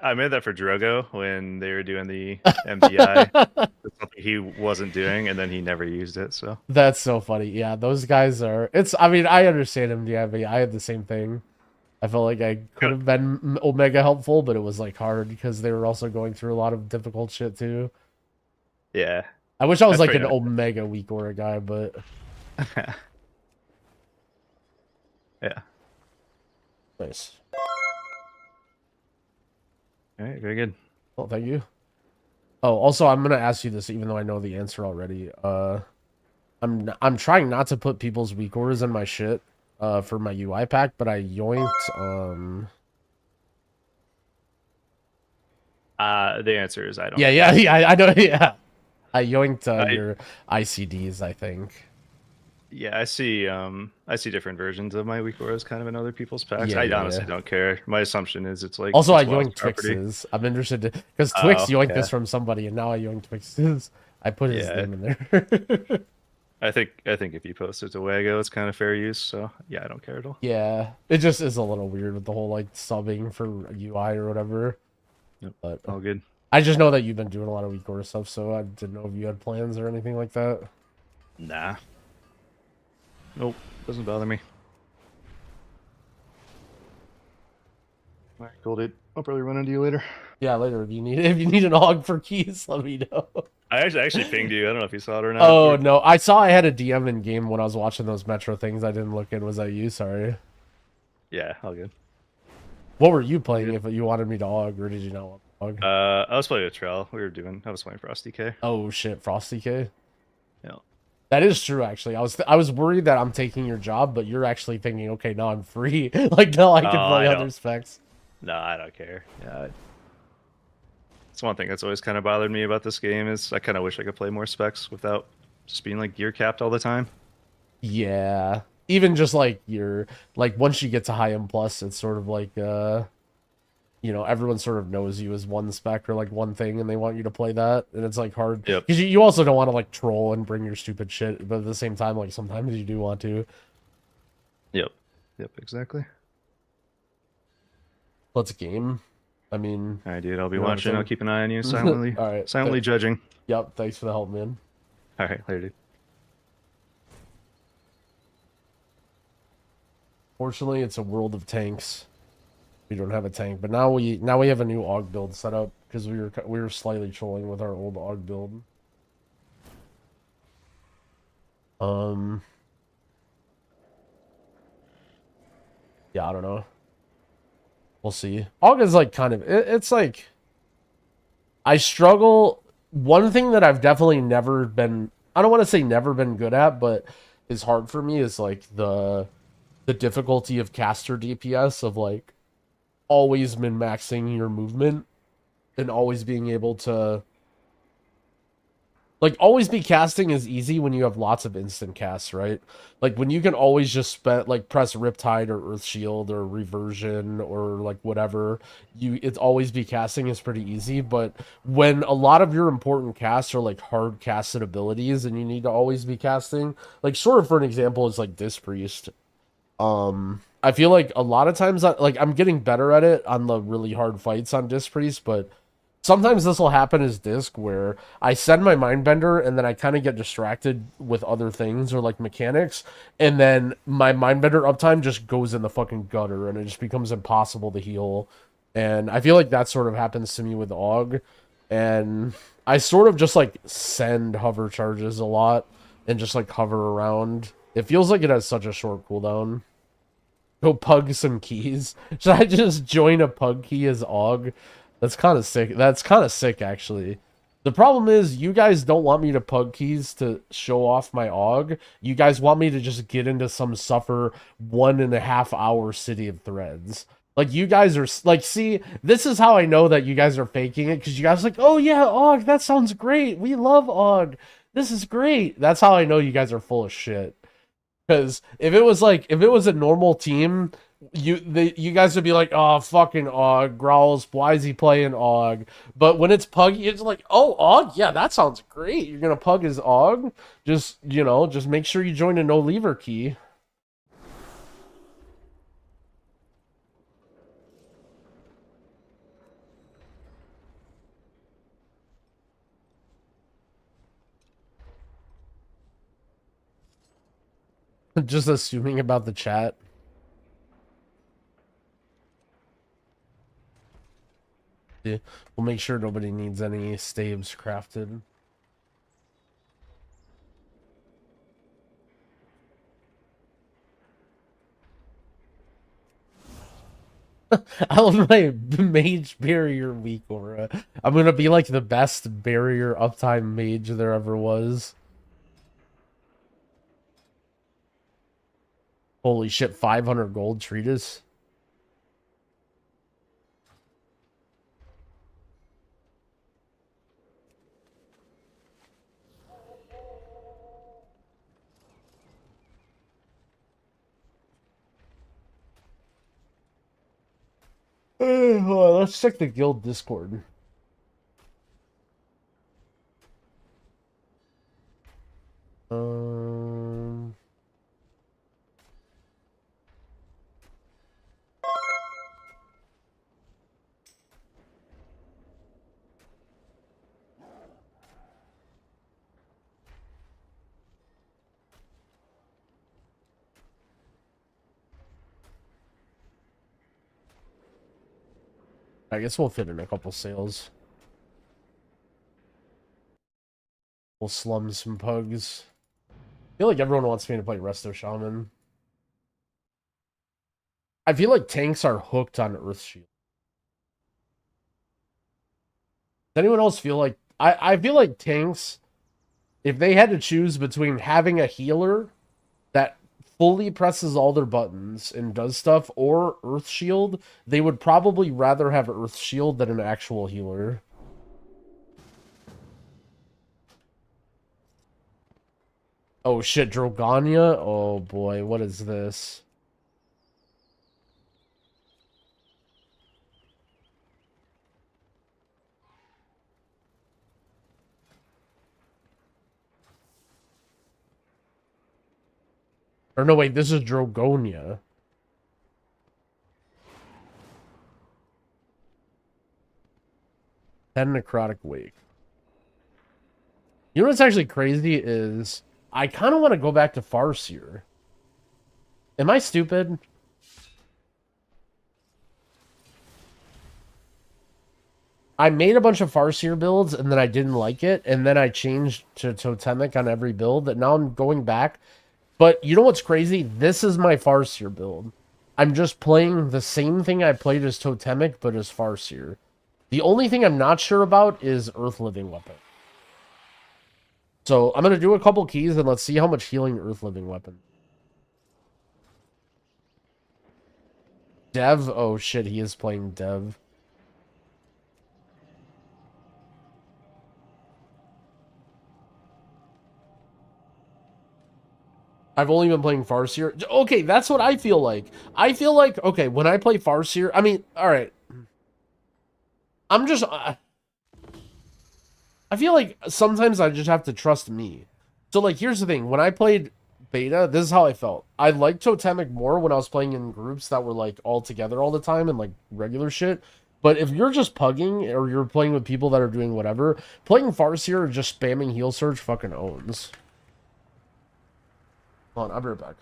I made that for Drogo when they were doing the MDI. That's something he wasn't doing, and then he never used it, so. That's so funny. Yeah, those guys are... I mean, I understand MDI, but I had the same thing. I felt like I could have been Omega helpful, but it was like hard because they were also going through a lot of difficult shit too. Yeah. I wish I was like an Omega weak aura guy, but... Yeah. Nice. All right, very good. Well, thank you. Oh, also, I'm gonna ask you this, even though I know the answer already. I'm trying not to put people's weak auras in my shit, for my UI pack, but I yoinked. The answer is I don't. Yeah, I know. Yeah, I yoinked your ICDs, I think. Yeah, I see different versions of my weak auras kind of in other people's packs. Yeah, I honestly don't care. My assumption is it's like... Also, I yoinked Twix's. I'm interested to... Because Twix yoinked this from somebody, and now I yoinked Twix's. I put his name in there. I think if you post it to Wago, it's kind of fair use, so yeah, I don't care at all. Yeah, it just is a little weird with the whole, like, subbing for UI or whatever. Yep, but all good. I just know that you've been doing a lot of weak aura stuff, so I didn't know if you had plans or anything like that. Nah. Nope, doesn't bother me. Alright, cool, dude. I'll probably run into you later. Yeah, later. If you need an AUG for keys, let me know. I actually pinged you. I don't know if you saw it or not. Oh no, I saw I had a DM in game when I was watching those Metro things. I didn't look in. Was that you? Sorry. Yeah, all good. What were you playing if you wanted me to aug, or did you not want to aug? I was playing a Trell. I was playing Frosty K. Oh shit, Frosty K. Yeah. That is true, actually. I was worried that I'm taking your job, but you're actually thinking, okay, now I'm free. Like, no, I can play other specs. No, I don't care. Yeah. It's one thing that's always kind of bothered me about this game is I kind of wish I could play more specs without just being like gear capped all the time. Yeah. Even just like once you get to high M plus, it's sort of like you know, everyone sort of knows you as one spec or like one thing, and they want you to play that, and it's like hard because you also don't want to like troll and bring your stupid shit, but at the same time, like sometimes you do want to. Yep, exactly. Let's game. I mean, all right, dude. I'll be watching. I'll keep an eye on you silently. All right, silently judging. Yep. Thanks for the help, man. All right, later, dude. Fortunately, it's a world of tanks. We don't have a tank, but now we have a new AUG build set up because we were slightly trolling with our old AUG build. Yeah, I don't know. We'll see. AUG is like kind of it's like I struggle. One thing that I've definitely never been, I don't want to say never been good at, but is hard for me is like the difficulty of caster DPS of like always min-maxing your movement and always being able to like always be casting is easy when you have lots of instant casts, right? Like when you can always just press Riptide or Earth Shield or Reversion or like whatever, it's always be casting is pretty easy. But when a lot of your important casts are like hard casted abilities and you need to always be casting, like sort of for an example is like Disc Priest. I feel like a lot of times I'm getting better at it on the really hard fights on Disc Priest, but sometimes this will happen as Disc where I send my Mindbender and then I kind of get distracted with other things or like mechanics, and then my Mindbender uptime just goes in the fucking gutter and it just becomes impossible to heal. And I feel like that sort of happens to me with AUG, and I sort of just like send hover charges a lot and just like hover around. It feels like it has such a short cooldown. Go pug some keys. Should I just join a pug key as AUG? That's kind of sick. That's kind of sick, actually. The problem is, you guys don't want me to pug keys to show off my AUG. You guys want me to just get into some suffer 1.5 hour City of Threads. Like, you guys are, like, see, this is how I know that you guys are faking it, because you guys are like, oh yeah, AUG, that sounds great. We love AUG. This is great. That's how I know you guys are full of shit. Because if it was a normal team, you guys would be like, oh, fucking AUG, Growls, why is he playing AUG? But when it's Pug, it's like, oh, AUG, yeah, that sounds great. You're gonna Pug his AUG? Just, you know, just make sure you join a no lever key. Just assuming about the chat. Yeah, we'll make sure nobody needs any staves crafted. I love my mage barrier weak aura. I'm gonna be like the best barrier uptime mage there ever was. Holy shit, 500 gold treatise. Let's check the guild Discord. I guess we'll fit in a couple sales. We'll slum some pugs. I feel like everyone wants me to play Resto Shaman. I feel like tanks are hooked on Earth Shield. Does anyone else feel like... I feel like tanks, if they had to choose between having a healer that fully presses all their buttons and does stuff or Earth Shield, they would probably rather have Earth Shield than an actual healer. Oh shit, Drogania? Oh boy, what is this? Or no, wait, this is Drogonia. Ten Necrotic Wake. You know what's actually crazy is I kind of want to go back to Farseer. Am I stupid? I made a bunch of Farseer builds and then I didn't like it, and then I changed to Totemic on every build, and now I'm going back. But you know what's crazy? This is my Farseer build. I'm just playing the same thing I played as Totemic, but as Farseer. The only thing I'm not sure about is Earth Living Weapon. So I'm going to do a couple keys and let's see how much healing Earth Living Weapon. Dev? Oh shit, he is playing Dev. I've only been playing Farseer. Okay, that's what I feel like. I feel like, okay, when I play Farseer, I mean, alright. I'm just... I feel like sometimes I just have to trust me. So, like, here's the thing. When I played beta, this is how I felt. I liked Totemic more when I was playing in groups that were, like, all together all the time and, like, regular shit. But if you're just pugging or you're playing with people that are doing whatever, playing Farseer or just spamming heal surge fucking owns. Hold on, I'll be right back.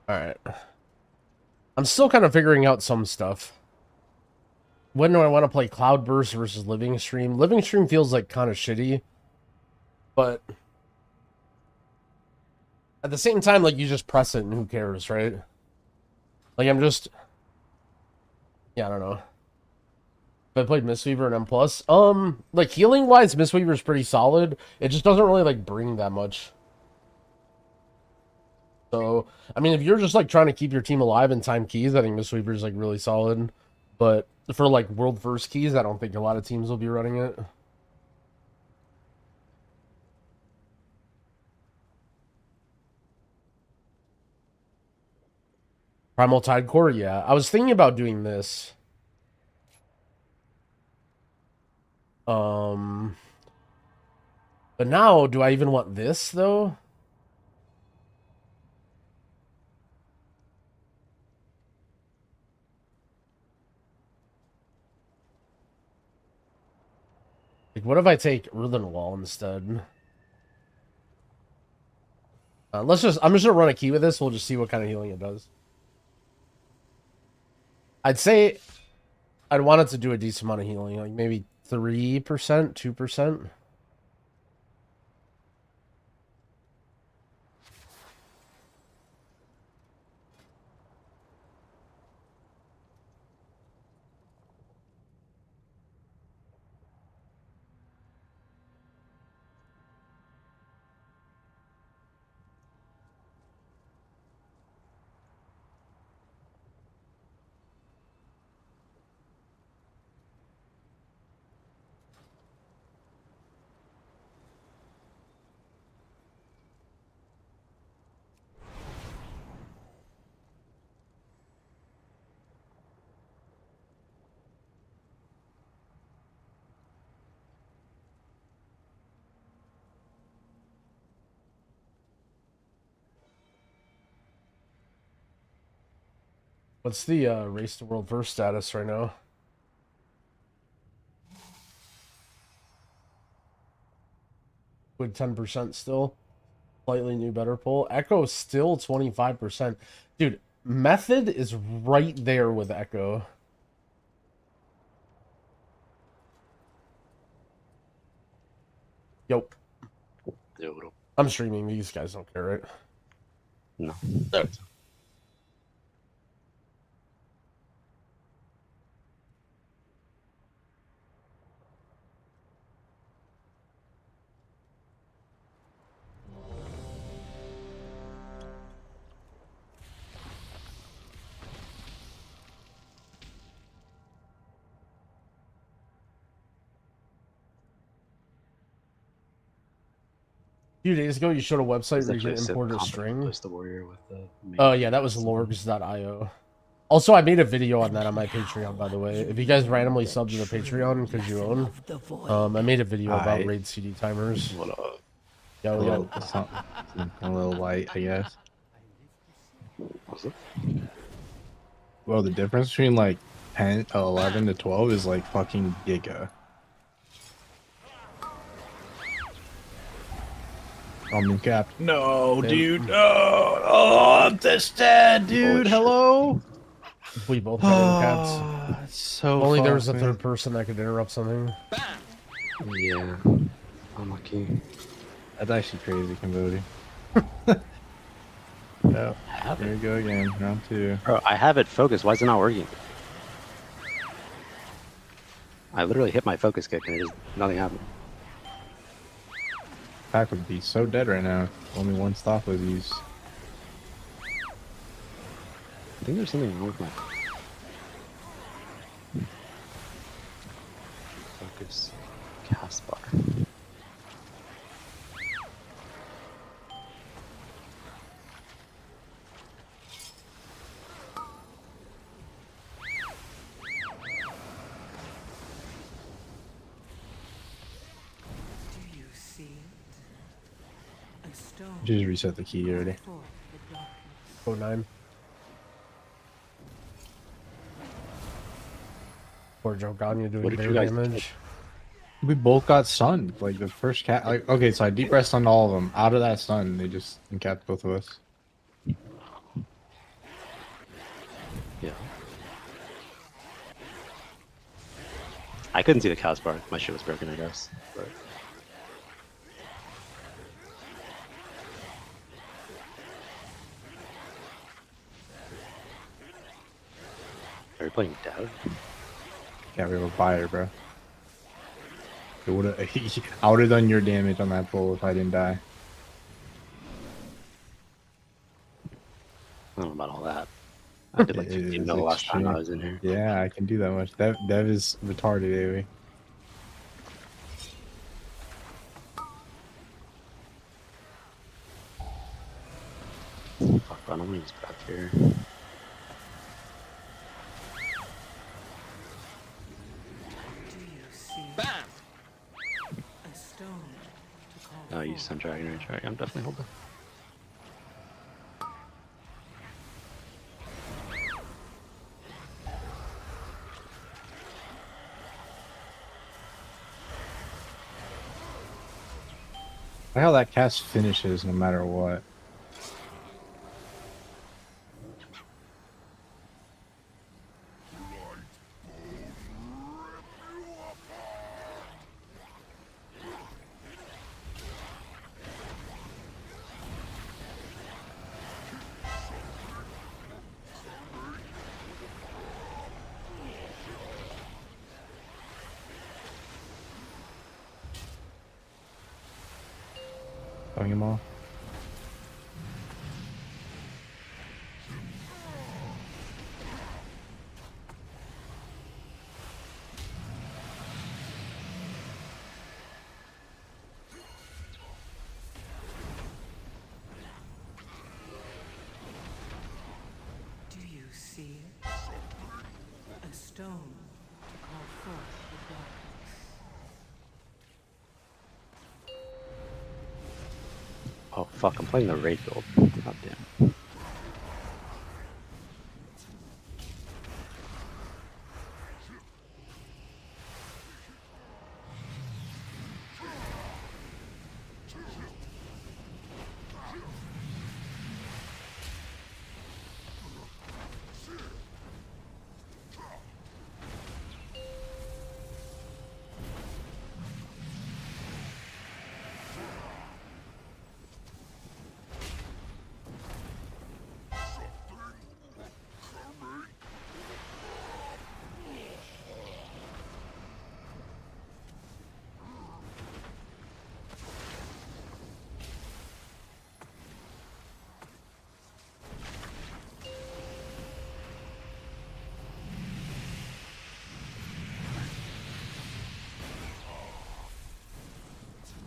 Alright. I'm still kind of figuring out some stuff. when do I want to play Cloudburst versus Living Stream? Living Stream feels like kind of shitty, but at the same time, like, you just press it and who cares, right? Like, I'm just, yeah, I don't know. If I played Mistweaver and M+, like, healing-wise, Mistweaver's pretty solid. It just doesn't really, like, bring that much. So, I mean, if you're just, like, trying to keep your team alive and time keys, I think Mistweaver's, like, really solid. But for, like, world first keys, I don't think a lot of teams will be running it. Primal Tide Core, yeah. I was thinking about doing this. But now, do I even want this, though? Like, what if I take Earthen Wall instead? I'm just gonna run a key with this. We'll just see what kind of healing it does. I'd say I'd want it to do a decent amount of healing, like maybe 3%, 2%. What's the race to world first status right now? With 10% still. Slightly new better pull. Echo still 25%. Dude, Method is right there with Echo. Yo. I'm streaming. These guys don't care, right? No. A few days ago, you showed a website where you could import a string. The warrior with the Oh, yeah, that was lorgs.io. Also, I made a video on that on my Patreon, by the way. If you guys randomly sub to the Patreon because you own, I made a video about raid CD timers. What up? Yeah, we got a little light, I guess. What's it? Well, the difference between like 11 to 12 is like fucking giga. I'm capped. No, dude. No. Oh, I'm this dead, dude. Hello. We both got caps. So only there was a third person that could interrupt something. Yeah. Unlucky. That's actually crazy, Cambodia. Yeah. Here we go again. Round 2. Bro, I have it focused. Why is it not working? I literally hit my focus kick and it just nothing happened. Pack would be so dead right now. Only one stop was used. I think there's something wrong with my focus cast bar. Just reset the key already. 09. Poor Joganya doing bear damage. We both got stunned. Like the first cat. Like okay, so I deep pressed on all of them. Out of that stun, they just encapped both of us. Yeah. I couldn't see the cast bar. My shit was broken, I guess. But... Are we playing Dev? Yeah, we have a buyer, bro. It would have. I would have done your damage on that bull if I didn't die. I don't know about all that. I did like 15 mil the last time I was in here. Yeah, I can do that much. Dev is retarded, Avery. Fuck, bro, I'm just back here. Bam! A stone to call Oh, you sent Dragon Rage, right? I'm definitely holding. I like how that cast finishes no matter what. Throwing him off. Do you see it? A stone to call forth the darkness. Oh fuck, I'm playing the raid build. God damn.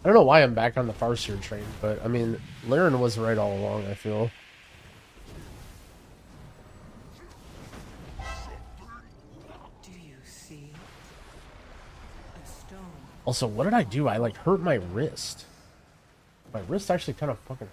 I don't know why I'm back on the Farseer train, but I mean, Laren was right all along, I feel. Do you see a stone? Also, what did I do? I like hurt my wrist. My wrist actually kind of fucking.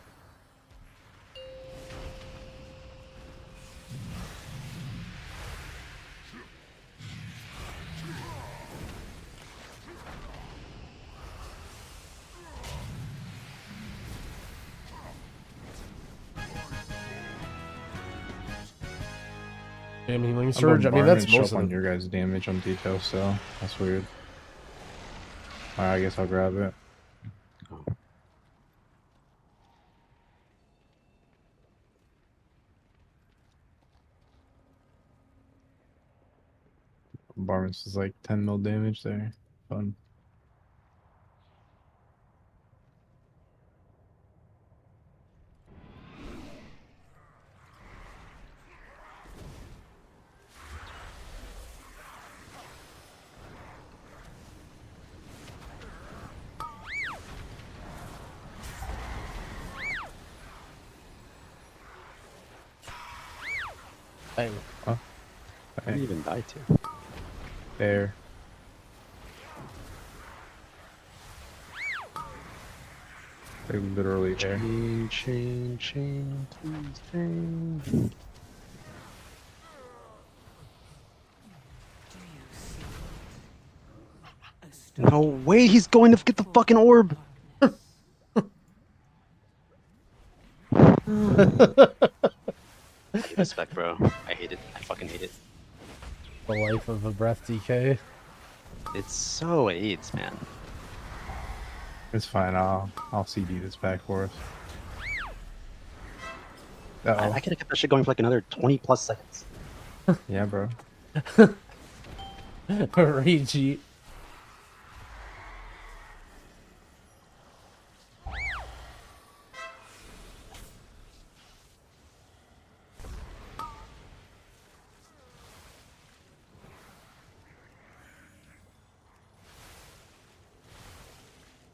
Damn healing surge. I mean, that's most of on them. your guys' damage on detail, so that's weird. Alright, I guess I'll grab it. Barnes is like 10 mil damage there. Fun. Dang. Huh? How did you even die to? There. They're literally there. Chain, please, chain. No way, he's going to get the fucking orb! I hate this spec, bro. I hate it. I fucking hate it. The life of a breath DK. It's so AIDS, man. It's fine. I'll CD this back for us. I could have kept that shit going for like another 20 plus seconds. Yeah, bro. Rage.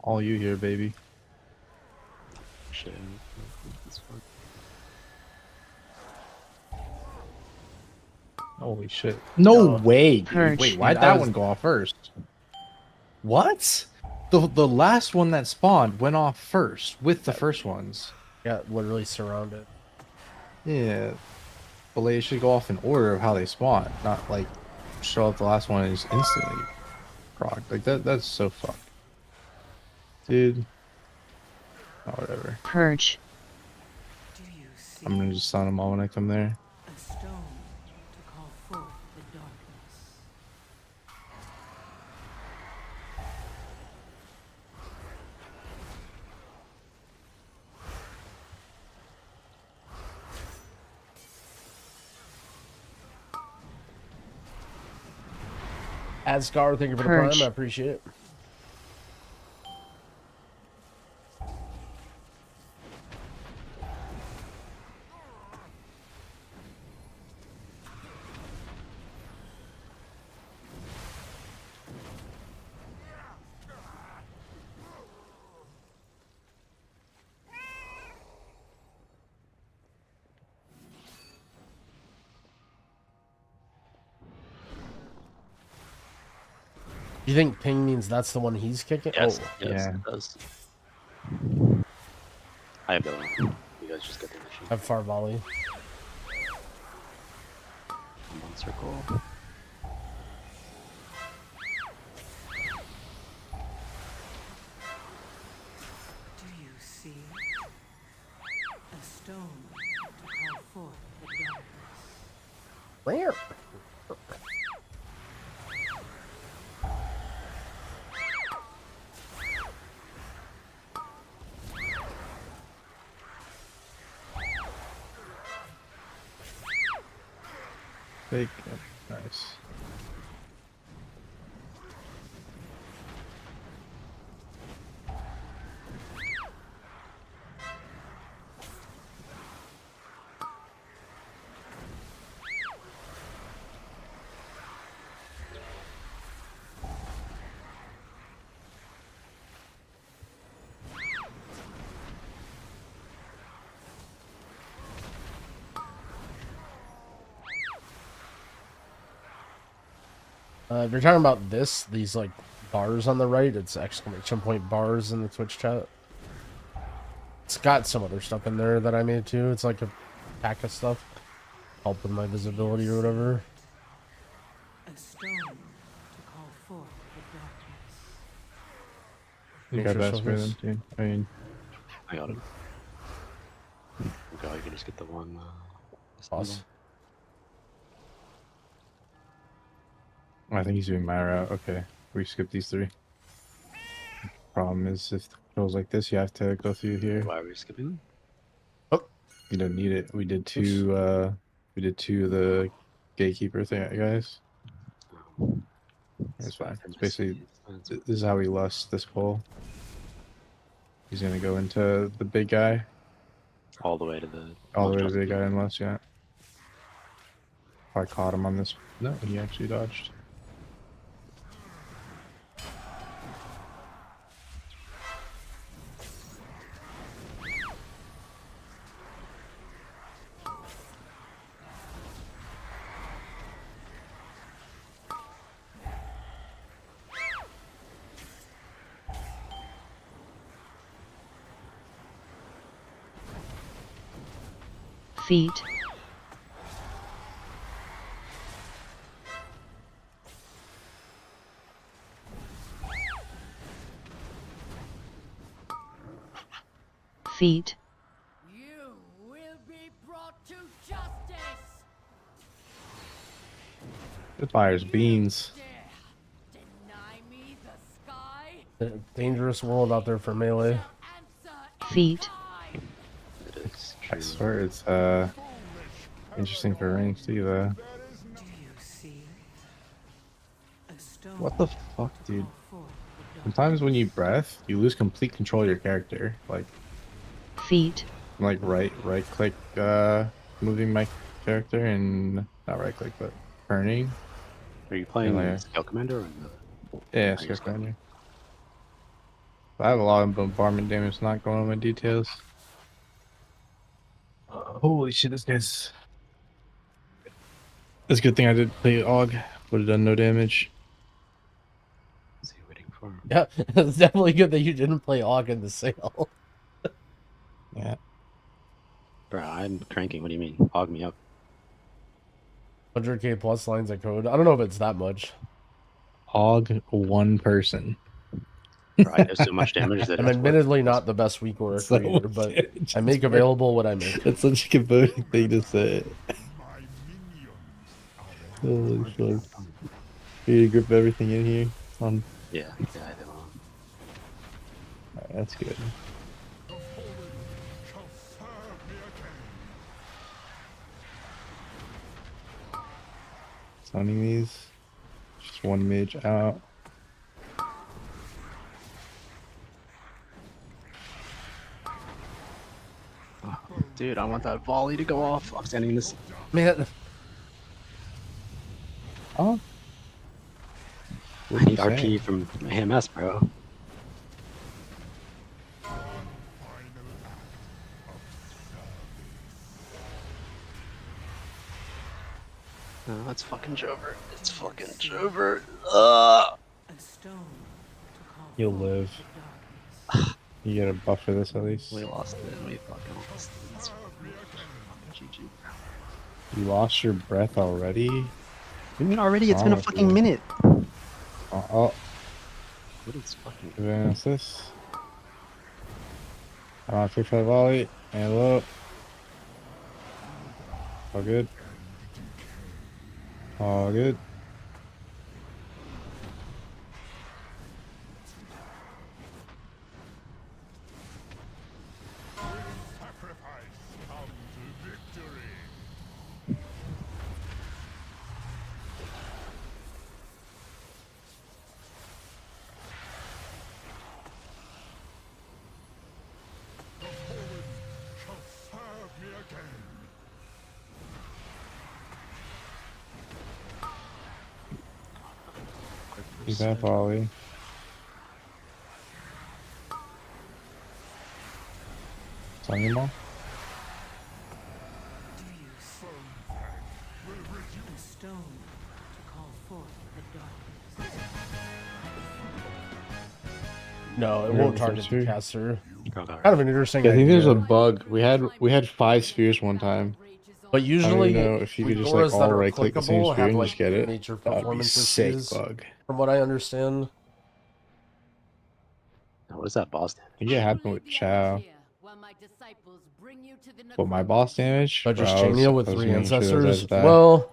All you here, baby. Shit. This one. Holy shit. No way, dude. Purge. Wait, why'd Dude, that one go off first? What? The last one that spawned went off first with the first ones. Got literally surrounded. Yeah. Well, they should go off in order of how they spawn, not like show up the last one and just instantly proc. Like that's so fucked. Dude. Oh, whatever. Purge. Do you see I'm gonna just stun them all when I come there. a stone to call forth the darkness? Asgar, thank you for the Purge. prime. I appreciate it. You think ping means that's the one he's kicking? Yes, Oh, yes, yeah. it does. I have the one. You guys just get the machine. have far volley. One circle. Do you see a stone to call forth the darkness? Where? Fake. Nice. If you're talking about these like bars on the right, it's exclamation point bars in the Twitch chat. It's got some other stuff in there that I made too. It's like a pack of stuff. Help with my visibility or whatever. A stone to call forth the darkness. You Make got sure that so for this- them, dude. I mean, I got it. Okay, you can just get the one. Boss. I think he's doing my route. Okay, we skip these three. Problem is, if the controls like this, you have to go through here. Why are we skipping them? Oh, you don't need it. We did two. We did two of the gatekeeper thing, guys. It's fine. It's basically this is how we lost this pull. He's gonna go into the big guy. All the way to the. All the way to the big guy, unless yeah. If I caught him on this, no, he actually dodged. Feet. Feet. You will be brought to justice. The fire's beans. Dare deny Dangerous world out there for melee. Feet. It is I true. swear it's interesting for range too though. Do you see? A stone What the fuck, dude? to call forth the dawn. Sometimes when you breath, you lose complete control of your character. Feet. Like right click moving my character and not right click but turning. Are you playing Yeah. Scale Commander or no? Yeah, Are you Scout Commander. I have a lot of bombardment damage, not going on my details. Holy shit, this guy's. It's a good thing I did play Aug. Would have done no damage. What's he waiting for? Yeah, it's definitely good that you didn't play Aug in the sale. Yeah. Bro, I'm cranking. What do you mean? Hog me up. 100k plus lines of code. I don't know if it's that much. Aug one person. Bro, I do so much damage that I'm it's admittedly not the best weak aura So creator, but damage. I make available what I make. That's such a converting thing to say. Holy fuck. You grip everything in here? Yeah, I do. Alright, that's good. Stunning these. Just one mage out. Dude, I want that volley to go off. I'm standing this. Man, Oh. I need RP from AMS, bro. No, that's fucking Jover. It's fucking Jover. A stone to call You'll forth live. the darkness. You get a buff for this at least. We lost it. We fucking lost it. That's fucking GG. You lost your breath already? You mean already? It's been a fucking dude. minute. Oh, What is fucking? advance this. I want to for the volley. And low. All good. All good. Keep that volley. Sun your mom? Do you see? A stone to call forth the darkness. no, it Yeah, won't for target the sure. caster. Kind Kind of an interesting Yeah, I think there's a idea. bug. We had 5 spheres one time. But usually, know if you could just, like, Eudoras that all are right-click the same clickable sphere have and like just get it. nature That would be performance sick issues, bug. from what I understand. Now, what is that boss damage? I think it happened with Chow. But my boss damage? But just Bro, chain you with I was 3 making sure those ancestors. guys die. Well,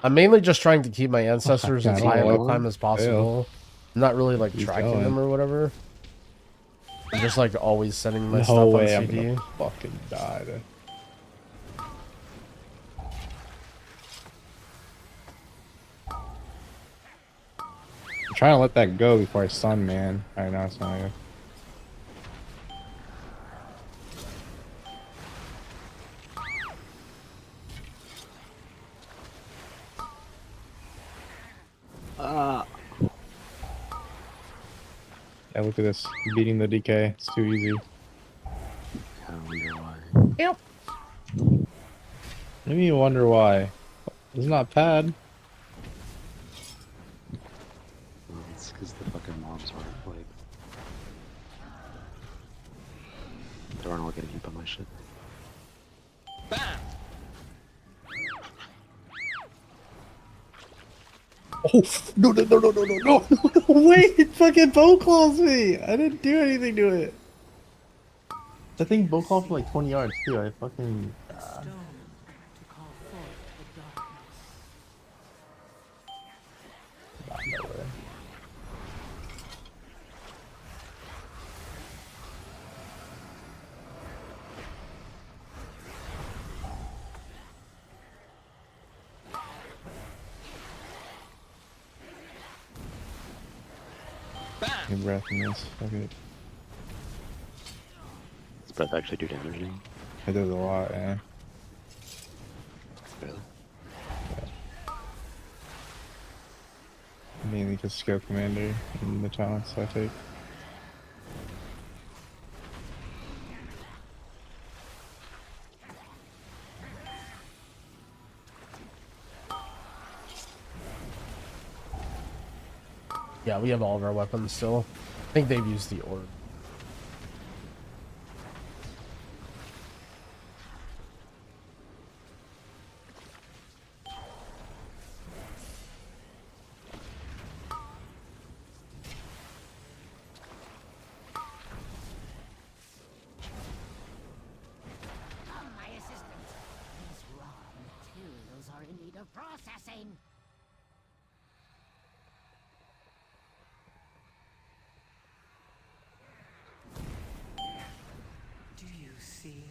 I'm mainly just trying to keep my ancestors Yeah, as I high don't up know. time as possible. I'm not really like Keep tracking going. them or whatever. I'm just like always sending my No stuff way on I'm CD. gonna fucking die. I'm trying to let that go before I stun, man. Alright, now it's not good. Yeah, look at this. Beating the DK. It's too easy. I wonder why. Yep. Maybe you wonder why. It's not bad. Well, it's because the fucking mobs aren't like. They aren't all getting hit by my shit. Oh, no, wait, it fucking bow calls me. I didn't do anything to it. That thing bow called for like 20 yards too. I fucking. Stone to call forth the darkness. Take a breath in this. Okay. Does breath actually do damage now? It does a lot, yeah. Really? Mainly because skill commander and the talents I take. Yeah, we have all of our weapons still. I think they've used the orb. Come, my assistant. These raw materials are in need of processing. Do you see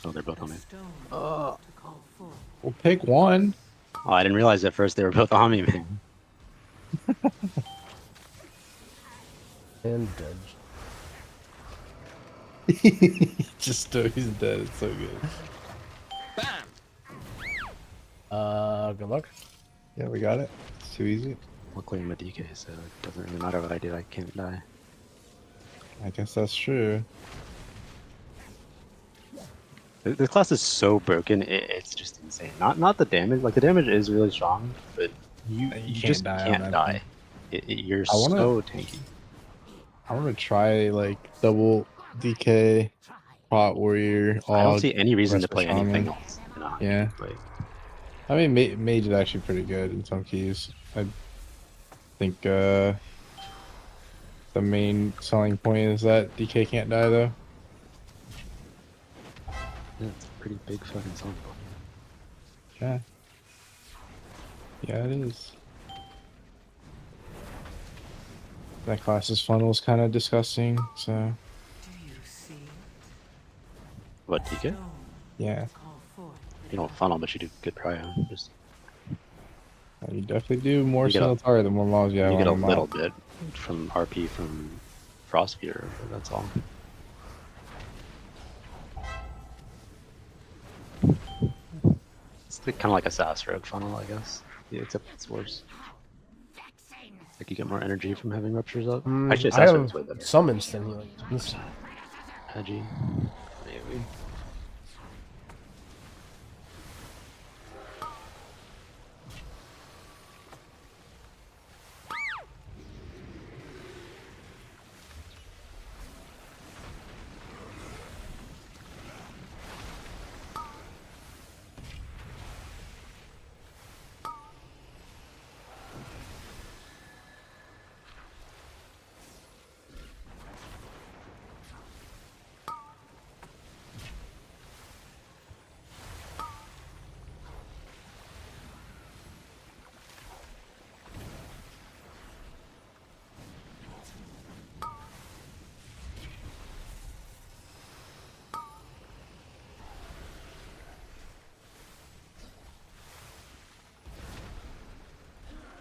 Oh, they're both on me. stone Oh. to call forth? We'll pick one. Oh, I didn't realize at first they were both on me, man. And dead. He's dead. It's so good. Good luck. Yeah, we got it. It's too easy. Luckily I'm a DK, so it doesn't really matter what I do, I can't die. I guess that's true. This class is so broken, it's just insane. Not the damage, like the damage is really strong, but you can't just die on can't that die. You're I wanna- so tanky. I want to try like double DK, pot warrior. I don't see any reason to Restless play anything Shaman. else. In a Yeah. play. I mean, mage is actually pretty good in some keys. I think the main selling point is that DK can't die though. Yeah, it's a pretty big fucking song. Yeah. Yeah, it is. That class's funnel is kind of disgusting, so Do you see What, DK? yeah. call forth? You don't funnel, but you do good prio. Just You definitely do more You get a- Centaur the more laws you have you get a on the little map. bit from RP from Frostbeard, but that's all. It's kind of like a Sass Rogue funnel, I guess. Yeah, except it's worse. Like you get more energy from having ruptures up. Actually, I Sass Rogue's have way better. some instant healing. Edgy. Maybe.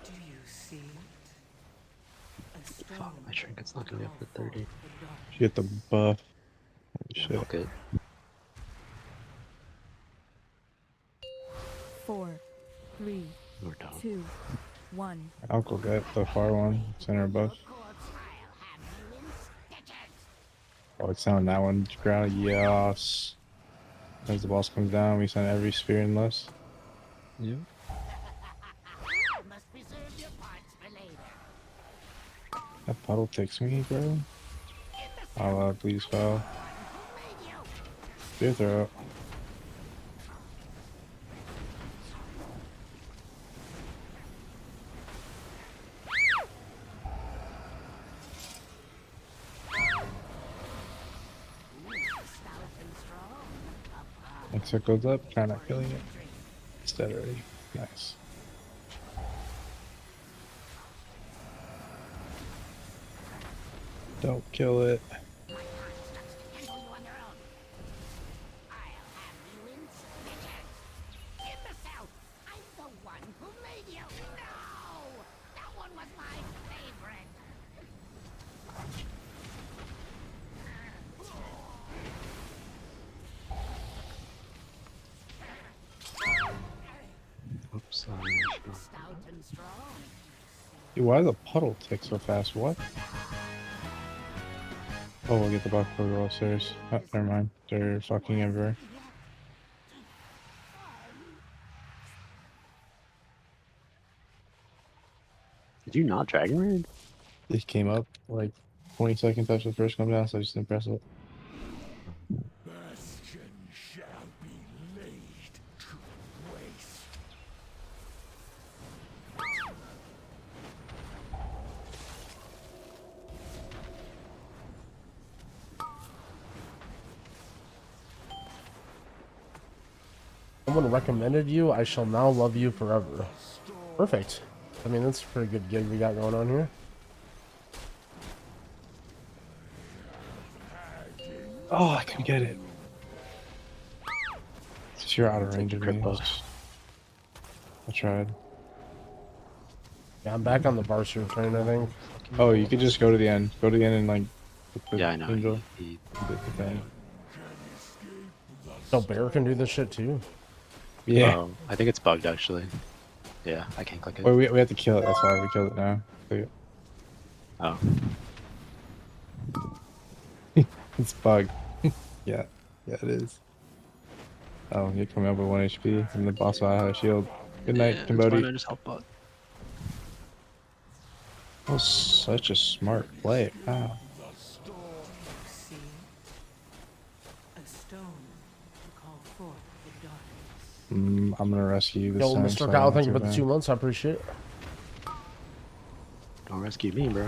Do you see it? A stone Fuck, my trinket's not gonna be up to 30. You get the buff. Holy Yeah, shit. okay. 4, 3, We're done. 2, 1. I'll go get the far one. Center buff. Oh, it's on that one. Ground. Yes. As the boss comes down, we send every spear in less. Yeah. Must reserve your parts for later. That puddle takes me, bro. Oh, please foul. Spear throw. Next it goes up, try not killing it. It's dead already. Nice. Don't kill it. Imbecile! I'm the one who made you! No! That one was my favorite! Stout and strong. Dude, why the puddle tick so fast? What? Oh, we'll get the buffalo girl upstairs. Oh, never mind. They're fucking everywhere. Did you not Dragon Raid? They came up like 20 seconds after the first come down, so I just didn't press it. Bastion shall be laid to waste. Someone recommended you. I shall now love you forever. Perfect. I mean, that's a pretty good gig we got going on here. Oh, I could get it. Since you're out of range of me. I tried. Yeah, I'm back on the Barcer train, I think. Oh, you could just go to the end. Go to the end and like. Yeah, I know. Angel. He The thing. So Bear can do this shit too. Yeah. Oh, I think it's bugged actually. Yeah, I can't click it. Wait, we have to kill it. That's why we killed it now. Click it. Oh. It's bugged. Yeah. Yeah, it is. Oh, you're coming up with 1 HP and the boss will have a shield. Good night, Yeah, it's fine, I Cambodi. just help bot. That was such a smart play. Wow. See? A stone to call forth the darkness. I'm gonna rescue you this Yo, time. Mr. so I Kyle, don't thank you feel for the bad. 2 months. I appreciate it. Don't rescue me, bro.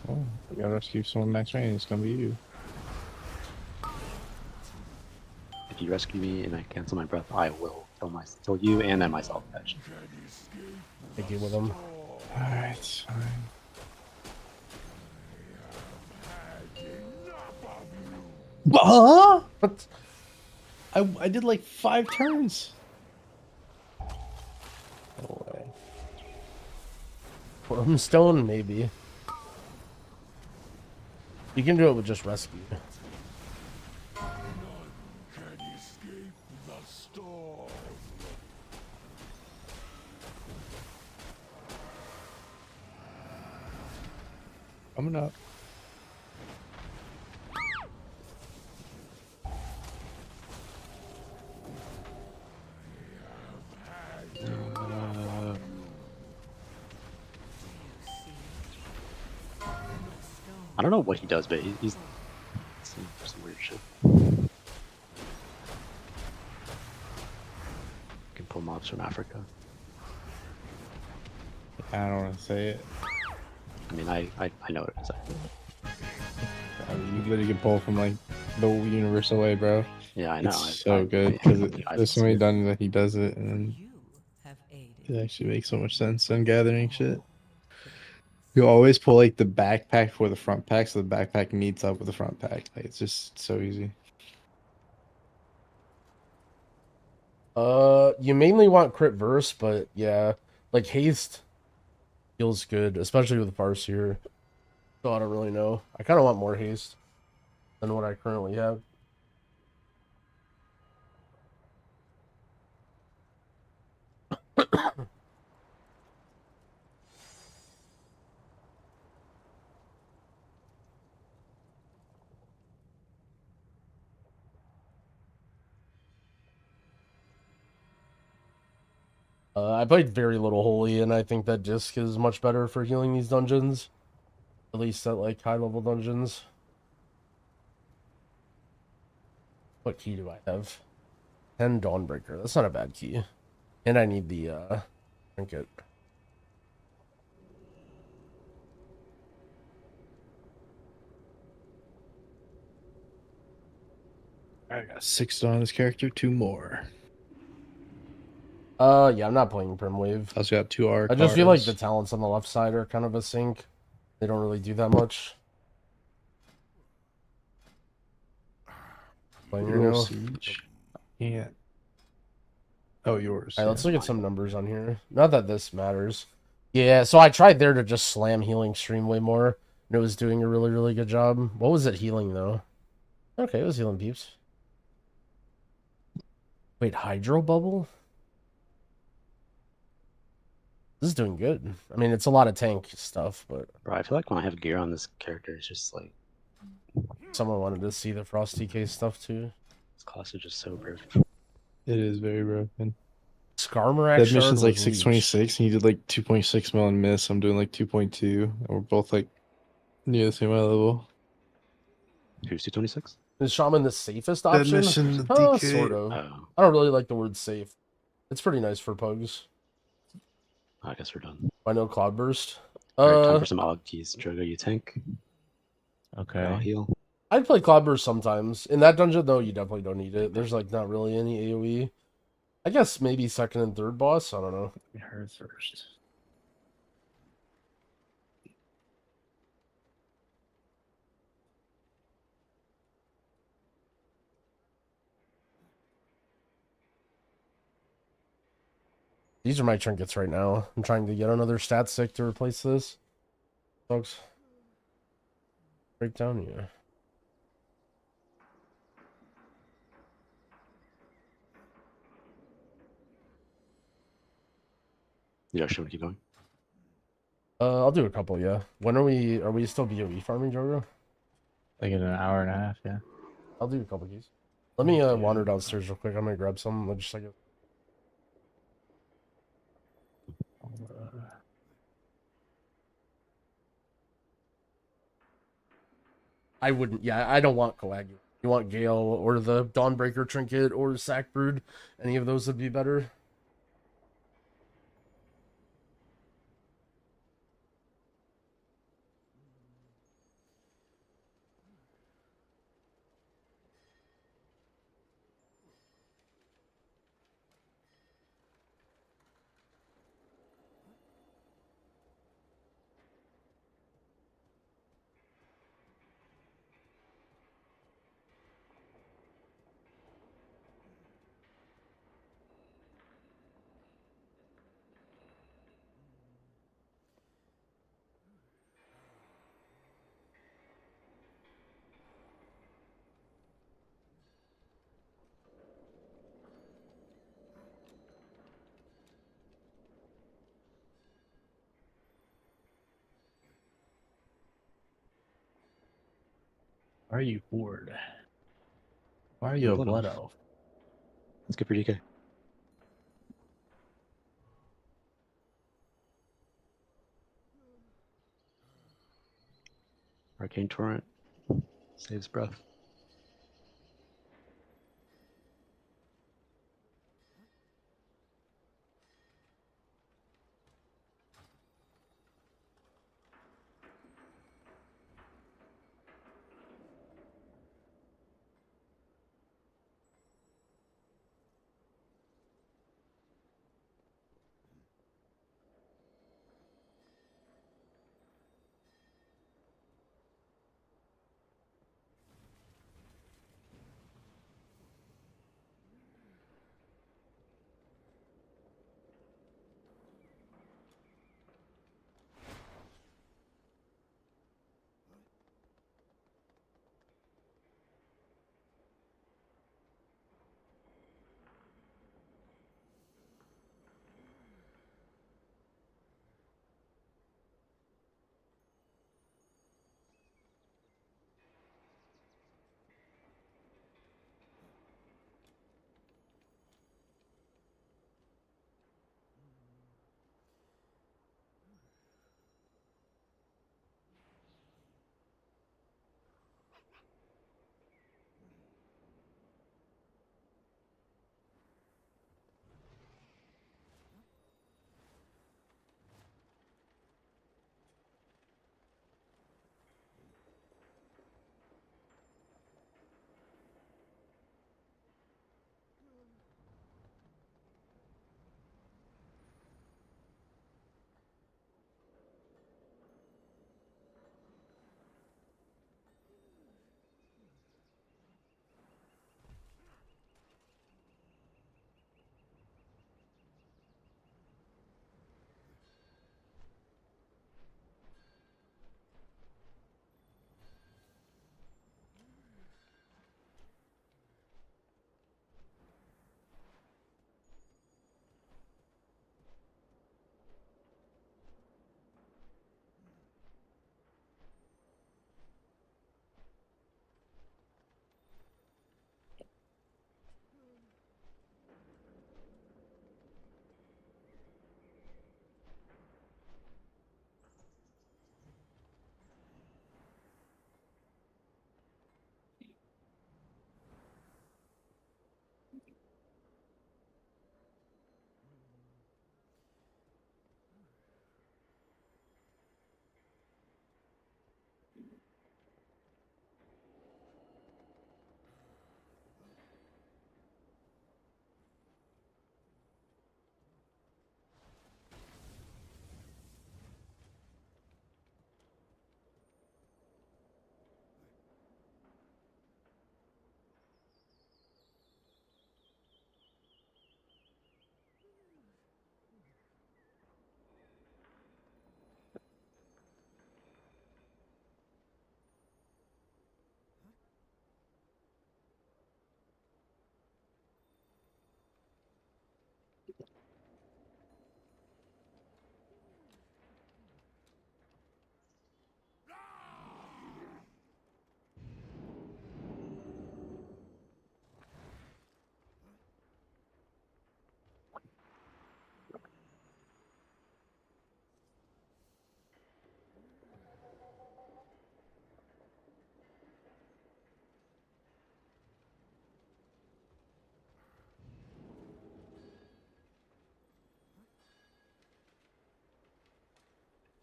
Oh, we gotta rescue someone next range. It's gonna be you. If you rescue me and I cancel my breath, I will kill you and then myself, actually. Thank you with them. Alright, fine. Huh? What? I did like 5 turns. No way. Wormstone, maybe. You can do it with just rescue. Coming up. I don't know what he does, but he's some weird shit. You can pull mobs from Africa. I don't want to say it. I mean, I know it exactly. I mean, you literally can pull from like the universe away, bro. Yeah, I know. It's so good because there's so many done that he does it, and it actually makes so much sense on gathering shit. You always pull like the backpack for the front pack, so the backpack meets up with the front pack. Like it's just so easy. You mainly want crit verse, but yeah, like haste feels good, especially with Farseer. So I don't really know. I kind of want more haste than what I currently have. I played very little Holy, and I think that disc is much better for healing these dungeons. At least at like high level dungeons. What key do I have? 10 Dawnbreaker. That's not a bad key. And I need the trinket. I got 6 on this character, 2 more. Yeah, I'm not playing Primwave. I also got 2 R. I just feel like the talents on the left side are kind of a sink. They don't really do that much. Playing your now. Siege. Yeah. Oh, yours. Alright, let's look at some numbers on here. Not that this matters. Yeah, so I tried there to just slam healing stream way more, and it was doing a really, really good job. What was it healing, though? Okay, it was healing peeps. Wait, Hydro Bubble? This is doing good. I mean, it's a lot of tank stuff, but Bro, I feel like when I have gear on this character, it's just like someone wanted to see the Frost TK stuff too. this class is just so perfect. It is very broken. Skarmorak That shard mission's like with 626, and you did like 2.6 mil and miss. I'm doing like 2.2, and we're both like near the same level. Who's 226? Is Shaman the safest That option? mission, the DK. Sort of. Oh, I don't really like the word safe. It's pretty nice for pugs. I guess we're done. I know Cloudburst. Alright, time for some Aug keys. Drogo, you tank. Okay. I'll heal. I'd play Cloudburst sometimes. In that dungeon, though, you definitely don't need it. There's like not really any AoE. I guess maybe second and third boss. I don't know. Her first. These are my trinkets right now. I'm trying to get another stat stick to replace this. Folks. Break down here. Yeah, should we keep going? I'll do a couple, yeah. When are we still BOE farming, Jojo? Like in an hour and a half, yeah. I'll do a couple keys. Let me wander downstairs real quick. I'm gonna grab some. Just like I wouldn't. Yeah, I don't want coagulate. You want Gale or the Dawnbreaker trinket or the Sack Brood? Any of those would be better. Why are you bored? Why are you a blood elf? Let's get for DK. Arcane Torrent. Saves breath.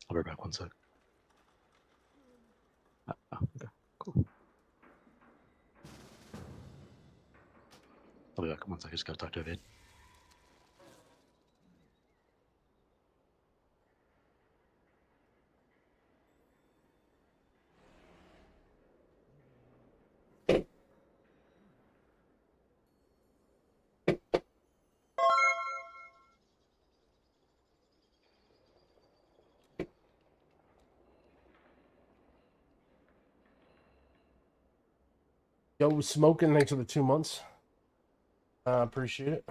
I'll be back 1 sec. Oh, okay, cool. I'll be back in 1 sec. I just gotta talk to Evade. Yo, smoking, thanks for the 2 months. Appreciate it.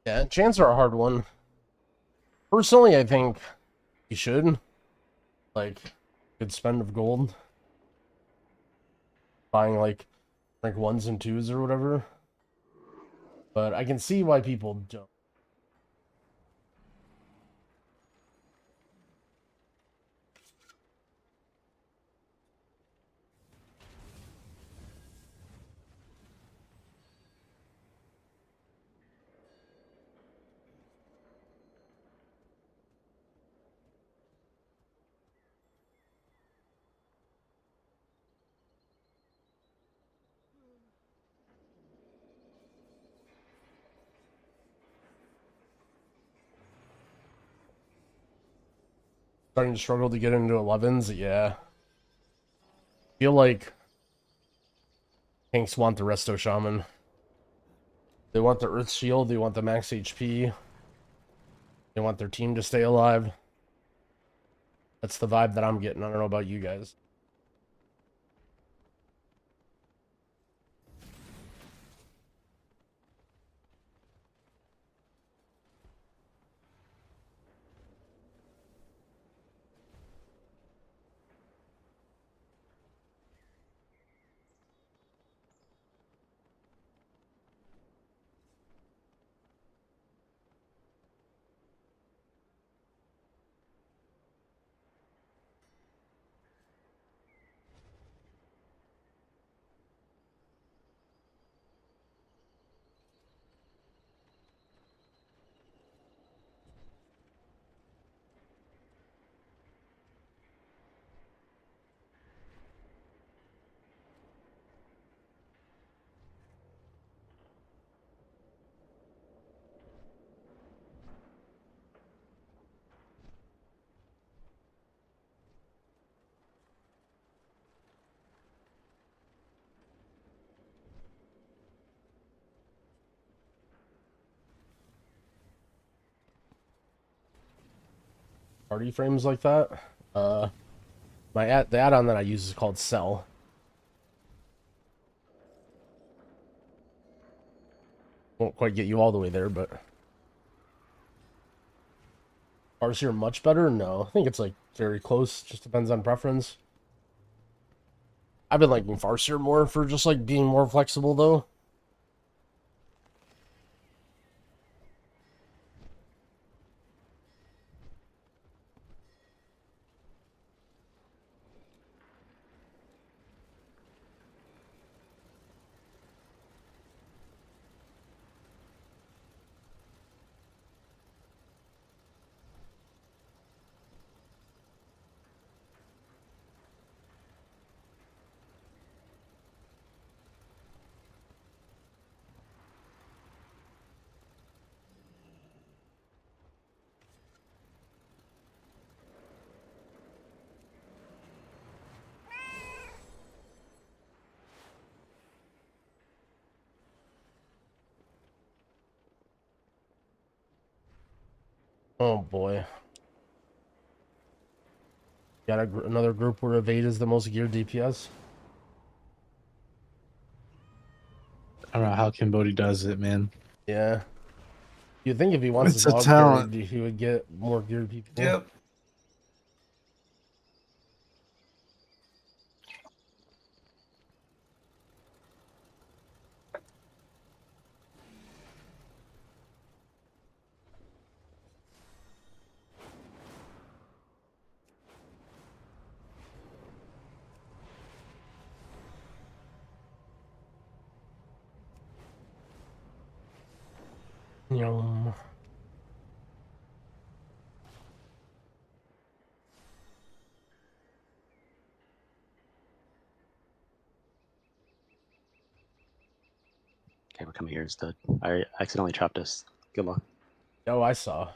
Yeah, chants are a hard one. Personally, I think you should. Like, good spend of gold. Buying, like, rank 1s and 2s or whatever. But I can see why people don't. Starting to struggle to get into 11s, yeah. Feel like tanks want the Resto Shaman. They want the Earth Shield, they want the max HP. They want their team to stay alive. That's the vibe that I'm getting. I don't know about you guys. Party frames like that. The add-on that I use is called Cell. Won't quite get you all the way there, but Farseer much better? No, I think it's like very close. Just depends on preference. I've been liking Farseer more for just like being more flexible though. Oh boy. Got another group where evade is the most geared DPS. I don't know how Kimbodi does it, man. Yeah. You'd think if he wants It's his a talent. augmented, he would get more geared people. Yep. Yum. Okay, we're coming here instead. I accidentally trapped us. Good luck. Oh, I saw.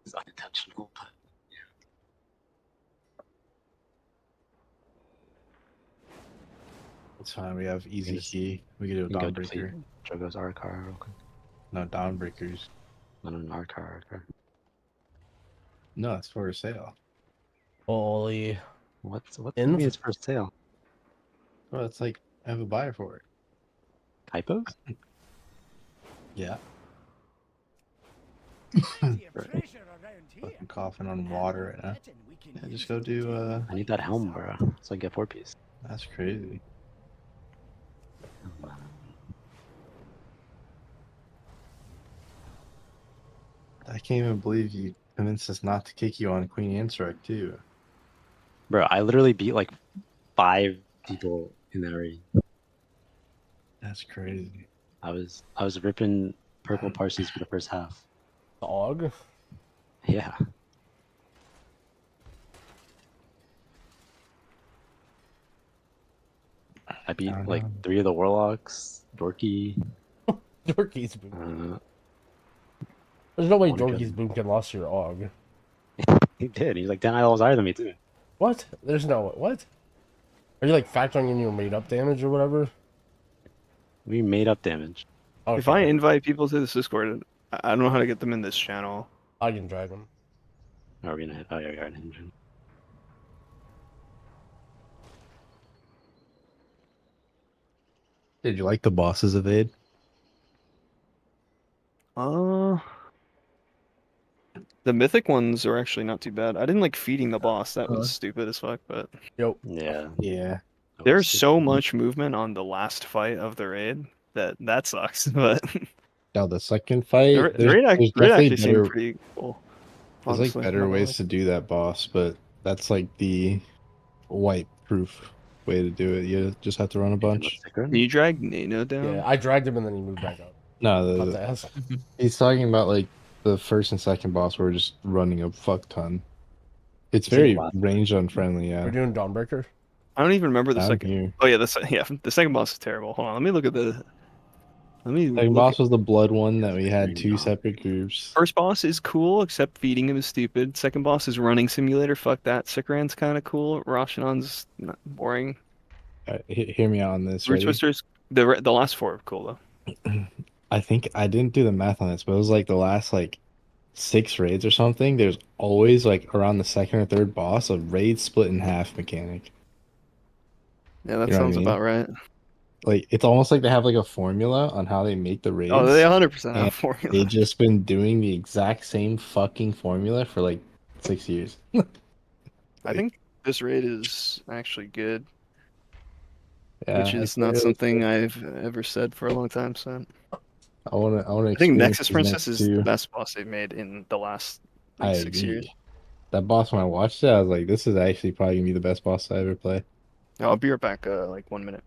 It's unintentional, but It's fine. We have easy just- key. We can do a you can go deplete Dawnbreaker. Drogo's Arcar real quick. No, Dawnbreakers. Not an Arcar. No, it's for sale. Holy. What do you mean it's for sale? Well, it's like I have a buyer for it. Typos? Yeah. Plenty of treasure around here. Fucking coughing on water right now. Yeah, just go do I need that helm, bro. So I can get 4-piece. That's crazy. I can't even believe you convinced us not to kick you on Queen Ansarek too. Bro, I literally beat like 5 people in that raid. That's crazy. I was ripping purple Parsees for the first half. Dog? Yeah. I beat like 3 of the Warlocks, Dorky. Dorky's boom. There's no way Dorky's boom can lost your AUG. He did. He's like 10 levels higher than me too. What? There's no what? Are you like factoring in your made up damage or whatever? We made up damage. Okay. If I invite people to this Discord, I don't know how to get them in this channel. I can drag them. Oh, we're gonna hit. Oh, yeah, we are in engine. Did you like the bosses evade? The mythic ones are actually not too bad. I didn't like feeding the boss. That was stupid as fuck, but Yo. Yeah. Yeah. There's so much movement on the last fight of the raid that sucks. But Now the second fight, the raid actually better, seemed pretty cool. There's Honestly, like better ways to do that boss, but that's like the wipe proof way to do it. You just have to run a bunch. Can you drag Nano down? Yeah, I dragged him and then he moved back up. No, About to ask. he's talking about like the first and second boss where we're just running a fuck ton. It's Is it very a lot? range unfriendly, yeah. We're doing Dawnbreaker. I don't even remember the Down second. here. Oh yeah, the second boss is terrible. Hold on, let me look at the. Let me. Second look boss was the blood one that we had 2 separate groups. First boss is cool, except feeding him is stupid. Second boss is running simulator. Fuck that. Sikran's kind of cool. Roshanon's not boring. Hear me out on this. Root Ready? Twisters. The last 4 are cool though. I think I didn't do the math on this, but it was like the last like 6 raids or something. There's always like around the second or third boss a raid split in half mechanic. Yeah, that You know what I sounds mean? about right. Like it's almost like they have like a formula on how they make the raids. Oh, they 100% have and a formula. They've just been doing the exact same fucking formula for like 6 years. I think this raid is actually good, Yeah, which is I not think it something I've ever said for a long time. So I wanna. I think Nexus Princess is the best boss they've made in the last like, 6 years. That boss, when I watched it, I was like, "This is actually probably gonna be the best boss I ever play." I'll be right back. Like 1 minute.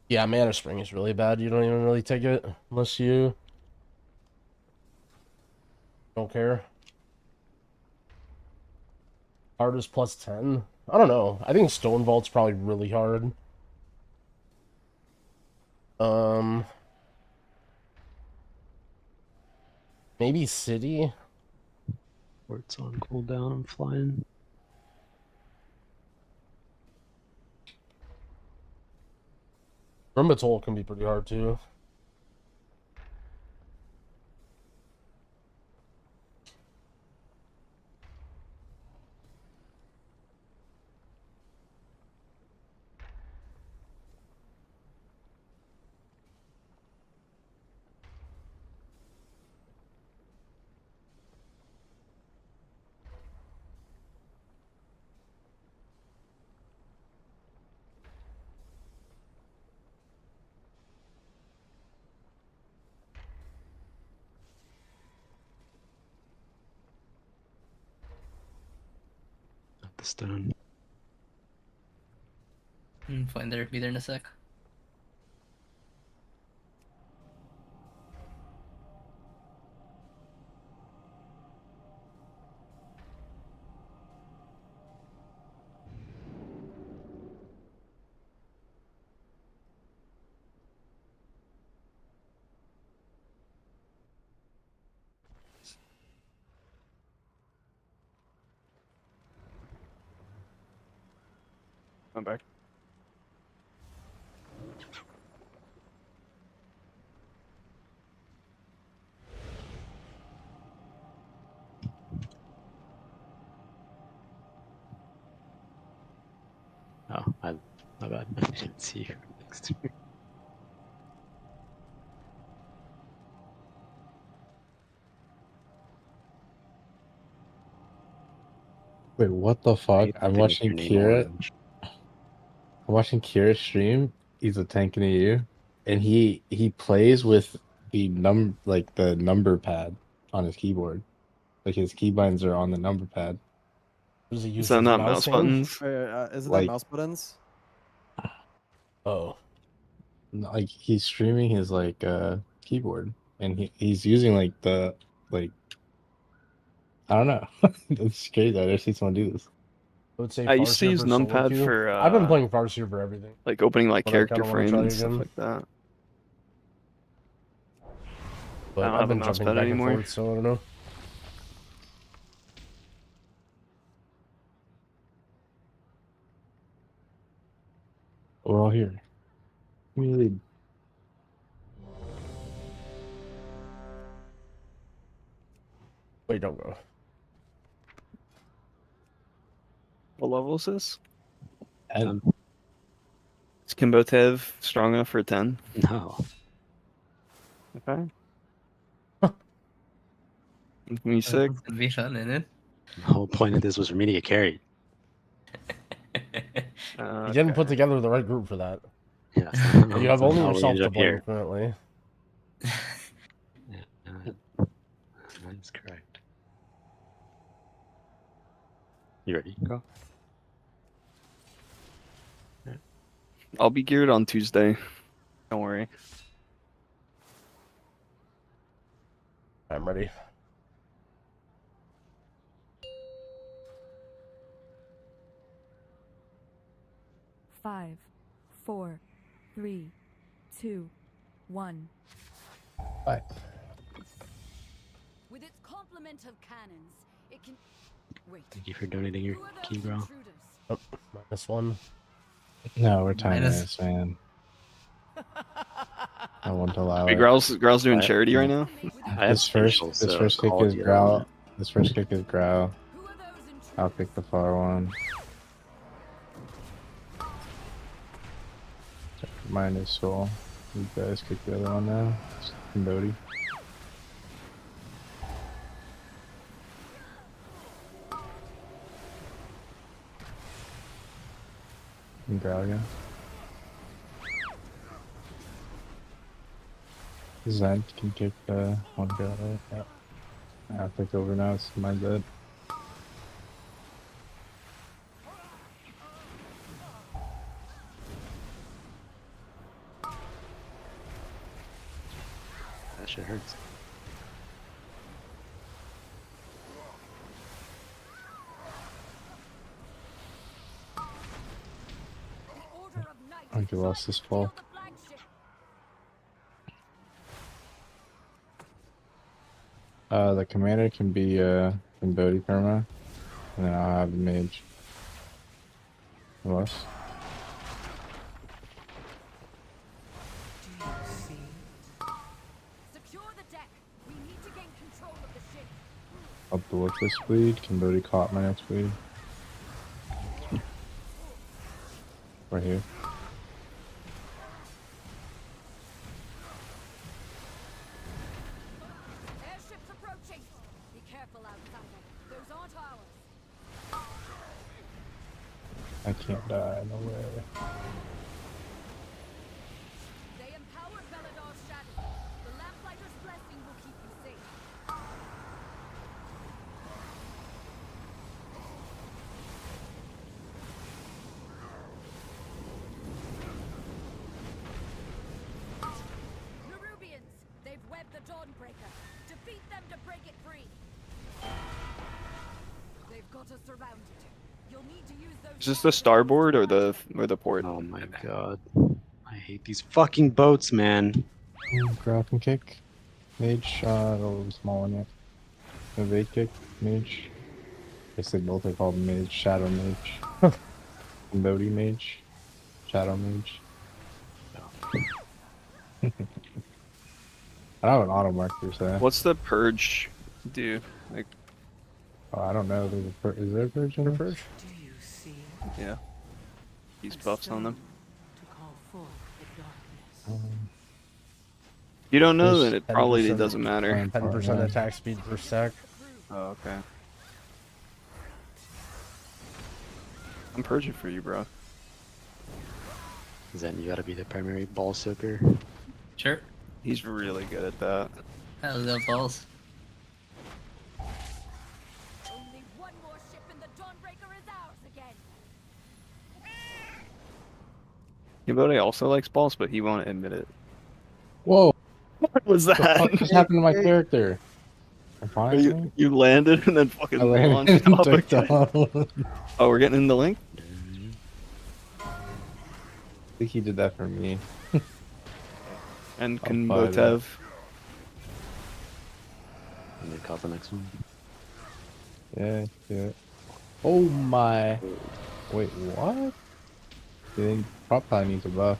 Yeah, Mana Spring is really bad. You don't even really take it unless you don't care. Hard is plus 10. I don't know. I think Stone Vault's probably really hard. Maybe City. Port's on cooldown. I'm flying. Rheumatol can be pretty hard too. Not the stone. Fine, there. Be there in a sec. I'm back. Oh, my bad. I didn't see you next to me. Wait, what the fuck? I'm To make watching your name Kira. orange. I'm watching Kira stream. He's a tank in EU, and he plays with the the number pad on his keyboard. Like his keybinds are on the number pad. Does he Is use that his not mouse mouse hand? buttons? Isn't that Like- mouse buttons? Oh, Like he's streaming his keyboard, and he's using like the I don't know. It's crazy. I never seen someone do this. I would say I used to Farseer use for solo numpad queue. for I've been playing Farseer for everything. like opening like But I character kinda wanna frames try and stuff again. like that. But I don't I've have a been mouse jumping pad back anymore. and forth, so I don't know. We're all here. Give me a lead. Wait, don't go. What level is this? And Is Kimbotev strong enough for a 10? No. Okay. Me sick. It's gonna be fun, isn't it? The whole point of this was for me to get carried. You didn't put together the right group for that. Yeah, You have only somehow we yourself ended to up blame here. currently. That's correct. You ready? Go. I'll be geared on Tuesday. Don't worry. I'm ready. Five, 4, 3, 2, 1. Bye. With its complement of cannons, it can. Wait. Thank you for donating your key, bro. Oh, -1. No, we're time Minus- minutes, man. I won't allow Wait, it. Growl's doing I- charity right now? I have This first, facials, this so first kick call is you out. growl. This first kick is growl. I'll pick the far one. Mine is soul. You guys kick the other one now. It's Bodhi. And growl again. Zed can kick one growl, right? Yeah. I'll take over now, it's my dead. That shit hurts. I think you lost this fall. The commander can be in Bodhi perma, and then I'll have the mage. Who else? the deck. We need to gain control of the ship. Up the look this bleed. Cambodia caught my next bleed. Right here. Airships approaching. Be careful, outsider. Those aren't ours. I can't die, no way. They empowered Belador's shadow. The Lamplighter's blessing will keep you safe. Nerubians, they've webbed the Dawnbreaker. Defeat them to break it free. They've got us surrounded. You'll need to use those. Is this the starboard or the port? Oh my god. I hate these fucking boats, man. Grab and kick. Mage shot. Oh, the small one yet. Evade kick. Mage. I guess they both are called mage. Shadow mage. Bodhi mage. Shadow mage. I don't have an auto marker, so. What's the purge do? Like, Oh, I don't know. Is there a purge in the purge? Do you see yeah. These buffs on them. to call forth the darkness? You don't know, There's then it probably 10% doesn't matter. 10% attack speed per sec. Oh, okay. I'm purging for you, bro. Zen, you gotta be the primary ball soaker. Sure. He's really good at that. Hell, the balls. Only one more ship and the Dawnbreaker is ours again. Yabode also likes balls, but he won't admit it. Whoa! What was What the that? fuck just happened to my character? I'm fine. You landed and then fucking I landed launched and off took again. off. Oh, we're getting in the link? I think he did that for me. And I'll can buy both that. have. And they caught the next one. Yeah, yeah. Oh my. Wait, what? They probably needs a buff.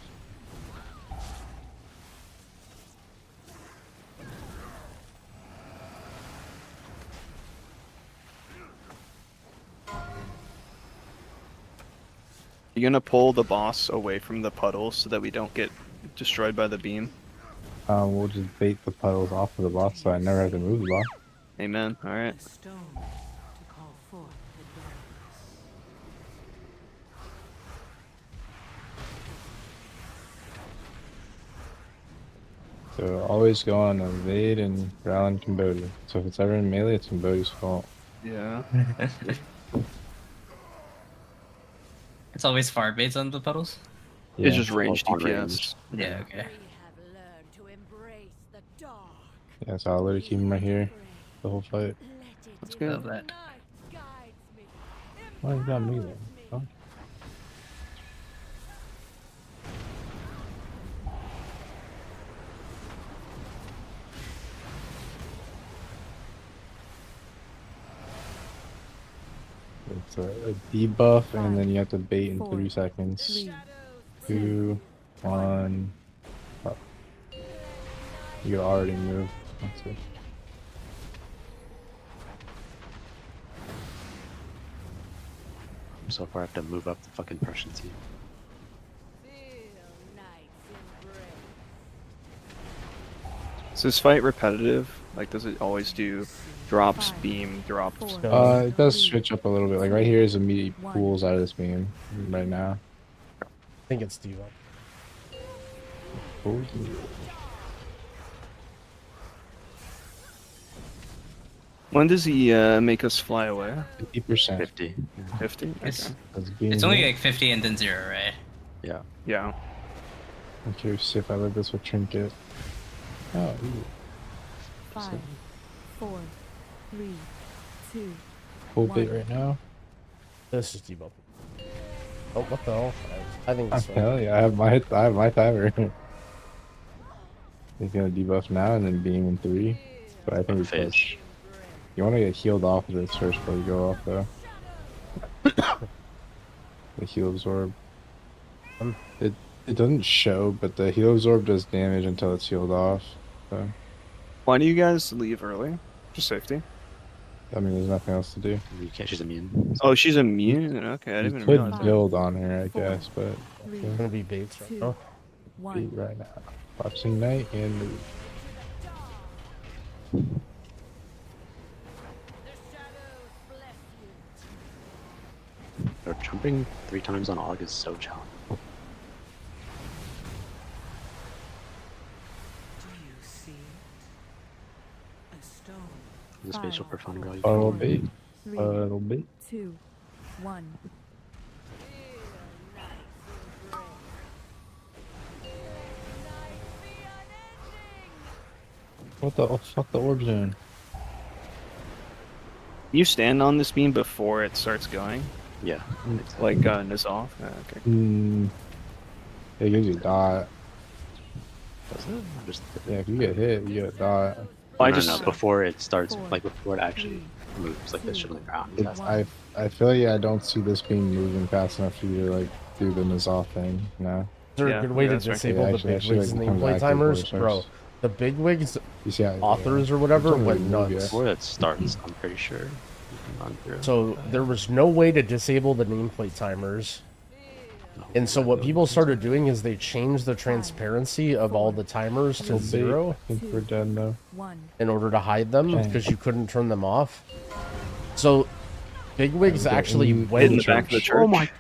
You gonna pull the boss away from the puddles so that we don't get destroyed by the beam? We'll just bait the puddles off of the boss so I never have to move the boss. Amen. Alright. A stone to call forth the darkness. So always go on evade and growl in Cambodia. So if it's ever in melee, it's Cambodia's fault. Yeah. It's always far baits on the puddles. Yeah, It's just range on DPS. range. Yeah, okay. We have learned to embrace the dark. Yeah, so I'll literally keep him right here the whole fight. Let it That's in good. Love that. night guides me. Why you got me there? Huh? It's a debuff, and then you have to bait in 3 seconds. 2, 1. Oh. You could already move. That's it. So far I have to move up the fucking Prussian team. Is this fight repetitive? Like, does it always do drops, beam, drops? It does switch up a little bit. Like right here is immediate pools out of this beam right now. I think it's debuff. Pools? When does he make us fly away? 50%. 50. 50? It's, Okay. it's only like 50 and then 0, right? Yeah. Yeah. I'm curious if I let this with trinket. Oh, ooh. 5, 4, 3, 2, Full bait right now. This is debuff. Oh, what the hell? I think Oh, this one. hell yeah, I have my timer. He's gonna debuff now and then beam in 3. But I think we Phase. push. You wanna get healed off of this first before you go off though. The heal absorb. It doesn't show, but the heal absorb does damage until it's healed off. So Why do you guys leave early? Just safety. I mean, there's nothing else to do. You can't. She's immune. Oh, she's immune? Okay, I You didn't even could realize that. build on her, I guess, but Three, It's gonna be baits right now. beat right now. Boxing night and move. Or jumping 3 times on Aug is so challenging. Do you see a stone? The spatial for fun, girl. You A little can- bit. Three, A little bit. 2, 1. What the fuck the orbs doing? You stand on this beam before it starts going? Yeah. Like Nizal? Okay. It gives you a dot. Does it? Just Yeah, if you get hit, you get a dot. I no, just no, before it starts, like before it actually moves, like this shit on the ground. It's, I feel like I don't see this beam moving fast enough for you to like do the Nizal thing. No. Is there a good way to that's right. disable Yeah, the actually, bigwigs like, becomes nameplate active timers? before it Bro, starts. the bigwigs You see how, authors or It's whatever only went move, nuts. Before it starts, I'm pretty sure you can run through. So there was no way to disable the nameplate timers. And so what people started doing is they changed the transparency of all the timers to 0 I think we're done though. in order to hide them Dang. because you couldn't turn them off. So bigwigs Yeah, we go actually in went. the back of the church. Oh my god.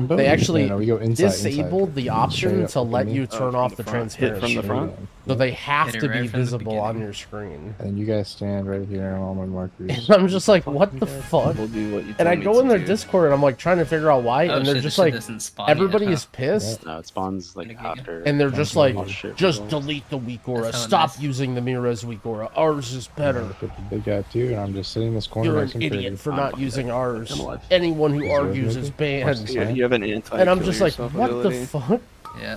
They actually No, we go inside, disabled the option Straight up to let from you the- turn from off the the front. Hit transparency. from the front? So they have Hit it to right be from the visible on beginning. your screen. And you guys stand right here on all my markers. And I'm just like, what the fuck? We'll do what you And I tell me go to in their do. Discord and I'm like trying to figure out why, Oh and they're shit, just this shit like, doesn't spawn yet, everybody huh? is pissed, No, it spawns like after. and they're just like, Oh, shit, just bro. delete the weak aura, That's how it stop is. using the Mira's weak aura, ours is better. Look at the big guy too, and I'm just sitting in this corner. You're nice an and idiot pretty. for I'm not fucking using dead. ours. I'm alive. Anyone who Is there a argues movie? is banned. Yeah, you have an anti. And I'm just like, what the fuck? Yeah.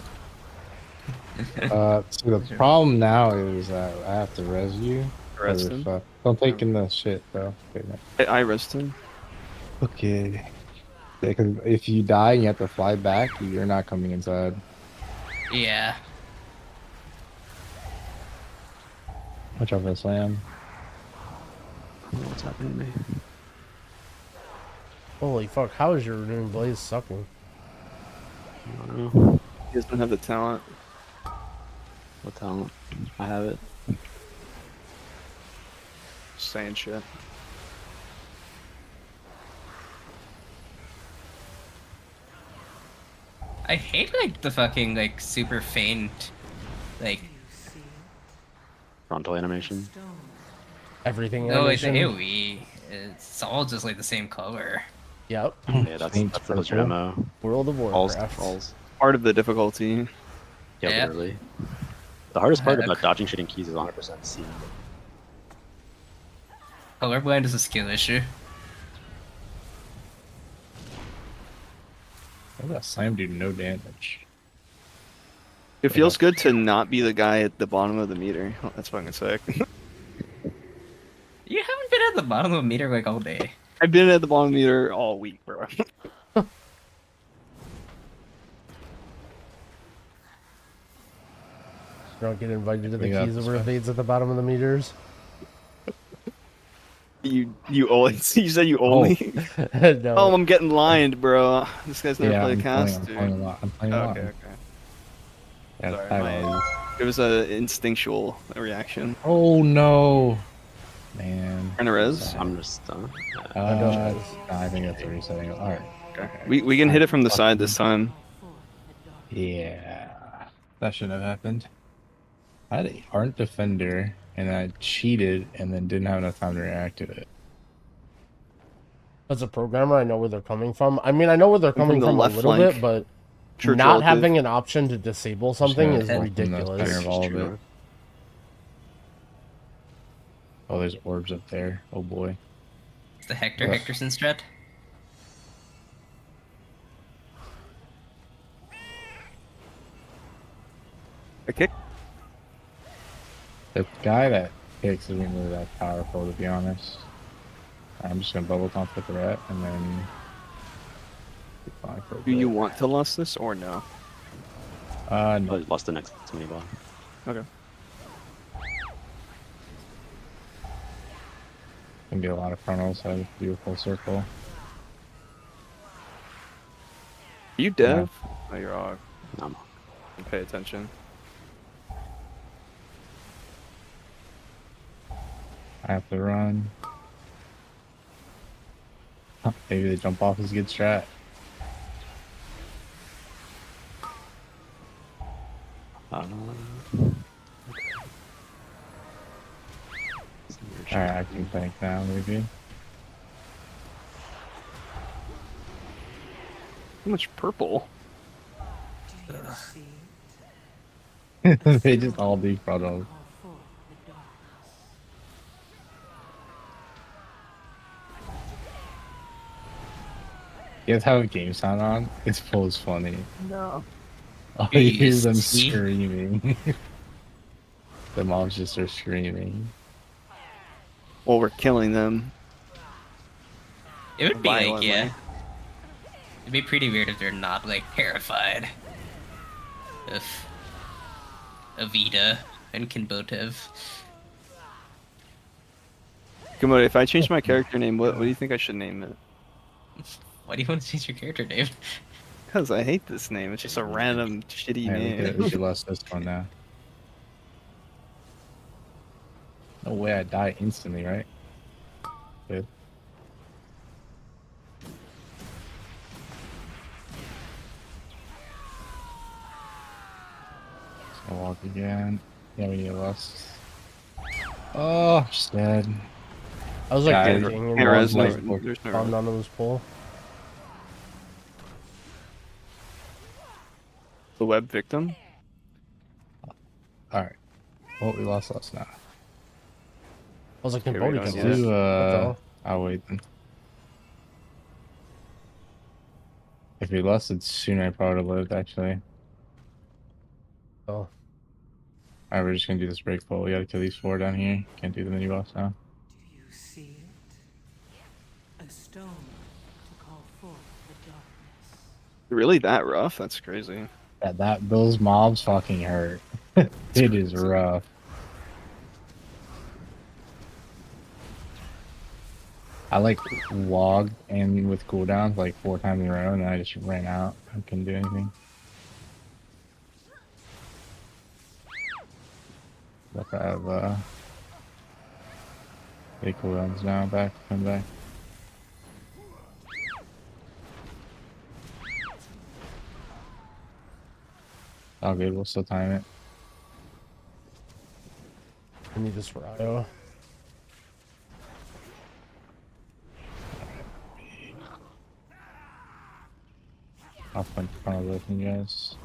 So the problem now is that I have to res you. Rest him. Don't take in the shit though. Okay, no. I rest him. Okay. Because if you die and you have to fly back, you're not coming inside. Yeah. Watch out for the slam. I don't know what's happening to me. Holy fuck, how is your renewing blaze sucking? I don't know. He doesn't have the talent. What talent? I have it. Just saying shit. I hate like the fucking like super faint like Frontal animation. Stone. Everything no it's animation? AoE. It's all just like the same color. Yep. Yeah, that's Faint that was your purple. MO. World of Falls, Warcraft. falls. Part of the difficulty. Yeah, Yeah. literally. The hardest part Heck. about dodging shit in keys is 100% seeing. Colorblind is a skill issue. How that slam do no damage? It feels good to not be the guy at the bottom of the meter. Oh, that's fucking sick. You haven't been at the bottom of a meter like all day. I've been at the bottom of the meter all week, bro. You don't get invited to the Yeah, keys that's over fine. evades at the bottom of the meters. You only you said you only. No. Oh, I'm getting lined, bro. This guy's never Yeah, played I'm a cast. playing a lot. I'm playing a lot. Okay, okay. Yeah, Sorry, I my- know. It was a instinctual reaction. Oh no, man. Trying to res? I'm just I think that's already setting up. All right. Okay. We can hit it from the side this time. Yeah, that shouldn't have happened. I had a Aren't Defender, and I cheated, and then didn't have enough time to react to it. As a programmer, I know where they're coming from. I mean, I know where they're coming the from a left little flank. bit, but Church not relative. having an option to disable something Yeah, is from the ridiculous. center of all of True. it. Oh, there's orbs up there. Oh boy. It's the Hector Ugh. Hectorson strat. A kick? The guy that kicks isn't really that powerful, to be honest. I'm just gonna bubble pump with the rat, and then. be fine for a Do you bit. want to lust this or no? No. I lost the next mini ball. Okay. Can be a lot of frontals, so I have to do a full circle. You dev? Oh, you're Aug. I'm Pay attention. I have to run. Maybe the jump off is a good strat. Alright, I can think now, maybe. How much purple? They just all do frontals. You guys have a game sound on? It's full as funny. No. All you hear is them screaming. The moms just are screaming. Well, we're killing them. It would be like, Violently. yeah. It'd be pretty weird if they're not like terrified of Avita and Kinbotev. Komodo, if I change my character name, what do you think I should name it? Why do you want to change your character name? Because I hate this name. It's just a random shitty name. We could lost this one now. No way I die instantly, right? Good. Just gonna walk again. Yeah, we get lost. Oh, I'm just dead. I was like, Yeah, thinking, and there I is was like, no- there's no bombed onto this pole. The web victim? Alright. Well, we lost us now. I was like, Okay, we Nobody don't can get do it. this. What the hell? I'll wait then. If we lost it sooner, I probably would have lived, actually. Oh. Alright, we're just gonna do this break pull. We gotta kill these 4 down here. Can't do the mini boss now. Do you see it? A stone to call forth the darkness. Really that rough? That's crazy. Yeah, those mobs fucking hurt. It is rough. I like logged and with cooldowns like 4 times in a row, and then I just ran out. I couldn't do anything. Look, I have big cooldowns now. Come back. All good. We'll still time it. I need this for IO. I'll point in front of both of you guys.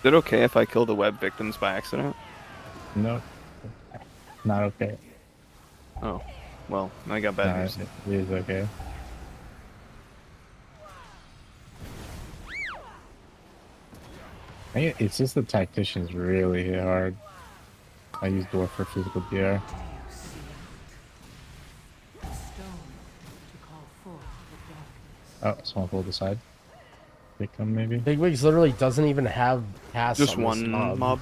Is it okay if I kill the web victims by accident? No, not okay. Oh, well, I got bad news. It is okay. I think it's just the tacticians really hit hard. I use dwarf for physical PR. Do you see it? A stone to call forth the darkness. Oh, someone pulled aside. Victim maybe. Bigwigs literally doesn't even have pass. Just on this one mob.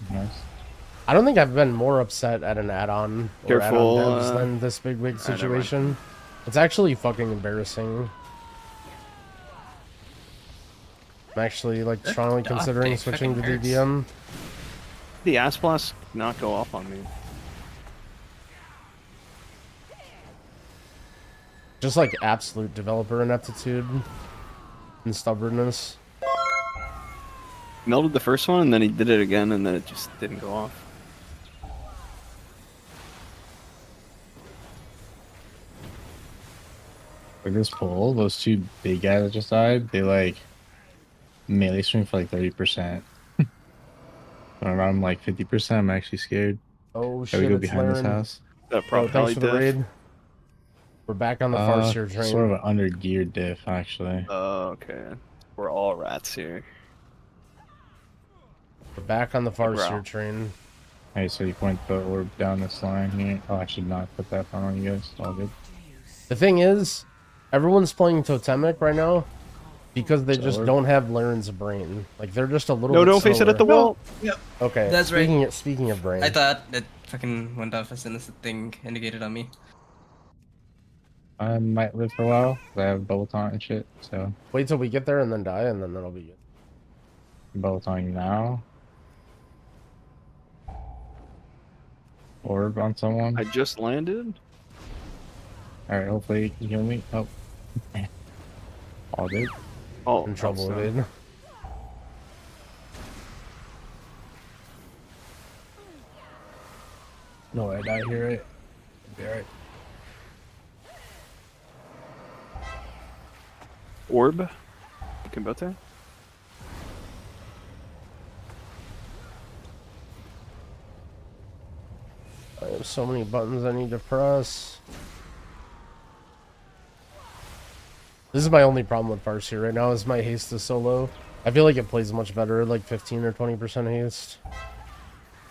Nice. I don't think I've been more upset at an add-on or Careful, add-on devs than this bigwig situation. It's actually fucking embarrassing. I'm actually like strongly considering switching to DBM. The ass blast did not go off on me. Just like absolute developer ineptitude and stubbornness. Melted the first one and then he did it again and then it just didn't go off. Like this pull, those 2 big guys that just died, they like melee swing for like 30%. When I'm like 50%, I'm actually scared. Oh Gotta shit, go it's behind this Laren. house. That Oh, thanks for the raid. We're back on the Farseer train. Sort of an under geared diff, actually. Oh, okay. We're all rats here. We're back on the Wow. Farseer train. Hey, so you point the orb down this line here. Oh, I should not put that on you guys. It's all good. The thing is, everyone's playing Totemic right now, Because they just Or- don't have Laren's brain. Like they're just a little No, bit don't face it at the slower. wall. Yep. Okay. That's right. Speaking of brain. I thought it fucking went off as soon as the thing indicated on me. I might live for a while. 'Cause I have bubble taunt and shit. So Wait till we get there and then die, and then that'll be good. bubble taunting now. Orb on someone. I just landed. All right. Hopefully you can heal me. Oh. All good. Oh, In trouble, so- dude. No, I die here. Right? Be alright. Orb. Can both there. I have so many buttons I need to press. This is my only problem with Farseer right now is my haste is so low. I feel like it plays much better, like 15 or 20% haste.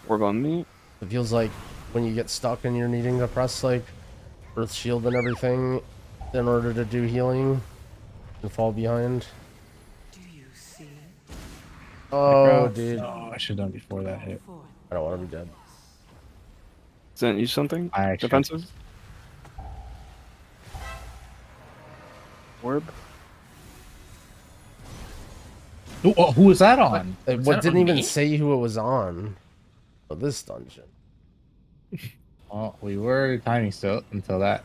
Orb on me. It feels like when you get stuck and you're needing to press like Earth Shield and everything in order to do healing and fall behind. Do you see? Oh, dude. Oh, I should have done before that hit. I don't want to be dead. Does that use something? I actually Defensive? Orb? Who was that on? It that didn't on even me? say who it was on. For this dungeon. Well, we were timing still until that.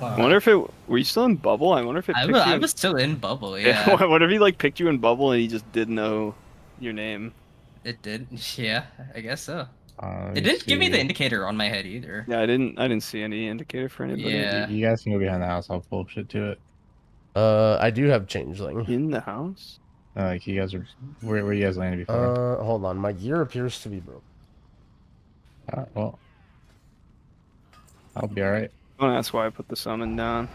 I wonder if it. Were you still in bubble? I wonder if it. I picked was, you I in- was still in bubble, Yeah. yeah. What if he like picked you in bubble and he just didn't know your name? It did. Yeah, I guess so. Let It me didn't give me the see. indicator on my head either. Yeah, I didn't see any indicator for anybody. Yeah. You guys can go behind the house. I'll pull shit to it. I do have Changeling. In the house? Like you guys are where you guys landed before. Hold on. My gear appears to be broken. Well, I'll be all right. Don't ask why I put the summon down.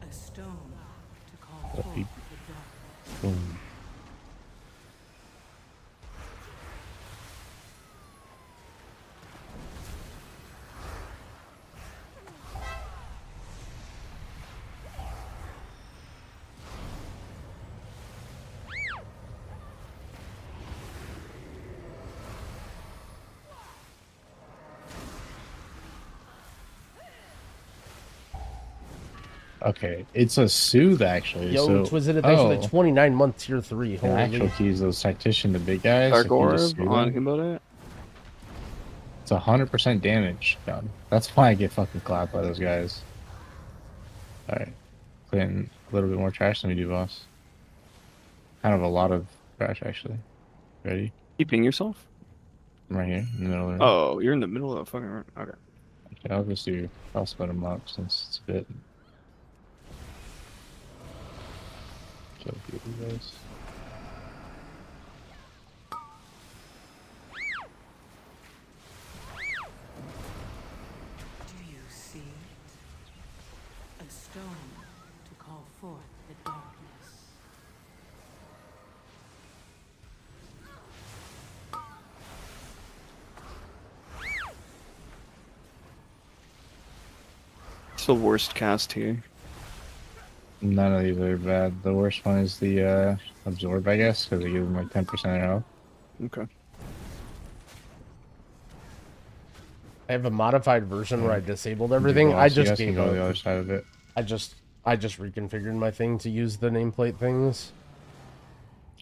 A stone to call Oh, forth he- the dark. Boom. Okay, it's a soothe actually. Yo, so, Twisted, thanks for the 29-month tier 3. The actual Holy. keys, those tactician, the big guys. Dark if you just Orb soothe on them, Himbota. it's 100% damage done. That's why I get fucking clapped by those guys. Alright. Clean a little bit more trash than we do, boss. Kind of a lot of trash, actually. Ready? Keeping yourself? I'm right here, in the middle of the room. Oh, you're in the middle of the fucking room. Okay. Okay, I'll split them up since it's a bit. Kill a few of these guys. Do you see? A stone to call forth the darkness. It's the worst cast here. None of these are bad. The worst one is the absorb, I guess, because they give them like 10% health. Okay. I have a modified version where I disabled everything. I You just guys can gave go up. the other side of it. I just reconfigured my thing to use the nameplate things.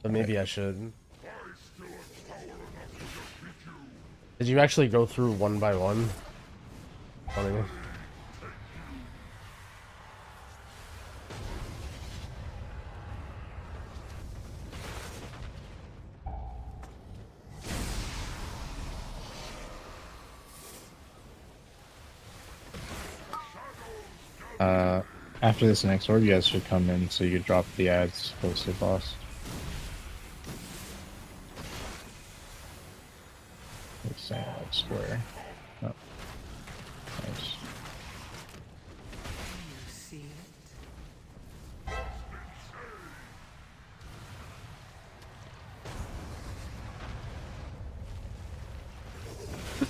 But maybe I should. Did you actually go through one by one? Funny. After this next orb, you guys should come in so you can drop the ads close to the boss. Let's say like square. Oh. Nice. You see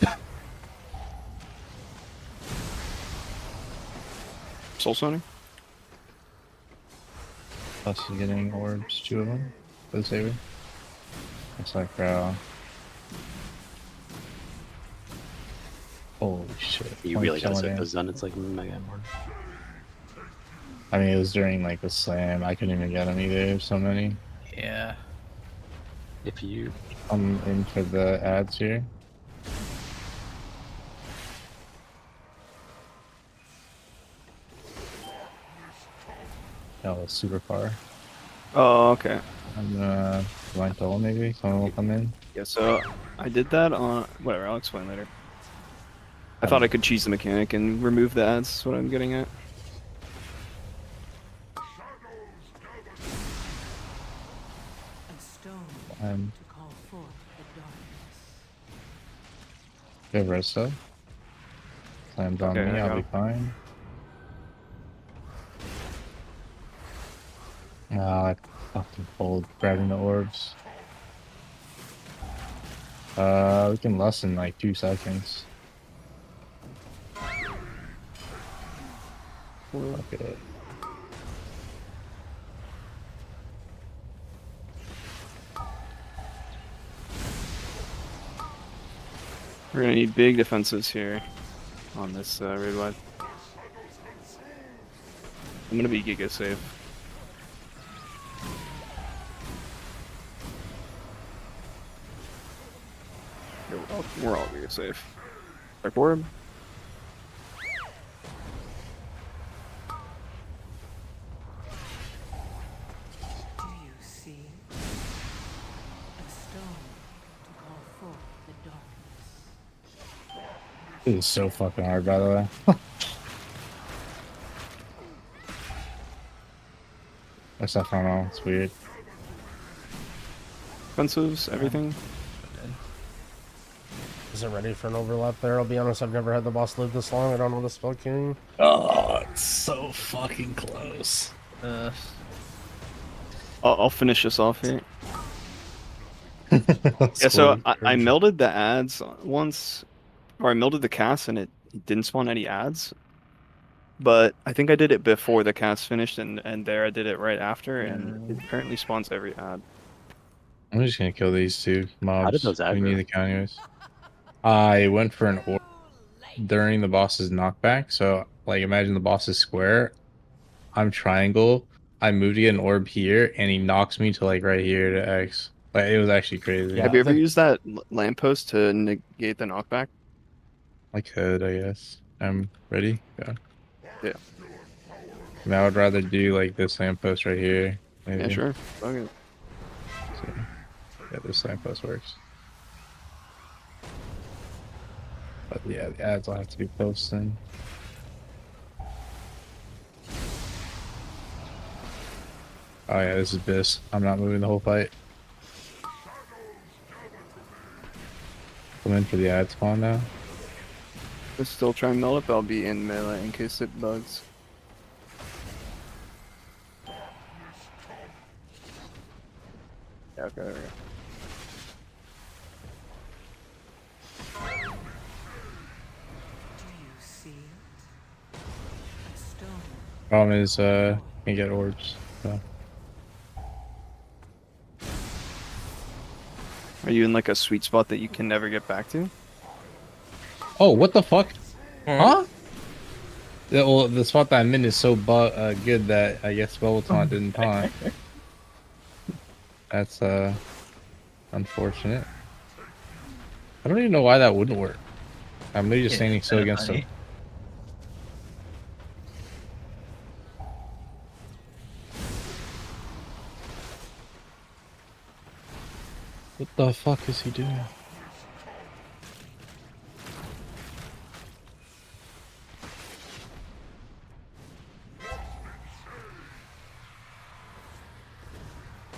it? Soul Sonic? Plus is getting orbs, 2 of them for the saber. Looks like holy shit. You really gotta soak those done, it's like mega important. I mean, it was during like the slam. I couldn't even get them either. There's so many. Yeah. If you I'm in for the ads here. Oh, it's super far. Oh, okay. I'm gonna blind double maybe. Someone will come in. Yeah, so I did that on... Whatever, I'll explain later. I thought I could cheese the mechanic and remove the ads, is what I'm getting at. A stone to call forth the darkness. Good resto. Slammed on Okay, me, I I'll got be him. fine. Ah, I fucking pulled grabbing the orbs. We can less in like 2 seconds. Okay. We're gonna need big defenses here on this raid wide. I'm gonna be giga safe. We're all giga safe. Dark orb. Do you see? A stone to call forth the darkness. This is so fucking hard, by the way. I don't know, it's weird. Defensives, everything. Is it ready for an overlap there? I'll be honest, I've never had the boss live this long. I don't know the spell queuing. Oh, it's so fucking close. I'll finish this off here. Yeah, so I melded the ads once, or I melded the cast and it didn't spawn any ads. But I think I did it before the cast finished, and there I did it right after, and it currently spawns every ad. I'm just gonna kill these 2 mobs. How did those We aggro? need the counters. I went for an orb during the boss's knockback. So, like, imagine the boss is square. I'm triangle. I move to get an orb here, and he knocks me to like right here to X. Like, it was actually crazy. Have you ever used that lamppost to negate the knockback? I could, I guess. I'm ready. Go. Yeah. I mean, I would rather do like this lamppost right here. Maybe. Yeah, sure. Okay. So, yeah, this lamppost works. But yeah, the ads will have to be close then. Oh yeah, this is Biss. I'm not moving the whole fight. Come in for the ad spawn now. Let's still try and meld up. I'll be in melee in case it bugs. Yeah, okay, there we go. Do you see it? A stone. Problem is, can get orbs. So. Are you in like a sweet spot that you can never get back to? Oh, what the fuck? Huh? Well, the spot that I'm in is so good that I guess Bubble Taunt didn't taunt. That's unfortunate. I don't even know why that wouldn't work. I'm literally just standing so against him. What the fuck is he doing?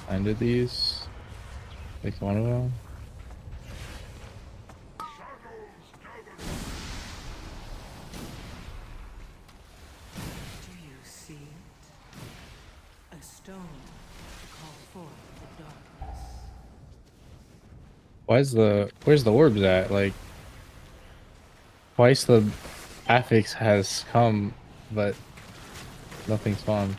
Ended these. Take one of them. Do you see it? A stone to call forth the darkness. Where's the orbs at? Like, twice the affix has come, but nothing spawns.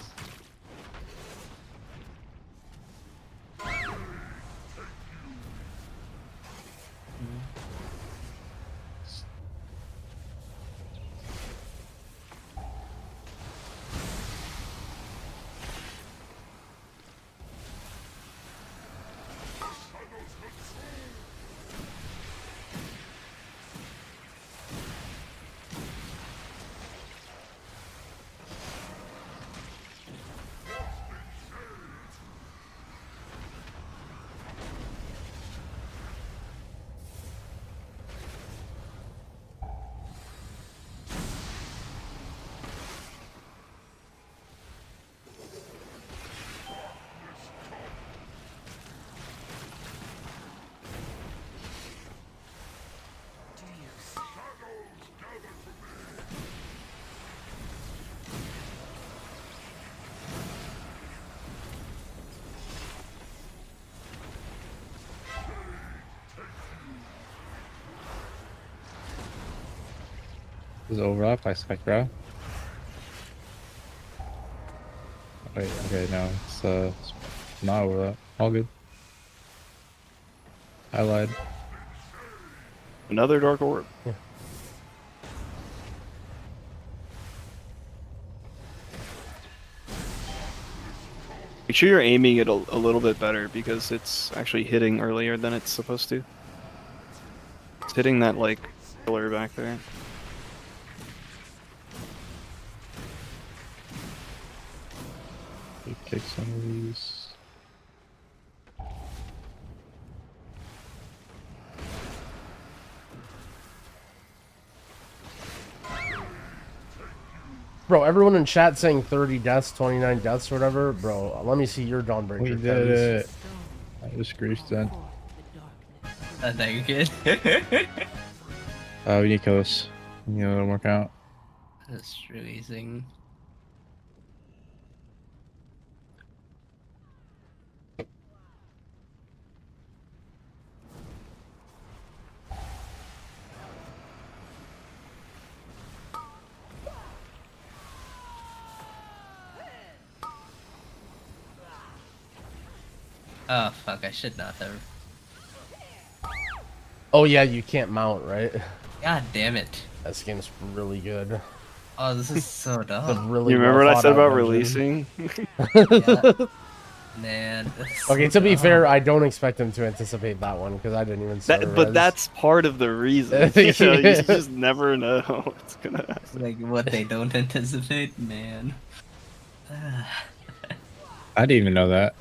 Is it overlap by Spectra? Wait, okay, no, it's not overlap. All good. I lied. Another dark orb. Yeah. Make sure you're aiming it a little bit better because it's actually hitting earlier than it's supposed to. It's hitting that like pillar back there. Kick some of these. Bro, everyone in chat saying 30 deaths, 29 deaths, or whatever. Bro, let me see your Dawnbreaker. We did it. I just greased then. No, you're good. We need coast. We need a little more count. That's amazing. Oh fuck, I should not have. Oh yeah, you can't mount, right? God damn it. That game's really good. Oh, this is so It's a dumb. really You remember what I said about well-thought-out releasing? Yeah. Man. Okay, to be fair, I don't expect him to anticipate that one because I didn't even start But Res. that's part of the reason. You know, you just never know what's gonna happen. Like what they don't anticipate, man. I didn't even know that.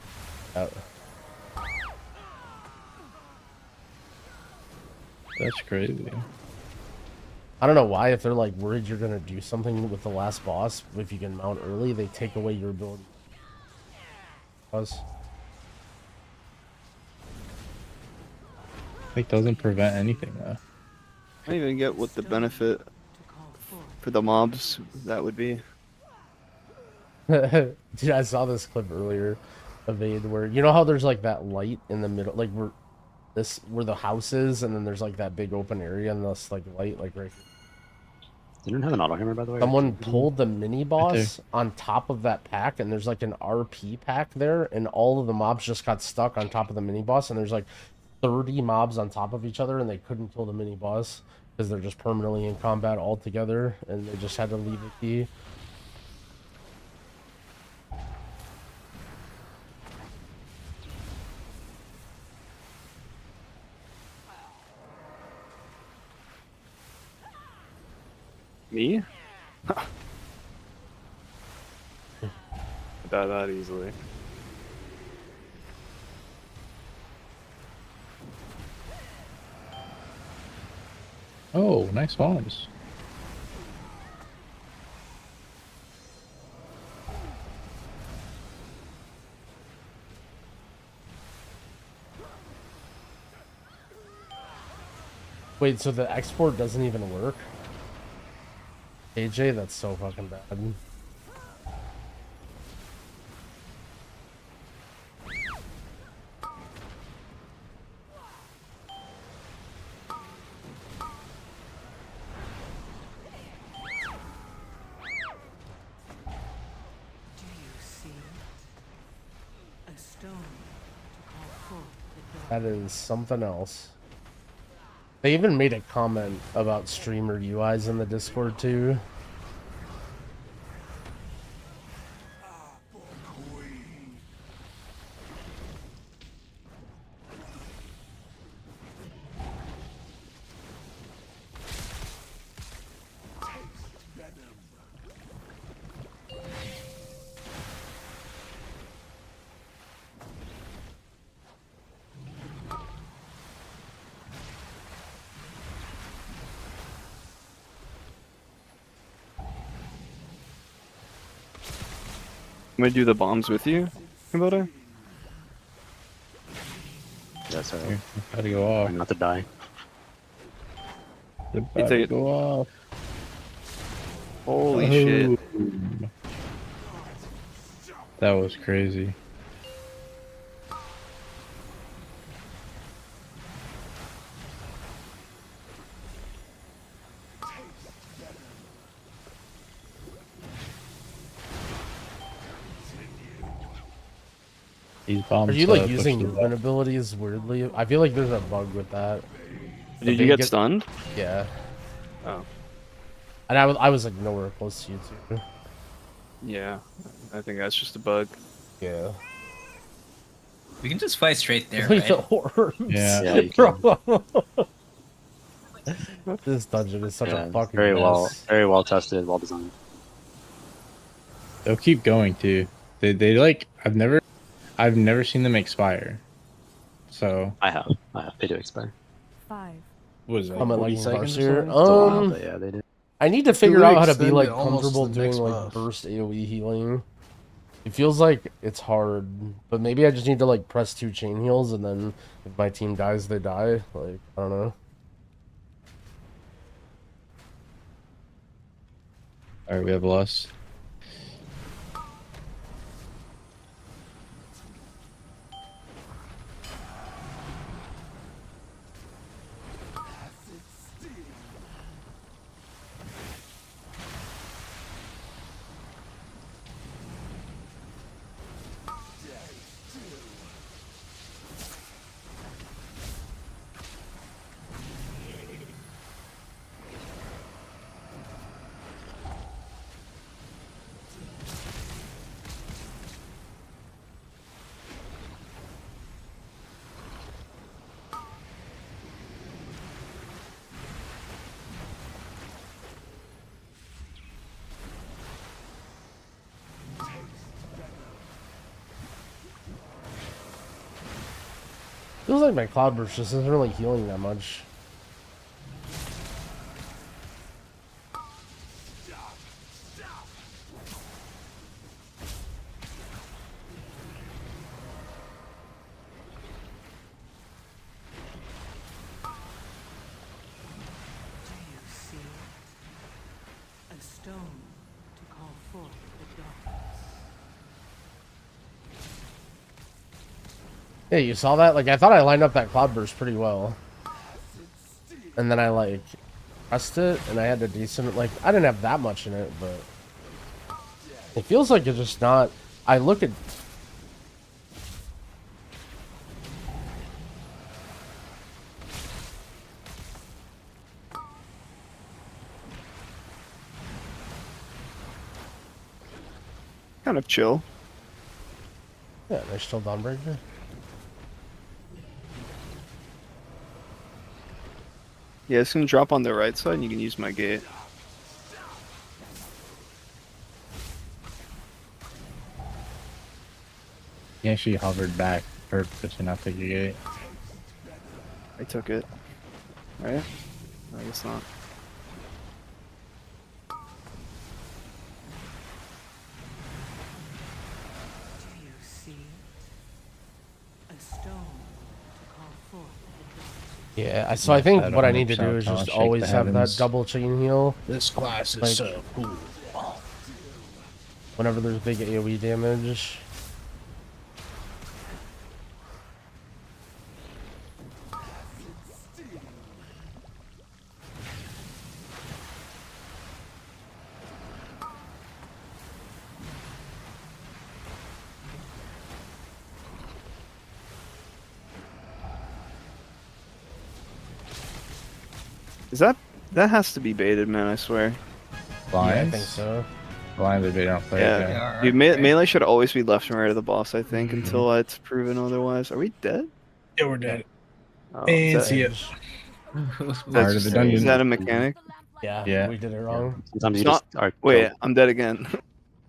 That's crazy. I don't know why, if they're like worried you're gonna do something with the last boss, if you can mount early, they take away your ability. It doesn't prevent anything though. I don't even get what the benefit for the mobs that would be. Dude, I saw this clip earlier of Aid where, you know how there's like that light in the middle, like where the house is, and then there's like that big open area and this like light like right here. You don't have an auto hammer, by the way? Someone pulled the mini boss on top of that pack, and there's like an RP pack there, and all of the mobs just got stuck on top of the mini boss, and there's like 30 mobs on top of each other, and they couldn't kill the mini boss because they're just permanently in combat all together, and they just had to leave the key. Me? I die that easily. Oh, nice spawns. Wait, so the export doesn't even work? AJ, that's so fucking bad. Do you see a stone to call forth the dawn? That is something else. They even made a comment about streamer UIs in the Discord too. I'm gonna do the bombs with you, Kubota. That's alright. How to go off? Try not to die. They're You about take to it. go off. Holy shit. That was crazy. These bombs Are you like push using the movement abilities weirdly? I feel like there's a bug with that. Did you get stunned? Yeah. Oh. And I was like nowhere close to you too. Yeah. I think that's just a bug. Yeah. We can just fight straight there, Like right? the orbs. Yeah, you Bro. This dungeon is such a fucking very mess. very well tested, well designed. They'll keep going too. They like I've never seen them expire. So I have. They do expire. 5. what is it? I'm Like at 40 like seconds or Farseer. something? It's a while, but yeah, they do. I need to Dude, figure we out how to be extend like it almost comfortable to the doing next like buff. burst AoE healing. It feels like it's hard, but maybe I just need to like press 2 chain heals and then if my team dies, they die. Like, I don't know. Alright, we have less. Feels like my Cloudburst just isn't really healing that much. Do you see a stone to call forth the dawn? Yeah, you saw that? Like, I thought I lined up that Cloudburst pretty well. And then I, like, pressed it, and I had a decent... Like, I didn't have that much in it, but... It feels like it's just not... I look at... Kind of chill. Yeah, they're still Dawnbreaker. Yeah, it's gonna drop on the right side and you can use my gate. He actually hovered back purpose and I took your gate. I took it. Right? I guess not. Do you see a stone to call forth the dawn? Yeah, so I think what I need to do is just always have that heavens. double chain heal. This class is Like, so cool. Whenever there's big AoE damage. That has to be baited, man, I swear. Blinds? Yeah, I think so. Blinds are bait on play. Yeah, dude, melee should always be left and right of the boss, I think, until it's proven otherwise. Are we dead? Yeah, we're dead. Oh, And is see that, it. is that a mechanic? Yeah, we did it wrong. Sometimes you Not- just are Wait, killed. I'm dead again.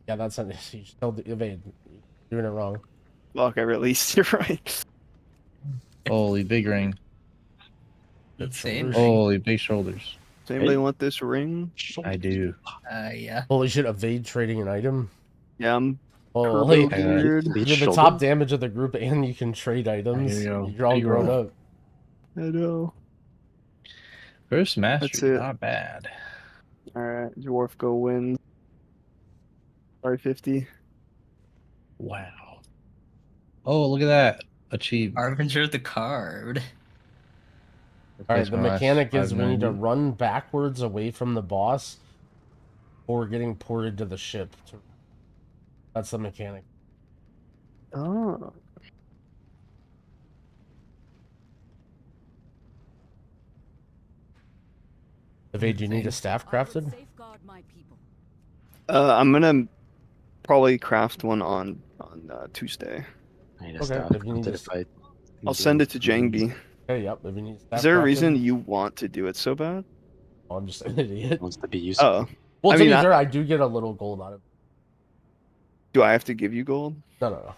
Yeah, that's not. You still evade. You're doing it wrong. Fuck, I released. You're right. Holy big ring. Same. Holy big shoulders. Does anybody want this ring? I do. Yeah. Holy shit! Evade trading an item. Yeah, I'm. Holy, Turbo geared. you're the top damage of the group, and you can trade items. Here you go. You're all Big grown roll. up. I know. First That's mastery, it. not bad. Alright, Dwarf go win. Sorry, 50. Wow. Oh, look at that. Achieved. Harbinger of the card. All right, Replace the my last mechanic is we need to 590. run backwards away from the boss, or getting ported to the ship. That's the mechanic. Oh. Evade, do you need a staff crafted? I'm gonna probably craft one on Tuesday. I need a Okay, staff if you need to to- fight. I'll send it to Jangbi. Okay, yep. If you need staff Is there a crafted. reason you want to do it so bad? Oh, I'm just an idiot. Wants to be useful. Oh. Well, I to mean, be fair, I do get a little gold out of it. Do I have to give you gold? No.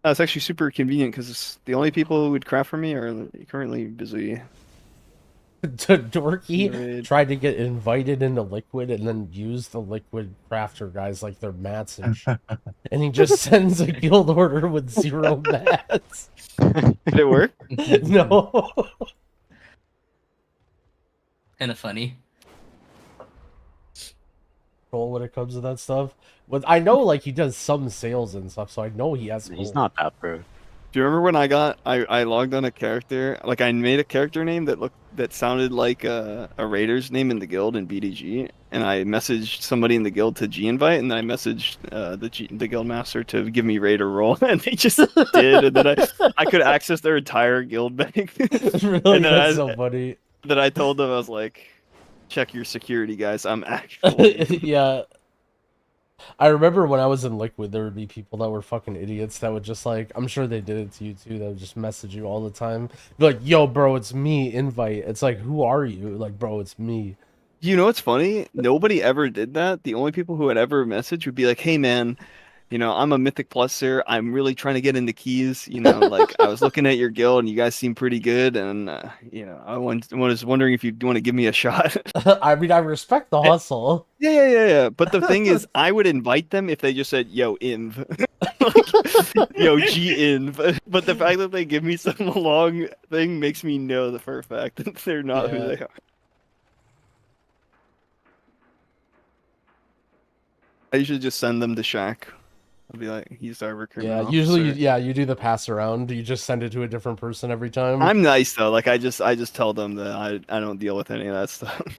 It's actually super convenient because the only people who would craft for me are currently busy. Dorky Raid. tried to get invited into Liquid and then use the Liquid crafter guys like they're mats and shit. And he just sends a guild order with 0 mats. Did it work? No. Kind of funny. When it comes to that stuff, but I know like he does some sales and stuff, so I know he has. He's gold. not that pro. Do you remember when I logged on a character? Like I made a character name that sounded like a raider's name in the guild in BDG, and I messaged somebody in the guild to G-invite, and then I messaged the guild master to give me raider role, and they just did, and then I could access their entire guild bank. Really, and then that's so funny. Then I told them I was like, check your security, guys. I'm actually. Yeah. I remember when I was in Liquid, there would be people that were fucking idiots that would just like, I'm sure they did it to you too, that would just message you all the time. Be like, yo, bro, it's me, invite. It's like, who are you? Like, bro, it's me. You know what's funny? Nobody ever did that. The only people who would ever message would be like, hey man, you know, I'm a Mythic Pluser. I'm really trying to get into keys. You know, like I was looking at your guild and you guys seem pretty good. And, you know, I was wondering if you want to give me a shot. I mean, I respect the hustle. Yeah. But the thing is, I would invite them if they just said, yo, inv. Like, yo, G-inv. But the fact that they give me some long thing makes me know for a fact that they're not who they are. I usually just send them to Shaq. I'll be like, he's our recruitment Yeah, usually, officer. you do the pass around. You just send it to a different person every time. I'm nice though. Like I just tell them that I don't deal with any of that stuff.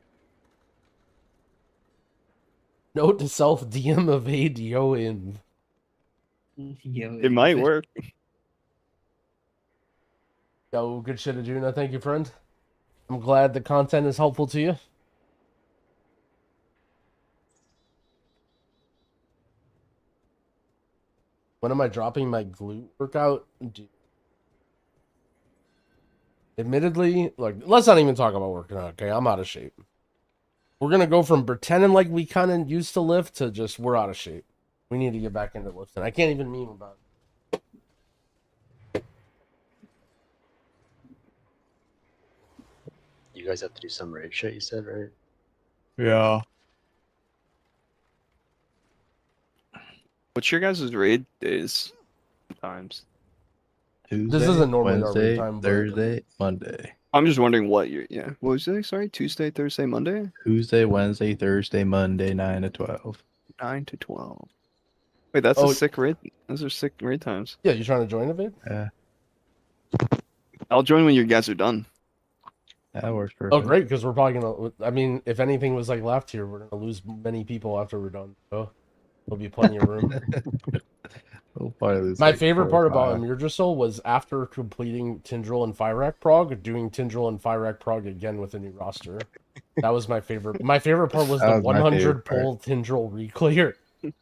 Note to self: DM evade yo in. It might work. Yo, good shit, Ajuna. Thank you, friend. I'm glad the content is helpful to you. When am I dropping my glute workout? Admittedly, look, let's not even talk about working out, okay? I'm out of shape. We're going to go from pretending like we kind of used to lift to just we're out of shape. We need to get back into lifting. I can't even meme about it. You guys have to do some raid shit, you said, right? Yeah. What's your guys' raid days? Times. Tuesday, This isn't normally our Wednesday, raid time, but Thursday, Monday. I'm just wondering what you're. Yeah. What was it? Sorry, Tuesday, Thursday, Monday. Tuesday, Wednesday, Thursday, Monday, 9 to 12. 9 to 12. Wait, that's Oh. a sick raid. Those are sick raid times. Yeah, you trying to join a vid? Yeah, I'll join when you guys are done. that works perfect. Oh, great, because we're probably gonna. I mean, if anything was like left here, we're gonna lose many people after we're done. So there'll be plenty of room. We'll probably lose, My like, favorite 4 part or about 5. Emergissel was after completing Tindril and Fyrak Prog, doing Tindril and Fyrak Prog again with a new roster. That was my favorite. My favorite part was That the was my 100 favorite part. pull Tindril reclear.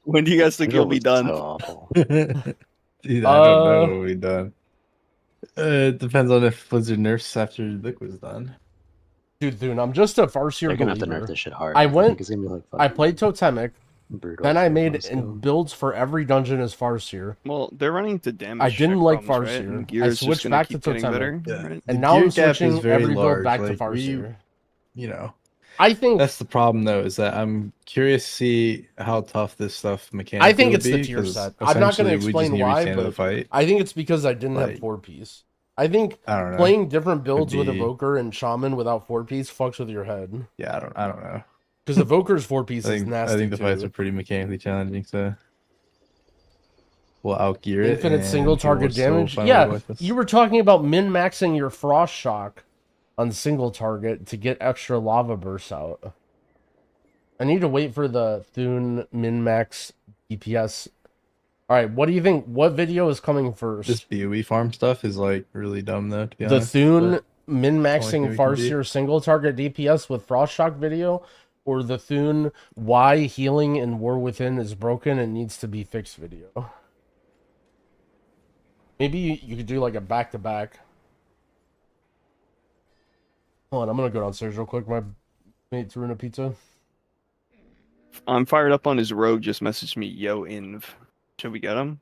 When do you guys think you'll be done? So awful. Dude, I don't know what we've done. It depends on if Blizzard nerfs after Liquid's done. Dude, I'm just a Farseer They're gonna have to believer. nerf this shit hard. I think went. it's gonna be like I fucking played Totemic. brutal Then I for made most and of builds for every dungeon as Farseer. Well, they're running into damage. I didn't check like problems, right? Farseer. And I gear is just switched gonna back to keep getting Totemic. better, Yeah. right? And The now gear I'm gap is switching very every build large, back to like, Farseer. You know, I think that's the problem though, is that I'm curious to see how tough this stuff mechanically I think would it's the be, tier 'cause set. I'm not going essentially to we just explain need to why, restand the but fight. I think it's because I didn't have Like, 4-piece. I think I don't know. playing different builds Could with be- Evoker and Shaman without 4-piece fucks with your head. Yeah, I don't know. Because Evoker's 4-piece I is think nasty I think the fights too. are pretty mechanically challenging, so we'll outgear it. Infinite and single people target will still damage. find a way to Yeah, wipe us. you were talking about min-maxing your Frost Shock on single target to get extra lava bursts out. I need to wait for the Thune min-max DPS. Alright, what do you think? What video is coming first? This BOE farm stuff is like really dumb though, to be The honest. Thune but min-maxing only thing we can do. Farseer single target DPS with Frost Shock video, or the Thune why healing in War Within is broken and needs to be fixed video. Maybe you could do like a back-to-back. Hold on, I'm gonna go downstairs real quick. My mate threw in a pizza. I'm fired up on his rogue. Just messaged me, yo, inv. Should we get him?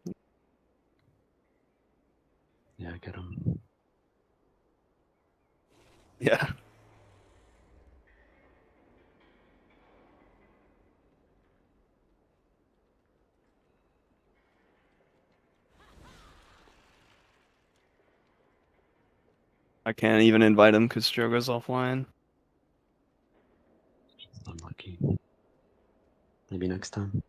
Yeah, get him. Yeah. I can't even invite him because Strogo's offline. Unlucky. Maybe next time.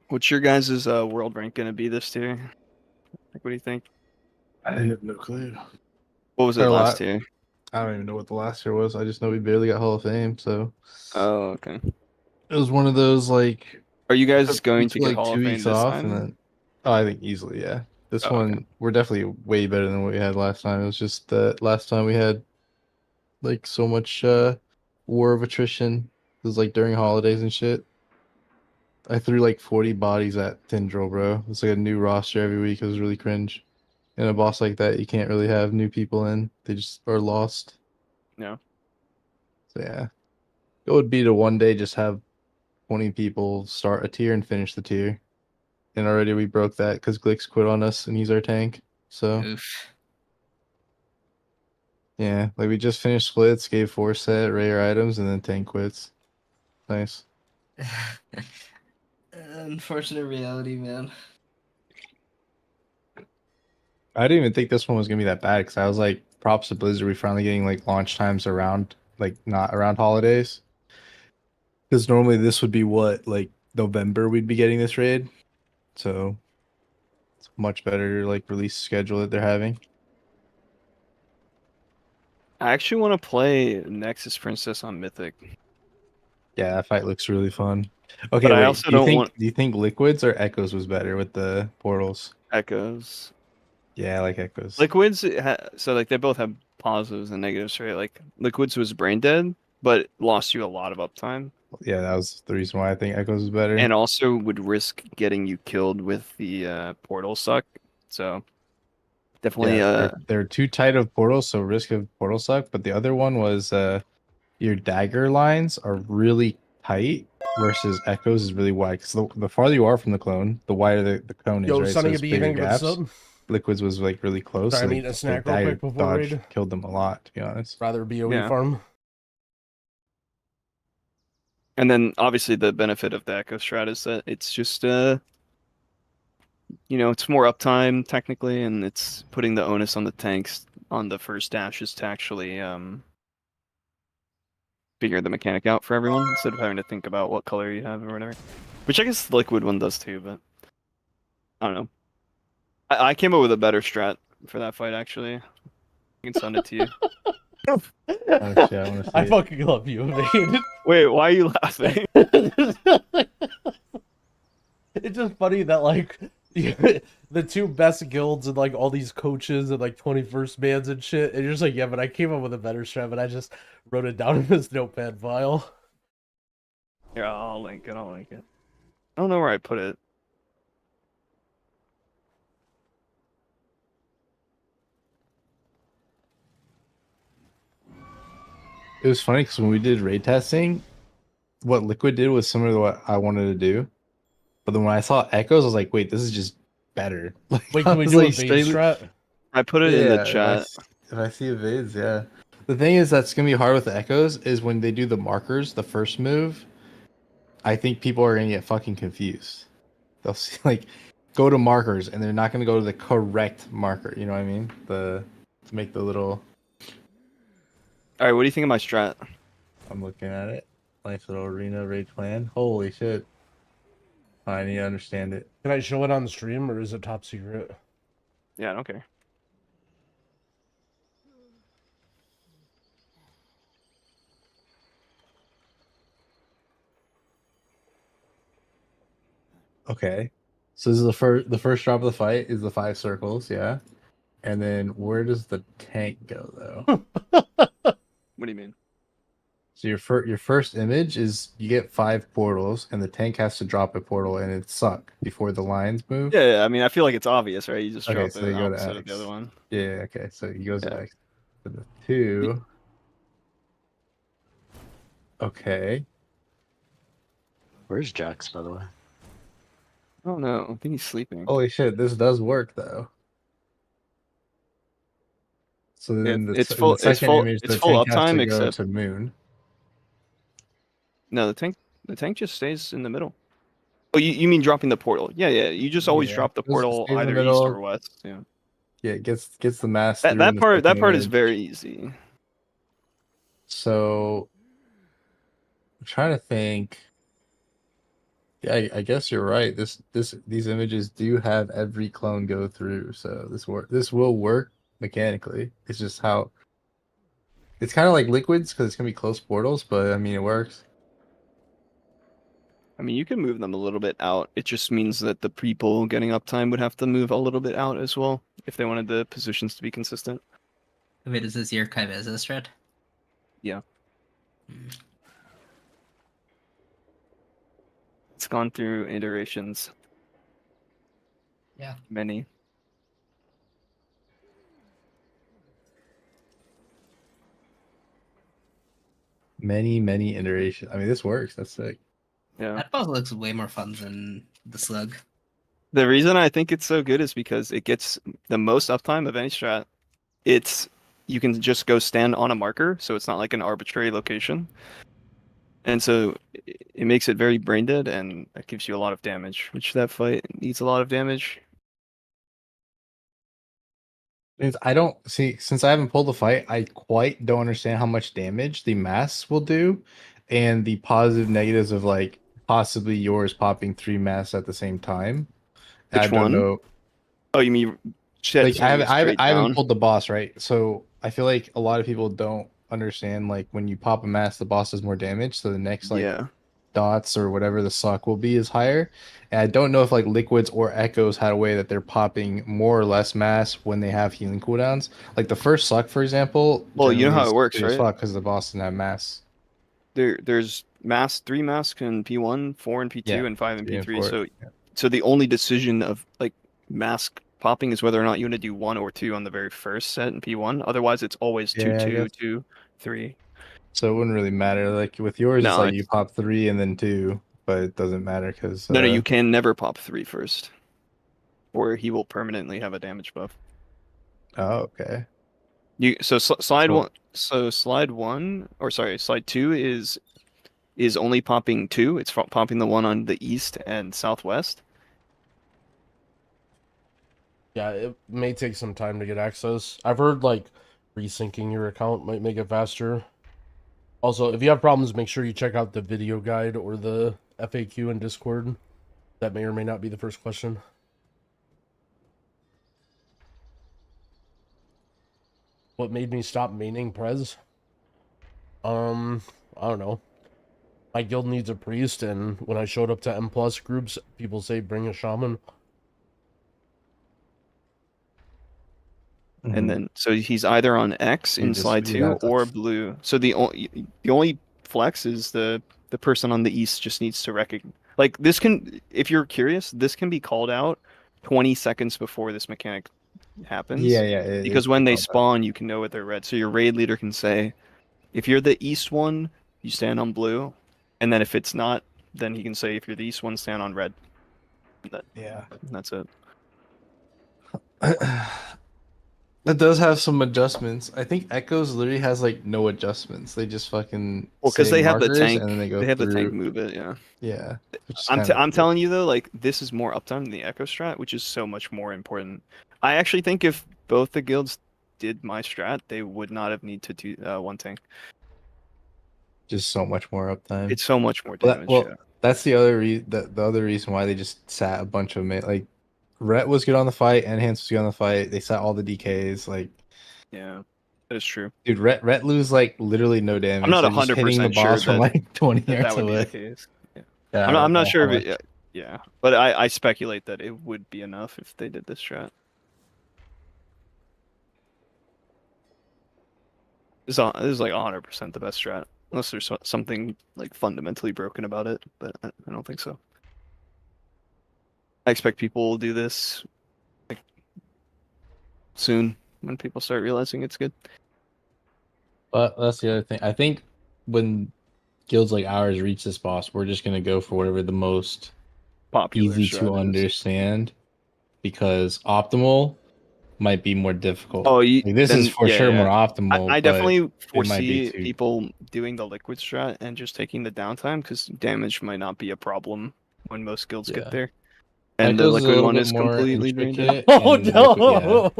What's your guys' world rank gonna be this tier? Like, what do you think? I have no clue. What was it Our last la- tier? I don't even know what the last year was. I just know we barely got Hall of Fame, so Oh, okay. it was one of those like. Are you guys we going took, to get like Hall of 2 Fame weeks this off, time? and then oh, I think easily, yeah. This Oh, okay. one we're definitely way better than what we had last time. It was just that last time we had like so much war of attrition. It was like during holidays and shit. I threw like 40 bodies at Tindril, bro. It's like a new roster every week. It was really cringe. And a boss like that, you can't really have new people in. They just are lost. No. So yeah, it would be to one day just have 20 people start a tier and finish the tier. And already we broke that because Glix quit on us and he's our tank. So Oof. yeah, like we just finished splits, gave 4 set, rare items, and then tank quits. Nice. Unfortunate reality, man. I didn't even think this one was gonna be that bad because I was like, props to Blizzard, we finally getting like launch times around like not around holidays. Because normally this would be what, like November we'd be getting this raid. So it's much better like release schedule that they're having. I actually want to play Nexus Princess on Mythic. Yeah, that fight looks really fun. Okay, But I wait, also do you don't think want- do you think Liquids or Echoes was better with the portals? Echoes. Yeah, I like Echoes. Liquids, so like they both have positives and negatives, right? Like Liquids was brain dead, but lost you a lot of uptime, Yeah, that was the reason why I think Echoes was better. and also would risk getting you killed with the portal suck. So definitely, yeah, they're too tight of portals, so risk of portal suck. But the other one was your dagger lines are really tight, versus echoes is really wide. Because the farther you are from the clone, the wider the cone is, Yo, right? Sonny, So it's be bigger hitting with gaps. sub. Liquids was like really close. Sorry, So I'm eating a snack the real dire quick before dodge raid. killed them a lot, to be honest. Rather BOE Yeah. farm. And then obviously the benefit of the Echo Strat is that it's just you know, it's more uptime technically, and it's putting the onus on the tanks on the first dashes to actually figure the mechanic out for everyone instead of having to think about what color you have or whatever. Which I guess the liquid one does too, but I don't know. I came up with a better strat for that fight actually. I can send it to you. Oh, shit, I want to see I it. fucking love you, Evade. Wait, why are you laughing? It's just funny that like the two best guilds and like all these coaches and like 21st bands and shit, and you're just like, yeah, but I came up with a better strat, but I just wrote it down in this notepad file. Yeah, I'll link it. I don't know where I put it. It was funny because when we did raid testing, what Liquid did was similar to what I wanted to do. But then when I saw echoes, I was like, wait, this is just better. Like, Wait, I can we was do a like, bait straight- strat? I put it in the chat. If I see evades, yeah. The thing is that's gonna be hard with the echoes is when they do the markers, the first move. I think people are gonna get fucking confused. They'll see like go to markers and they're not gonna go to the correct marker. You know what I mean? To make the little. All right, what do you think of my strat? I'm looking at it. Nice little arena raid plan. Holy shit! I need to understand it. Can I show it on the stream or is it top secret? Yeah, I don't care. Okay. So this is the first drop of the fight is the 5 circles, yeah. And then where does the tank go though? What do you mean? So your first image is you get 5 portals and the tank has to drop a portal and it suck before the lines move. Yeah, I mean, I feel like it's obvious, right? You just Okay, drop so the you go to opposite of X. the other one. Yeah, okay. So he goes to X. To the 2. Okay. Where's Jax, by the way? I don't know. I think he's sleeping. Holy shit, this does work though. So then it's full. the second image, It's the full tank has uptime, to go except to moon. no, the tank just stays in the middle. Oh, you mean dropping the portal? Yeah. You just always drop the portal stays in the either middle. east or west. Yeah. Yeah, it gets the mass. That through in the part second is image. very easy. So I'm trying to think. Yeah, I guess you're right. These images do have every clone go through, so this will work mechanically. It's just how it's kind of like liquids because it's gonna be close portals, but I mean it works. I mean, you can move them a little bit out. It just means that the people getting uptime would have to move a little bit out as well if they wanted the positions to be consistent. Wait, is this your Kaibeza strat? Yeah. It's gone through iterations. Yeah. Many. Many iterations. I mean, this works. That's sick. Yeah. That puzzle looks way more fun than the slug. The reason I think it's so good is because it gets the most uptime of any strat. You can just go stand on a marker, so it's not like an arbitrary location. And so it makes it very brain dead, and that gives you a lot of damage, which that fight needs a lot of damage. I don't see, since I haven't pulled the fight, I quite don't understand how much damage the mass will do and the positive negatives of like possibly yours popping 3 mass at the same time. Which I don't one? know. Oh, you mean Like I haven't pulled the boss, right? So I feel like a lot of people don't understand like when you pop a mass, the boss does more damage, so the next like dots or whatever the suck will be is higher. And I don't know if like liquids or echoes had a way that they're popping more or less mass when they have healing cooldowns. Like the first suck, for example. Well, you know how it works, right? Because the boss doesn't have mass. There's 3 mask in P1, 4 in P2, Yeah, and 5 in 3 and P3. 4, So the only decision of like mask popping is whether or not you want to do 1 or 2 on the very first set in P1. Otherwise, it's always 2, Yeah, I 2, guess. 2, 3. So it wouldn't really matter. Like with yours, it's No, like you pop 3 and then 2. but it doesn't matter because No, you can never pop 3 first, or he will permanently have a damage buff. Oh, okay. Slide 1. So slide 1, or sorry, slide 2 is only popping 2. It's popping the one on the east and southwest. Yeah, it may take some time to get access. I've heard like resyncing your account might make it faster. Also, if you have problems, make sure you check out the video guide or the FAQ in Discord. That may or may not be the first question. What made me stop maining Prez? I don't know. My guild needs a priest, and when I showed up to M+ groups, people say bring a shaman. And then so he's either on X in slide 2 or blue. So the only flex is the person on the east just needs to recognize. Like this can, if you're curious, this can be called out 20 seconds before this mechanic happens. Yeah. Because when they spawn, you can know what they're red. So your raid leader can say, if you're the east one, you stand on blue, and then if it's not, then he can say, if you're the east one, stand on red. That's it. That does have some adjustments. I think Echoes literally has like no adjustments. They just fucking because they have the markers tank. and then they go they have through. the tank move it. Yeah. Yeah. I'm telling you though, like this is more uptime than the Echo strat, which is so much more important. I actually think if both the guilds did my strat, they would not have need to do one tank. Just so much more uptime. It's so much more damage. That's the other the other reason why they just sat a bunch of like Rhett was good on the fight, Enhance was good on the fight. They sat all the DKs. Like, yeah, that is true. Dude, Rhett lose like literally no damage. I'm not 100% sure from like 20 yards that would away. be the case. Yeah. I'm not sure if it. Yeah, but I speculate that it would be enough if they did this strat. This is like 100% the best strat, unless there's something like fundamentally broken about it. But I don't think so. I expect people will do this like soon when people start realizing it's good. But that's the other thing. I think when guilds like ours reach this boss, we're just gonna go for whatever the most popular easy to understand, because optimal might be more difficult. Oh, this is for sure more optimal. I definitely foresee people doing the liquid strat and just taking the downtime, because damage might not be a problem when most guilds get there. And the liquid one is completely drained. Oh no!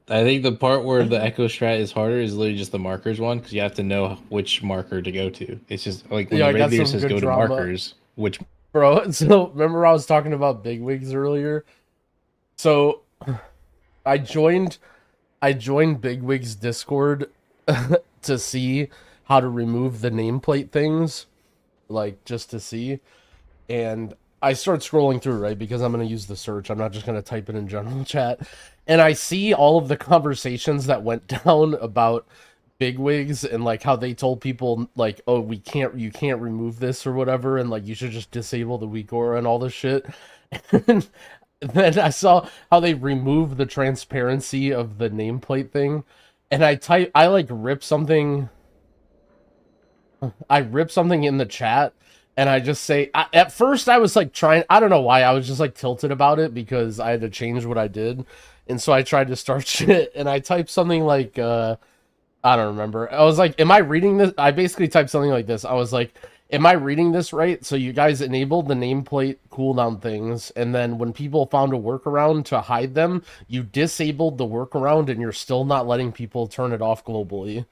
I think the part where the Echo strat is harder is literally just the markers one, because you have to know which marker to go to. It's just like when the raid leader says go to markers, which... Bro, so remember I was talking about bigwigs earlier? So I joined Bigwig's Discord to see how to remove the nameplate things, like just to see. And I start scrolling through, right? Because I'm going to use the search. I'm not just going to type it in general chat. And I see all of the conversations that went down about bigwigs and like how they told people like, oh, you can't remove this or whatever. And like, you should just disable the weak aura and all this shit. And then I saw how they removed the transparency of the nameplate thing. And I like rip something. I rip something in the chat. And I just say, at first I was like trying, I don't know why, I was just like tilted about it because I had to change what I did. And so I tried to start shit and I typed something like, I don't remember. I was like, am I reading this? I basically typed something like this. I was like, am I reading this right? So you guys enabled the nameplate cooldown things. And then when people found a workaround to hide them, you disabled the workaround and you're still not letting people turn it off globally.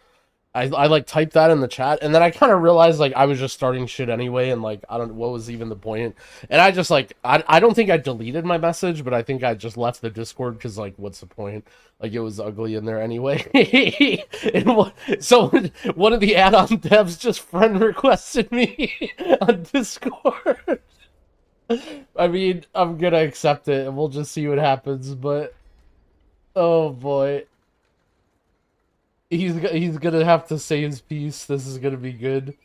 I like typed that in the chat, and then I kind of realized like I was just starting shit anyway, and like I don't know what was even the point. And I just like I don't think I deleted my message, but I think I just left the Discord because like what's the point? Like it was ugly in there anyway. So one of the add-on devs just friend requested me on Discord. I mean, I'm gonna accept it, and we'll just see what happens. But oh boy. He's gonna have to say his piece. This is gonna be good.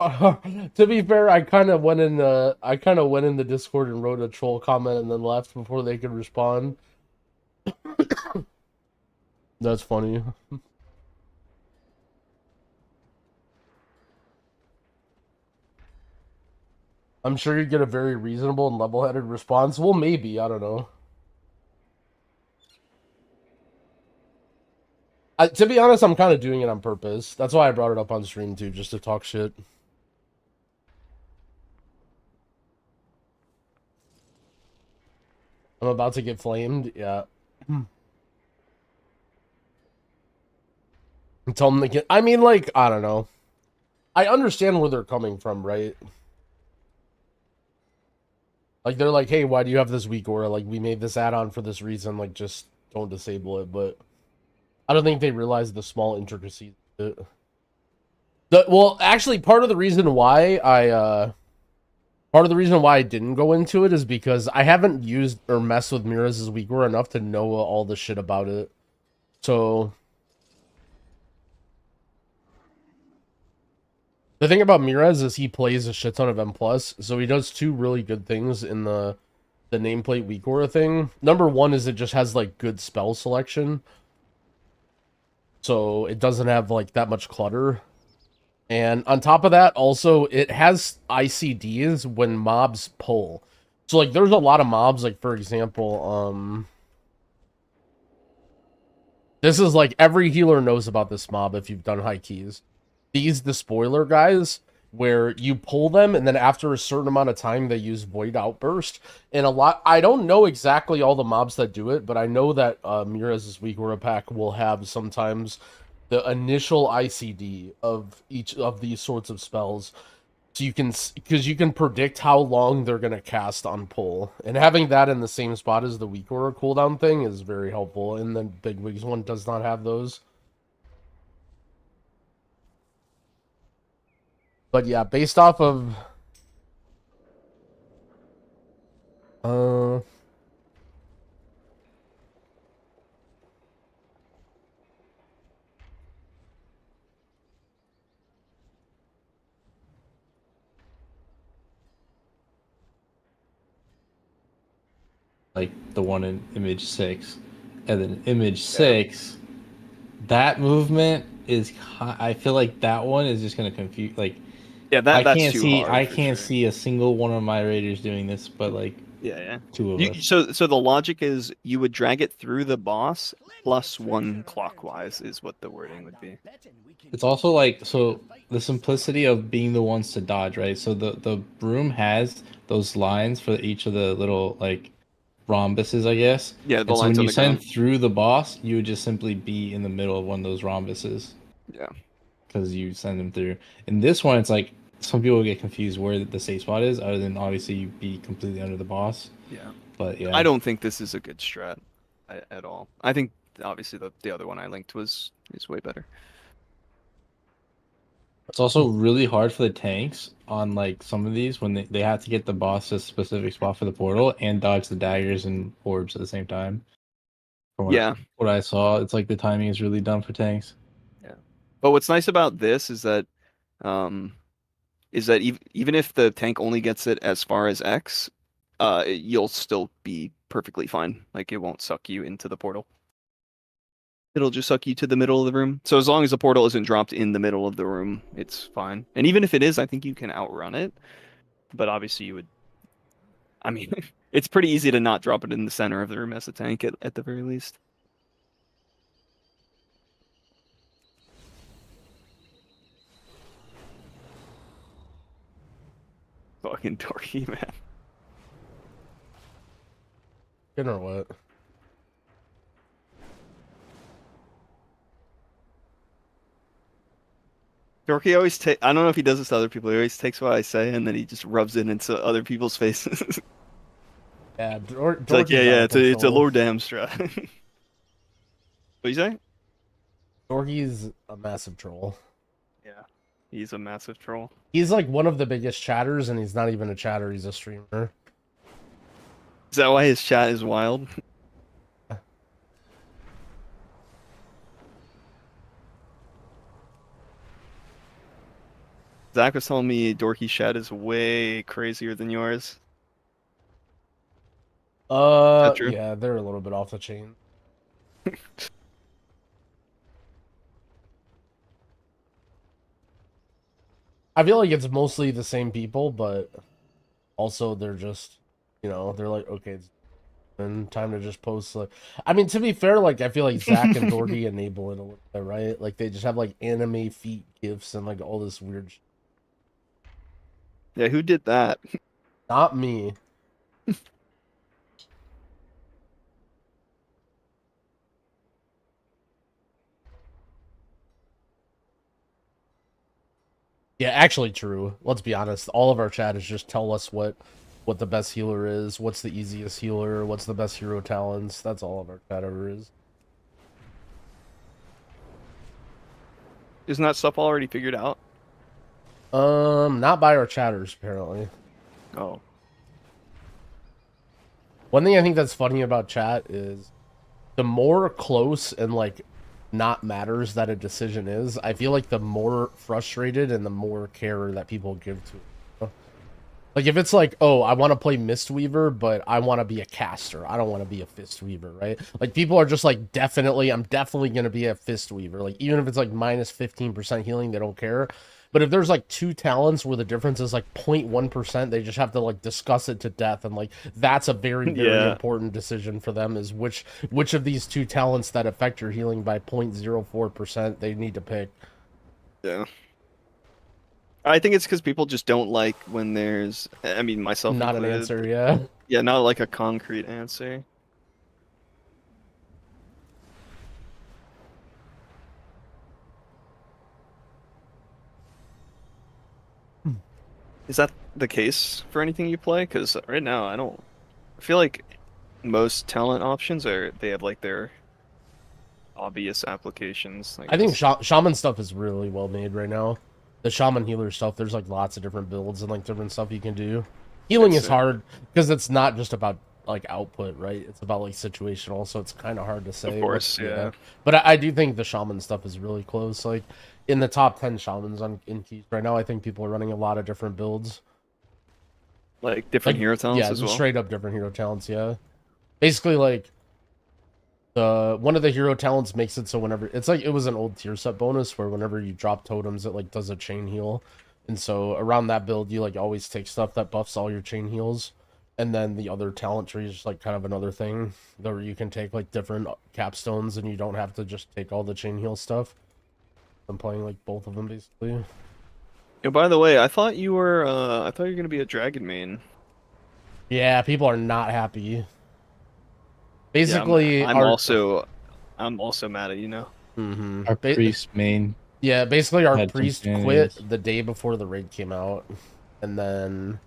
To be fair, I kind of went in the Discord and wrote a troll comment and then left before they could respond. That's funny. I'm sure you'd get a very reasonable and level-headed response. Well, maybe, I don't know. To be honest, I'm kind of doing it on purpose. That's why I brought it up on stream too, just to talk shit. I'm about to get flamed, yeah. Tell them to get... I mean, like, I don't know. I understand where they're coming from, right? Like, they're like, hey, why do you have this weak aura? Like, we made this add-on for this reason. Like, just don't disable it. But I don't think they realize the small intricacies of it. Well, actually, part of the reason why I didn't go into it is because I haven't used or messed with Miraz's weak aura enough to know all the shit about it. So... The thing about Miraz is he plays a shit ton of M+, so he does two really good things in the nameplate weak aura thing. Number one is it just has, like, good spell selection. So it doesn't have, like, that much clutter. And on top of that, also, it has ICDs when mobs pull. So, like, there's a lot of mobs, like, for example, this is, like, every healer knows about this mob if you've done high keys. The spoiler guys, where you pull them, and then after a certain amount of time, they use Void Outburst. And I don't know exactly all the mobs that do it, but I know that Miraz's weak aura pack will have sometimes the initial ICD of each of these sorts of spells. So you can, because you can predict how long they're going to cast on pull. And having that in the same spot as the weak aura cooldown thing is very helpful. And the Big Wigs one does not have those. But yeah, based off of... Like the one in image 6. And then image 6, that movement is... I feel like that one is just going to confuse... Like, yeah, that's too hard. I can't see a single one of my raiders doing this, but like... Yeah. Two of us. So the logic is you would drag it through the boss plus 1 clockwise is what the wording would be. It's also like, so the simplicity of being the ones to dodge, right? So the broom has those lines for each of the little like rhombuses, I guess. Yeah, the and so lines when on you the send ground. through the boss, you would just simply be in the middle of one of those rhombuses. Yeah. Because you send them through. In this one, it's like some people get confused where the safe spot is, other than obviously you be completely under the boss. Yeah. But yeah. I don't think this is a good strat at all. I think obviously the other one I linked is way better. It's also really hard for the tanks on like some of these when they have to get the boss to a specific spot for the portal and dodge the daggers and orbs at the same time. Yeah. What I saw, it's like the timing is really dumb for tanks. Yeah. But what's nice about this is that even if the tank only gets it as far as X, you'll still be perfectly fine. Like it won't suck you into the portal. It'll just suck you to the middle of the room. So as long as the portal isn't dropped in the middle of the room, it's fine. And even if it is, I think you can outrun it. But obviously you would... I mean, it's pretty easy to not drop it in the center of the room as a tank at the very least. Fucking dorky, man. Good or what? Dorky always I don't know if he does this to other people. He always takes what I say and then he just rubs it into other people's faces. Yeah, it's like, yeah, it's a lower damn strat. What you say? Dorky's a massive troll. Yeah, he's a massive troll. He's like one of the biggest chatters, and he's not even a chatter, he's a streamer. Is that why his chat is wild? Zach was telling me Dorky's chat is way crazier than yours. Yeah, they're a little bit off the chain. I feel like it's mostly the same people, but also they're just, you know, they're like, okay, it's and time to just post. Like, I mean, to be fair, like I feel like Zach and Doherty enable it a little bit, right? Like they just have like anime feet gifs and like all this weird. Yeah, who did that? Not me. Yeah, actually true. Let's be honest. All of our chat is just tell us what the best healer is, what's the easiest healer, what's the best hero talents. That's all of our chat ever is. Isn't that stuff already figured out? Not by our chatters, apparently. Oh. One thing I think that's funny about chat is the more close and like not matters that a decision is, I feel like the more frustrated and the more care that people give to it. Like if it's like, oh, I want to play Mistweaver, but I want to be a caster. I don't want to be a Fistweaver, right? Like people are just like, I'm definitely going to be a Fistweaver. Like even if it's like minus 15% healing, they don't care. But if there's like two talents where the difference is like 0.1%, they just have to like discuss it to death. And like, that's a very, very important decision for them is which of these two talents that affect your healing by 0.04% they need to pick. Yeah. I think it's because people just don't like when there's, I mean, myself Not included. an answer, yeah. Yeah, not like a concrete answer. Is that the case for anything you play? Because right now, I feel like most talent options they have like their obvious applications. I think shaman stuff is really well made right now. The shaman healer stuff, there's like lots of different builds and like different stuff you can do. Healing is hard because it's not just about like output, right? It's about like situational, so it's kind of hard to say. Of course, yeah. But I do think the shaman stuff is really close. Like in the top 10 shamans in keys right now, I think people are running a lot of different builds. Like different hero talents as well? Straight up different hero talents, yeah. Basically, like, one of the hero talents makes it so whenever... It's like it was an old tier set bonus where whenever you drop totems, it, like, does a chain heal. And so around that build, you, like, always take stuff that buffs all your chain heals. And then the other talent tree is just, like, kind of another thing where you can take, like, different capstones and you don't have to just take all the chain heal stuff. I'm playing, like, both of them, basically. Oh, by the way, I thought you were gonna be a dragon main. Yeah, people are not happy. Basically, yeah, I'm also mad at you now. Mm-hmm. Our priest main. Yeah, basically our priest quit the day before the raid came out, and then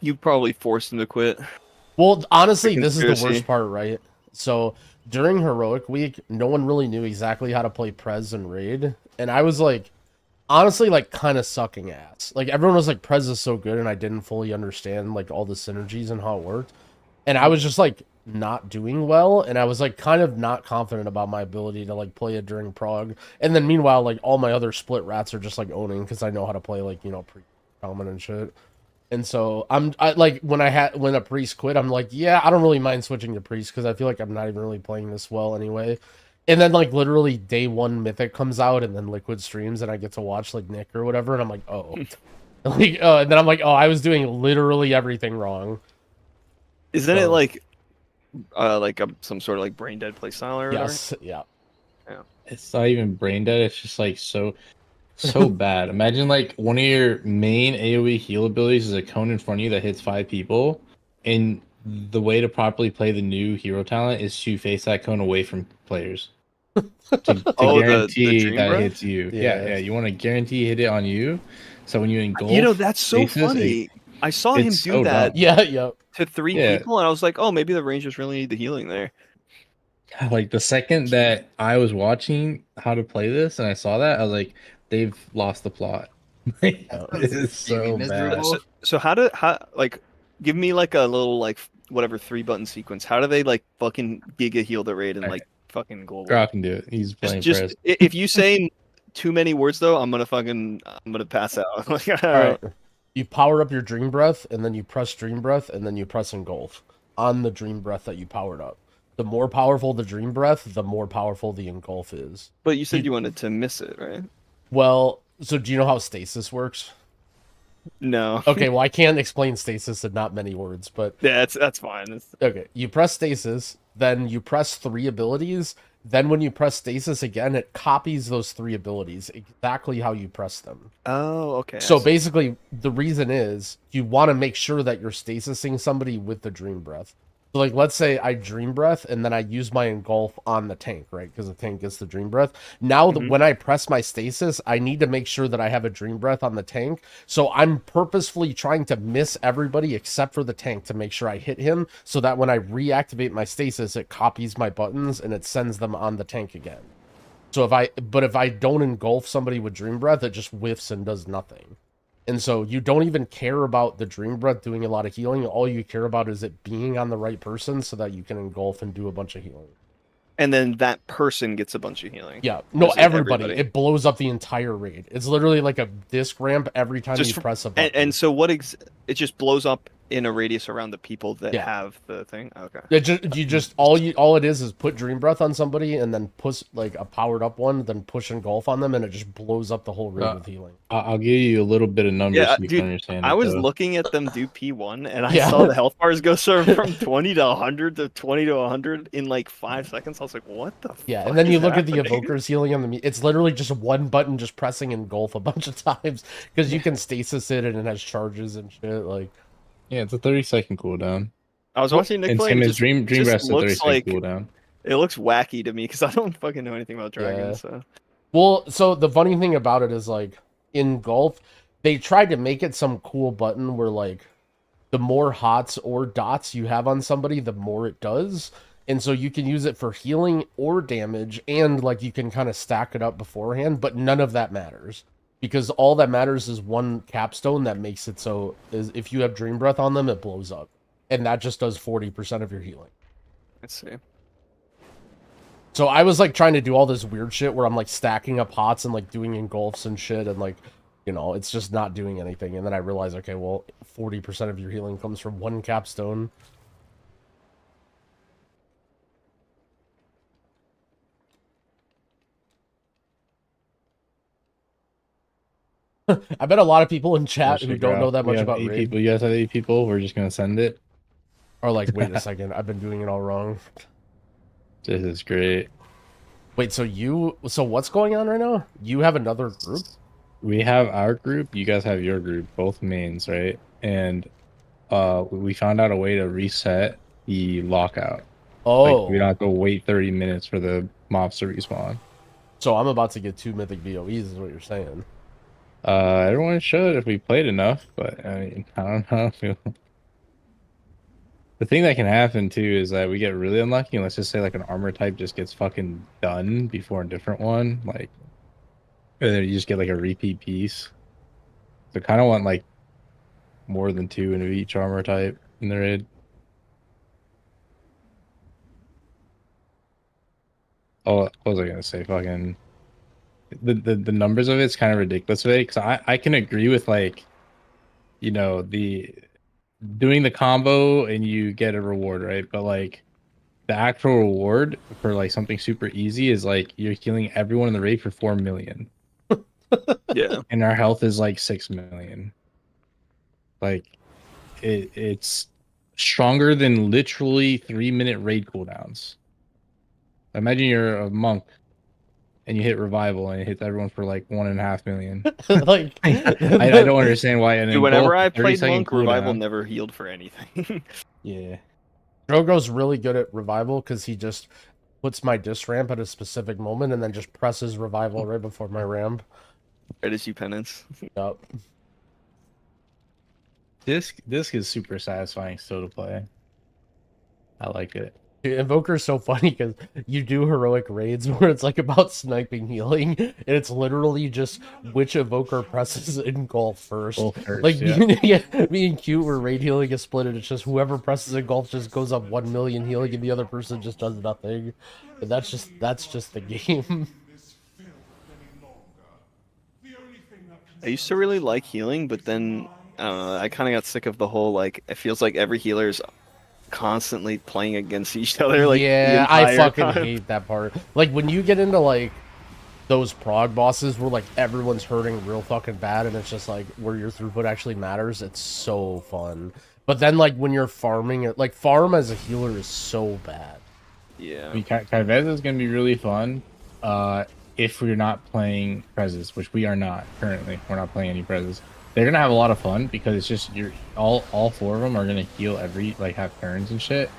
you probably forced him to quit. Well, honestly, this is the worst part, right? So during heroic week, no one really knew exactly how to play Prez and raid, and I was like, honestly, like kind of sucking ass. Like everyone was like, Prez is so good, and I didn't fully understand like all the synergies and how it worked, and I was just like not doing well, and I was like kind of not confident about my ability to like play it during prog. And then meanwhile, like all my other split rats are just like owning because I know how to play like, you know, pre-common and shit. And so I like when a priest quit, I'm like, yeah, I don't really mind switching to priest because I feel like I'm not even really playing this well anyway. And then like literally day one mythic comes out and then liquid streams and I get to watch like Nick or whatever, and I'm like, oh, like and then I'm like, oh, I was doing literally everything wrong. Isn't it like some sort of like brain dead play style or whatever? Yes, yeah. It's not even brain dead. It's just like so bad. Imagine like one of your main AoE heal abilities is a cone in front of you that hits 5 people, and the way to properly play the new hero talent is to face that cone away from players to guarantee that it hits you. Yeah. You want to guarantee hit it on you, so when you engulf, you know, that's so funny. I saw him do that. Yeah. To 3 people, and I was like, oh, maybe the Rangers really need the healing there. Like the second that I was watching how to play this and I saw that, I was like, they've lost the plot. This is so bad. So how like give me like a little like whatever 3-button sequence. How do they like fucking giga heal the raid and like fucking goal? Grok can do it. He's playing just if you say too many words though, I'm gonna pass out. Like, all right. You power up your Dream Breath, and then you press Dream Breath, and then you press Engulf on the Dream Breath that you powered up. The more powerful the Dream Breath, the more powerful the Engulf is. But you said you wanted to miss it, right? Well, so do you know how Stasis works? No. Okay, well I can't explain stasis in not many words, but Yeah, that's fine. okay, you press stasis, then you press 3 abilities, then when you press stasis again, it copies those 3 abilities exactly how you press them. Oh, okay. So basically, the reason is you want to make sure that you're stasising somebody with the Dream Breath. So, like, let's say I Dream Breath and then I use my Engulf on the tank, right? Because the tank gets the Dream Breath. Now, when I press my stasis, I need to make sure that I have a Dream Breath on the tank. So I'm purposefully trying to miss everybody except for the tank to make sure I hit him, so that when I reactivate my stasis, it copies my buttons and it sends them on the tank again. So if I don't engulf somebody with Dream Breath, it just whiffs and does nothing. And so you don't even care about the Dream Breath doing a lot of healing. All you care about is it being on the right person so that you can engulf and do a bunch of healing. And then that person gets a bunch of healing. Yeah, no, everybody. It blows up the entire raid. It's literally like a disc ramp every time you press a button. And so it just blows up in a radius around the people that have the thing. Okay. All it is put Dream Breath on somebody and then push like a powered up one, then push Engulf on them, and it just blows up the whole raid with healing. I'll give you a little bit of numbers so you can understand. I was looking at them do P1 and I saw the health bars go from 20 to 100 to 20 to 100 in like 5 seconds. I was like, what the fuck and then you look happening? at the Evoker's healing on the it's literally just one button just pressing Engulf a bunch of times because you can stasis it and it has charges and shit. Like, yeah, it's a 30-second cooldown. I was watching Nick play. And same as Dream Breath's a 30-second cooldown. It looks wacky to me because I don't fucking know anything about dragons. So. Well, so the funny thing about it is, like, in Golf, they tried to make it some cool button where, like, the more hots or dots you have on somebody, the more it does. And so you can use it for healing or damage, and, like, you can kind of stack it up beforehand, but none of that matters. Because all that matters is one capstone that makes it so is if you have Dream Breath on them, it blows up. And that just does 40% of your healing. Let's see. So I was like trying to do all this weird shit where I'm like stacking up hots and like doing engulfs and shit, and like, you know, it's just not doing anything. And then I realized, okay, well, 40% of your healing comes from one capstone. I bet a lot of people in chat who don't know that much about Raid. People. You guys have 8 people. We're just gonna send it. Or like, wait a second, I've been doing it all wrong. This is great. Wait, so what's going on right now? You have another group? We have our group. You guys have your group. Both mains, right? And we found out a way to reset the lockout. Oh, like, we don't have to wait 30 minutes for the mobs to respawn. So I'm about to get 2 mythic VOEs, is what you're saying. Everyone should if we played enough, but I mean, I don't know. The thing that can happen too is that we get really unlucky, and let's just say like an armor type just gets fucking done before a different one, like, and then you just get like a repeat piece. So kind of want like more than 2 into each armor type in the raid. Oh, what was I gonna say? Fucking the numbers of it's kind of ridiculous today, because I can agree with, like, you know, the doing the combo and you get a reward, right? But like the actual reward for like something super easy is like you're healing everyone in the raid for 4 million. Yeah. And our health is like 6 million. Like it's stronger than literally 3-minute raid cooldowns. Imagine you're a monk and you hit revival and it hits everyone for like 1.5 million. Like, I don't understand why. Dude, whenever I played monk, revival never healed for anything. Yeah. Drogo's really good at revival because he just puts my disc ramp at a specific moment and then just presses revival right before my ramp. Right as you penance. Yep. Disc is super satisfying still to play. I like it. Dude, Invoker's so funny because you do heroic raids where it's like about sniping healing, and it's literally just which Evoker presses Engulf first. Like, yeah. Me and Q were raid healing a split, and it's just whoever presses Engulf just goes up 1 million healing, and the other person just does nothing. And that's just the game. I used to really like healing, but then I don't know, I kind of got sick of the whole, like, it feels like every healer's constantly playing against each other. Like, yeah, I fucking hate that part. Like, when you get into like those prog bosses where like everyone's hurting real fucking bad, and it's just like where your throughput actually matters. It's so fun. But then like when you're farming it, like farm as a healer is so bad. Yeah. I mean, Kai'Vez is going to be really fun if we're not playing Prezes, which we are not currently. We're not playing any Prezes. They're going to have a lot of fun because it's just all four of them are going to heal every like have turns and shit.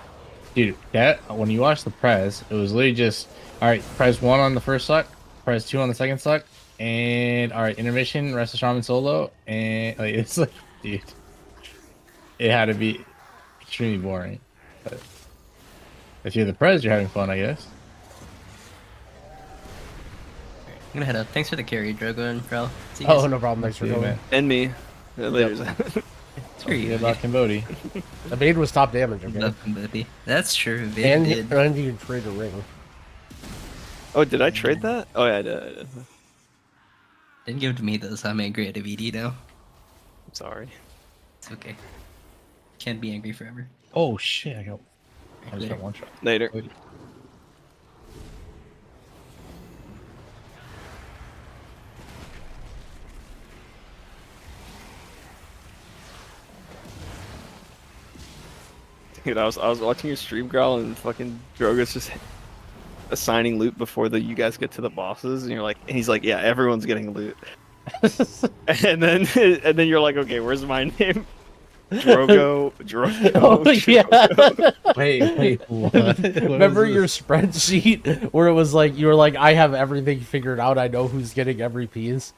Dude, that when you watch the Prez, it was literally just all right. Prez 1 on the first suck, Prez 2 on the second suck, and all right, intermission, rest of Shaman solo, and like it's like, dude, it had to be extremely boring. But if you're the Prez, you're having fun, I guess. I'm gonna head up. Thanks for the carry, Drogo and Frel. See you Oh, guys. no problem. Thanks for Yeah, coming. man. And me. Later. Screw you. Good luck, Cambodi. The maid was top damage, okay? Love Cambodi. That's true. Vader And did. you can trade a ring. Oh, did I trade that? Oh yeah, I did. Didn't give it to me though, so I'm angry at a VD now. I'm sorry. It's okay. Can't be angry forever. Oh shit! I just Later. got one shot. Later. Dude, I was watching your stream, Growl, and fucking Drogo's just assigning loot before you guys get to the bosses, and he's like, yeah, everyone's getting loot. and then you're like, okay, where's my name? Drogo. Oh, yeah. Wait, what? Remember your spreadsheet where it was like, you were like, I have everything figured out. I know who's getting every piece.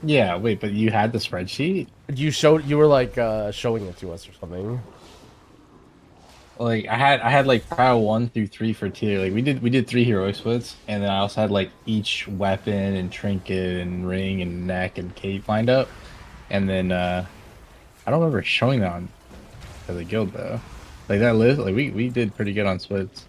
Yeah, wait, but you had the spreadsheet? You were like showing it to us or something. Like I had like prio 1 through 3 for tier. Like we did 3 heroic splits, and then I also had like each weapon and trinket and ring and neck and cape lined up. And then I don't remember showing that on the guild though. Like that list, like we did pretty good on splits.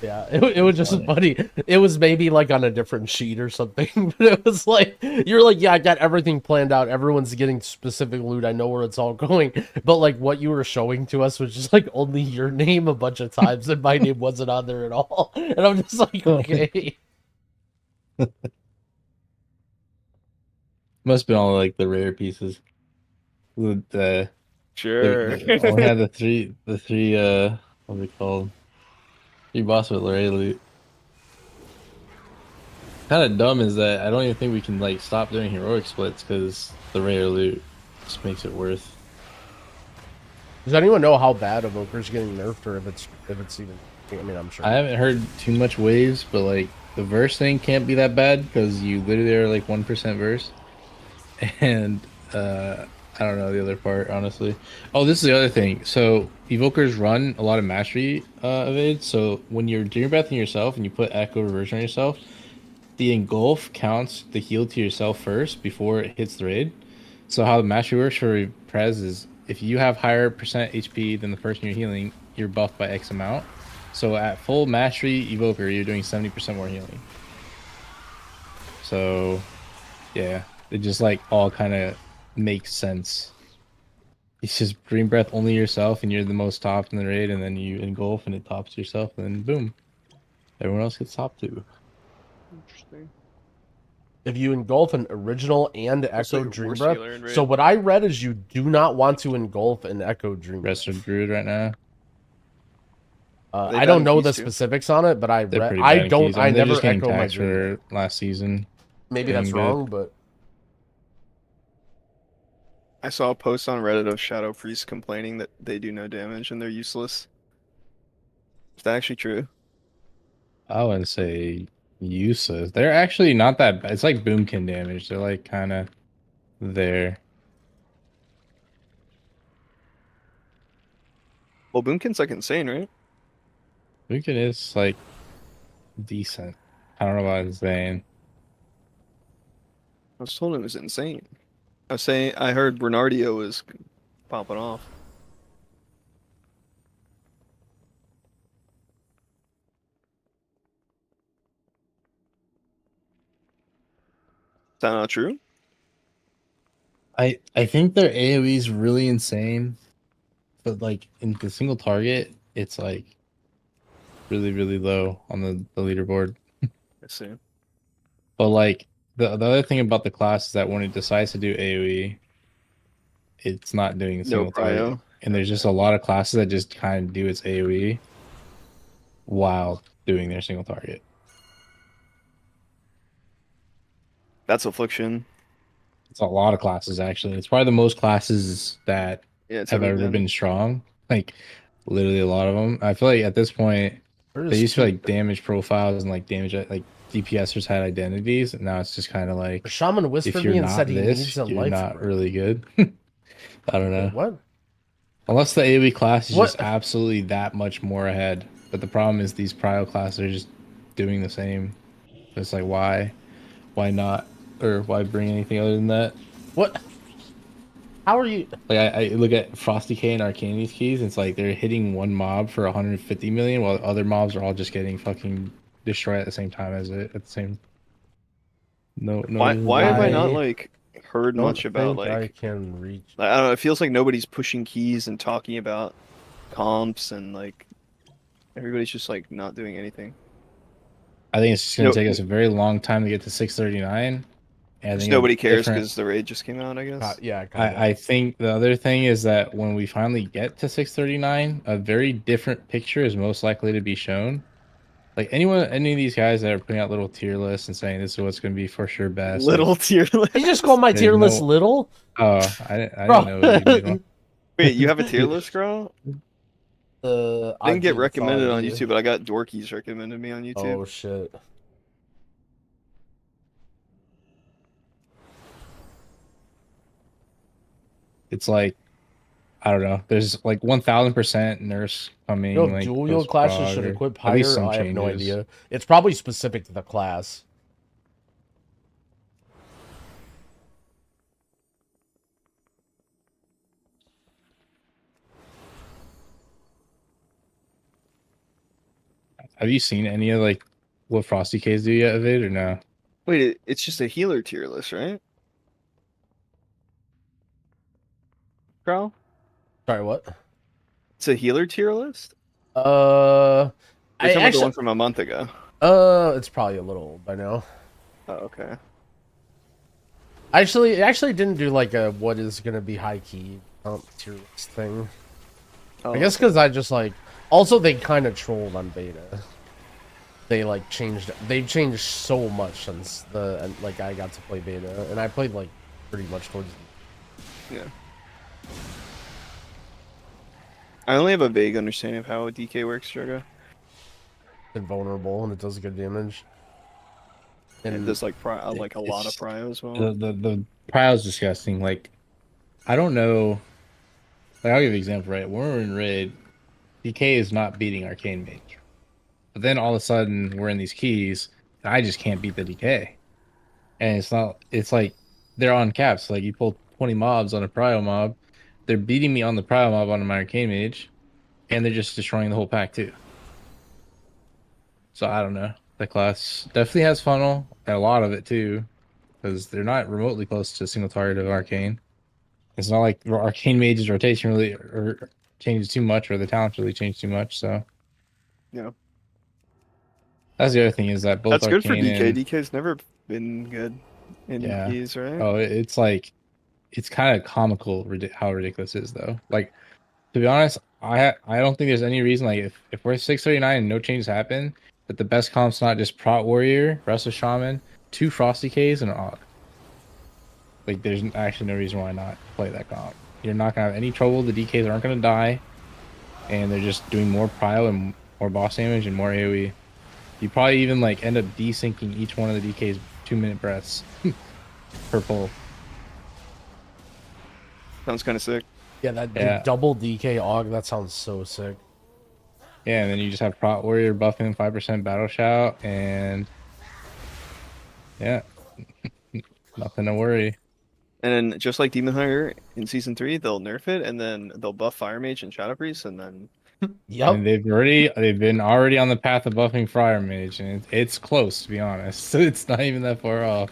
Yeah, it was just funny. It was maybe like on a different sheet or something, but it was like, you're like, yeah, I got everything planned out. Everyone's getting specific loot. I know where it's all going. But like what you were showing to us was just like only your name a bunch of times and my name wasn't on there at all. And I'm just like, okay. Must have been all like the rare pieces. Sure. Only had the three what are they called? 3 boss with Lorraine loot. Kind of dumb is that I don't even think we can like stop doing heroic splits because the rare loot just makes it worth. Does anyone know how bad Evoker's getting nerfed, or if it's even? I mean, I'm sure. I haven't heard too much waves, but like the verse thing can't be that bad because you literally are like 1% verse, and I don't know the other part honestly. Oh, this is the other thing. So evokers run a lot of mastery evades. So when you're dream breathing yourself and you put echo reversion on yourself, the engulf counts the heal to yourself first before it hits the raid. So how the mastery works for Prez is if you have higher percent HP than the person you're healing, you're buffed by X amount. So at full mastery evoker, you're doing 70% more healing. So yeah, it just like all kind of makes sense. It's just dream breath only yourself and you're the most topped in the raid, and then you engulf and it tops yourself, and then boom, everyone else gets topped too. Interesting. If you engulf an original and echo like a dream worse breath. healer in raid. So what I read is you do not want to engulf an echo dream breath. Rest of Druid right now. I don't know the specifics on it, but I They're read. pretty I bad in don't. keys. I They're never just getting echo my taxed dream. for last season. Maybe that's Getting good. wrong, but I saw a post on Reddit of Shadow Priests complaining that they do no damage and they're useless. Is that actually true? I wouldn't say useless. They're actually not that bad. It's like boomkin damage. They're like kind of there. Well, Boomkin's like insane, right? Boomkin is like decent. I don't know about insane. I was told it was insane. I heard Bernardio was popping off. Is that not true? I think their AoE is really insane, but like in the single target, it's like really low on the leaderboard. I see. But like the other thing about the class is that when it decides to do AoE, it's not doing single target. prio. And there's just a lot of classes that just kind of do its AoE while doing their single target. That's Affliction. It's a lot of classes actually. It's probably the most classes that It's have ever been strong. Like literally a lot of them. I feel like at this point they used to be like damage profiles and like damage like DPSers had identities, and now it's just kind of like Shaman whispered if you're me and not said he this, needs a you're life not break. really good. I don't know. What? Unless the AoE class is What? just absolutely that much more ahead. But the problem is these prio classes are just doing the same. It's like why not, or why bring anything other than that? What? How are you? Like I look at Frosty K and Arcanius keys, and it's like they're hitting one mob for 150 million, while other mobs are all just getting fucking destroyed at the same time as it. At the same. No. Why have I not like heard Don't much about think I like? can reach. I don't know. It feels like nobody's pushing keys and talking about comps, and like everybody's just like not doing anything. I think it's just gonna take us a very long time to get to 639. And Just nobody cares because the raid just came out, I guess. Yeah, I think the other thing is that when we finally get to 639, a very different picture is most likely to be shown. Like any of these guys that are putting out little tier lists and saying this is what's going to be for sure best. Little like, tier list. You just call my tier list little? Oh, I didn't know. What you did. Wait, you have a tier list, girl? I didn't get recommended on YouTube, but I got Dorkies recommended me on YouTube. Oh shit. It's like, I don't know. There's like 1000% nurse coming. You know, like dual wield classes should equip at least higher. some I have no changes. idea. It's probably specific to the class. Have you seen any of like what Frosty K's do yet of it or no? Wait, it's just a healer tier list, right? Crow? Sorry, what? It's a healer tier list? I You're talking about actually, the one from a month ago. It's probably a little old by now. Oh, okay. It actually didn't do like a what is gonna be high key tier list thing. Oh, I guess because I just like. Also, they kind of trolled on beta. They like changed. They've changed so much since I got to play beta, and I played like pretty much towards. Yeah. I only have a vague understanding of how a DK works, Joga. It's vulnerable and it does good damage. And it does like a lot of prio as well. The prio is disgusting. Like, I don't know. Like, I'll give you an example, right? When we're in raid, DK is not beating Arcane Mage. But then all of a sudden, we're in these keys, and I just can't beat the DK. And it's like, they're on caps. Like, you pull 20 mobs on a prio mob, they're beating me on the prio mob on my Arcane Mage, and they're just destroying the whole pack, too. So, I don't know. The class definitely has funnel, and a lot of it, too, because they're not remotely close to a single target of Arcane. It's not like Arcane Mage's rotation really changes too much, or the talents really change too much, so... Yeah. That's the other thing is that both That's good for Arcane DK. and... DK's never been good in keys, right? Oh, it's like... It's kind of comical how ridiculous it is, though. Like, to be honest, I don't think there's any reason, like, if we're 639 and no changes happen, that the best comp's not just Prot Warrior, Rest of Shaman, 2 Frosty Ks, and an Aug. Like, there's actually no reason why not play that comp. You're not going to have any trouble, the DKs aren't going to die, and they're just doing more prio and more boss damage and more AoE. You probably even, like, end up desyncing each one of the DK's 2-minute breaths per pull. Sounds kind of sick. Yeah, that double DK Aug, that sounds so sick. Yeah, and then you just have Prot Warrior buffing 5% Battle Shout, and yeah, nothing to worry. And then just like Demon Hunter in Season 3, they'll nerf it, and then they'll buff Fire Mage and Shadow Priest, and then... Yep. And they've been already on the path of buffing Fire Mage, and it's close, to be honest. So it's not even that far off.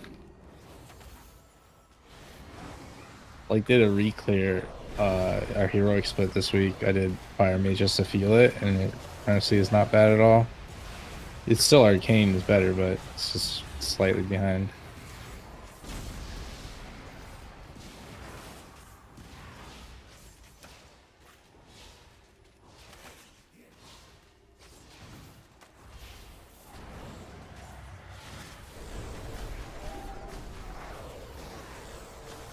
Like, did a re-clear our heroic split this week. I did Fire Mage just to feel it, and it honestly is not bad at all. It's still Arcane is better, but it's just slightly behind.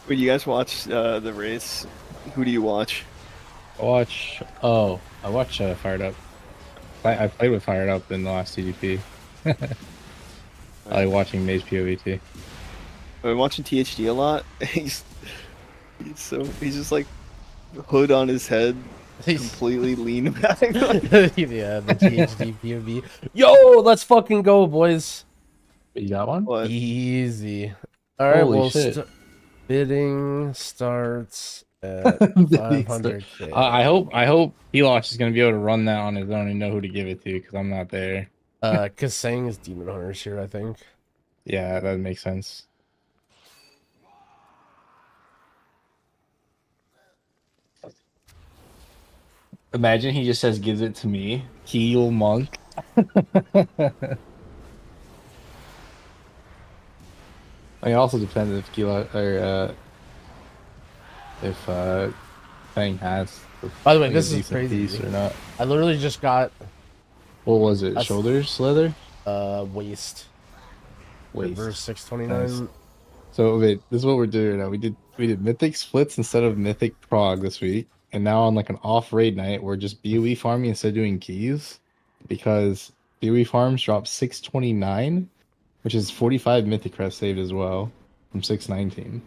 When you guys watch the race, who do you watch? I watch Fired Up. I played with Fired Up in the last TDP. I like watching Maze POV. I'm watching THD a lot. He's just like hood on his head, completely lean back. Yeah, the THD POV. Yo, let's fucking go, boys. You got one? What? Easy. All right, Holy well, shit. bidding starts at 500k. I hope Elosh is gonna be able to run that on his own and know who to give it to, because I'm not there. Kasang is Demon Hunters here, I think. Yeah, that makes sense. Imagine he just says gives it to me. Heal monk. I mean, it also depends if Kilo or if Fang has. By the way, like, this a is decent crazy. piece or not. I literally just got What was it? Shoulders leather? waist. Waist. Verse 629. Nice. So wait, this is what we're doing right now. We did mythic splits instead of mythic prog this week, and now on like an off raid night, we're just BOE farming instead of doing keys, because BOE farms drop 629, which is 45 mythic crest saved as well from 619.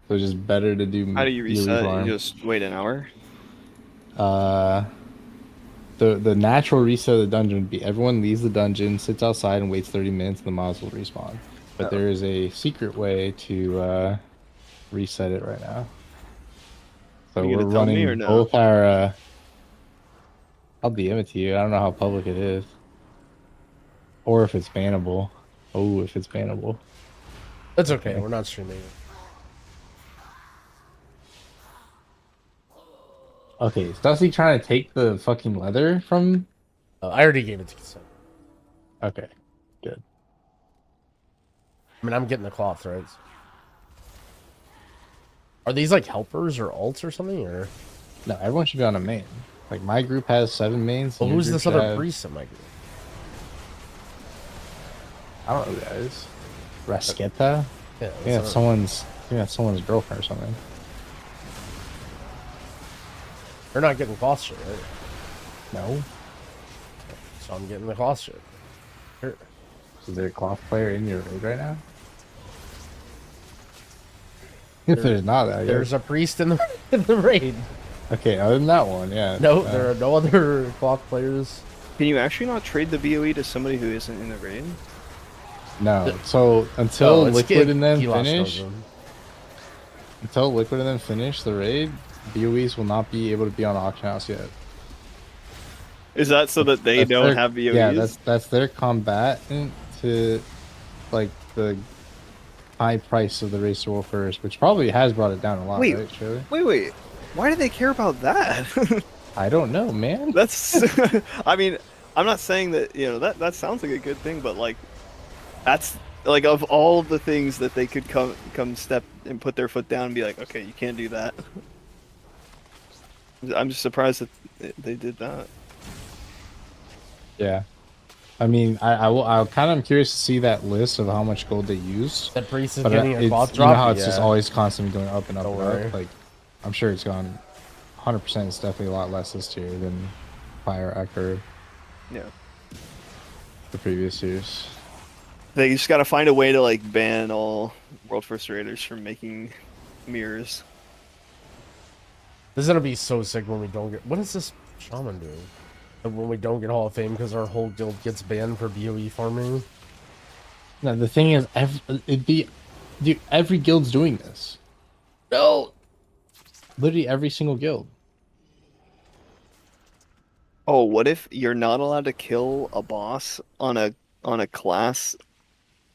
So it's just better to do. How do you BOE reset? farm. You just wait an hour. The natural reset of the dungeon would be everyone leaves the dungeon, sits outside, and waits 30 minutes, and the mobs will respawn. But there is a secret way to reset it right now. So You we're gonna tell me running or no? both our. I'll DM it to you. I don't know how public it is, or if it's bannable. Oh, if it's bannable. That's okay. We're not streaming it. Okay, is Dusty trying to take the fucking leather from? I already gave it to Kasang. Okay, good. I mean, I'm getting the cloth, right? Are these like helpers or alts or something? Or No, everyone should be on a main. Like my group has 7 mains. well, and your who's group this should other have- priest in my group? I don't know who that is. Rasqueta? Yeah, Yeah, it's someone's girlfriend or something. They're not getting cloth shit, right? No. So I'm getting the cloth shit. Sure. Is there a cloth player in your raid right now? If there's not, I There's guess. a priest in the raid. Okay, other than that one, yeah. No, there are no other cloth players. Can you actually not trade the BOE to somebody who isn't in the raid? No. So until it's Liquid and them Kilos knows finish, them. until Liquid and them finish the raid, BOEs will not be able to be on auction house yet. Is that so that they That's don't their- have BOEs? Yeah, that's their combatant to like the high price of the race to war first, which probably has brought it down a lot, Wait. right, Shirley? Wait. Why do they care about that? I don't know, man. That's. I mean, I'm not saying that that sounds like a good thing, but like, that's like of all the things that they could come step and put their foot down and be like, okay, you can't do that. I'm just surprised that they did that. Yeah. I mean, I kind of am curious to see that list of how much gold they used. That priest is But getting a it's, cloth you drop. know how it's just Yeah. always constantly going up and up Don't and worry. up. Like, I'm sure it's gone 100%. It's definitely a lot less this year than prior after Yeah. the previous years. They just gotta find a way to like ban all World First Raiders from making mirrors. This is gonna be so sick when we don't get. What is this shaman doing? When we don't get Hall of Fame because our whole guild gets banned for BOE farming. No, the thing is, every guild's doing this. No. Literally every single guild. Oh, what if you're not allowed to kill a boss on a class,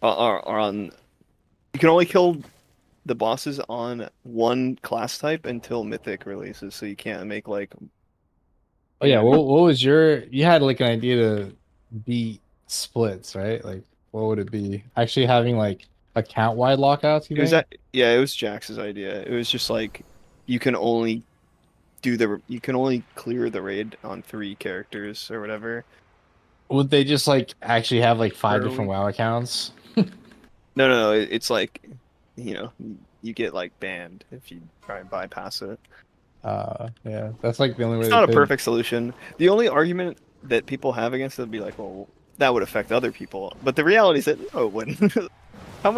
or on? You can only kill the bosses on one class type until Mythic releases, so you can't make like. Oh yeah, what was your? You had like an idea to beat splits, right? Like, what would it be? Actually having like account wide lockouts, you It was think? yeah, it was Jax's idea. It was just like you can only clear the raid on 3 characters or whatever. Would they just like actually have like 5 Per different week. WoW accounts? No. It's like, you get like banned if you try and bypass it. Yeah, that's like the only way It's they not a could. perfect solution. The only argument that people have against it would be like, well, that would affect other people. But the reality is that no, it wouldn't. How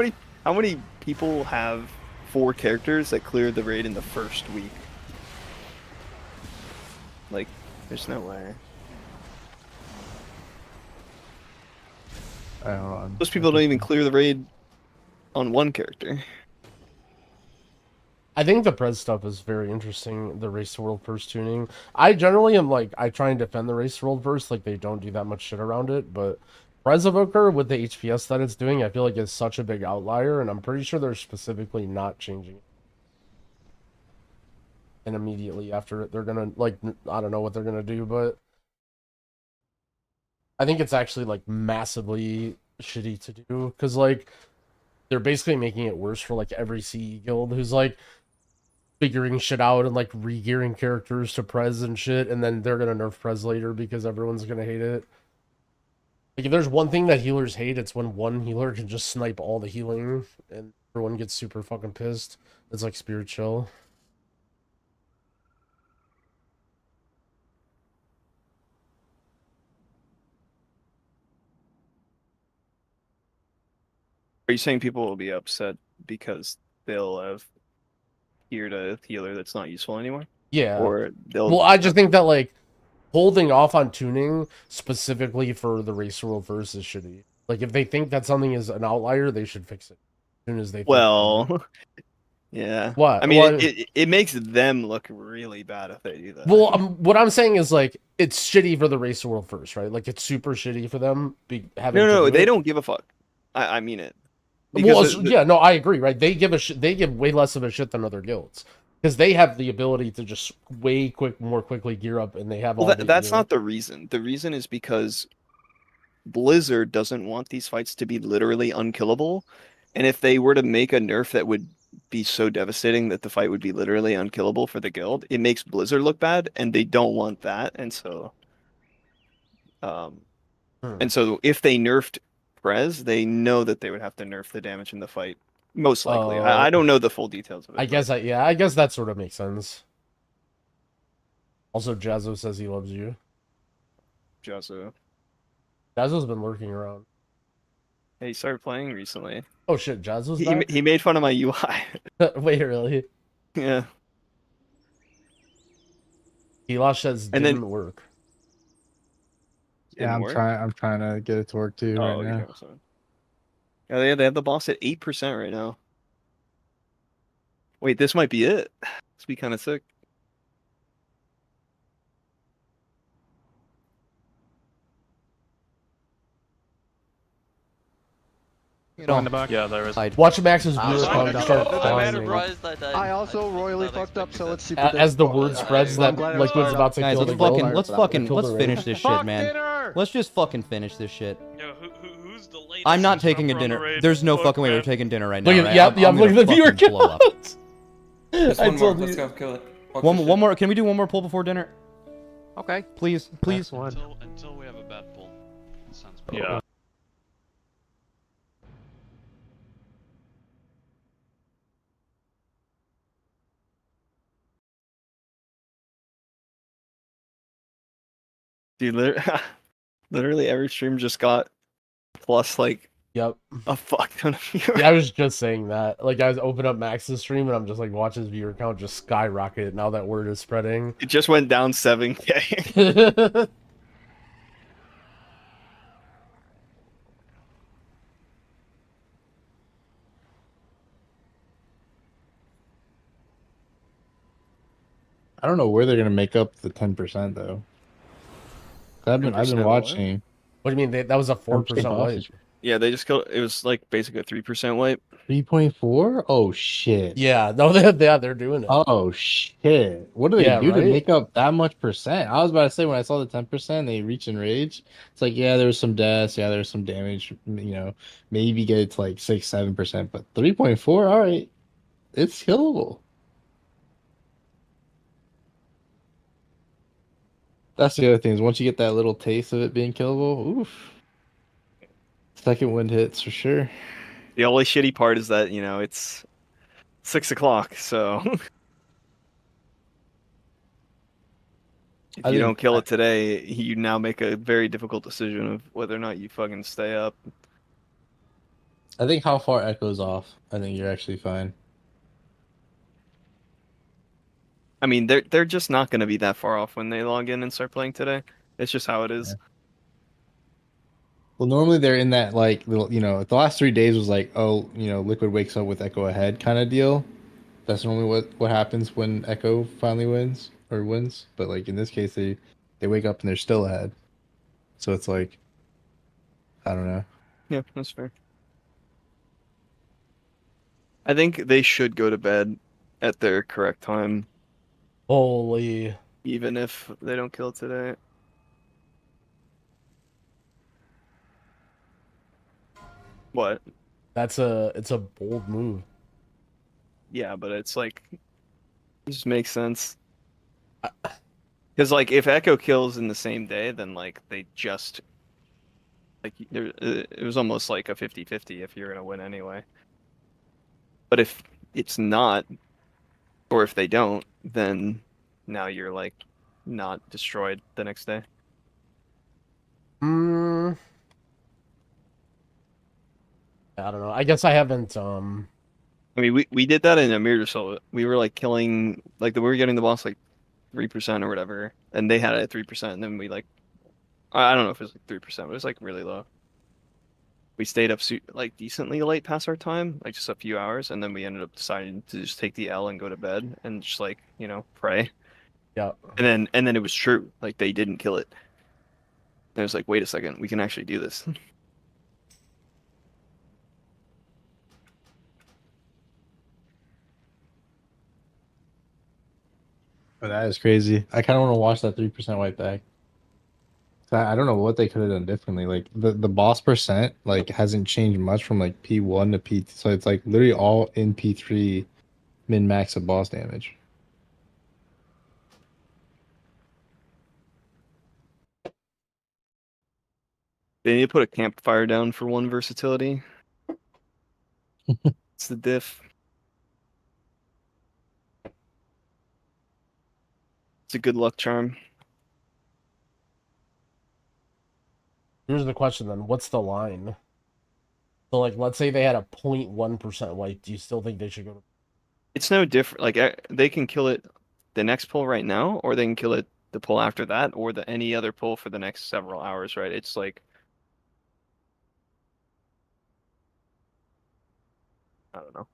many people have 4 characters that cleared the raid in the first week? Like, there's no way. Hold on. Most people don't even clear the raid on 1 character. I think the Prez stuff is very interesting, the Race to World First tuning. I generally am like, I try and defend the Race to World First, like they don't do that much shit around it, but Prez Evoker with the HPS that it's doing, I feel like is such a big outlier, and I'm pretty sure they're specifically not changing it. And immediately after it, they're gonna, like, I don't know what they're gonna do, but I think it's actually, like, massively shitty to do, because, like, they're basically making it worse for, like, every CE guild who's, like, figuring shit out and, like, re-gearing characters to Prez and shit, and then they're gonna nerf Prez later because everyone's gonna hate it. Like, if there's one thing that healers hate, it's when one healer can just snipe all the healing, and everyone gets super fucking pissed. It's like Spirit Chill. Are you saying people will be upset because they'll have geared a healer that's not useful anymore? Yeah. Or they'll... Well, I just think that, like, holding off on tuning specifically for the Race World First is shitty. Like, if they think that something is an outlier, they should fix it as soon as they think Well, yeah. What? I mean, What? it makes them look really bad if they do that. Well, what I'm saying is, like, it's shitty for the Race World First, right? Like, it's super shitty for them having No, they it. don't give a fuck. I mean it. Well, yeah, no, I agree, right? They give way less of a shit than other guilds because they have the ability to just more quickly gear up, and they have all. Well, that's not the reason. The reason is because Blizzard doesn't want these fights to be literally unkillable, and if they were to make a nerf that would be so devastating that the fight would be literally unkillable for the guild, it makes Blizzard look bad, and they don't want that, and so, if they nerfed Prez, they know that they would have to nerf the damage in the fight. Most likely. I don't know the full details of it. I guess that sort of makes sense. Also, Jazzo says he loves you. Jazzo's been lurking around. Hey, he started playing recently. Oh shit, Jazzo's back? He made fun of my UI. Wait, really? Yeah. Elash says didn't work. Yeah, I'm trying to get it to work too right now. Yeah, they have the boss at 8% right now. Wait, this might be it. This be kind of sick. Yeah, there is. Watch Max's viewer count start climbing. I also royally fucked up, so it's super. As the word spreads that Liquid's about to kill the guild. Let's finish this shit, man. Let's just fucking finish this shit. I'm not taking a dinner. There's no fucking way we're taking dinner right now. Look at, right? look at the viewer count. I told you. Let's go kill it. One more. Can we do one more pull before dinner? Okay. Please. Until we have a bad pull. Sounds better. Yeah. Dude, literally every stream just got plus like a fuck ton of viewers. Yeah, I was just saying that. Like, I was open up Max's stream and I'm just like, watch his viewer count just skyrocket now that word is spreading. It just went down 7K. I don't know where they're gonna make up the 10% though. I've been watching. What do you mean? That was a 4% wipe. Yeah, they just killed. It was like basically a 3% wipe. 3.4? Oh shit. Yeah, no, they're doing it. Oh shit. What do they Yeah, do to right? make up that much percent? I was about to say when I saw the 10%, they reach and rage. It's like, yeah, there was some deaths, yeah, there's some damage, maybe get it to like 6, 7%, but 3.4, all right. It's killable. That's the other thing is once you get that little taste of it being killable, oof. Second wind hits for sure. The only shitty part is that it's 6 o'clock, so if you don't kill it today, you now make a very difficult decision of whether or not you fucking stay up. I think how far Echo's off, I think you're actually fine. I mean, they're just not going to be that far off when they log in and start playing today. It's just how it is. Well, normally they're in that like little, the last 3 days was like, oh, Liquid wakes up with Echo ahead kind of deal. That's normally what happens when Echo finally wins or wins. But like in this case, they wake up and they're still ahead. So it's like, I don't know. Yeah, that's fair. I think they should go to bed at their correct time. Holy. Even if they don't kill today. What? It's a bold move. Yeah, but it's like it just makes sense. Because like if Echo kills in the same day, then like they just like it was almost like a 50-50 if you're gonna win anyway. But if it's not, or if they don't, then now you're like not destroyed the next day. I don't know. I guess I haven't I mean, we did that in Amir, so we were like killing like we were getting the boss like 3% or whatever, and they had it at 3%, and then we like I don't know if it was like 3%, but it was like really low. We stayed up like decently late past our time, like just a few hours, and then we ended up deciding to just take the L and go to bed and just like pray. Yeah. And then it was true, like they didn't kill it. And it was like, wait a second, we can actually do this. But that is crazy. I kind of want to watch that 3% wipe back. I don't know what they could have done differently. Like the boss percent like hasn't changed much from like P1 to P2. So it's like literally all in P3 min max of boss damage. They need to put a campfire down for one versatility. It's the diff. It's a good luck charm. Here's the question then. What's the line? So like let's say they had a 0.1% wipe. Do you still think they should go to It's no different. Like they can kill it the next pull right now, or they can kill it the pull after that, or any other pull for the next several hours, right? It's like I don't know.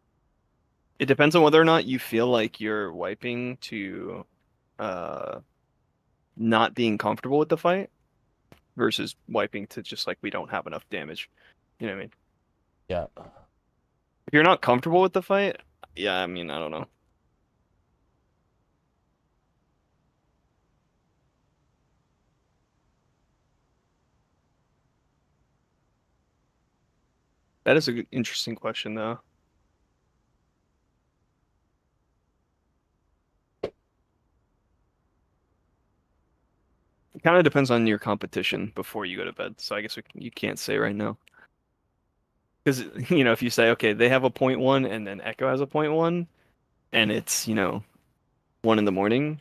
It depends on whether or not you feel like you're wiping to not being comfortable with the fight versus wiping to just like we don't have enough damage. You know what I mean? Yeah. If you're not comfortable with the fight, yeah, I mean, I don't know. That is an interesting question, though. It kind of depends on your competition before you go to bed. So I guess you can't say right now. Because, if you say, okay, they have a 0.1 and then Echo has a 0.1 and it's, 1 in the morning.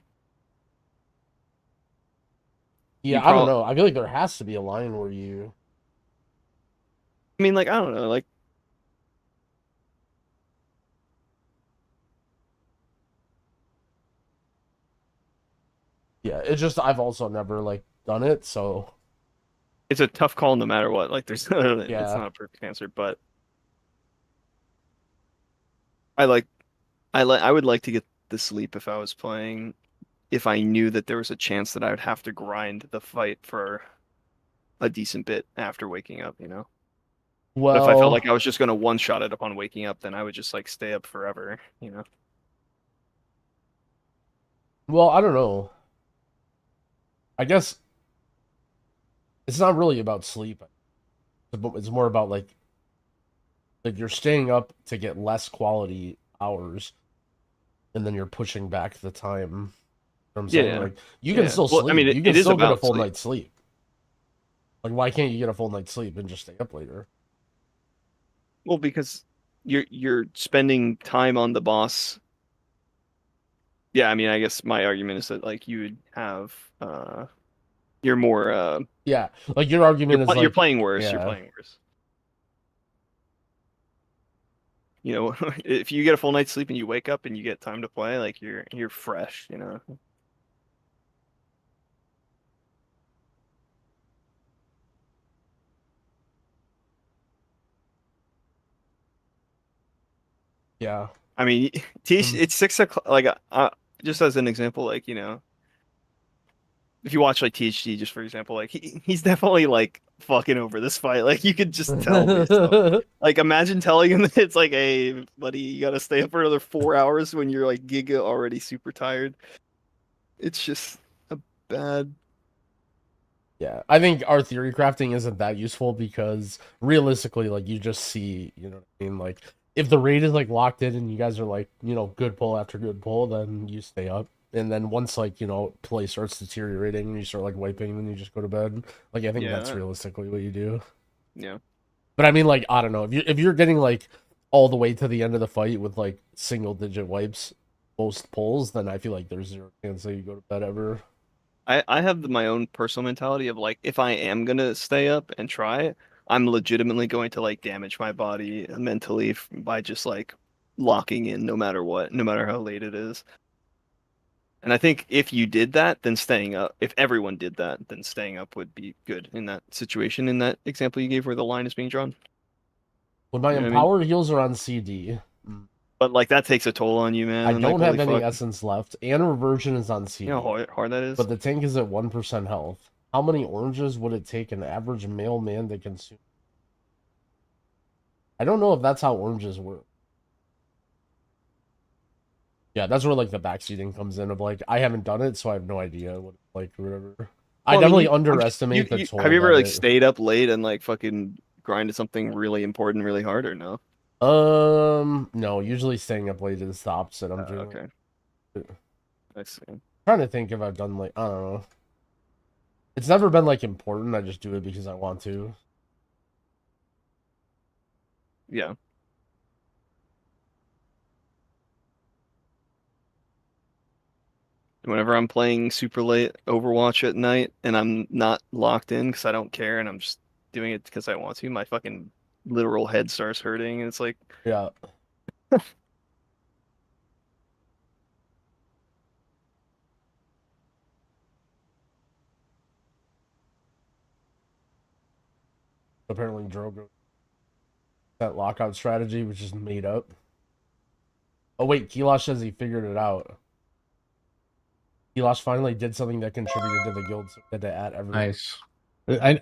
Yeah, I don't know. I feel like there has to be a line where you... I mean, like, I don't know, like... Yeah, it's just I've also never, like, done it, so... It's a tough call no matter what. Like, there's it's Yeah. not a perfect answer, but... I would like to get the sleep if I was playing, if I knew that there was a chance that I would have to grind the fight for a decent bit after waking up, Well, But if I felt like I was just gonna one shot it upon waking up, then I would just like stay up forever, you know. Well, I don't know. I guess it's not really about sleep. It's more about like you're staying up to get less quality hours, and then you're pushing back the time. You know what I'm saying? Yeah. Like you can still Well, sleep. I mean, you can it is still get a about full sleep. night's sleep. Like why can't you get a full night's sleep and just stay up later? Well, because you're spending time on the boss. Yeah, I mean, I guess my argument is that like you would have you're more Yeah, like your argument is like you're playing worse. Yeah. You're playing worse. You know, if you get a full night's sleep and you wake up and you get time to play, like you're fresh, you know. Yeah. I mean, it's 6 o'clock. Like, just as an example, like you know, if you watch like THD, just for example, like he's definitely like fucking over this fight. Like you could just tell. Based on, like imagine telling him that it's like, hey, buddy, you gotta stay up for another 4 hours when you're like giga already super tired. It's just a bad. Yeah, I think our theory crafting isn't that useful because realistically, like you just see, you know what I mean? Like if the raid is like locked in and you guys are like, you know, good pull after good pull, then you stay up. And then once like, you know, play starts deteriorating and you start like wiping, then you just go to bed. Like I think that's Yeah. realistically what you do. Yeah. But I mean like, I don't know. If you're getting like all the way to the end of the fight with like single digit wipes most pulls, then I feel like there's zero chance that you go to bed ever. I have my own personal mentality of like if I am gonna stay up and try it, I'm legitimately going to like damage my body mentally by just like locking in no matter what, no matter how late it is. And I think if you did that, then staying up, if everyone did that, then staying up would be good in that situation, in that example you gave where the line is being drawn. When my You know what I mean? empowered heals are on CD. But like that takes a toll on you, man. I Like, don't have holy any fuck. essence left, and reversion is on CD. You know how hard that is? But the tank is at 1% health. How many oranges would it take an average male man to consume? I don't know if that's how oranges work. Yeah, that's where like the backseating comes in of like I haven't done it, so I have no idea what like or whatever. I Well, definitely mean, underestimate the toll. Have you ever that like it- stayed up late and like fucking grinded something really important really hard or no? No, usually staying up late is the opposite. I'm doing. Okay. I see. Trying to think if I've done like I don't know. It's never been like important. I just do it because I want to. Yeah. Whenever I'm playing super late Overwatch at night and I'm not locked in because I don't care and I'm just doing it because I want to, my fucking literal head starts hurting and it's like, Yeah. Apparently, Drogo that lockout strategy, which is made up. Oh wait, Kilosh says he figured it out. Kilosh finally did something that contributed to the guild, so he had to add everything. Nice.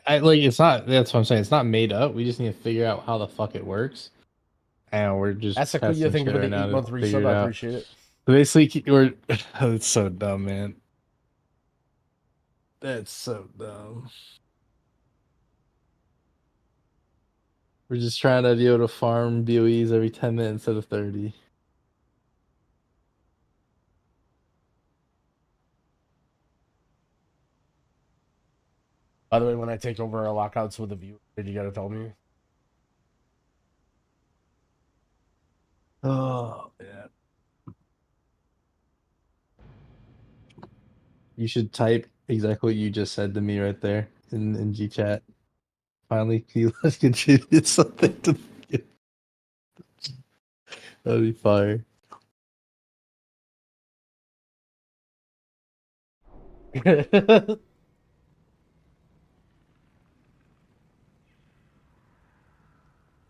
I like it's not. That's what I'm saying. It's not made up. We just need to figure out how the fuck it works, and we're just. That's a cool you think of the 8-month resub. I appreciate it. Basically, we're. It's so dumb, man. That's so dumb. We're just trying to be able to farm BOEs every 10 minutes instead of 30. By the way, when I take over our lockouts with a viewer, you gotta tell me. Oh, man. You should type exactly what you just said to me right there in G chat. Finally, let's contribute something to the game. That'd be fire.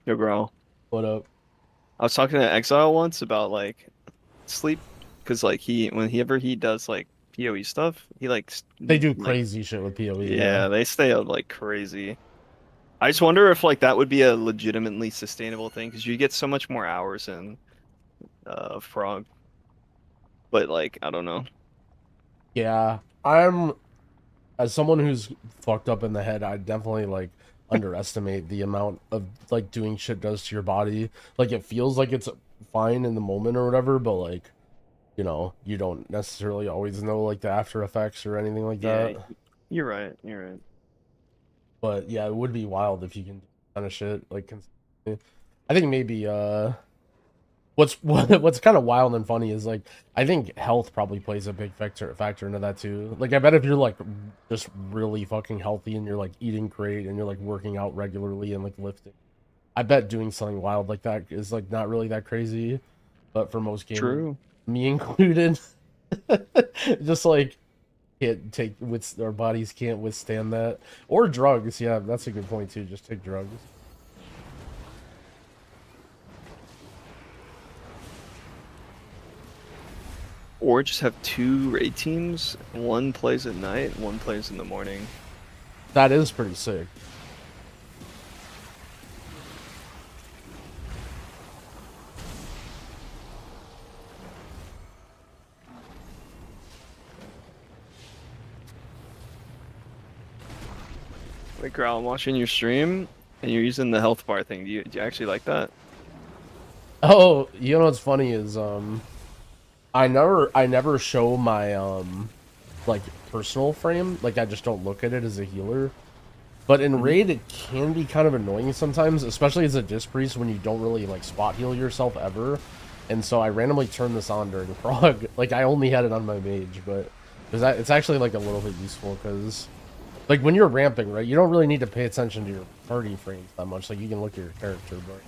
Yo, Growl. What up? I was talking to Exile once about like sleep, because like whenever he does like PoE stuff, he like they do crazy shit with PoE. Yeah, they stay up like crazy. I just wonder if like that would be a legitimately sustainable thing because you get so much more hours in Frog. But like, I don't know. Yeah, I'm as someone who's fucked up in the head, I definitely like underestimate the amount of like doing shit does to your body. Like it feels like it's fine in the moment or whatever, but like, you know, you don't necessarily always know like the after effects or anything like Yeah, that. you're right. You're right. But yeah, it would be wild if you can do that kind of shit like consistently. I think maybe what's kind of wild and funny is like I think health probably plays a big factor into that too. Like I bet if you're like just really fucking healthy and you're like eating great and you're like working out regularly and like lifting, I bet doing something wild like that is like not really that crazy. But for most gamers, True. me included, just like can't take with our bodies can't withstand that. Or drugs, yeah, that's a good point too. Just take drugs. Or just have 2 raid teams. One plays at night, one plays in the morning. That is pretty sick. Wait, Growl, I'm watching your stream, and you're using the health bar thing. Do you actually like that? Oh, you know what's funny is I never show my like personal frame. Like I just don't look at it as a healer. But in raid it can be kind of annoying sometimes, especially as a disc priest when you don't really like spot heal yourself ever. And so I randomly turned this on during Frog. Like I only had it on my mage, but it's actually like a little bit useful because like when you're ramping, right, you don't really need to pay attention to your party frames that much. Like you can look at your character, but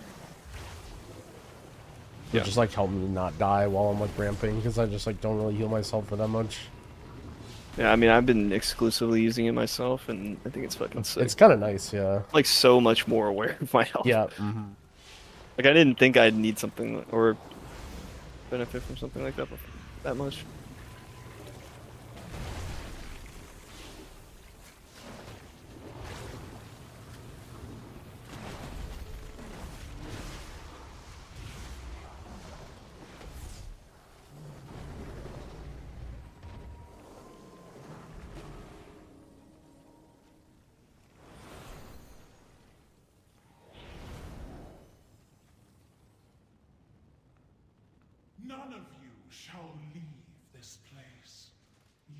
it just like helped me not die while I'm like ramping because I just like don't really heal myself for that much. Yeah, I mean, I've been exclusively using it myself, and I think it's fucking sick. It's kind of nice, yeah. Like so much more aware of my health. Yeah. Like I didn't think I'd need something or benefit from something like that much. None of you shall leave this place.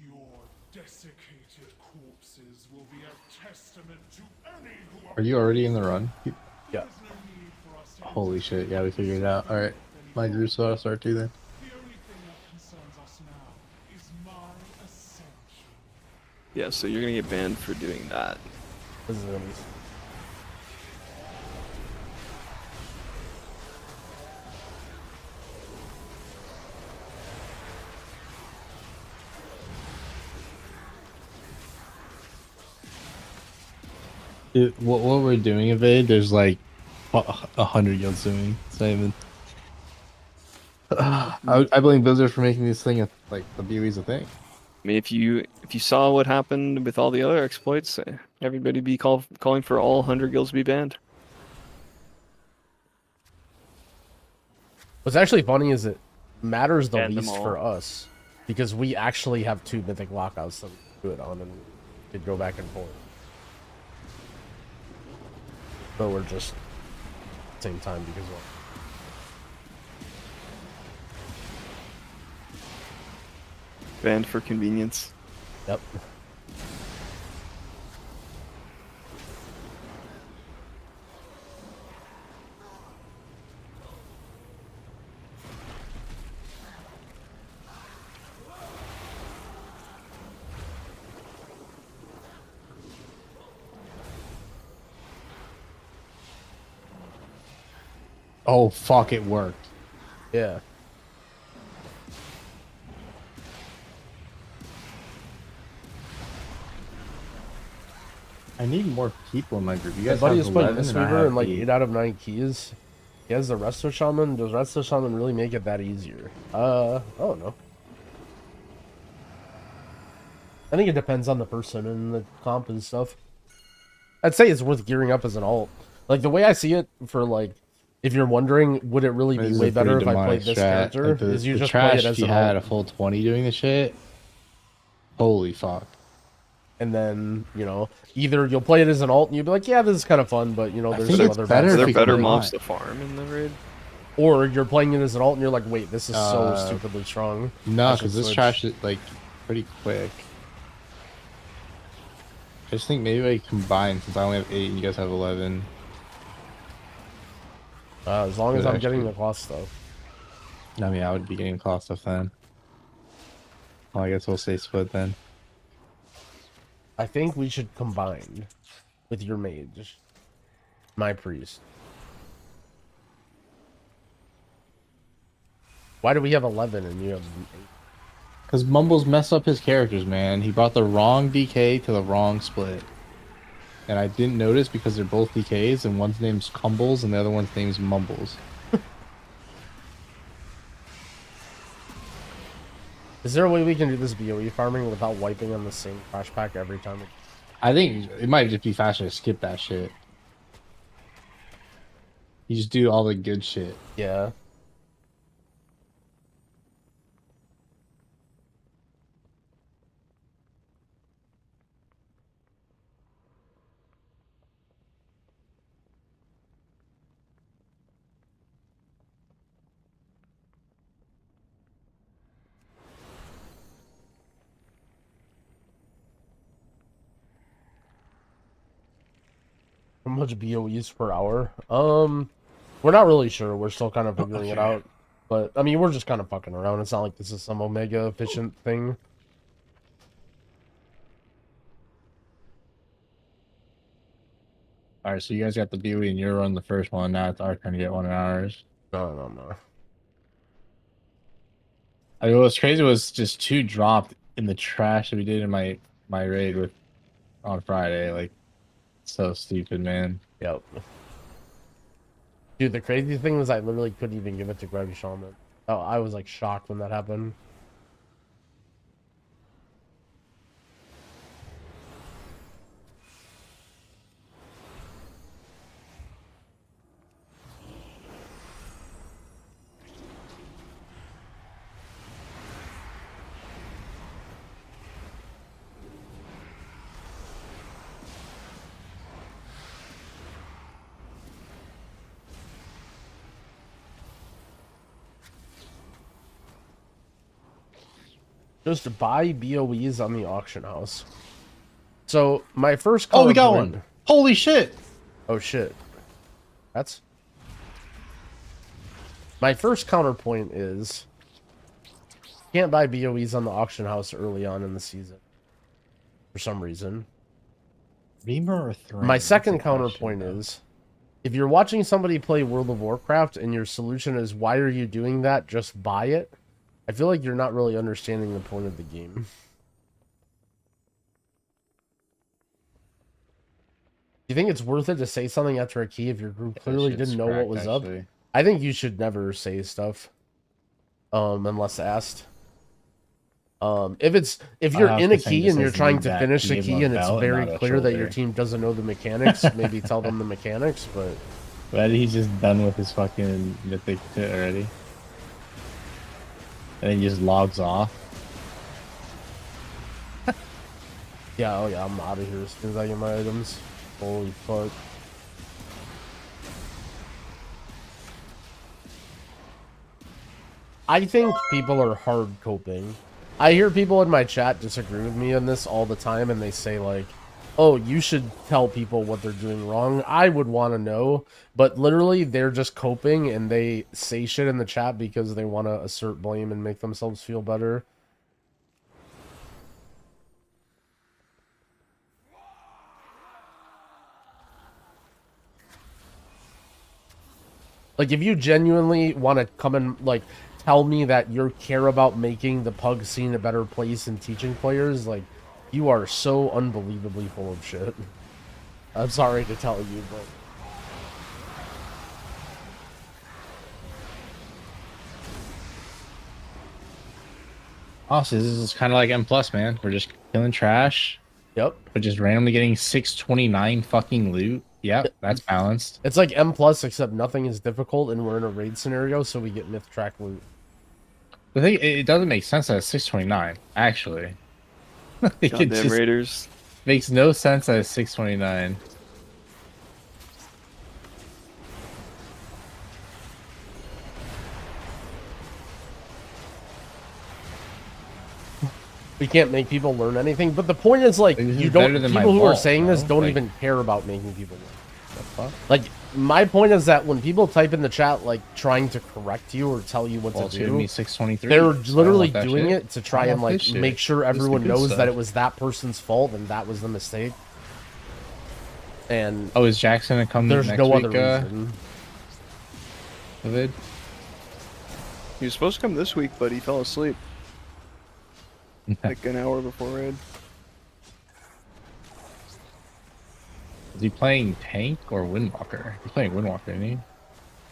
Your desiccated corpses will be a testament to any who Are you already in the run? Yeah. Holy shit, yeah, we figured it out. Alright. My group's about to start too then. The only thing that concerns us now is my ascension. Yeah, so you're gonna get banned for doing that. This is Dude, what we're doing, Evade, there's like 100 guilds doing. It's not even. I blame Blizzard for making this thing like the BOE's a thing. I mean, if you saw what happened with all the other exploits, everybody be calling for all 100 guilds to be banned. What's actually funny is it matters the Ban them least all. for us because we actually have 2 mythic lockouts that we can do it on and could go back and forth. But we're just same time because well, Banned for convenience. yep. Oh fuck, it worked. Yeah. I need more people in my group. You My guys buddy have is playing 11 this and I weaver have and like 8. 8 out of 9 keys. He has the Resto Shaman. Does Resto Shaman really make it that easier? I don't know. I think it depends on the person and the comp and stuff. I'd say it's worth gearing up as an alt. Like the way I see it, for like, if you're wondering, would it really be way better if I played this character? Like is you the just trash play it as if you an had alt. a full 20 doing the shit. Holy fuck. And then, you know, either you'll play it as an alt and you'll be like, yeah, this is kind of fun, but, you know, there's think some it's other better bad if Are there you better can mobs lie. to farm in the raid? Or you're playing it as an alt and you're like, wait, this is so Uh, stupidly strong. No, I should because this switch. trash is like pretty quick. I just think maybe I combine since I only have 8 and you guys have 11. As long as Good, I'm getting actually. the class stuff. I mean, I would be getting class stuff then. Well, I guess we'll say split then. I think we should combine with your mage, my priest. Why do we have 11 and you have 8? Because Mumbles messed up his characters, man. He brought the wrong DK to the wrong split. And I didn't notice because they're both DKs, and one's name's Cumbles and the other one's name's Mumbles. Is there a way we can do this BOE farming without wiping on the same crash pack every time? I think it might just be faster to skip that shit. You just do all the good shit. Yeah. How much BOEs per hour? We're not really sure. We're still kind of figuring it out. But, I mean, we're just kind of fucking around. It's not like this is some Omega efficient thing. Alright, so you guys got the BOE and you're on the first one. Now it's our turn to get one of ours. No. I mean, what's crazy was just 2 dropped in the trash that we did in my raid with on Friday. Like, so stupid, man. Yep. Dude, the crazy thing was I literally couldn't even give it to Greg Shaman. Oh, I was like shocked when that happened. Just buy BOEs on the auction house. So my first Oh, we got counterpoint- one. Holy shit. Oh shit. That's my first counterpoint is can't buy BOEs on the auction house early on in the season. For some reason. Reamer or Thrain? My second That's the question, counterpoint though. is if you're watching somebody play World of Warcraft and your solution is why are you doing that? Just buy it. I feel like you're not really understanding the point of the game. Do you think it's worth it to say something after a key if your group clearly shit's didn't know what cracked, was actually. up? I think you should never say stuff. Unless asked. If you're in a key and you're trying to finish the key and it's very clear that your team doesn't know the mechanics, maybe tell them the mechanics, but But he's just done with his fucking mythic shit already. And then he just logs off. yeah, oh yeah, I'm out of here as soon as I get my items. Holy fuck. I think people are hard coping. I hear people in my chat disagree with me on this all the time, and they say like, oh, you should tell people what they're doing wrong. I would want to know, but literally they're just coping and they say shit in the chat because they want to assert blame and make themselves feel better. Like, if you genuinely want to come and, like, tell me that you care about making the pug scene a better place and teaching players, like, you are so unbelievably full of shit. I'm sorry to tell you, but... Honestly, this is kind of like M+, man. We're just killing trash, Yep. But just randomly getting 629 fucking loot. Yep, that's balanced. It's like M plus, except nothing is difficult, and we're in a raid scenario, so we get myth track loot. The thing, it doesn't make sense that it's 629, actually. It Goddamn just Raiders. makes no sense that it's 629. We can't make people learn anything, but the point is, like, you don't. People who are saying this don't even care about making people learn. Like, my point is that when people type in the chat, like, trying to correct you or tell you what to do, Me 623, they're so literally I don't want that doing shit. it to try I and, want like, this shit. make sure This is the everyone good knows stuff. that it was that person's fault and that was the mistake. And oh, is Jackson gonna come there's next no week, other reason. David? He was supposed to come this week, but he fell asleep. Like an hour before raid. Is he playing tank or Windwalker? He's playing Windwalker, isn't he?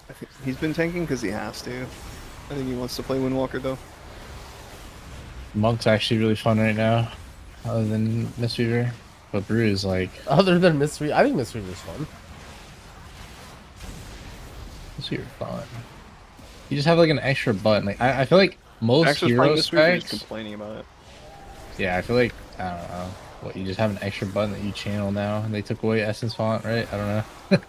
I think he's been tanking because he has to. I think he wants to play Windwalker though. Monk's actually really fun right now, other than Mistweaver. But Brew is like... Other than Mistweaver, I think Mistweaver's fun. Mistweaver's fun. You just have like an extra button. Like I feel like most Actually, hero playing Mistweaver, he's specs... complaining about it. Yeah, I feel like, I don't know. What, you just have an extra button that you channel now, and they took away Essence Font, right? I don't know.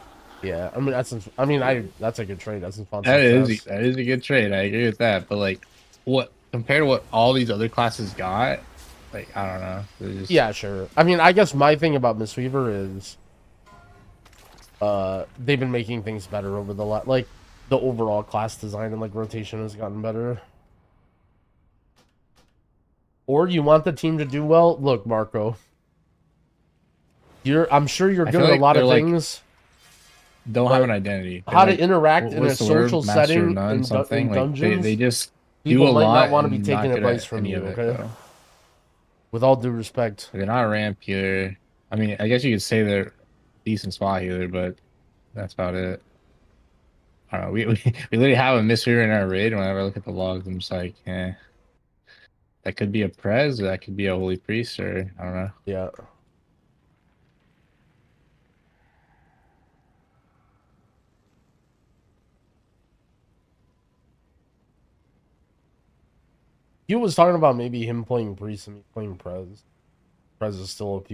Yeah, I mean, Essence... I mean, that's a good trade. Essence Font. That is a good trade. I agree with that. But like, what compared to what all these other classes got, like I don't know. Just... Yeah, sure. I mean, I guess my thing about Mistweaver is, they've been making things better over the like the overall class design and like rotation has gotten better. Or you want the team to do well? Look, Marco. I'm sure you're good at a lot of things. Don't have an identity. How to interact in a social setting in dungeons. They just people do a might lot not want to be and taking not good advice at from any you, of it, okay? though. With all due respect. They're not a ramp healer. I mean, I guess you could say they're decent spot healer, but that's about it. I don't know. We literally have a Mistweaver in our raid. Whenever I look at the logs, I'm just like, eh. That could be a Prez, or that could be a Holy Priest, or I don't know. Yeah. He was talking about maybe him playing Priest and me playing Prez. Prez is still OP.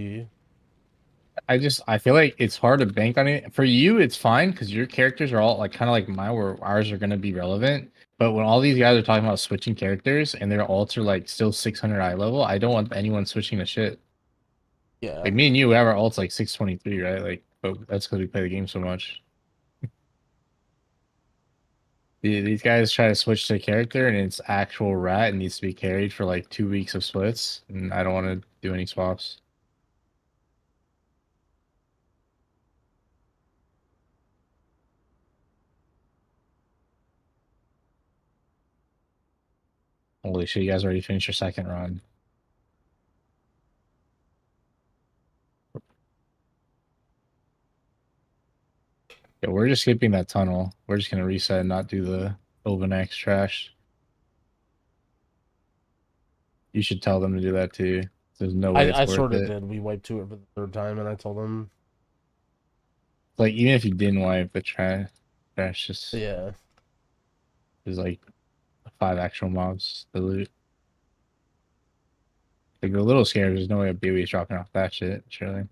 I feel like it's hard to bank on it. For you, it's fine because your characters are all like kind of like mine, where ours are going to be relevant. But when all these guys are talking about switching characters and their alts are like still 600 eye level, I don't want anyone switching to shit. Yeah. Like me and you, we have our alts like 623, right? Like, but that's because we play the game so much. These guys try to switch to character and it's actual rat and needs to be carried for like 2 weeks of splits, and I don't want to do any swaps. Holy shit, you guys already finished your second run. Yeah, we're just skipping that tunnel. We're just gonna reset and not do the Open X trash. You should tell them to do that too. There's no way I it's sort worth of it. did. We wiped to it for the third time, and I told him. Like, even if you didn't wipe the trash just... Yeah. There's like 5 actual mobs to loot. Like, a little scared. There's no way a BW's dropping off that shit, surely.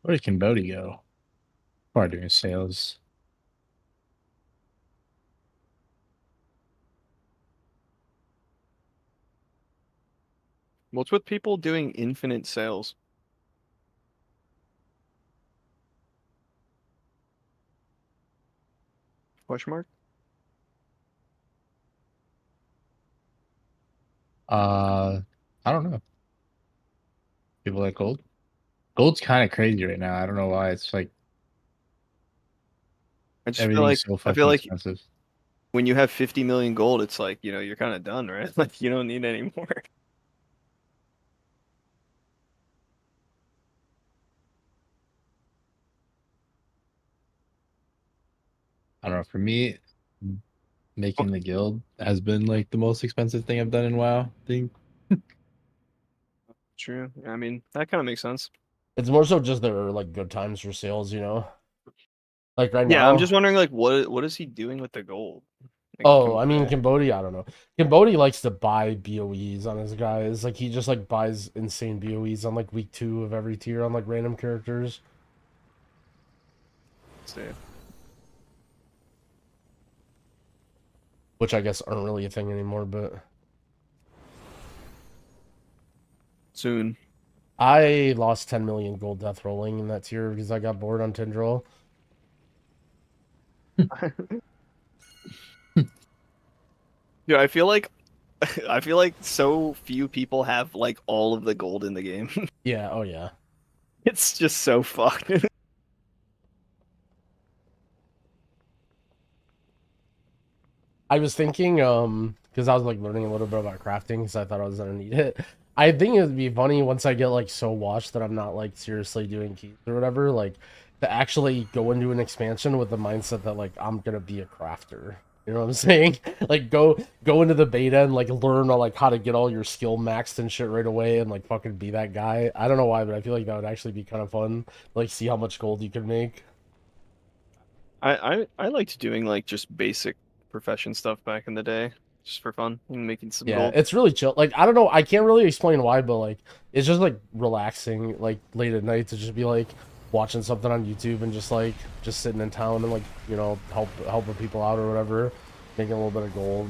Where did Cambodia go? Probably doing sales. What's with people doing infinite sales? Question mark? I don't know. People like gold. Gold's kind of crazy right now. I don't know why. It's like I just feel everything's like so I fucking feel like expensive. when you have 50 million gold, it's like, you know, you're kind of done, right? Like you don't need any more. I don't know. For me, making the guild has been like the most expensive thing I've done in WoW. I think. True. I mean, that kind of makes sense. It's more so just there are like good times for sales, you know. Like right Yeah, now. I'm just wondering, like, what is he doing with the gold? Like, Oh, I mean, Cambodia, I don't know. Cambodia likes to buy BOEs on his guys. Like, he just, like, buys insane BOEs on, like, week 2 of every tier on, like, random characters. Let's see. Which I guess aren't really a thing anymore, but... Soon. I lost 10 million gold death rolling in that tier because I got bored on Tindril. Yeah, I feel like so few people have like all of the gold in the game. Yeah, oh yeah. It's just so fucked. I was thinking, because I was like learning a little bit about crafting because I thought I was gonna need it. I think it would be funny once I get like so washed that I'm not like seriously doing keys or whatever, like to actually go into an expansion with the mindset that like I'm gonna be a crafter. You know what I'm saying? Like go into the beta and like learn like how to get all your skill maxed and shit right away and like fucking be that guy. I don't know why, but I feel like that would actually be kind of fun. Like see how much gold you can make. I liked doing like just basic profession stuff back in the day, just for fun and making some gold. It's really chill. Like I don't know, I can't really explain why, but like it's just like relaxing, like late at night to just be like watching something on YouTube and just sitting in town and like, you know, helping people out or whatever, making a little bit of gold.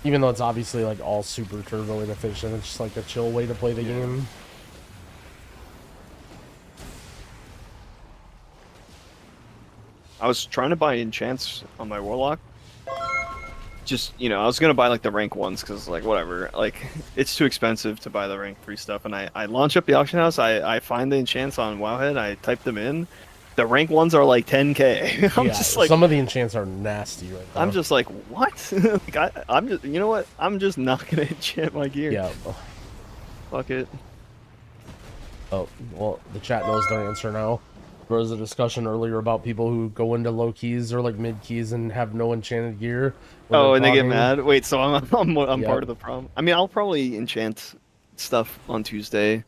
Even though it's obviously like all super turbo inefficient, it's just like a chill way to play the game. I was trying to buy enchants on my warlock. Just, you know, I was gonna buy like the rank ones because like whatever, like it's too expensive to buy the rank 3 stuff. And I launch up the auction house, I find the enchants on Wowhead, I type them in. The rank ones are like 10k. I'm just like, some of the enchants are nasty right now. I'm just like, what? Like, I'm just, you know what? I'm just not gonna enchant my gear. Yeah. Fuck it. Oh, well, the chat knows their answer now. There was a discussion earlier about people who go into low keys or like mid keys and have no enchanted gear. Oh, and they get mad. Wait, so I'm part of the problem. I mean, I'll probably enchant stuff on Tuesday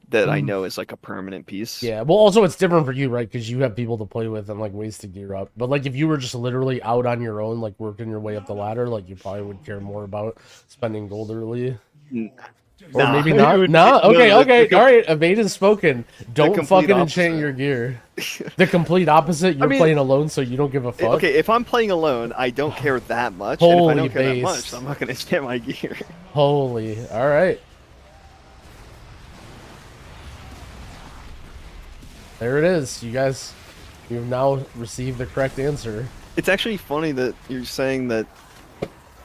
that I know is like a permanent piece. Yeah, well, also it's different for you, right? Because you have people to play with and like ways to gear up. But like if you were just literally out on your own, like working your way up the ladder, like you probably would care more about spending gold early. Or maybe not. No, okay, okay, all right. Evade has spoken. Don't fucking enchant your gear. The complete opposite. You're playing alone, so you don't give a fuck. Okay, if I'm playing alone, I don't care that much. Holy and if I don't care based. that much, I'm not gonna enchant my gear. Holy, all right. There it is, you guys. You've now received the correct answer. It's actually funny that you're saying that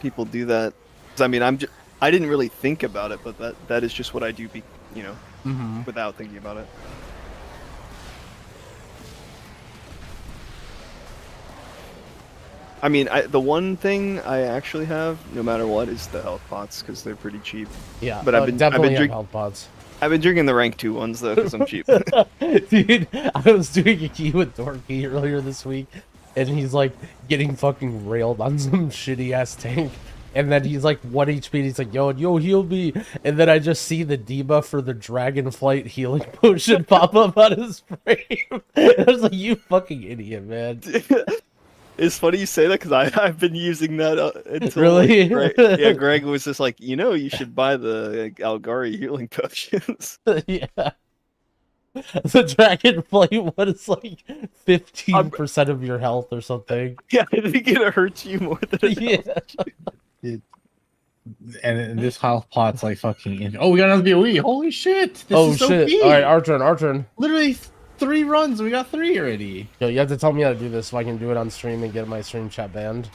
people do that. 'Cause, I mean, I didn't really think about it, but that is just what I do. You know, without thinking about it. I mean, the one thing I actually have, no matter what, is the health pots because they're pretty cheap. Yeah, but I've been definitely health pots. I've been drinking the rank 2 ones though because I'm cheap. Dude, I was doing a key with Dorky earlier this week, and he's like getting fucking railed on some shitty ass tank. And then he's like 1 HP, and he's like, yo, heal me. And then I just see the debuff for the Dragonflight healing potion pop up on his frame. I was like, you fucking idiot, man. It's funny you say that because I've been using that until really. Yeah, Greg was just like, you know, you should buy the Algari healing potions. Yeah. The Dragonflight one is like 15% of your health or something. Yeah, I think it hurts you more than it helps you. And this health pot's like fucking. Oh, we got another BOE. Holy shit! This is so shit! big. All right, our turn. Literally 3 runs. We got 3 already. Yo, you have to tell me how to do this so I can do it on stream and get my stream chat banned.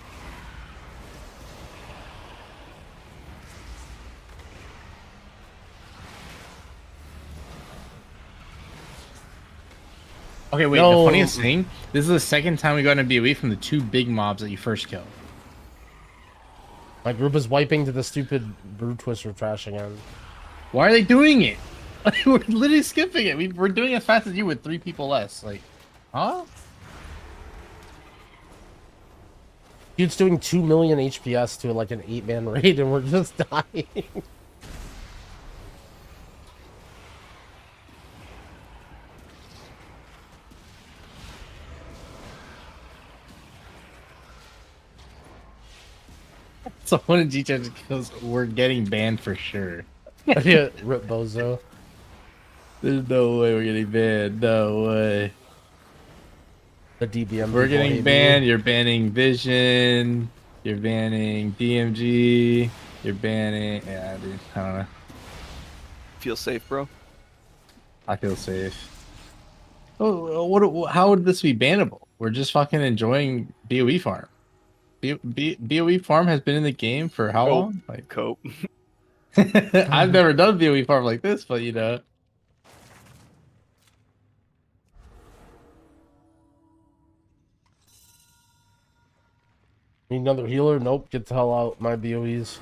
Okay, wait. No. The funniest thing, this is the second time we got to be away from the 2 big mobs that you first killed. My group is wiping to the stupid Brew Twister trash again. Why are they doing it? We're literally skipping it. We're doing as fast as you with 3 people less. Like, huh? Dude's doing 2 million HPS to like an 8-man raid and we're just dying. Someone in G-Chat goes, we're getting banned for sure. Yeah, rip bozo. There's no way we're getting banned. No way. The DBM. We're getting banned. You're banning Vision. You're banning DMG. You're banning. Yeah, dude. I don't know. Feel safe, bro? I feel safe. Oh, what? How would this be bannable? We're just fucking enjoying BOE farm. BOE farm has been in the game for how long? Like cope. I've never done BOE farm like this, but you know. Need another healer? Nope. Get the hell out. My BOEs.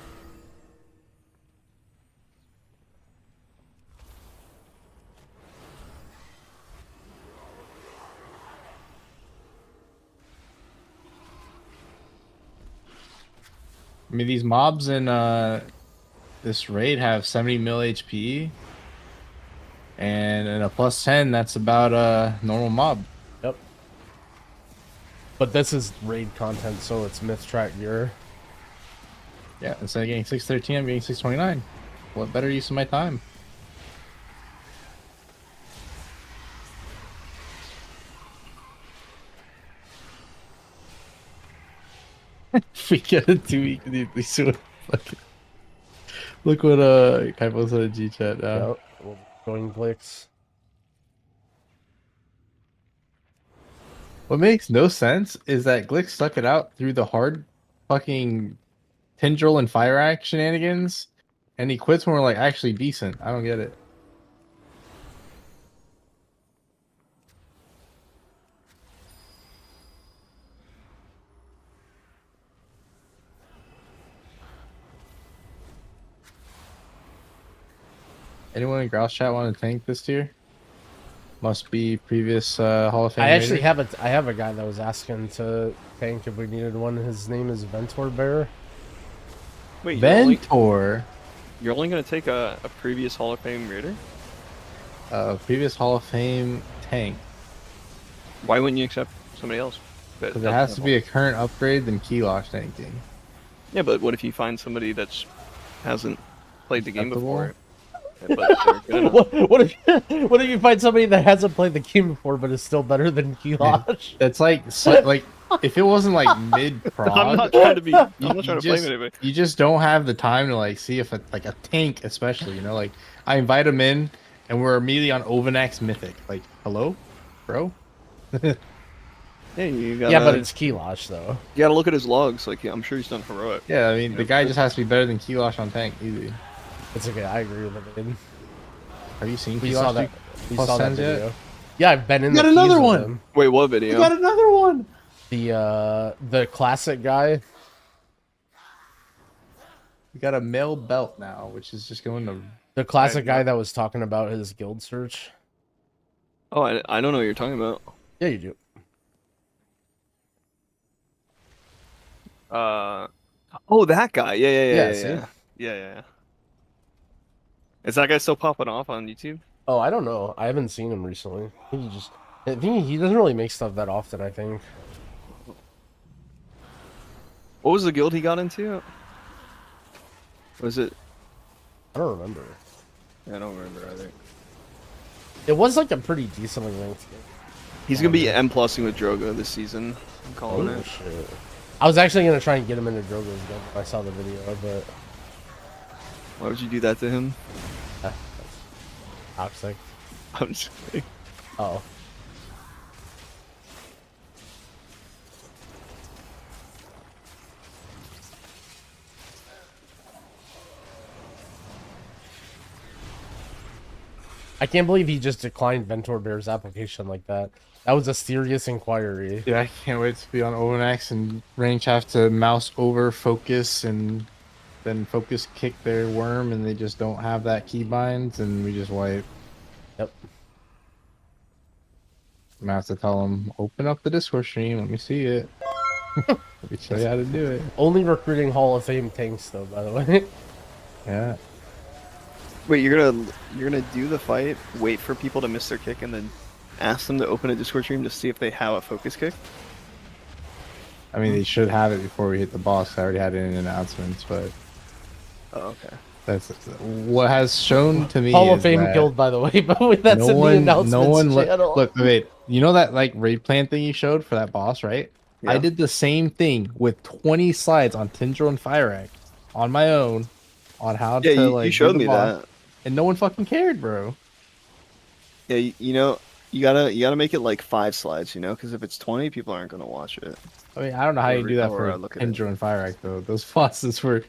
I mean, these mobs in this raid have 70 mil HP, and in a plus 10, that's about a normal mob. Yep. But this is raid content, so it's myth track gear. Yeah, instead of getting 613, I'm getting 629. What better use of my time? We get a 2 week deeply soon. Look what Kaipo said in G chat now. Yep. Going clicks. What makes no sense is that Glick stuck it out through the hard fucking Tendril and Fire Axe shenanigans, and he quits when we're like actually decent. I don't get it. Anyone in Grouse chat want to tank this tier? Must be previous Hall of Fame. I actually have a guy that was asking to tank if we needed one. His name is Ventor Bear. Wait, Ventor. You're only gonna take a previous Hall of Fame raider? Previous Hall of Fame tank. Why wouldn't you accept somebody else? Because it has to be a current upgrade than Keylosh tanking. Yeah, but what if you find somebody that's hasn't played the game before? What if you find somebody that hasn't played the game before but is still better than Keylosh? That's like if it wasn't like mid prog. I'm not trying to be. I'm not trying to blame anybody. You just don't have the time to like see if like a tank, especially, you know, like I invite him in and we're immediately on Ovanax Mythic. Like, hello, bro. Hey, you gotta, yeah, but it's Keylosh though. You gotta look at his logs. Like, I'm sure he's done heroic. Yeah, I mean, the guy just has to be better than Keylosh on tank, easy. It's okay. I agree with it. Dude. Have you seen We Keylosh saw that. We plus saw that 10s video. yet? Yeah, I've been in. We got the another keys with one. him. Wait, what video? We got another one. The classic guy. We got a male belt now, which is just going to the classic guy that was talking about his guild search. Oh, I don't know what you're talking about. Yeah, you do. Oh, that guy. Yeah. Yeah. Is that guy still popping off on YouTube? Oh, I don't know. I haven't seen him recently. I think he doesn't really make stuff that often, I think. What was the guild he got into? Was it? I don't remember. Yeah, I don't remember either. It was like a pretty decently ranked game. He's gonna be M+ing with Drogo this season. I'm calling it. Shit. I was actually gonna try and get him into Drogo's guild if I saw the video, but why would you do that to him? That's toxic. I'm just kidding. Oh. I can't believe he just declined Ventor Bear's application like that. That was a serious inquiry. Yeah, I can't wait to be on Overmax and range have to mouse over focus and then focus kick their worm and they just don't have that keybinds and we just wipe. Yep. I'm gonna have to tell them, open up the Discord stream, let me see it. Let me show you how to do it. Only recruiting Hall of Fame tanks though, by the way. Yeah. Wait, you're gonna do the fight, wait for people to miss their kick, and then ask them to open a Discord stream to see if they have a focus kick? I mean, they should have it before we hit the boss. I already had it in announcements, but... Oh, okay. That's what has shown to me. Hall of is Fame that guild, by the way, but that's no in one, the announcements no one channel. look, wait. You know that like raid plan thing you showed for that boss, right? Yeah. I did the same thing with 20 slides on Tindril and Fire Act on my own on how Yeah, to like. you showed do the me boss, that, and no one fucking cared, bro. Yeah, you know, you gotta make it like 5 slides, you know, because if it's 20, people aren't gonna watch it. I mean, I don't know how you do that for look at it. Tindril and Fire Act though. Those bosses were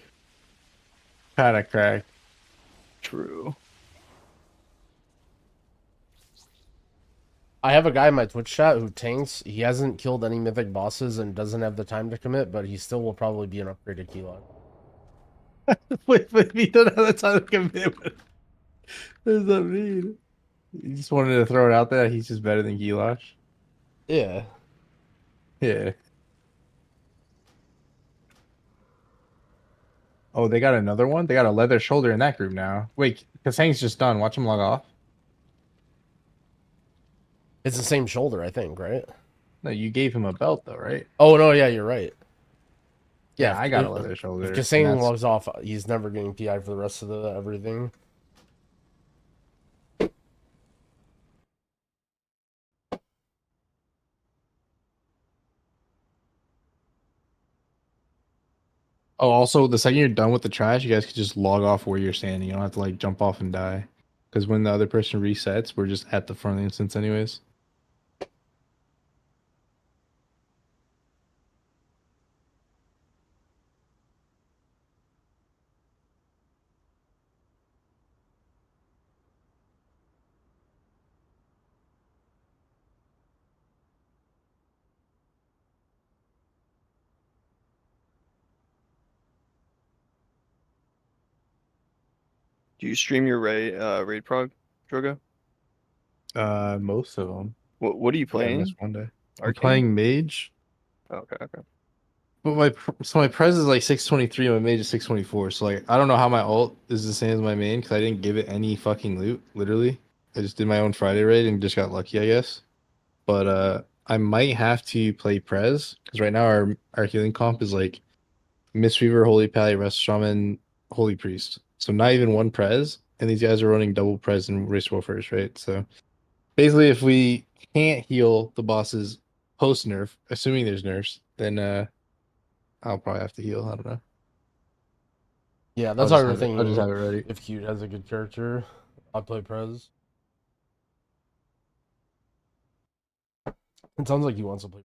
kind of cracked. True. I have a guy in my Twitch chat who tanks. He hasn't killed any mythic bosses and doesn't have the time to commit, but he still will probably be an upgraded key lock. Wait, if you don't have the time to commit, what does that mean? You just wanted to throw it out there. He's just better than Gilash. Yeah. Yeah. Oh, they got another one? They got a leather shoulder in that group now. Wait, Kasang's just done. Watch him log off. It's the same shoulder, I think, right? No, you gave him a belt, though, right? Oh, no, yeah, you're right. Yeah, I got a leather shoulder. If Kasang logs off, he's never getting PI for the rest of the everything. Oh, also, the second you're done with the trash, you guys can just log off where you're standing. You don't have to, like, jump off and die. Because when the other person resets, we're just at the front of the instance anyways. Do you stream your raid prog, Drogo? Most of them. What are you I playing? missed one day. I'm Arcane? playing Mage. Okay. But my Prez is like 623 and my Mage is 624. So like I don't know how my ult is the same as my main because I didn't give it any fucking loot. Literally, I just did my own Friday raid and just got lucky, I guess. But I might have to play Prez because right now our healing comp is like Mistweaver, Holy Pally, Rest Shaman, Holy Priest. So not even one Prez, and these guys are running double Prez and Race Warfers, right? So basically, if we can't heal the bosses post nerf, assuming there's nerfs, then I'll probably have to heal. I don't know. Yeah, that's how we're I'll thinking. just have it ready. If Cute has a good character, I'll play Prez. It sounds like he wants to play.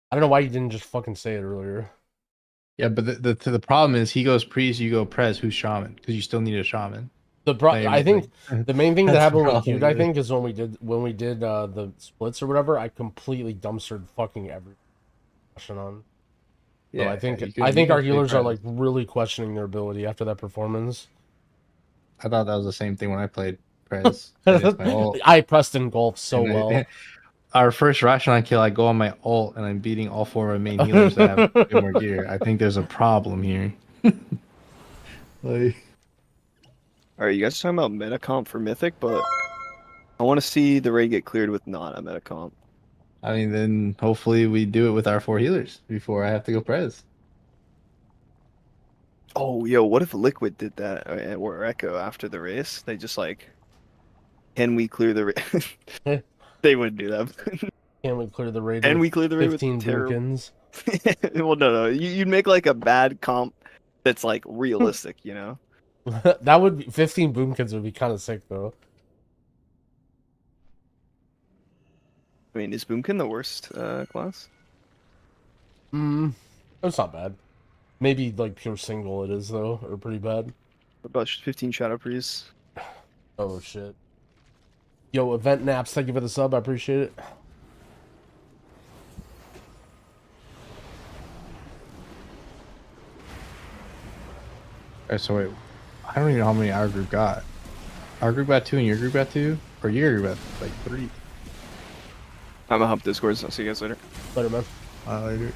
I don't know why you didn't just fucking say it earlier. Yeah, but the problem is he goes priest, you go Prez. Who's shaman? Because you still need a shaman. I think the main thing that That's happened the with Cute, problem, I think, is when we did the splits or whatever, I completely dumpstered fucking every question on. So Yeah, I think you can our play healers are Prez. like really questioning their ability after that performance. I thought that was the same thing when I played Prez. I pressed in golf so well. Our first Rashawn kill, I go on my ult and I'm beating all 4 of my main healers that have way more gear. I think there's a problem here. Like, All right, you guys are talking about meta comp for Mythic, but I want to see the raid get cleared with not a meta comp. I mean, then hopefully we do it with our 4 healers before I have to go Prez. Oh, yo, what if Liquid did that or Echo after the race? They just like, can we clear the raid? They wouldn't do that. Can we clear the raid? Can with we clear the raid 15 with terrible? Boomkins? Well, no. You'd make like a bad comp that's like realistic, you know? That would be 15 Boomkins would be kind of sick though. I mean, is Boomkin the worst class? It's not bad. Maybe like pure single it is though, or pretty bad. About 15 Shadow Breeze. Oh shit. Yo, Event Naps, thank you for the sub. I appreciate it. Alright, so wait. I don't even know how many our group got. Our group got 2 and your group got 2? Or your group got like 3? I'm gonna hop Discord, so I'll see you guys later. Later, man. Later.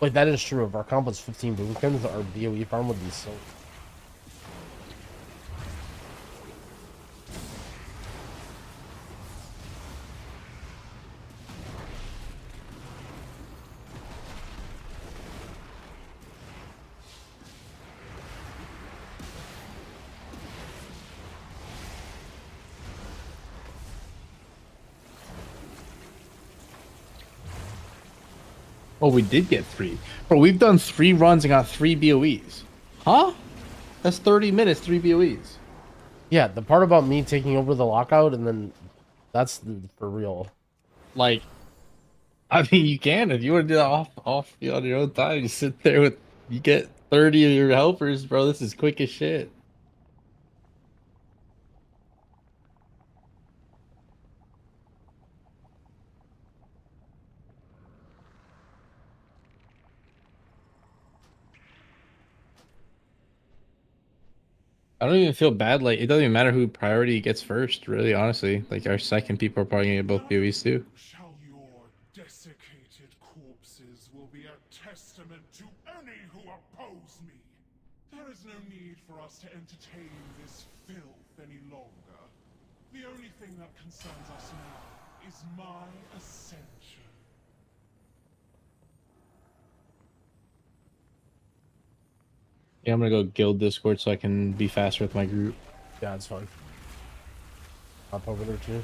Wait, that is true. If our comp was 15 boomkins, our BOE farm would be so... Oh, we did get 3. Bro, we've done 3 runs and got 3 BOEs. Huh? That's 30 minutes, 3 BOEs. Yeah, the part about me taking over the lockout and then that's for real. Like, I mean, you can if you want to do that off on your own time. You sit there with, you get 30 of your helpers, bro. This is quick as shit. I don't even feel bad. Like, it doesn't even matter who priority gets first, really, honestly. Like, our second people are probably going to get both BOEs too. Shall your desiccated corpses will be a testament to any who oppose me. There is no need for us to entertain this filth any longer. The only thing that concerns us now is my ascension. Yeah, I'm gonna go guild Discord so I can be faster with my group. Yeah, it's fun. Hop over there too.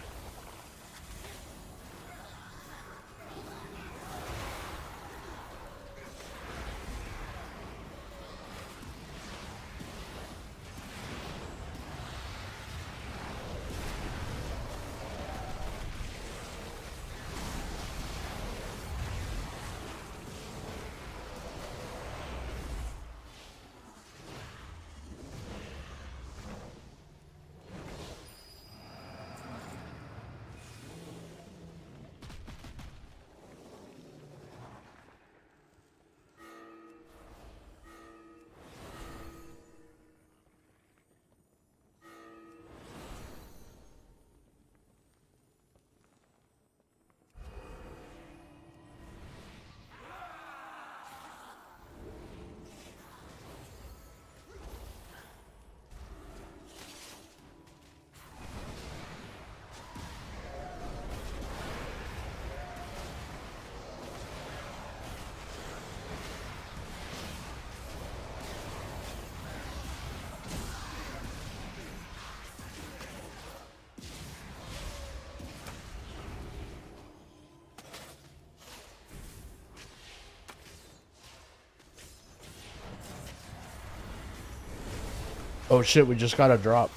Oh shit, we just got a drop.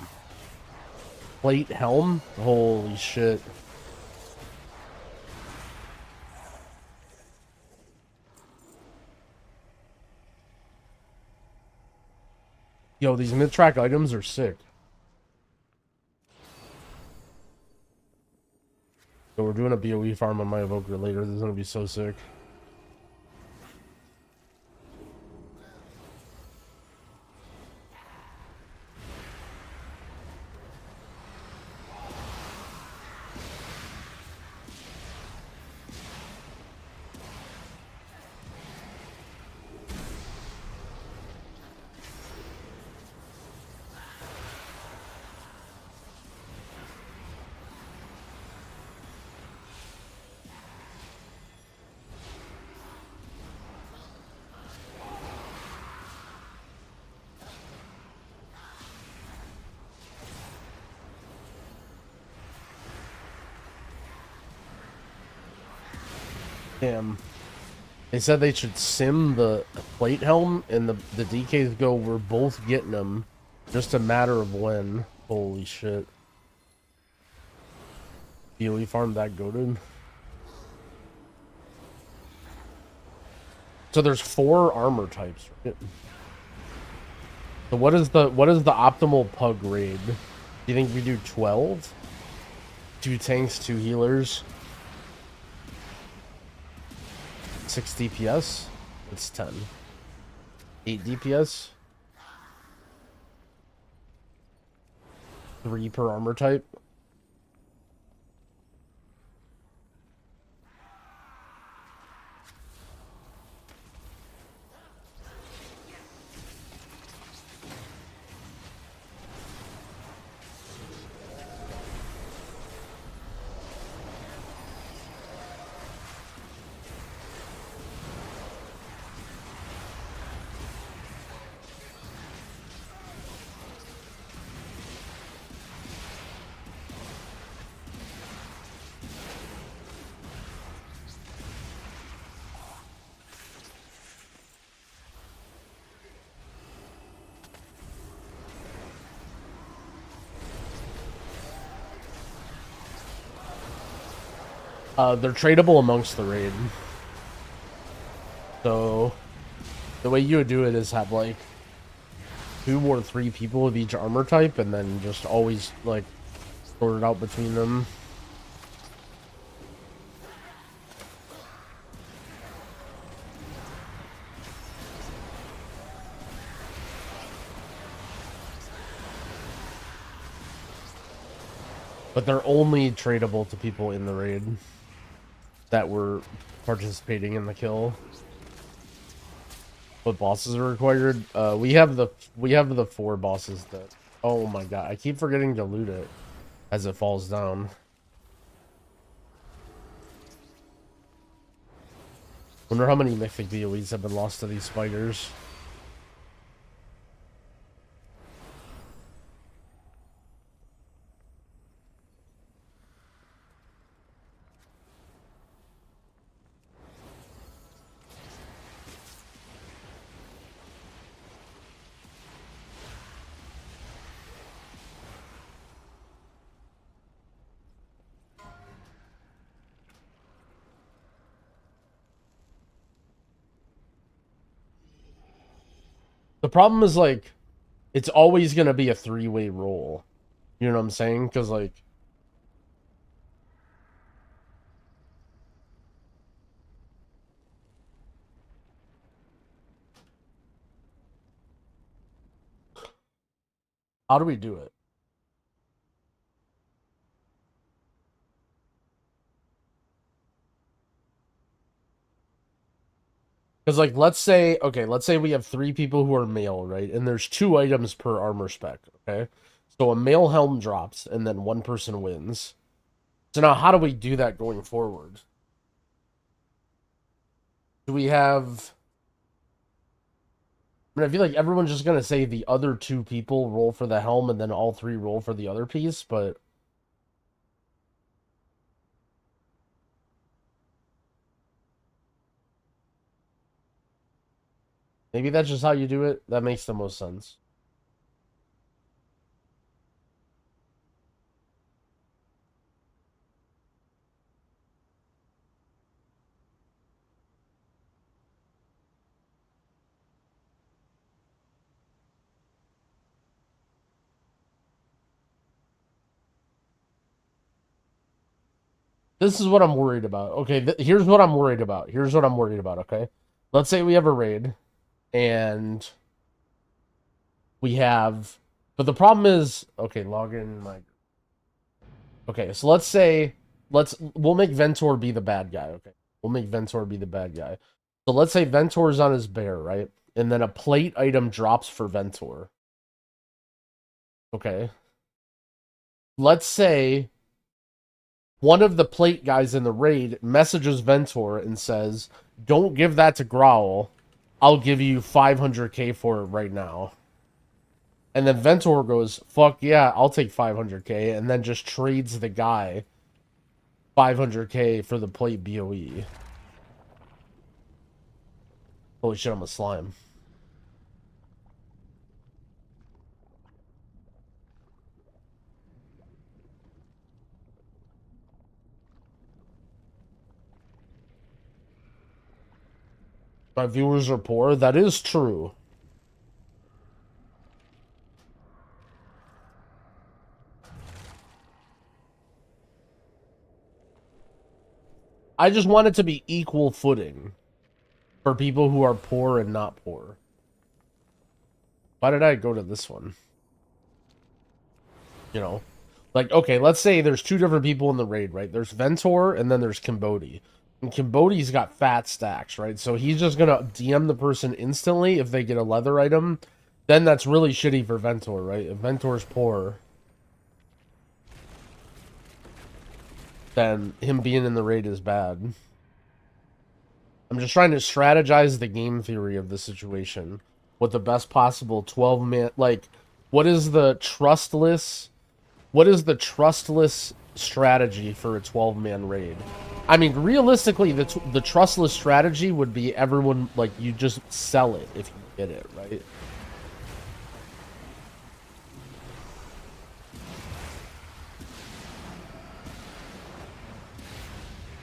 Plate helm? Holy shit. Yo, these mid-track items are sick. So we're doing a BOE farm on my evoker later. This is gonna be so sick. Damn. They said they should sim the plate helm, and the DKs go, we're both getting them. Just a matter of when. Holy shit. BOE farm that goated. So there's 4 armor types, right? So what is the optimal pug raid? Do you think we do 12? 2 tanks, 2 healers. 6 DPS? It's 10. 8 DPS? 3 per armor type? They're tradable amongst the raid. So, the way you would do it is have, like, 2 or 3 people of each armor type, and then just always, like, sort it out between them. But they're only tradable to people in the raid that were participating in the kill. What bosses are required? We have the 4 bosses that. Oh my god, I keep forgetting to loot it as it falls down. Wonder how many mythic BOEs have been lost to these spiders. The problem is, like, it's always going to be a 3-way roll. You know what I'm saying? Because, like, how do we do it? Because, like, let's say we have 3 people who are male, right? And there's 2 items per armor spec, okay? So a male helm drops, and then 1 person wins. So now, how do we do that going forward? Do we have... I mean, I feel like everyone's just going to say the other 2 people roll for the helm, and then all 3 roll for the other piece, but... maybe that's just how you do it. That makes the most sense. This is what I'm worried about. Okay, here's what I'm worried about. Okay? Let's say we have a raid, and we have... but the problem is... okay, log in my... okay, so let's say... we'll make Ventor be the bad guy, okay? We'll make Ventor be the bad guy. So let's say Ventor's on his bear, right? And then a plate item drops for Ventor. Okay. Let's say... one of the plate guys in the raid messages Ventor and says, don't give that to Growl. I'll give you 500k for it right now. And then Ventor goes, fuck yeah, I'll take 500k. And then just trades the guy 500k for the plate BOE. Holy shit, I'm a slime. My viewers are poor. That is true. I just want it to be equal footing for people who are poor and not poor. Why did I go to this one? You know, like, okay, let's say there's two different people in the raid, right? There's Ventor and then there's Kimbodi. And Kimbodi's got fat stacks, right? So he's just going to DM the person instantly if they get a leather item. Then that's really shitty for Ventor, right? If Ventor's poor, then him being in the raid is bad. I'm just trying to strategize the game theory of the situation. What the best possible 12-man... Like, what is the trustless strategy for a 12-man raid? I mean, realistically, the trustless strategy would be everyone, like, you just sell it if you get it, right?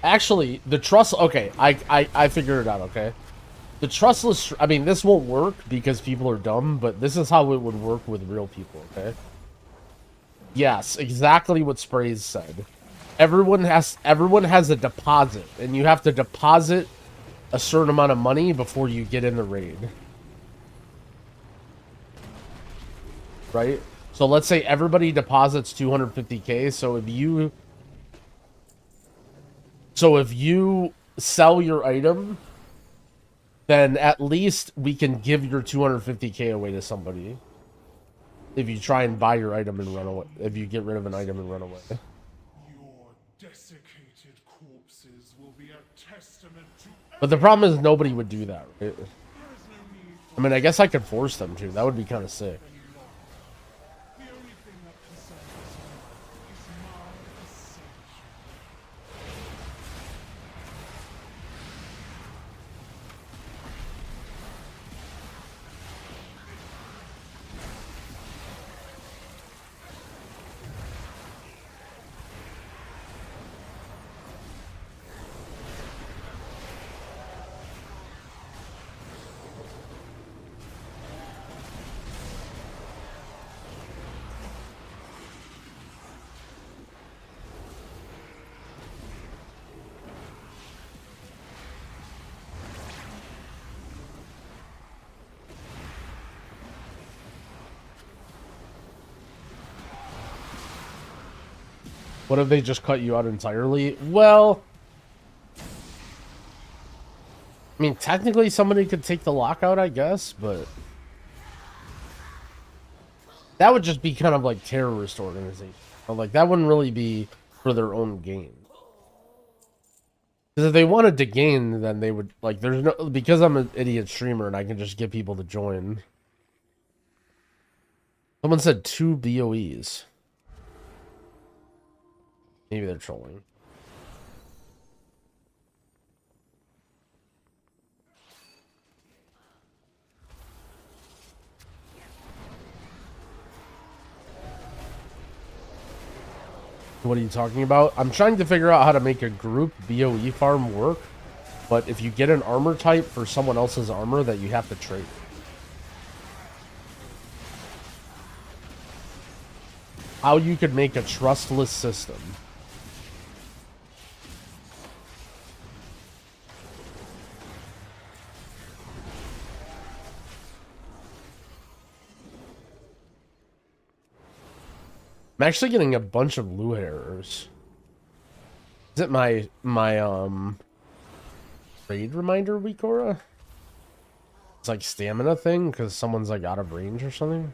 Actually, the trust... Okay, I figured it out, okay? The trustless... I mean, this won't work because people are dumb, but this is how it would work with real people, okay? Yes, exactly what Sprays said. Everyone has a deposit, and you have to deposit a certain amount of money before you get in the raid. Right? So let's say everybody deposits 250k, so if you sell your item, then at least we can give your 250k away to somebody. If you try and buy your item and run away. If you get rid of an item and run away. Your desiccated corpses will be a testament to... But the problem is nobody would do that, right? I mean, I guess I could force them to. That would be kind of sick. The only thing that concerns me is my ascension. What if they just cut you out entirely? Well, I mean, technically somebody could take the lockout, I guess, but that would just be kind of like terrorist organization. Like, that wouldn't really be for their own gain. Because if they wanted to gain, then they would, like, there's no, because I'm an idiot streamer and I can just get people to join. Someone said 2 BOEs. Maybe they're trolling. What are you talking about? I'm trying to figure out how to make a group BOE farm work, but if you get an armor type for someone else's armor that you have to trade. How you could make a trustless system. I'm actually getting a bunch of Lou errors. Is it my raid reminder week aura? It's like stamina thing because someone's like out of range or something.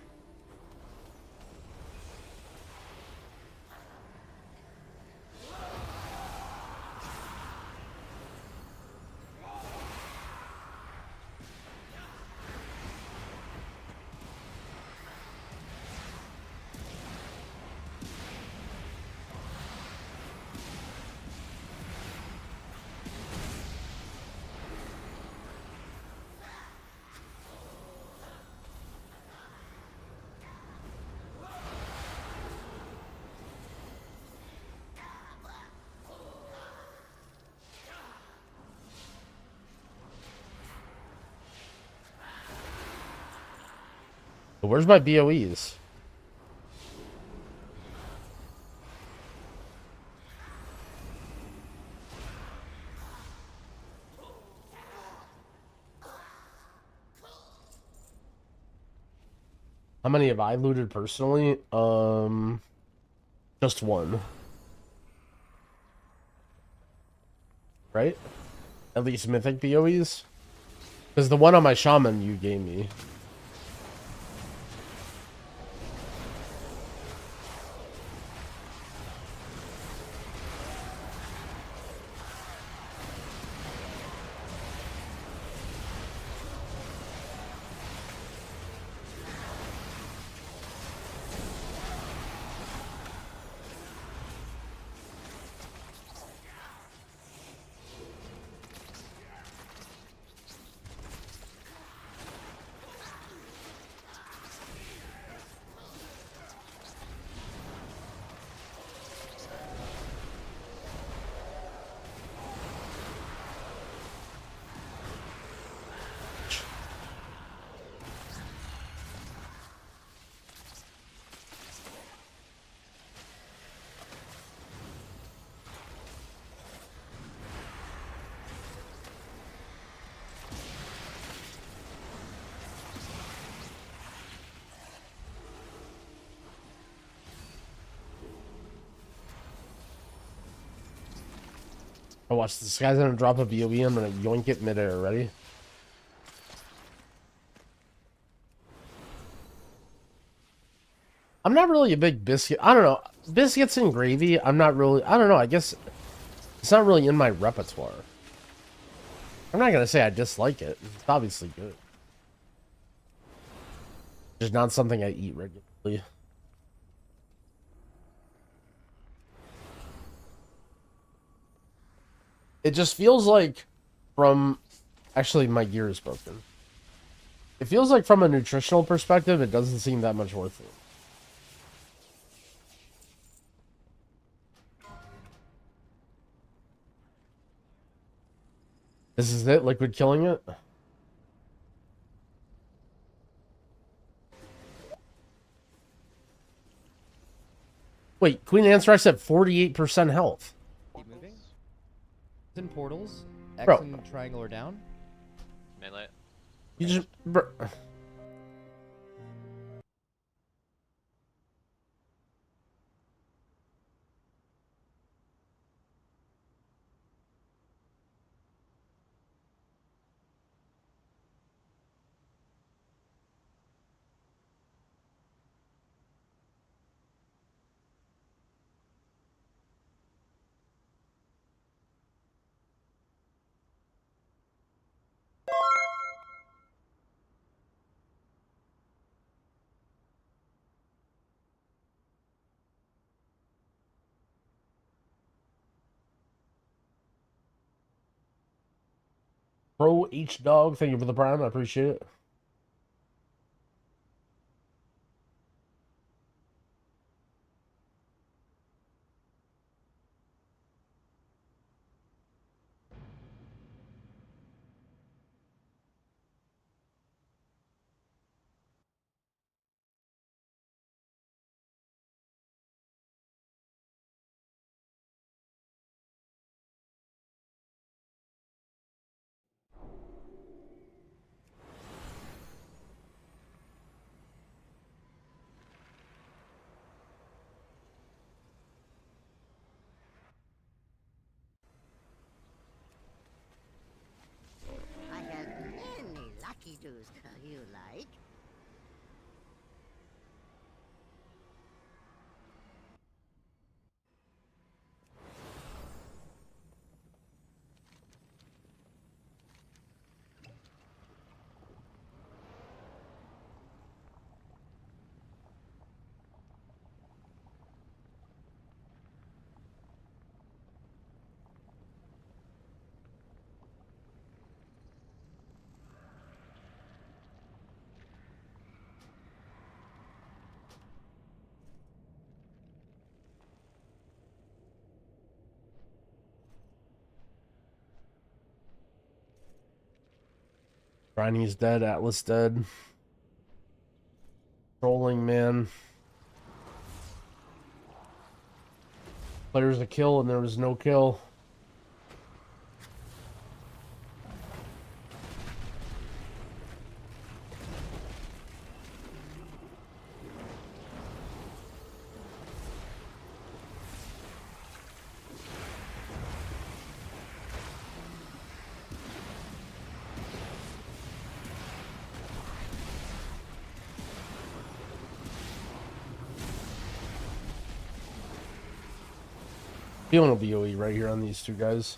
Where's my BOEs? How many have I looted personally? Just one. Right? At least mythic BOEs? Because the one on my shaman you gave me. Oh, watch, this guy's gonna drop a BOE. I'm gonna yoink it midair. Ready? I'm not really a big biscuit. I don't know. Biscuits and gravy, I'm not really... I don't know. I guess it's not really in my repertoire. I'm not gonna say I dislike it. It's obviously good. Just not something I eat regularly. It just feels like from... Actually, my gear is broken. It feels like from a nutritional perspective, it doesn't seem that much worth it. This is it? Liquid killing it? Wait, Queen Anthrax at 48% health. Keep moving. In portals, X Bro. and triangle are down. Melee. You just... Bro. Pro H Dog, thank you for the prime. I appreciate it. I have many lucky doos you like. Briny's dead. Atlas dead. Trolling, man. Players a kill and there was no kill. Feeling a BOE right here on these two guys.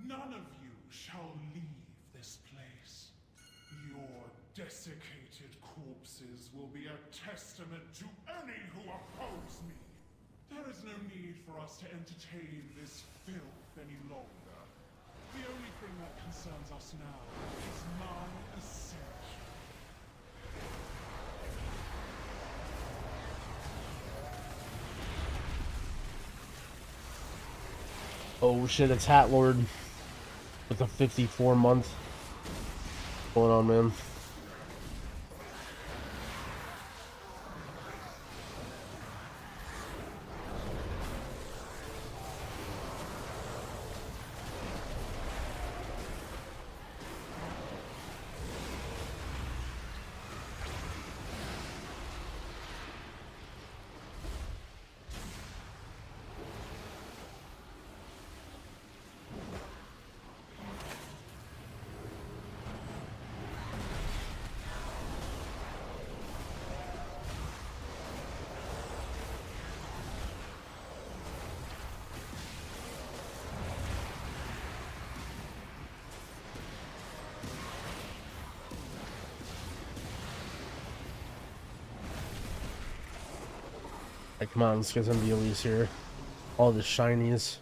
None of you shall leave this place. Your desiccated corpses will be a testament to any who oppose me. There is no need for us to entertain this filth any longer. The only thing that concerns us now is my ascension. Oh shit, it's Hat Lord with a 54 month. What's going on, man? Hey, come on, let's get some BOEs here. All the shinies.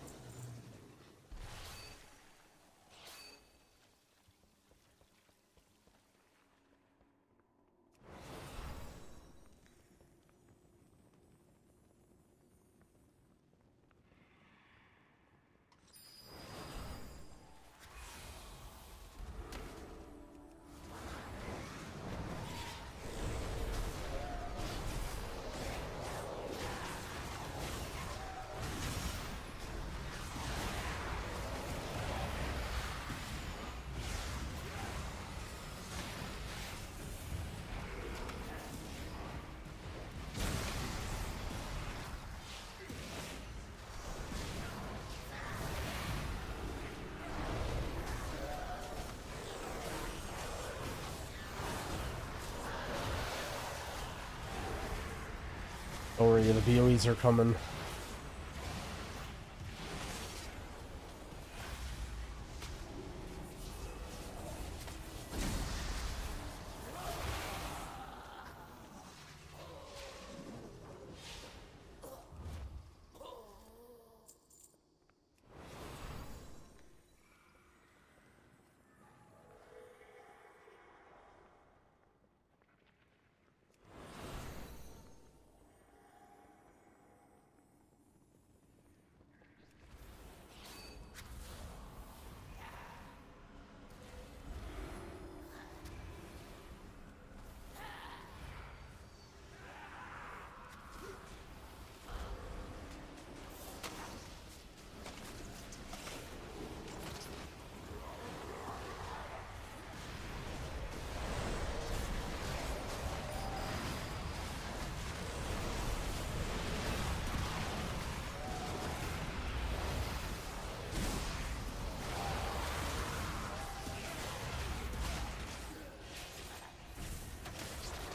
Don't worry, the BOEs are coming.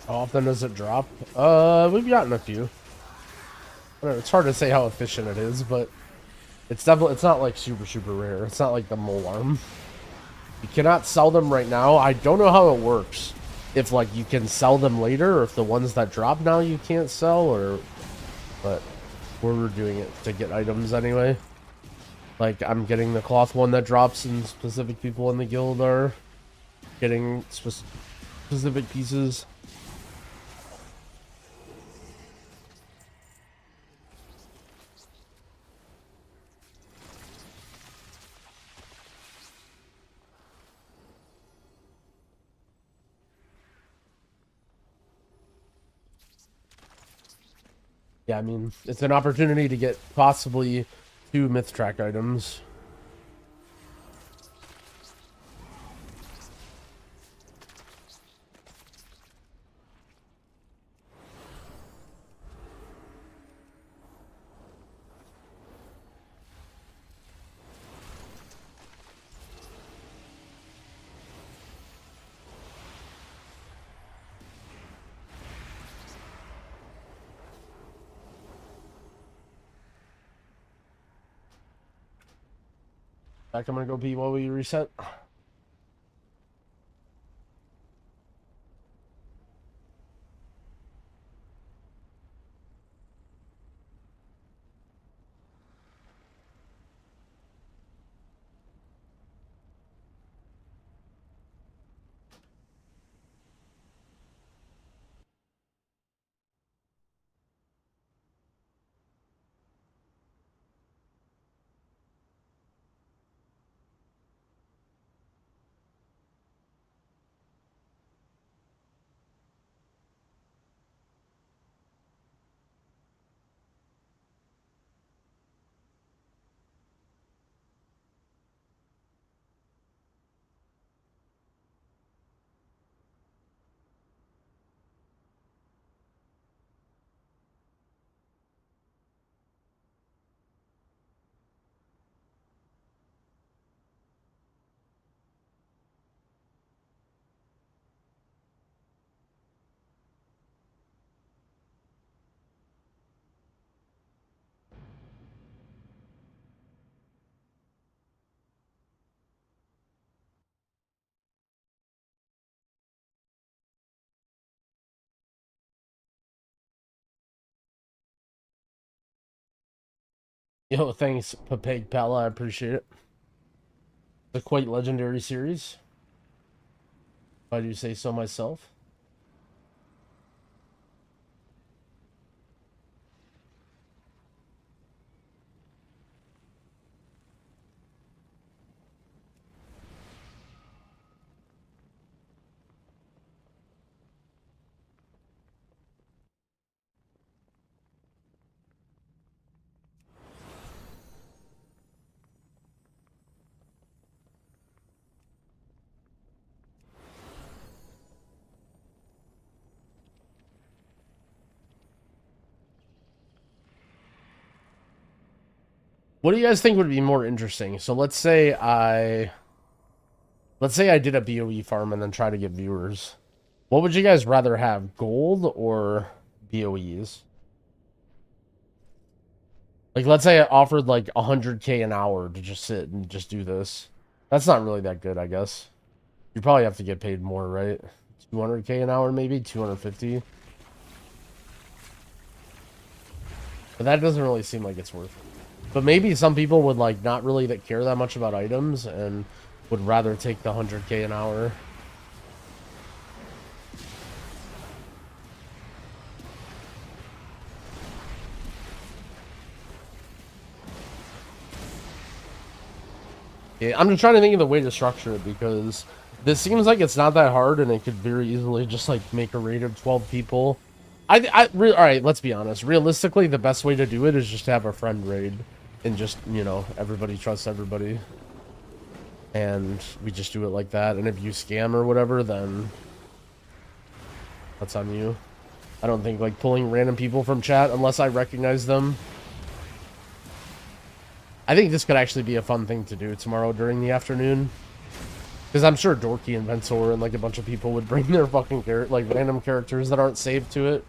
How often does it drop? We've gotten a few. I don't know, it's hard to say how efficient it is, but it's definitely, it's not like super rare. It's not like the mole arm. You cannot sell them right now. I don't know how it works. If like you can sell them later, or if the ones that drop now you can't sell, or but we're doing it to get items anyway. Like I'm getting the cloth one that drops, and specific people in the guild are getting specific pieces. Yeah, I mean, it's an opportunity to get possibly 2 myth track items. Back, I'm gonna go pee while we reset. Yo, thanks, Papeg Pala. I appreciate it. The quite legendary series. If I do say so myself. What do you guys think would be more interesting? So let's say I did a BOE farm and then try to get viewers. What would you guys rather have, gold or BOEs? Like, let's say I offered like 100K an hour to just sit and just do this. That's not really that good, I guess. You probably have to get paid more, right? 200K an hour, maybe 250. But that doesn't really seem like it's worth it. But maybe some people would like not really care that much about items and would rather take the 100K an hour. Yeah, I'm just trying to think of the way to structure it because this seems like it's not that hard and it could very easily just like make a raid of 12 people. All right, let's be honest. Realistically, the best way to do it is just to have a friend raid and just, you know, everybody trusts everybody. And we just do it like that. And if you scam or whatever, then that's on you. I don't think like pulling random people from chat unless I recognize them. I think this could actually be a fun thing to do tomorrow during the afternoon. Because I'm sure Dorky and Ventor and like a bunch of people would bring their fucking like random characters that aren't saved to it.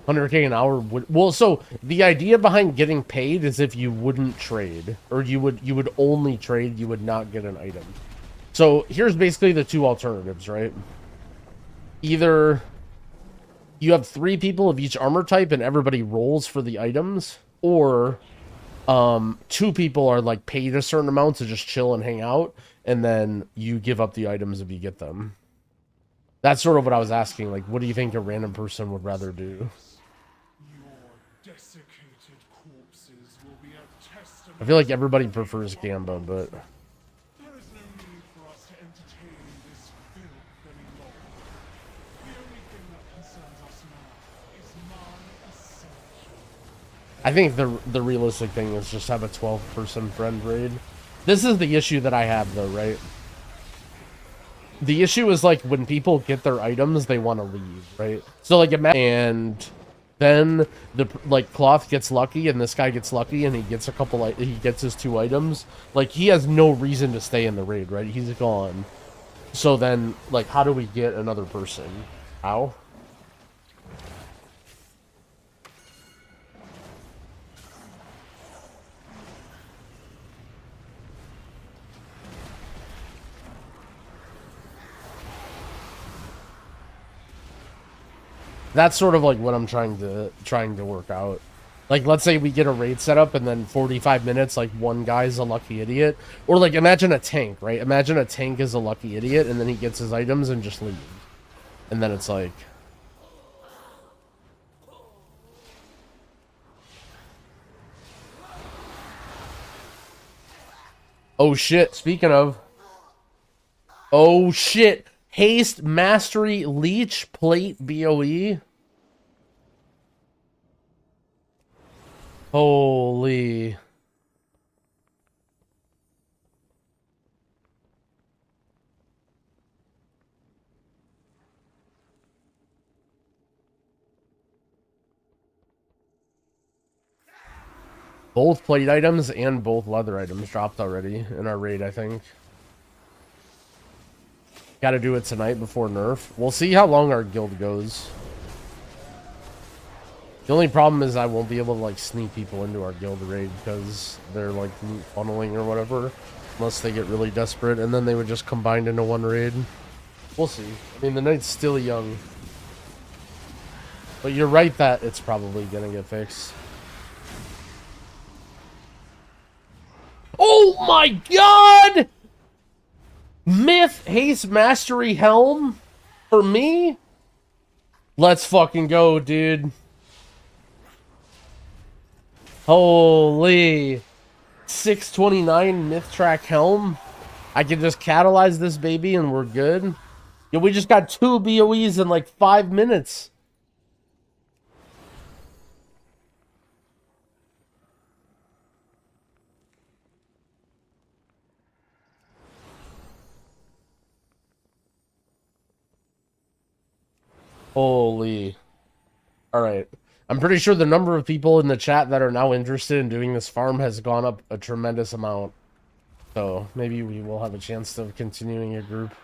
$100K an hour would... Well, so the idea behind getting paid is if you wouldn't trade. Or you would only trade, you would not get an item. So here's basically the two alternatives, right? Either you have 3 people of each armor type and everybody rolls for the items, or 2 people are like paid a certain amount to just chill and hang out, and then you give up the items if you get them. That's sort of what I was asking. Like, what do you think a random person would rather do? I feel like everybody prefers Gamba, but... There is no need for us to entertain this any longer. The only thing that concerns us now is my ascension. I think the realistic thing is just have a 12-person friend raid. This is the issue that I have though, right? The issue is like when people get their items, they want to leave, right? So like and then the like Cloth gets lucky and this guy gets lucky and he gets a couple, he gets his 2 items. Like he has no reason to stay in the raid, right? He's gone. So then like how do we get another person? How? That's sort of like what I'm trying to work out. Like, let's say we get a raid set up and then 45 minutes, like, one guy's a lucky idiot. Or, like, imagine a tank, right? Imagine a tank is a lucky idiot and then he gets his items and just leaves. And then it's like... Oh, shit. Speaking of... Oh, shit. Haste, Mastery, Leech, Plate, BOE. Holy. Both plate items and both leather items dropped already in our raid, I think. Gotta do it tonight before nerf. We'll see how long our guild goes. The only problem is I won't be able to like sneak people into our guild raid because they're like funneling or whatever. Unless they get really desperate and then they would just combine into one raid. We'll see. I mean, the night's still young. But you're right that it's probably gonna get fixed. Oh my god! Myth Haste Mastery Helm for me? Let's fucking go, dude. Holy. 629 Myth Track Helm. I can just catalyze this baby and we're good. Yo, we just got 2 BOEs in like 5 minutes. Holy. Alright. I'm pretty sure the number of people in the chat that are now interested in doing this farm has gone up a tremendous amount. So, maybe we will have a chance of continuing a group.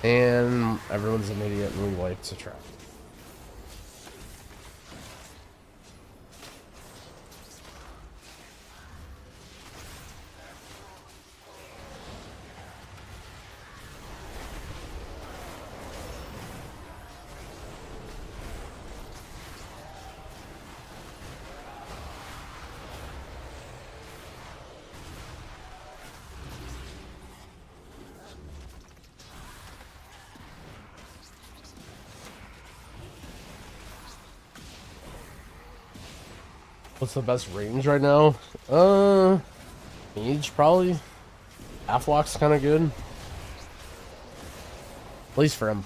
And everyone's an idiot and we wiped to trap. What's the best range right now? Mage probably. Half-Lock's kind of good. At least for M+.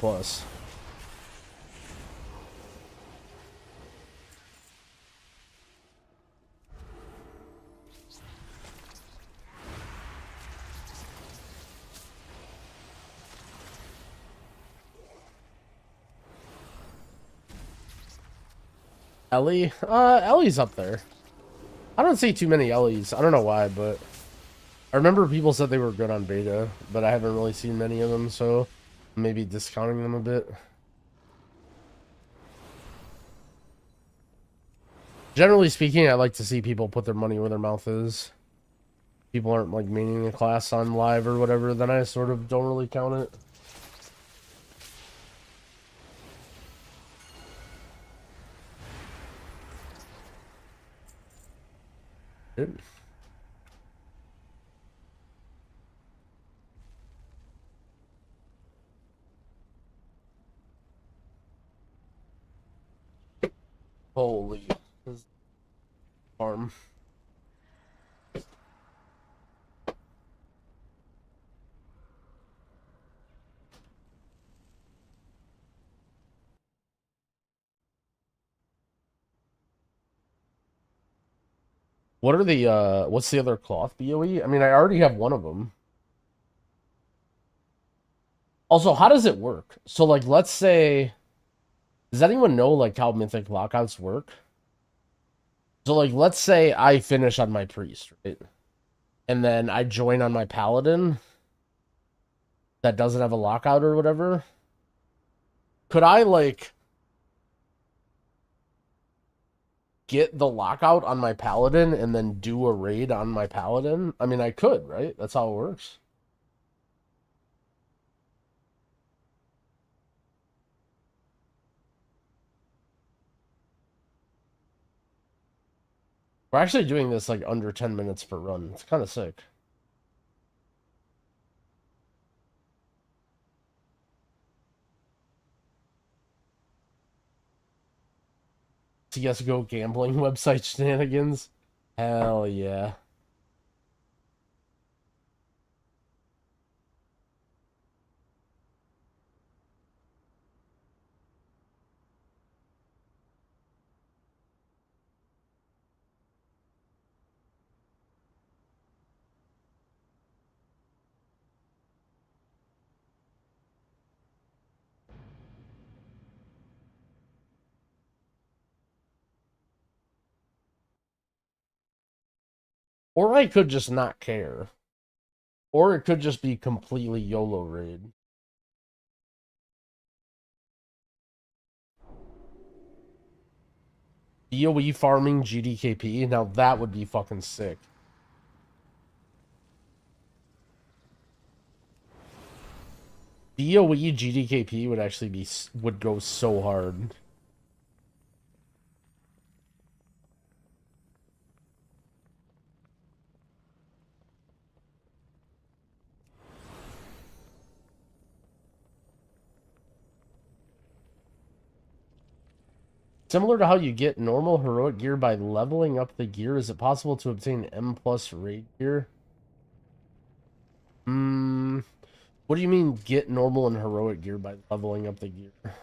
Ellie? Ellie's up there. I don't see too many Ellies. I don't know why, but I remember people said they were good on beta, but I haven't really seen many of them, so maybe discounting them a bit. Generally speaking, I like to see people put their money where their mouth is. People aren't like maining a class on live or whatever, then I sort of don't really count it. What are the what's the other cloth BOE? I mean, I already have one of them. Also, how does it work? So like let's say, does anyone know like how mythic lockouts work? So like let's say I finish on my priest, right? And then I join on my paladin that doesn't have a lockout or whatever. Could I like get the lockout on my paladin and then do a raid on my paladin? I mean, I could, right? That's how it works. We're actually doing this like under 10 minutes per run. It's kind of sick. CSGO gambling website shenanigans. Hell yeah. Or I could just not care. Or it could just be completely YOLO raid. BOE farming GDKP? Now that would be fucking sick. BOE GDKP would actually be, would go so hard. Similar to how you get normal heroic gear by leveling up the gear, is it possible to obtain M plus raid gear? What do you mean get normal and heroic gear by leveling up the gear?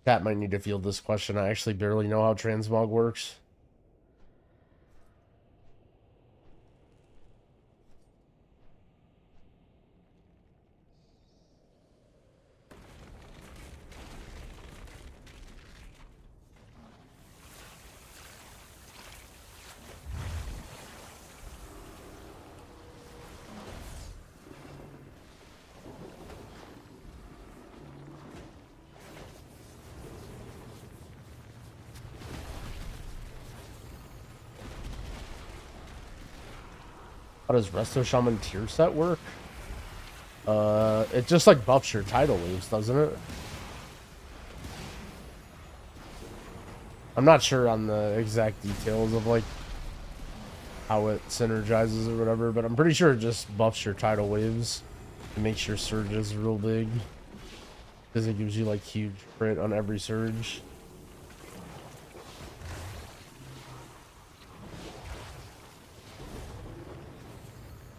Cat might need to field this question. I actually barely know how transmog works. How does Resto Shaman tier set work? It just like buffs your tidal waves, doesn't it? I'm not sure on the exact details of like how it synergizes or whatever, but I'm pretty sure it just buffs your tidal waves. It makes your surges real big. Because it gives you like huge crit on every surge.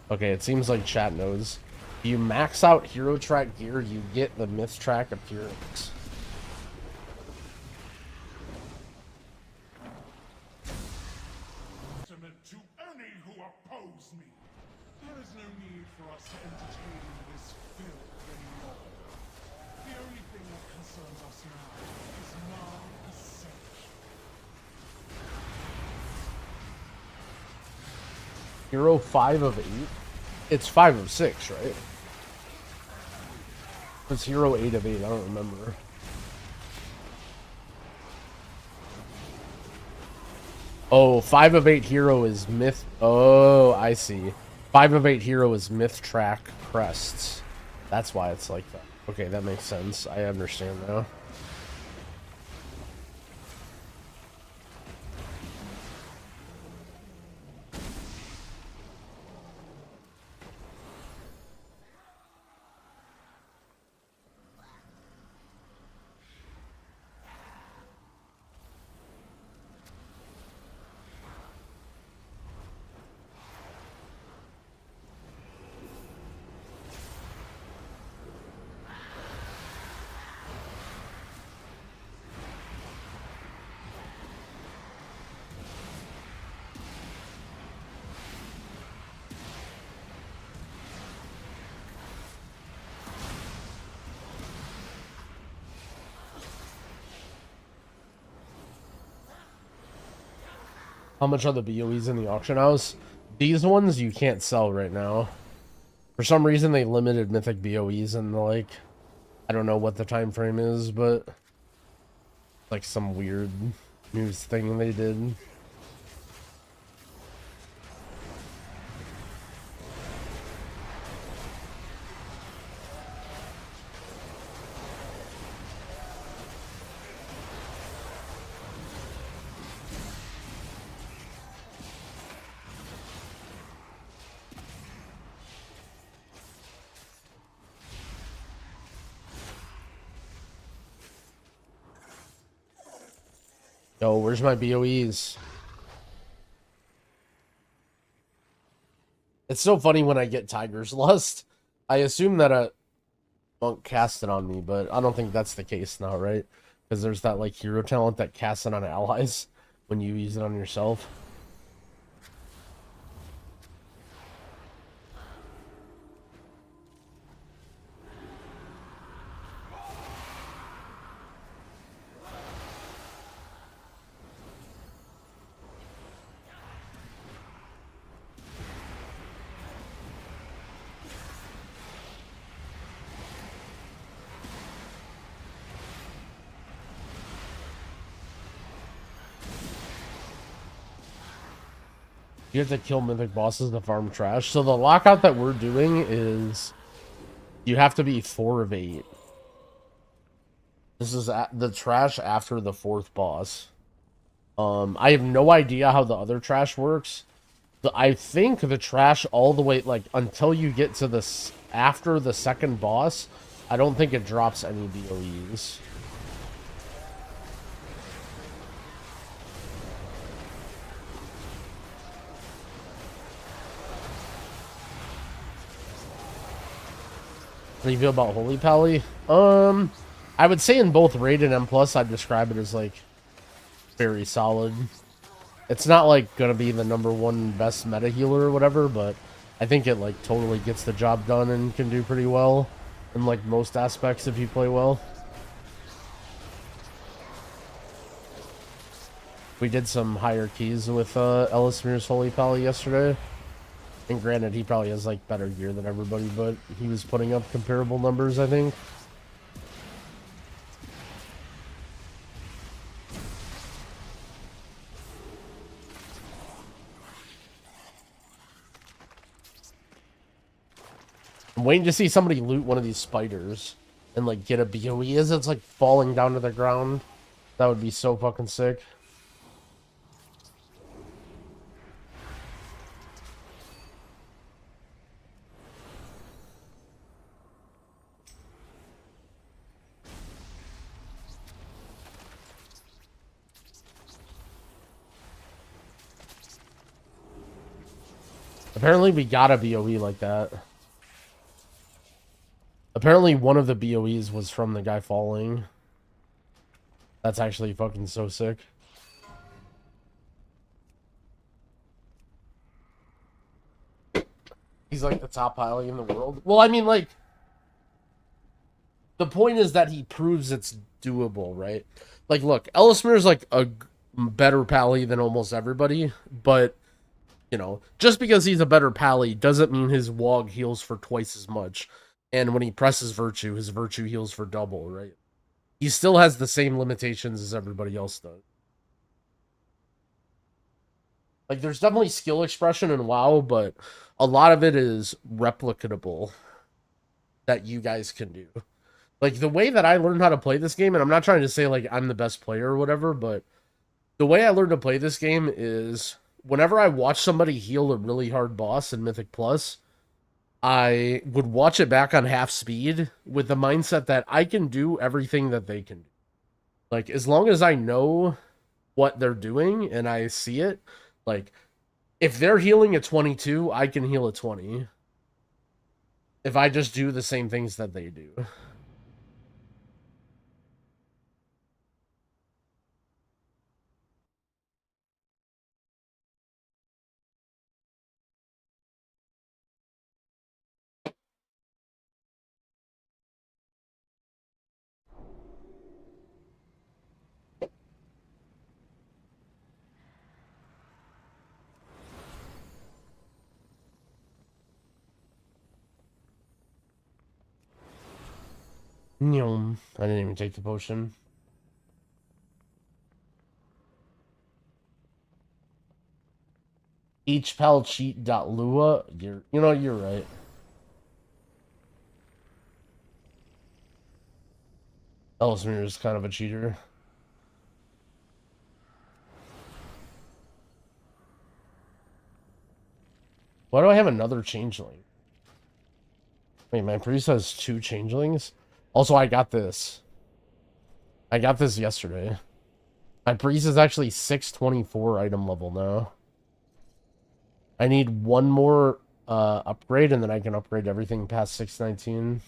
Okay, it seems like chat knows. If you max out hero track gear, you get the myth track appearance. To any who oppose me. There is no need for us to entertain this filth any longer. The only thing that concerns us now is my ascension. Hero 5 of 8? It's 5 of 6, right? It's hero 8 of 8, I don't remember. Oh, 5 of 8 hero is myth. Oh, I see. 5 of 8 hero is myth track crests. That's why it's like that. Okay, that makes sense. I understand now. How much are the BOEs in the auction house? These ones you can't sell right now. For some reason they limited mythic BOEs and like I don't know what the time frame is, but like some weird news thing they did. Yo, where's my BOEs? It's so funny when I get Tiger's Lust. I assume that a monk cast it on me, but I don't think that's the case now, right? Because there's that like hero talent that casts it on allies when you use it on yourself. You have to kill mythic bosses to farm trash. So the lockout that we're doing is you have to be 4 of 8. This is the trash after the 4th boss. I have no idea how the other trash works. I think the trash all the way, like, until you get to this, after the 2nd boss, I don't think it drops any BOEs. How do you feel about Holy Pally? I would say in both Raid and M+, I'd describe it as, like, very solid. It's not, like, gonna be the #1 best meta healer or whatever, but I think it, like, totally gets the job done and can do pretty well in, like, most aspects if you play well. We did some higher keys with Ellismir's Holy Pally yesterday. And granted, he probably has, like, better gear than everybody, but he was putting up comparable numbers, I think. I'm waiting to see somebody loot one of these spiders and, like, get a BOE as it's, like, falling down to the ground. That would be so fucking sick. Apparently we got a BOE like that. Apparently one of the BOEs was from the guy falling. That's actually fucking so sick. He's like the top pilot in the world. Well, I mean, like, the point is that he proves it's doable, right? Like, look, Ellismir's like a better pally than almost everybody, but you know, just because he's a better pally doesn't mean his wog heals for twice as much. And when he presses virtue, his virtue heals for double, right? He still has the same limitations as everybody else does. Like, there's definitely skill expression in WoW, but a lot of it is replicatable that you guys can do. Like, the way that I learned how to play this game, and I'm not trying to say, like, I'm the best player or whatever, but the way I learned to play this game is whenever I watch somebody heal a really hard boss in Mythic Plus, I would watch it back on half speed with the mindset that I can do everything that they can do. Like, as long as I know what they're doing and I see it, like, if they're healing at 22, I can heal at 20. If I just do the same things that they do. Nyum. I didn't even take the potion. hpalcheat.lua. You're right. Ellesmere is kind of a cheater. Why do I have another changeling? Wait, my priest has 2 changelings? Also, I got this. I got this yesterday. My priest is actually 624 item level now. I need one more upgrade, and then I can upgrade everything past 619.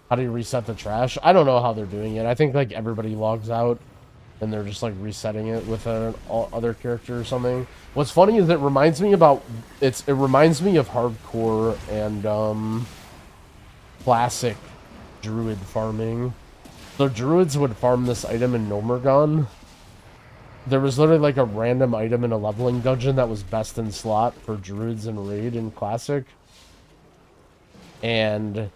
How do you reset the trash? I don't know how they're doing it. I think, like, everybody logs out, and they're just, like, resetting it with an other character or something. What's funny is it reminds me about... It reminds me of hardcore and, classic druid farming. So druids would farm this item in Nomergon. There was literally like a random item in a leveling dungeon that was best in slot for druids and raid in classic. And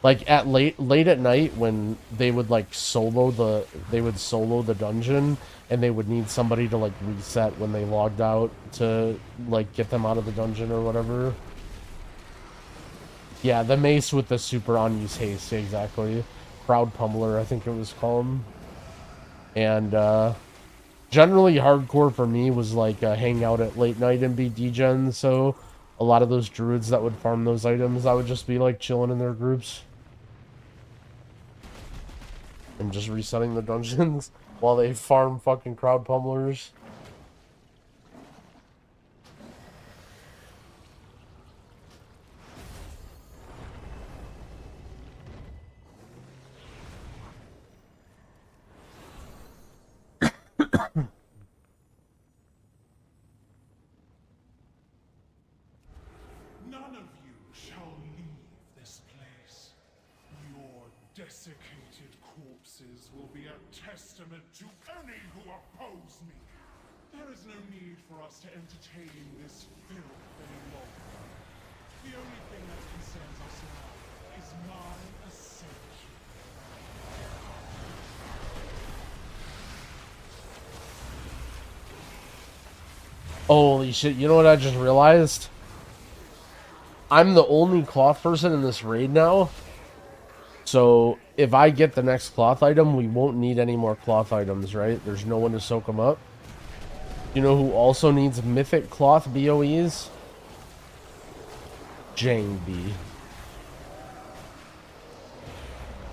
like at late at night when they would like solo the dungeon, and they would need somebody to like reset when they logged out to like get them out of the dungeon or whatever. Yeah, the mace with the super on-use haste, exactly. Crowd Pummeler, I think it was called. And generally hardcore for me was like hang out at late night and be degen, so a lot of those druids that would farm those items, I would just be like chilling in their groups. And just resetting the dungeons while they farm fucking crowd pummelers. None of you shall leave this place. Your desiccated corpses will be a testament to any who oppose me. There is no need for us to entertain this filth any longer. The only thing that concerns us now is my ascension. Holy shit, you know what I just realized? I'm the only cloth person in this raid now. So, if I get the next cloth item, we won't need any more cloth items, right? There's no one to soak them up. You know who also needs mythic cloth BOEs? Jangby.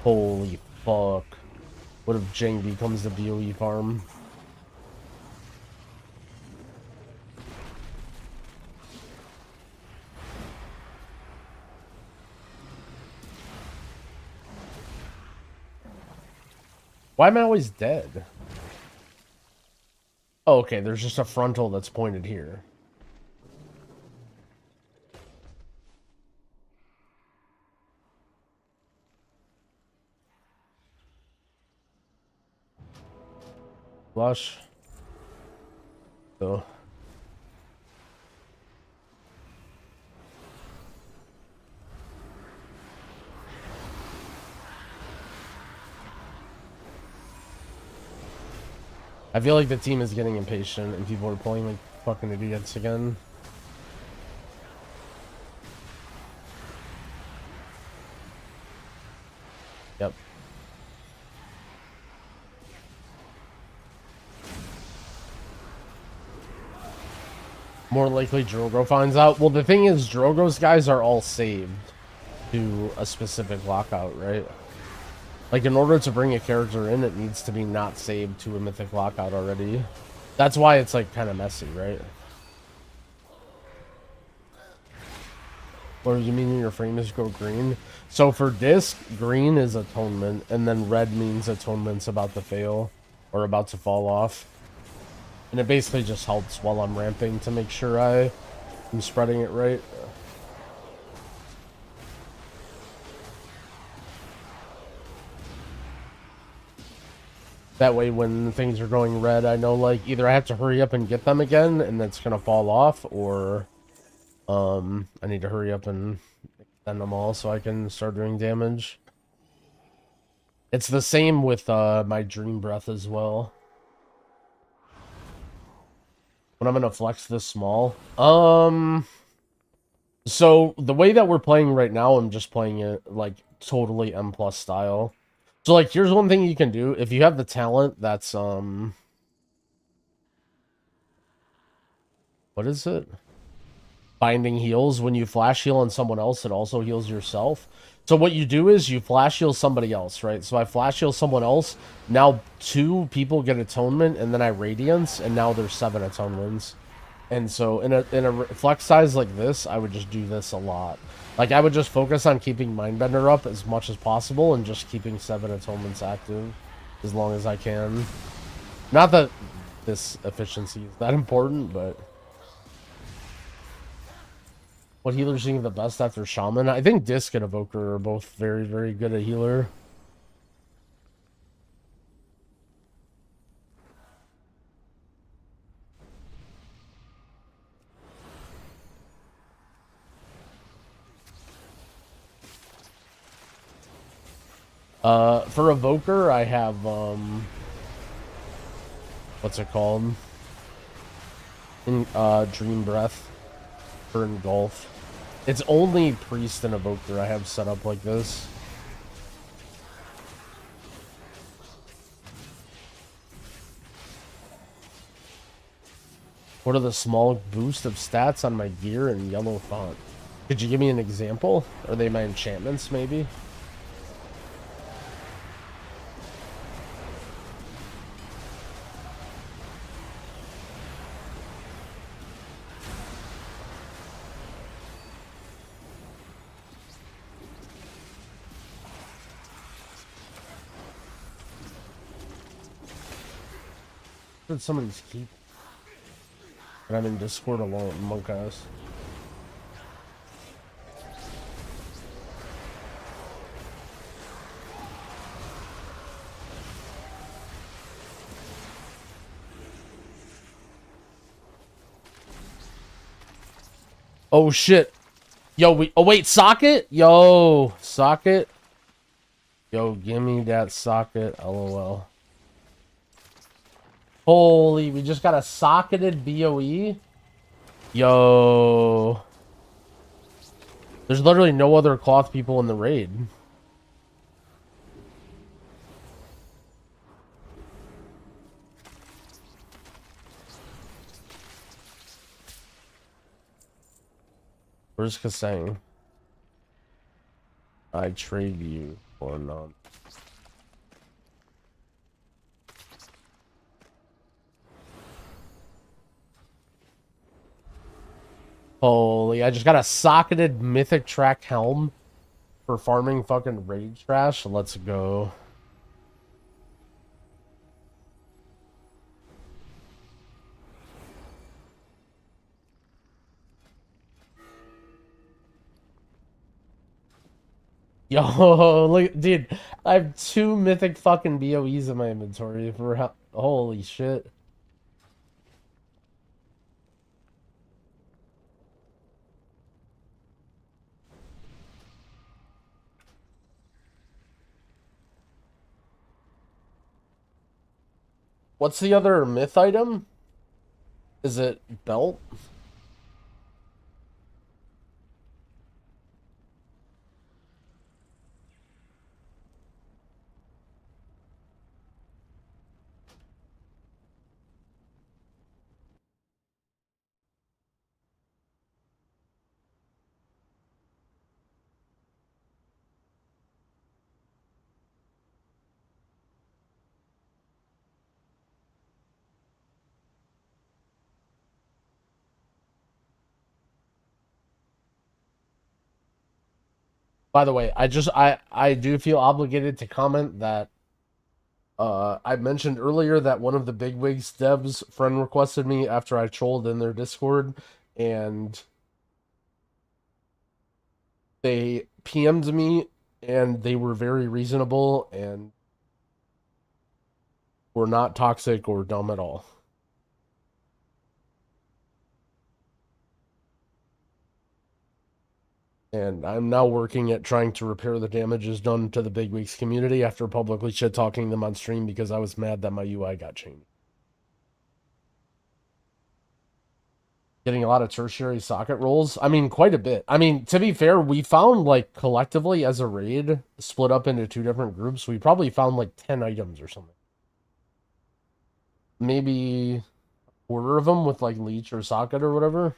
Holy fuck. What if Jangby comes to BOE farm? Why am I always dead? Oh, okay, there's just a frontal that's pointed here. Flush. So. I feel like the team is getting impatient and people are playing like fucking idiots again. Yep. More likely Drogo finds out. Well, the thing is, Drogo's guys are all saved to a specific lockout, right? Like, in order to bring a character in, it needs to be not saved to a mythic lockout already. That's why it's, like, kind of messy, right? What do you mean your frames go green? So, for disc, green is atonement, and then red means atonement's about to fail, or about to fall off. And it basically just helps while I'm ramping to make sure I'm spreading it right. That way when things are going red, I know like either I have to hurry up and get them again and that's gonna fall off, or I need to hurry up and send them all so I can start doing damage. It's the same with my Dream Breath as well. When I'm gonna flex this small. So the way that we're playing right now, I'm just playing it like totally M plus style. So like here's one thing you can do if you have the talent that's what is it? Binding heals. When you flash heal on someone else, it also heals yourself. So what you do is you flash heal somebody else, right? So I flash heal someone else. Now 2 people get atonement, and then I radiance, and now there's 7 atonements. And so in a flex size like this, I would just do this a lot. Like I would just focus on keeping Mindbender up as much as possible and just keeping 7 atonements active as long as I can. Not that this efficiency is that important, but what healers think the best after Shaman? I think Disc and Evoker are both very, very good at healer. For Evoker, I have, what's it called? Dream Breath for Engulf. It's only Priest and Evoker I have set up like this. What are the small boost of stats on my gear in yellow font? Could you give me an example? Are they my enchantments, maybe? Did somebody's keep? And I'm in Discord alone, monk ass. Oh shit. Yo, oh wait, socket? Yo, socket? Yo, give me that socket, lol. Holy, we just got a socketed BOE? Yo. There's literally no other cloth people in the raid. Where's Kasang? I trade you for none. Holy, I just got a socketed Mythic Track helm for farming fucking raid trash. Let's go. Yo, look, dude, I have 2 mythic fucking BOEs in my inventory for holy shit. What's the other myth item? Is it belt? By the way, I do feel obligated to comment that I mentioned earlier that one of the bigwigs devs friend requested me after I trolled in their Discord, and they PM'd me, and they were very reasonable and were not toxic or dumb at all. And I'm now working at trying to repair the damages done to the Big Weeks community after publicly shit-talking them on stream because I was mad that my UI got changed. Getting a lot of tertiary socket rolls. I mean, quite a bit. I mean, to be fair, we found, like, collectively as a raid, split up into 2 different groups, we probably found, like, 10 items or something. Maybe a quarter of them with, like, leech or socket or whatever.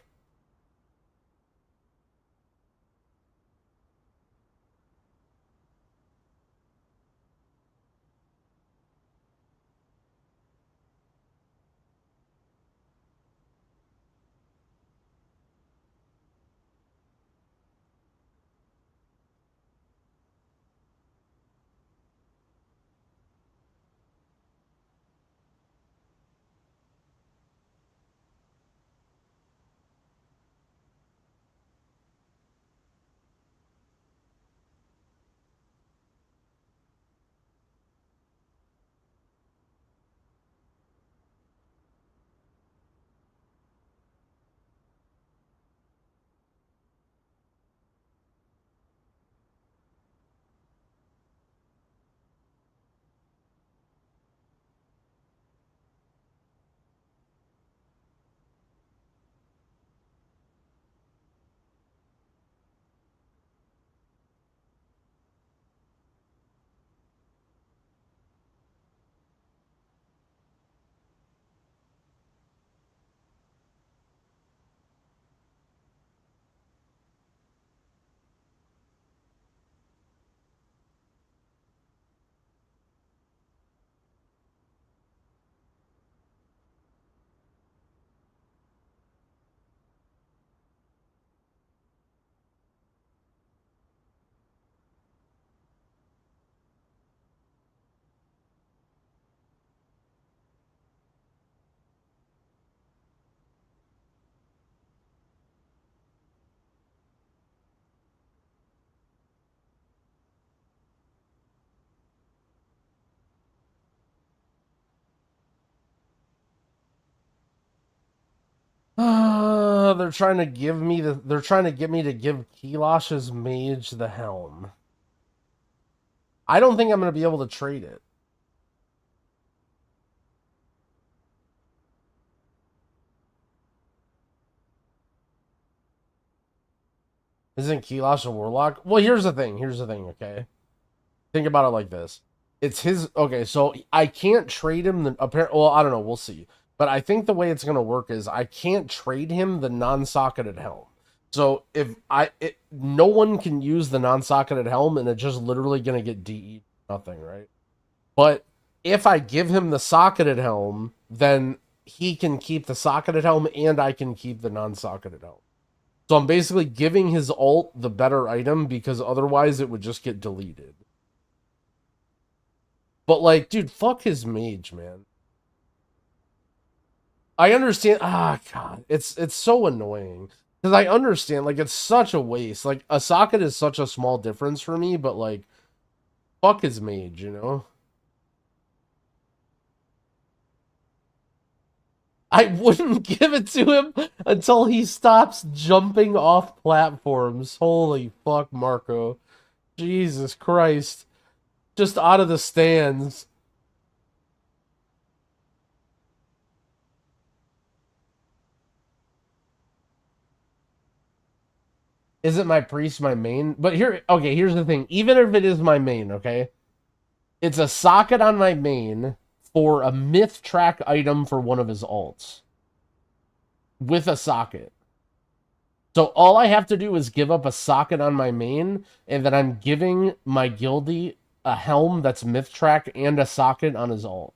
They're trying to give me they're trying to get me to give Kilash's mage the helm. I don't think I'm going to be able to trade it. Isn't Kilash a warlock? Well, here's the thing, okay? Think about it like this. It's his... Okay, so I can't trade him the... Well, I don't know, we'll see. But I think the way it's going to work is I can't trade him the non-socketed helm. So if no one can use the non-socketed helm, and it's just literally going to get DE nothing, right? But if I give him the socketed helm, then he can keep the socketed helm, and I can keep the non-socketed helm. So I'm basically giving his ult the better item, because otherwise it would just get deleted. But, like, dude, fuck his mage, man. I understand. God. It's so annoying. Because I understand, like, it's such a waste. Like, a socket is such a small difference for me, but, like, fuck his mage, you know? I wouldn't give it to him until he stops jumping off platforms. Holy fuck, Marco. Jesus Christ. Just out of the stands. Isn't my priest my main? But here, okay, here's the thing. Even if it is my main, okay? It's a socket on my main for a myth track item for one of his alts. With a socket. So all I have to do is give up a socket on my main, and then I'm giving my guildie a helm that's myth track and a socket on his alt.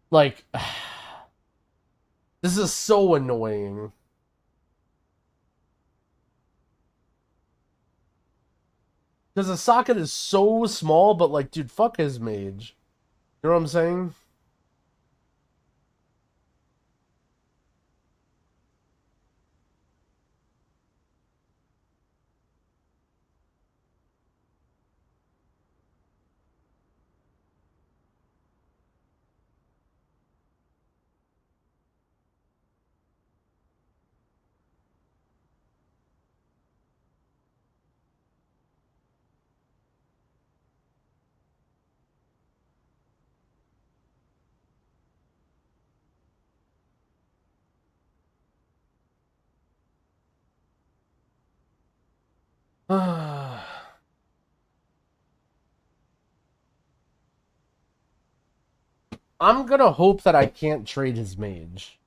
Like, this is so annoying. Because the socket is so small, but like, dude, fuck his mage. You know what I'm saying? I'm gonna hope that I can't trade his mage.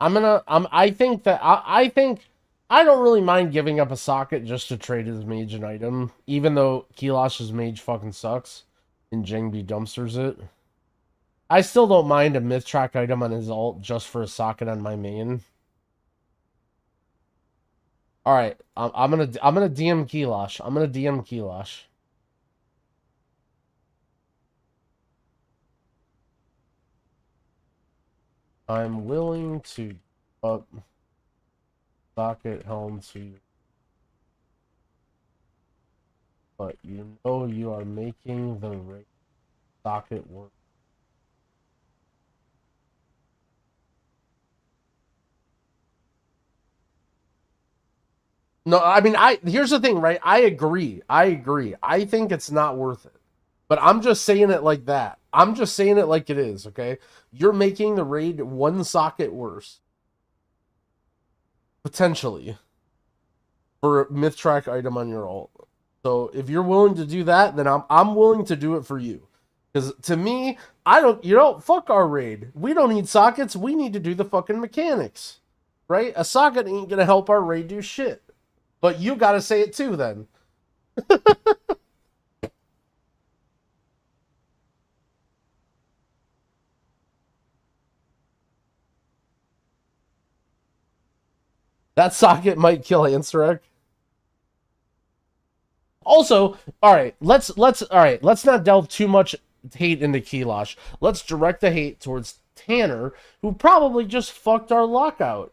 I think that I don't really mind giving up a socket just to trade his mage an item, even though Kilash's mage fucking sucks and Jengbi dumpsters it. I still don't mind a myth track item on his ult just for a socket on my main. All right, I'm gonna DM Kilash. I'm gonna DM Kilash. I'm willing to up socket helm to you, but you know you are making the right socket work. No, I mean, here's the thing, right? I agree. I think it's not worth it. But I'm just saying it like that. I'm just saying it like it is, okay? You're making the raid one socket worse. Potentially. For a myth track item on your ult. So if you're willing to do that, then I'm willing to do it for you. Because to me, fuck our raid. We don't need sockets. We need to do the fucking mechanics. Right? A socket ain't gonna help our raid do shit. But you gotta say it too, then. That socket might kill Ansarek. Also, alright, let's not delve too much hate into Kilash. Let's direct the hate towards Tanner, who probably just fucked our lockout.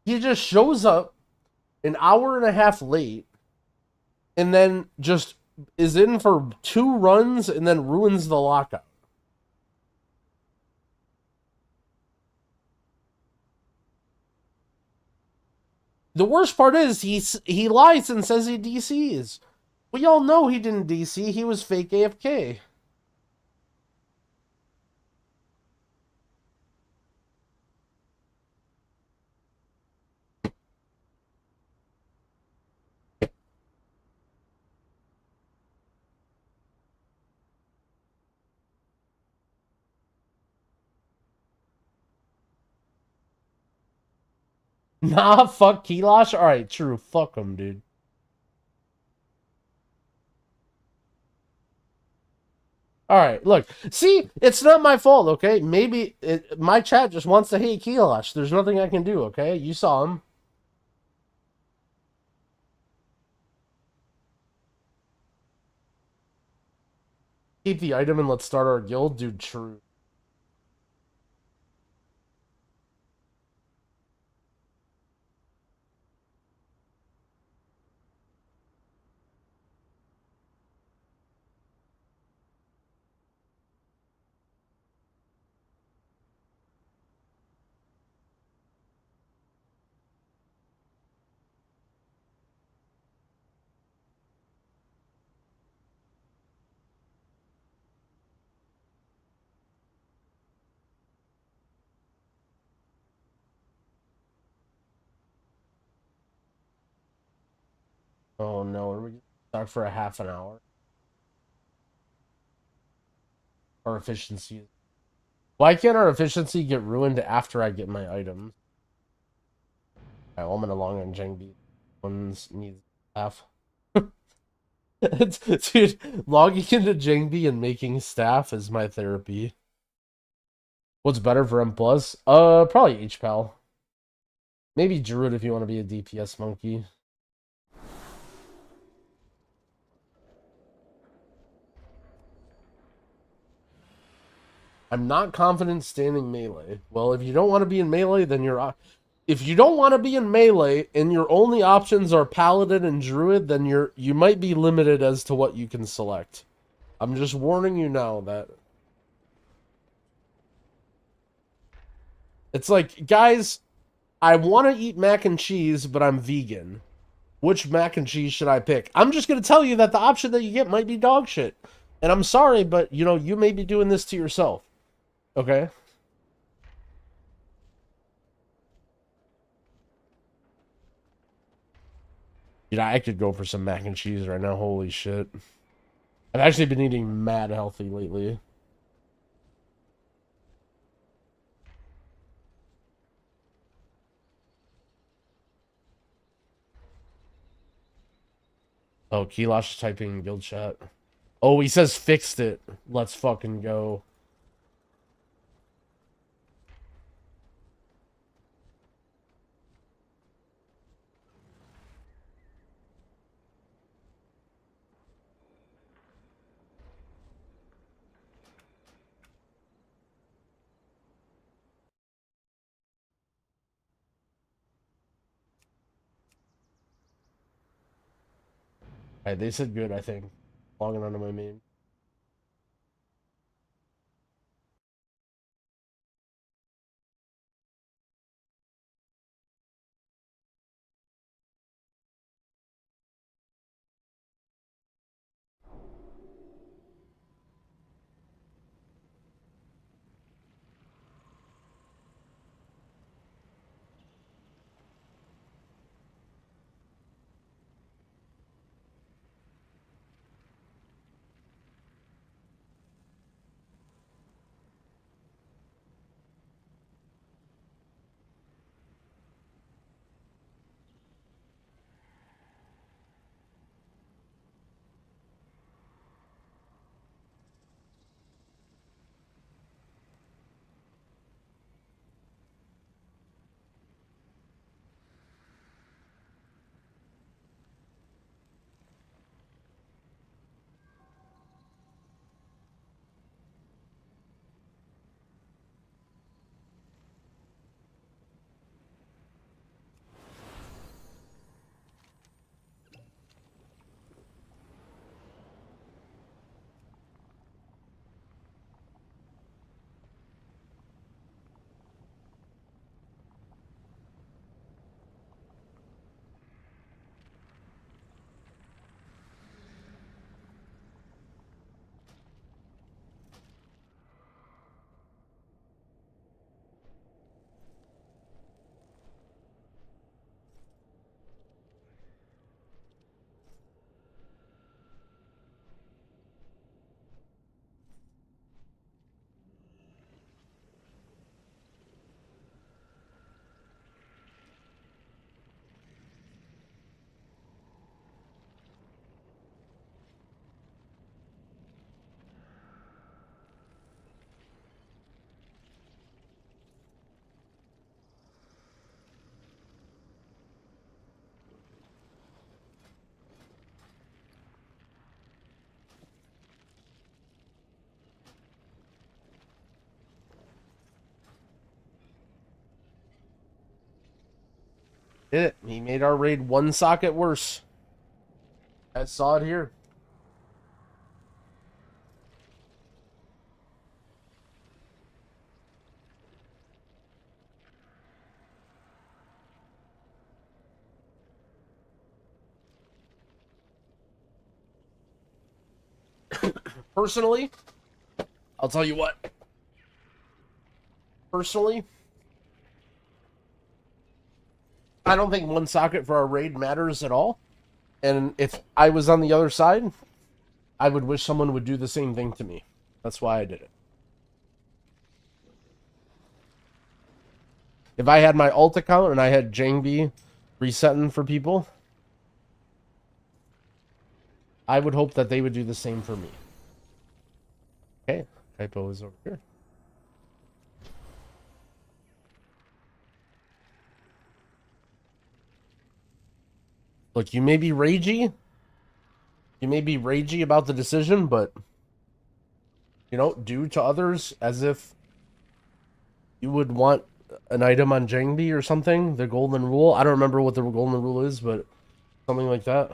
He just shows up an hour and a half late and then just is in for 2 runs and then ruins the lockout. The worst part is he lies and says he DCs. We all know he didn't DC. He was fake AFK. Nah, fuck Kilash. Alright, true. Fuck him, dude. Alright, look. See, it's not my fault, okay? Maybe my chat just wants to hate Kilash. There's nothing I can do, okay? You saw him. Keep the item and let's start our guild? Dude, true. Oh no, are we stuck for a half an hour? Our efficiency. Why can't our efficiency get ruined after I get my items? I'm gonna long on Jengbi. One's needs staff. Dude, logging into Jengbi and making staff is my therapy. What's better for M+? Probably H-Pal. Maybe Druid if you want to be a DPS monkey. I'm not confident standing melee. Well, if you don't want to be in melee, then you're... If you don't want to be in melee and your only options are Paladin and Druid, then you might be limited as to what you can select. I'm just warning you now that... It's like, guys, I want to eat mac and cheese, but I'm vegan. Which mac and cheese should I pick? I'm just going to tell you that the option that you get might be dog shit. And I'm sorry, but, you know, you may be doing this to yourself. Okay? Dude, I could go for some mac and cheese right now. Holy shit. I've actually been eating mad healthy lately. Oh, Kilosh typing guild chat. Oh, he says fixed it. Let's fucking go. Alright, they said good, I think. Logging onto my meme. Did it. He made our raid one socket worse. I saw it here. Personally, I'll tell you what. Personally, I don't think one socket for our raid matters at all. And if I was on the other side, I would wish someone would do the same thing to me. That's why I did it. If I had my alt account and I had Jangbi resetting for people, I would hope that they would do the same for me. Okay, typo is over here. Look, you may be ragey. You may be ragey about the decision, but, you know, do to others as if you would want an item on Jangbi or something. The golden rule. I don't remember what the golden rule is, but something like that.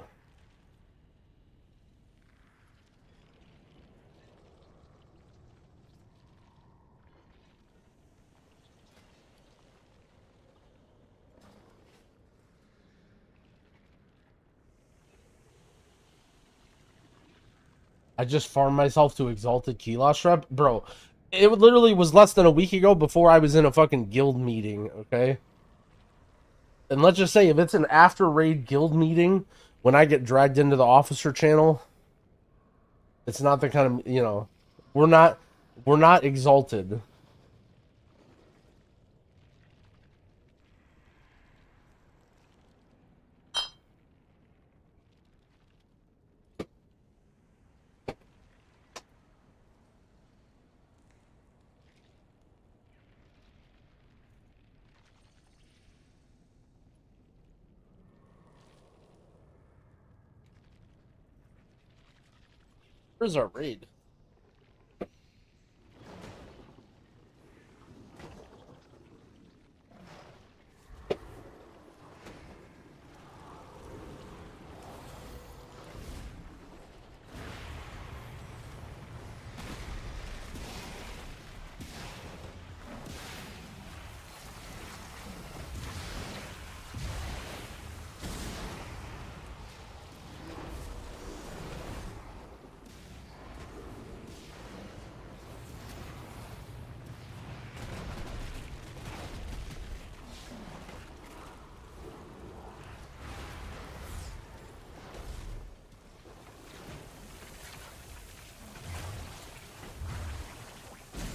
I just farmed myself to Exalted Kilosh rep. Bro, it literally was less than a week ago before I was in a fucking guild meeting, okay? And let's just say, if it's an after-raid guild meeting, when I get dragged into the officer channel, It's not the kind of, you know, we're not exalted. Where's our raid?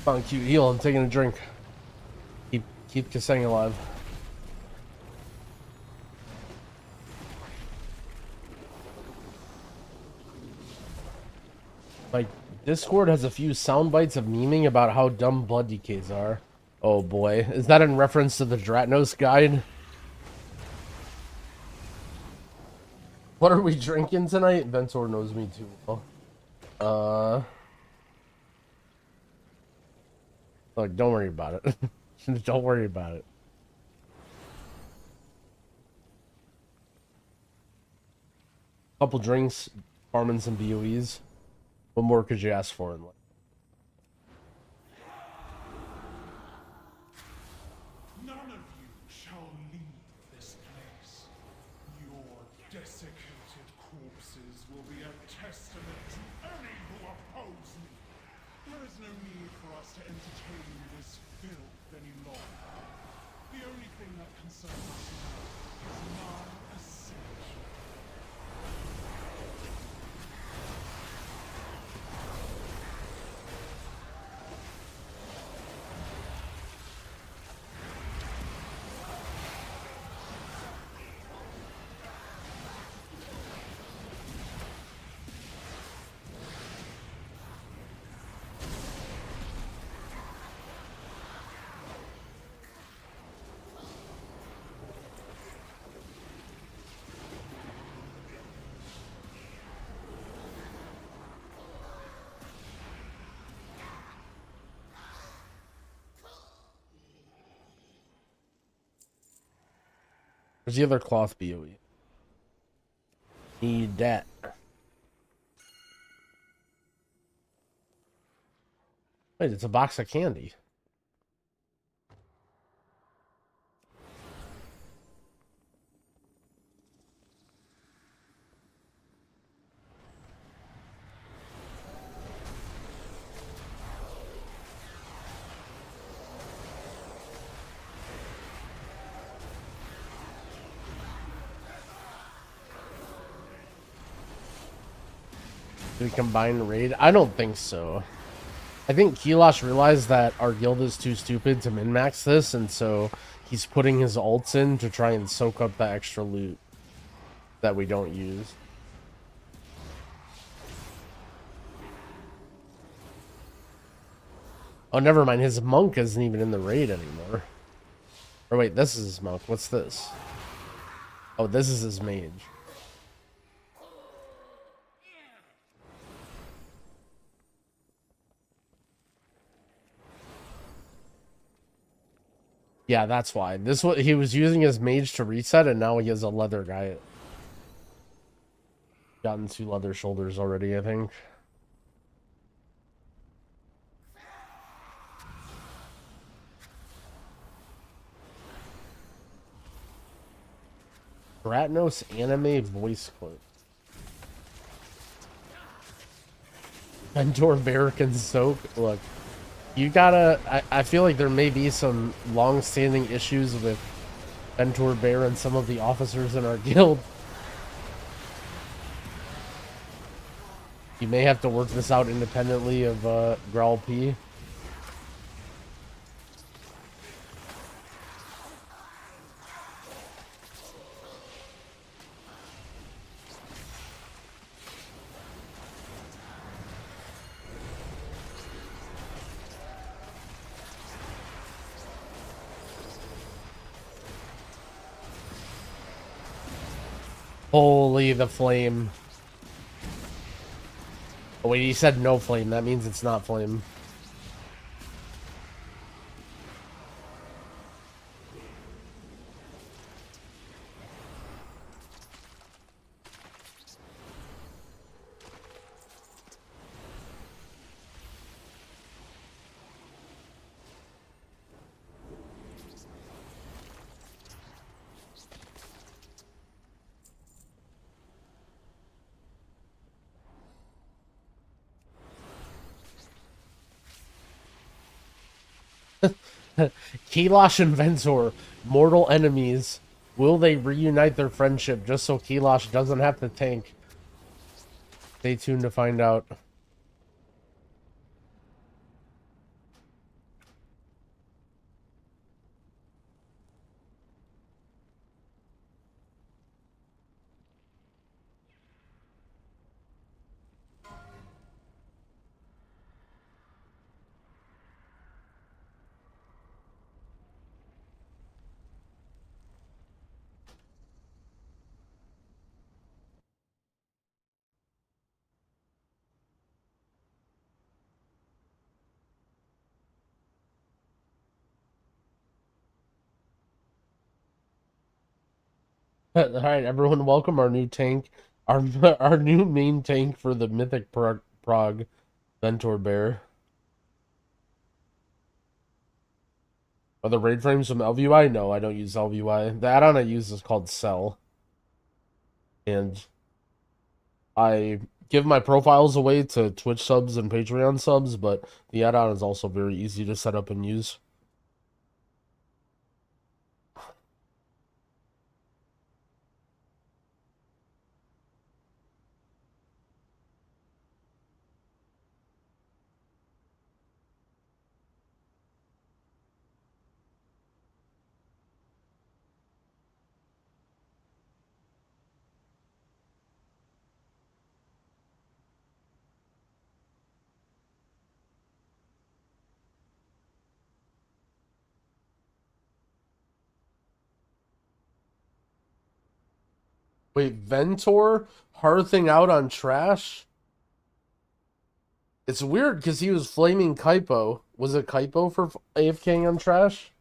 Come on, cute heal. I'm taking a drink. Keep Kasang alive. Like, Discord has a few sound bites of memeing about how dumb blood decays are. Oh boy. Is that in reference to the Dratnos guide? What are we drinking tonight? Ventor knows me too well. Look, don't worry about it. Don't worry about it. Couple drinks, farming some BOEs. What more could you ask for in life? None of you shall leave this place. Your desiccated corpses will be a testament to any who oppose me. There is no need for us to entertain this filth any longer. The only thing that concerns us now is non-essential. Where's the other cloth BOE? Need that. Wait, it's a box of candy. Do we combine raid? I don't think so. I think Kilosh realized that our guild is too stupid to min-max this, and so he's putting his ults in to try and soak up the extra loot that we don't use. Oh, never mind. His monk isn't even in the raid anymore. Or wait, this is his monk. What's this? Oh, this is his mage. Yeah, that's why. This what he was using his mage to reset, and now he has a leather guy. Gotten 2 leather shoulders already, I think. Ratnos anime voice clip. Endor Bear can soak. Look. You gotta... I feel like there may be some long-standing issues with Ventor Bear and some of the officers in our guild. You may have to work this out independently of Growl P. Holy, the flame. Oh wait, he said no flame. That means it's not flame. Kilosh and Vensor, mortal enemies. Will they reunite their friendship just so Kilosh doesn't have to tank? Stay tuned to find out. All right, everyone, welcome our new tank, our new main tank for the Mythic Prog, Ventor Bear. Are the raid frames from LVUI? No, I don't use LVUI. The add-on I use is called Cell. And I give my profiles away to Twitch subs and Patreon subs, but the add-on is also very easy to set up and use. Wait, Ventor hearthing out on trash? It's weird because he was flaming Kaipo. Was it Kaipo for AFKing on trash?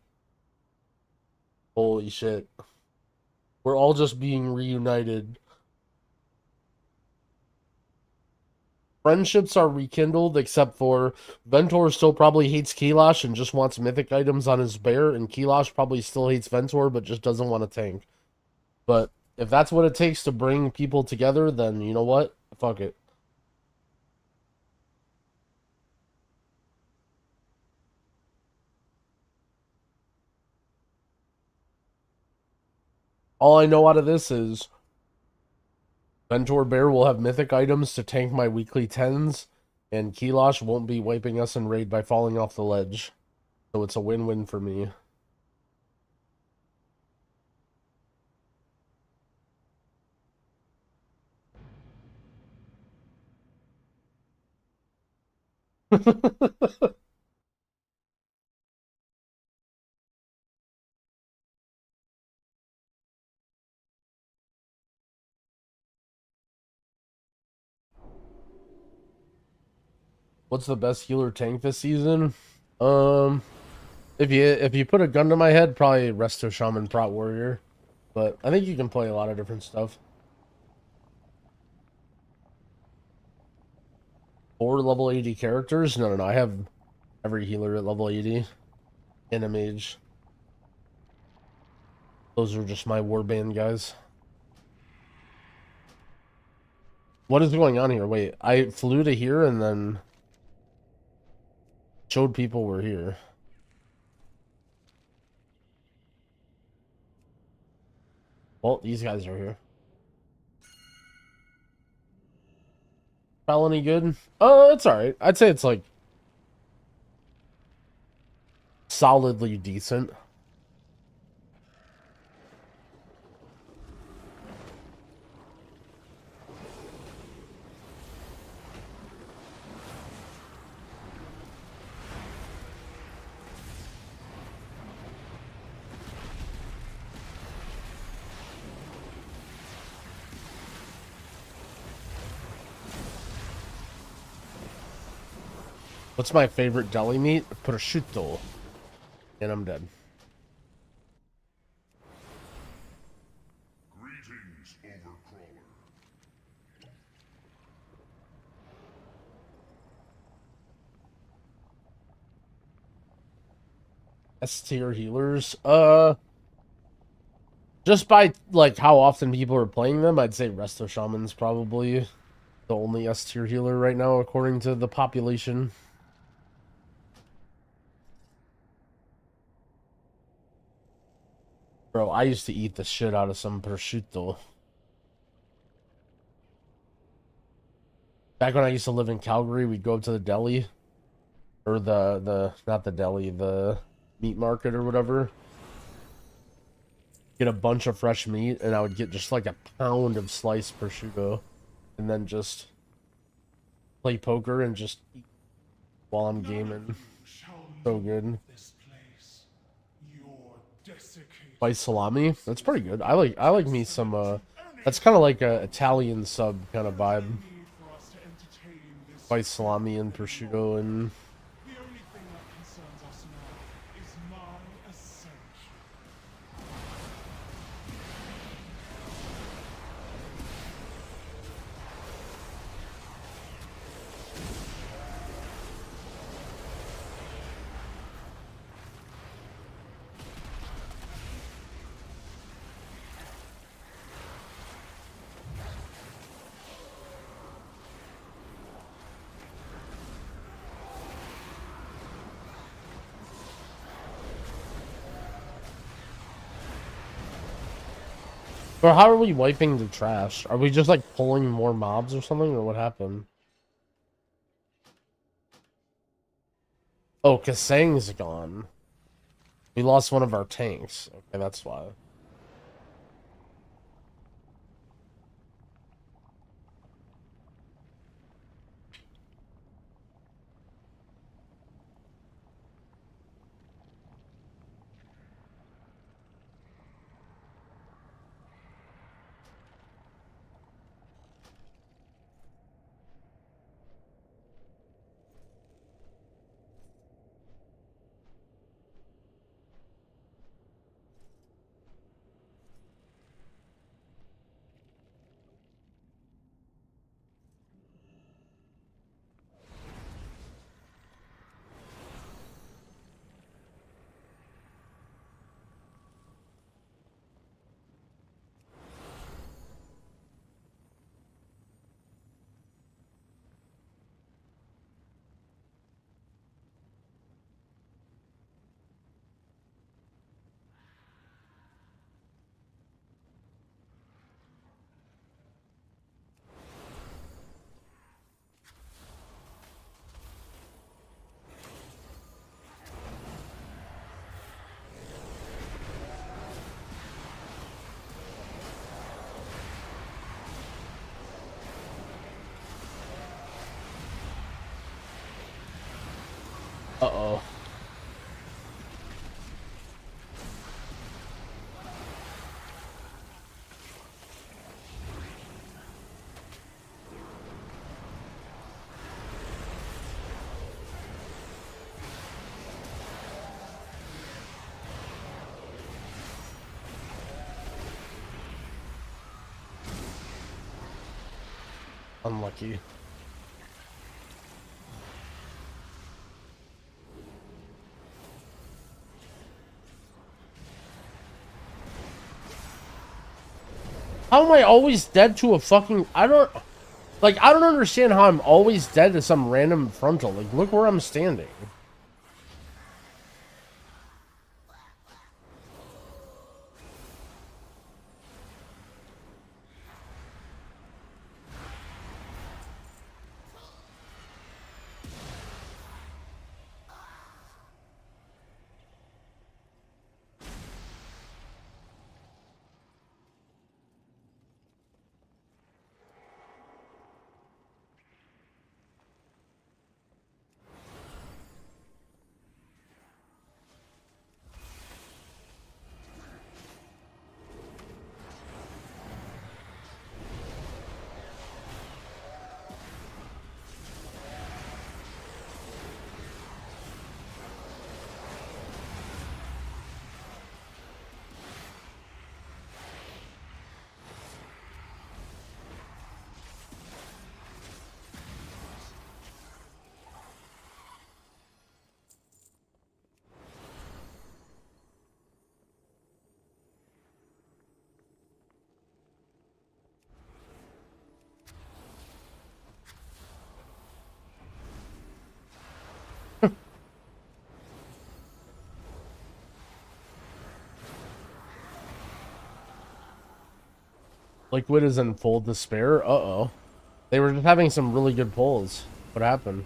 Holy shit. We're all just being reunited. Friendships are rekindled, except for Ventor still probably hates Kilosh and just wants mythic items on his bear, and Kilosh probably still hates Ventor but just doesn't want to tank. But if that's what it takes to bring people together, then you know what? Fuck it. All I know out of this is Ventor Bear will have mythic items to tank my weekly 10s, and Kilosh won't be wiping us in raid by falling off the ledge. So it's a win-win for me. What's the best healer tank this season? If you put a gun to my head, probably Resto Shaman Prot Warrior. But I think you can play a lot of different stuff. 4 level 80 characters? No, I have every healer at level 80. And a mage. Those are just my warband guys. What is going on here? Wait, I flew to here and then showed people we're here. Well, these guys are here. Spell any good? It's alright. I'd say it's like solidly decent. What's my favorite deli meat? Prosciutto. And I'm dead. Greetings, Overcrawler. S tier healers. Just by like how often people are playing them, I'd say Resto Shaman's probably the only S tier healer right now, according to the population. Bro, I used to eat the shit out of some prosciutto. Back when I used to live in Calgary, we'd go up to the deli. Or not the deli, the meat market or whatever. Get a bunch of fresh meat, and I would get just like a pound of sliced prosciutto. And then just play poker and just eat while I'm gaming. So good. Spice salami, that's pretty good. I like me some that's kind of like a Italian sub kind of vibe. Spice salami and prosciutto and Or how are we wiping the trash? Are we just like pulling more mobs or something, or what happened? Oh, Kasang's gone. We lost one of our tanks. Okay, that's why. Uh-oh. Unlucky. How am I always dead to a fucking... I don't understand how I'm always dead to some random frontal. Like, look where I'm standing. Liquid is in full despair. Uh-oh. They were just having some really good pulls. What happened?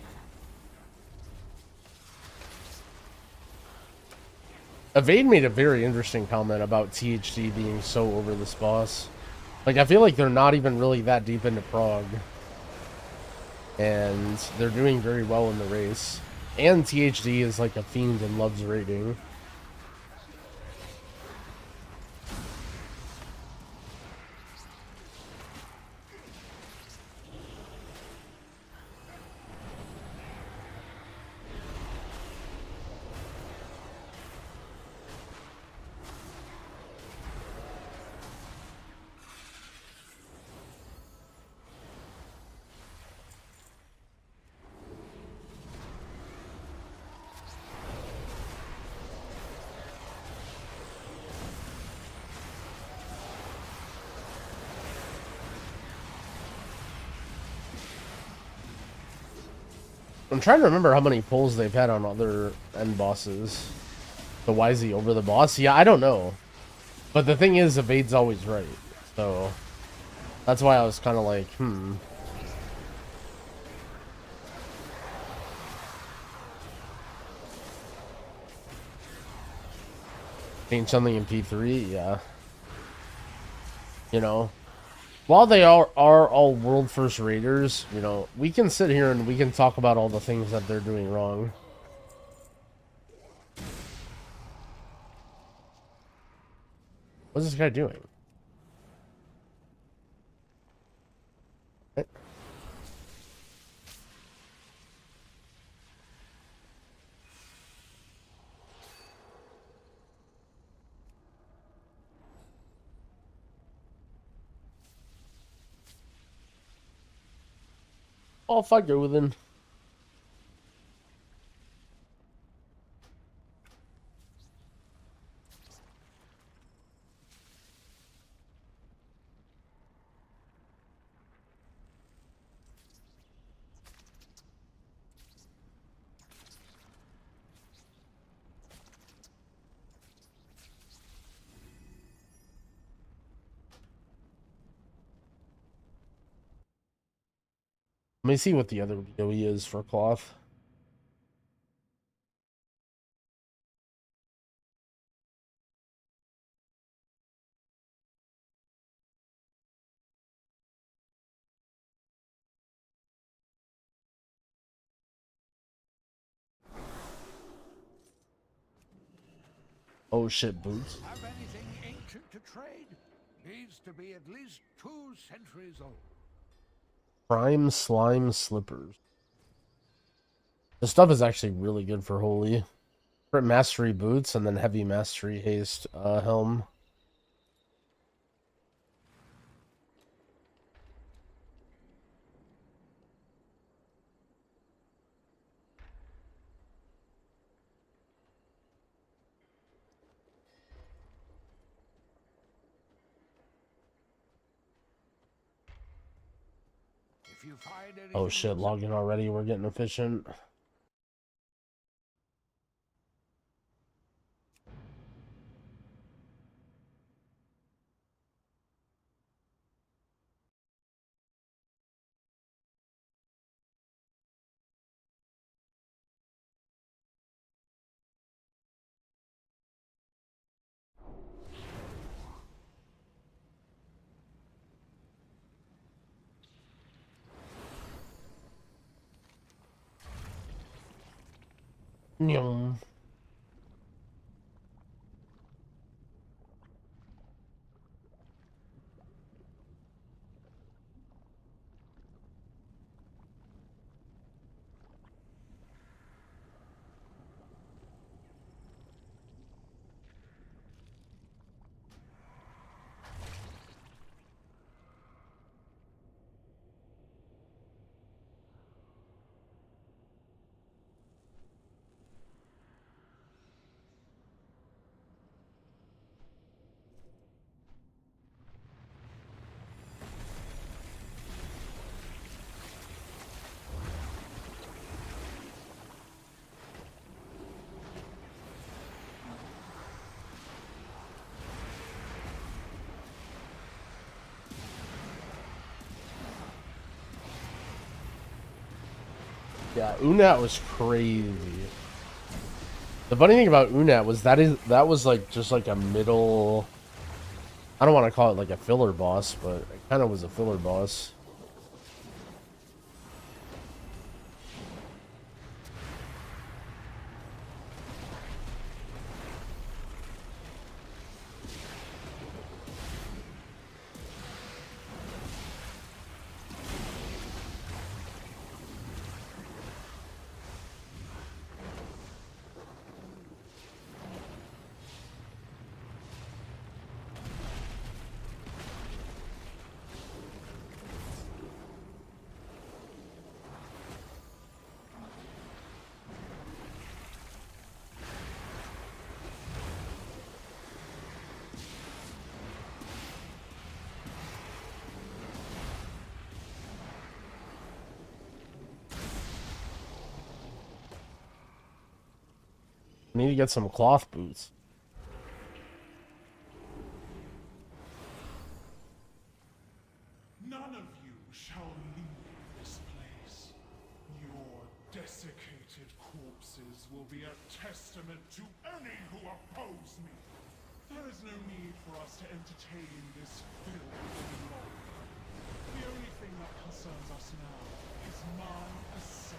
Evade made a very interesting comment about THD being so over this boss. Like, I feel like they're not even really that deep into Prague. And they're doing very well in the race. And THD is like a fiend and loves raiding. I'm trying to remember how many pulls they've had on other end bosses. So why is he over the boss? Yeah, I don't know. But the thing is, Evade's always right. So that's why I was kind of like, Change something in P3, yeah. You know, while they are all world first raiders, you know, we can sit here and we can talk about all the things that they're doing wrong. What's this guy doing? Oh, fuck, go within. Let me see what the other video is for cloth. Oh shit, boots. Have anything ancient to trade? Needs to be at least 2 centuries old. Prime slime slippers. This stuff is actually really good for holy. Crit mastery boots and then heavy mastery haste helm. If you find anything Oh shit, logging already. We're getting efficient. Nyum. Yeah, Unat was crazy. The funny thing about Unat was that was like just like a middle. I don't want to call it like a filler boss, but it kind of was a filler boss. I need to get some cloth boots. None of you shall leave this place. Your desiccated corpses will be a testament to any who oppose me. There is no need for us to entertain this filth any longer. The only thing that concerns us now is my ascension.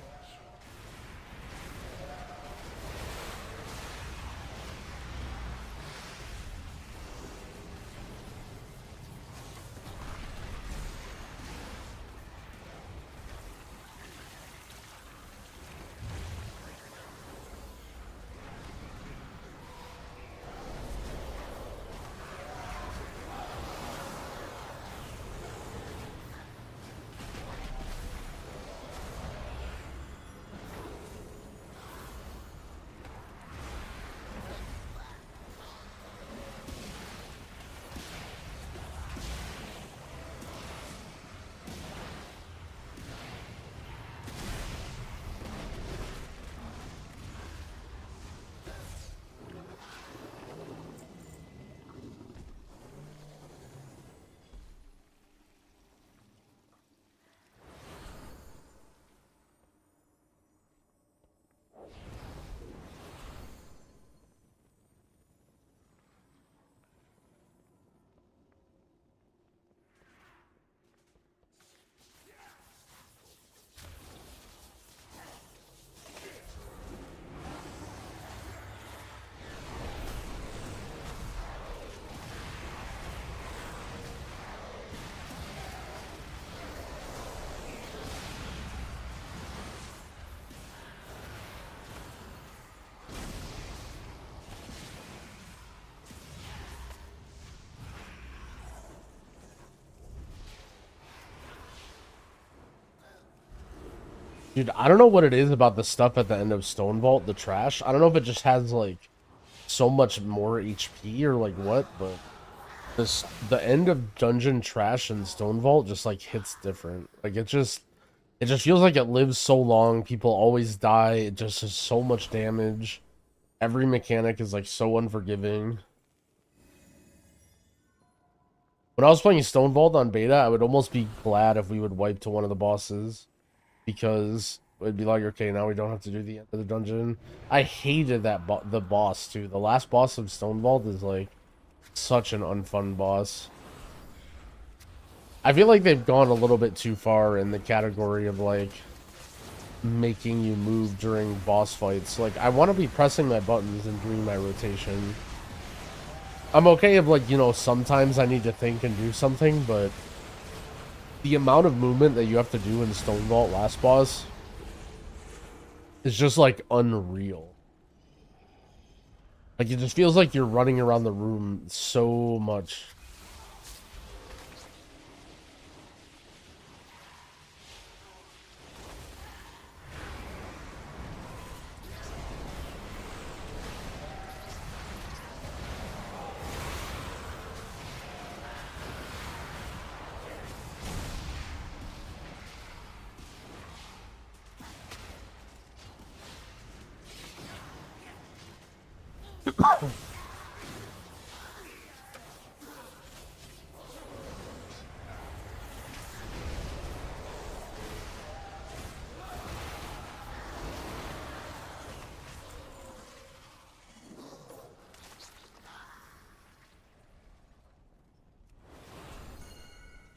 Dude, I don't know what it is about the stuff at the end of Stone Vault, the trash. I don't know if it just has, like, so much more HP or, like, what, but the end of dungeon trash in Stone Vault just, like, hits different. Like, it just feels like it lives so long. People always die. It just has so much damage. Every mechanic is, like, so unforgiving. When I was playing Stone Vault on beta, I would almost be glad if we would wipe to one of the bosses. Because it'd be like, okay, now we don't have to do the end of the dungeon. I hated that the boss, too. The last boss of Stone Vault is, like, such an unfun boss. I feel like they've gone a little bit too far in the category of, like, making you move during boss fights. Like, I want to be pressing my buttons and doing my rotation. I'm okay if, like, you know, sometimes I need to think and do something, but the amount of movement that you have to do in Stone Vault last boss is just, like, unreal. Like, it just feels like you're running around the room so much.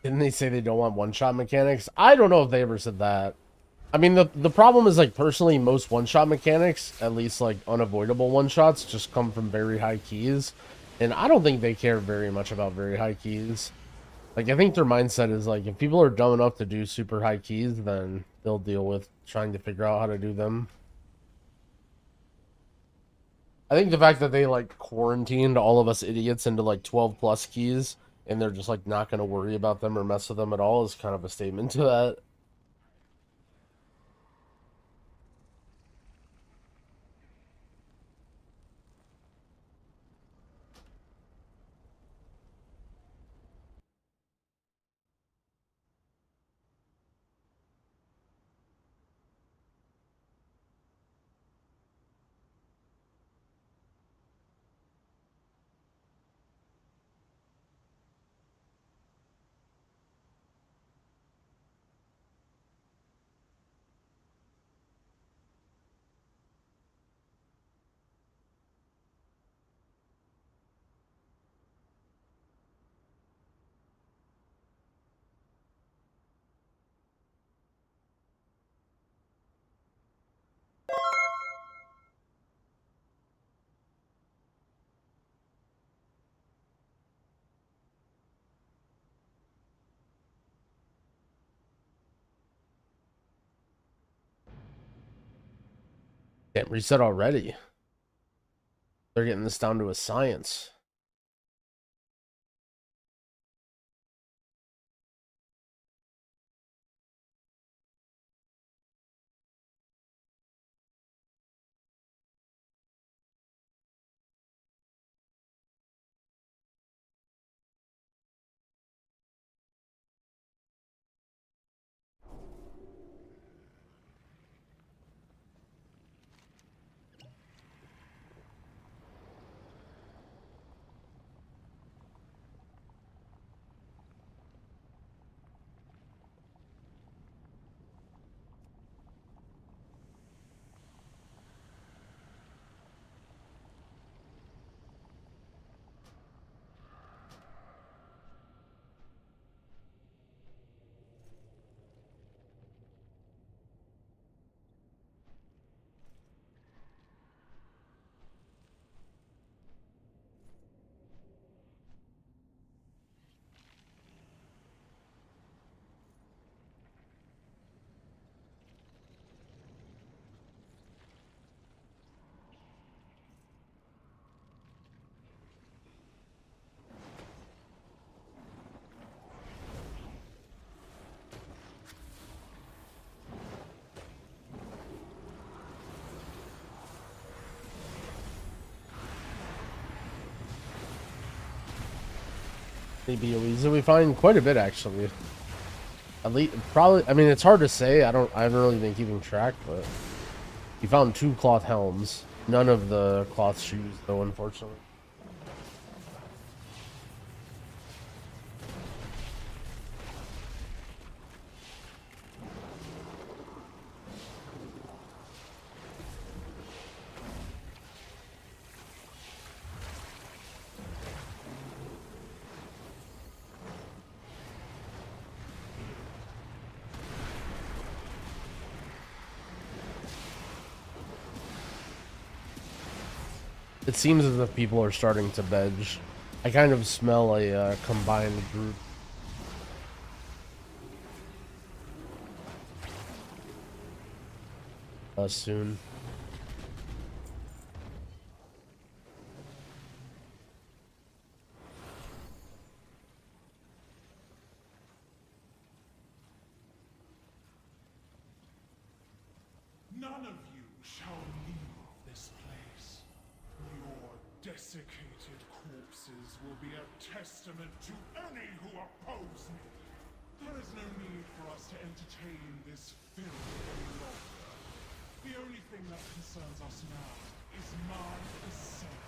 Didn't they say they don't want one-shot mechanics? I don't know if they ever said that. I mean, the problem is, like, personally, most one-shot mechanics, at least, like, unavoidable one-shots, just come from very high keys. And I don't think they care very much about very high keys. Like, I think their mindset is, like, if people are dumb enough to do super high keys, then they'll deal with trying to figure out how to do them. I think the fact that they, like, quarantined all of us idiots into, like, 12 plus keys, and they're just, like, not going to worry about them or mess with them at all is kind of a statement to that. Can't reset already. They're getting this down to a science. BOEs, we find quite a bit actually. At least, probably. I mean, it's hard to say. I haven't really been keeping track, but we found 2 cloth helms. None of the cloth shoes, though, unfortunately. It seems as if people are starting to veg. I kind of smell a combined group. Soon. None of you shall leave this place. Your desiccated corpses will be a testament to any who oppose me. There is no need for us to entertain this filth any longer. The only thing that concerns us now is my ascension.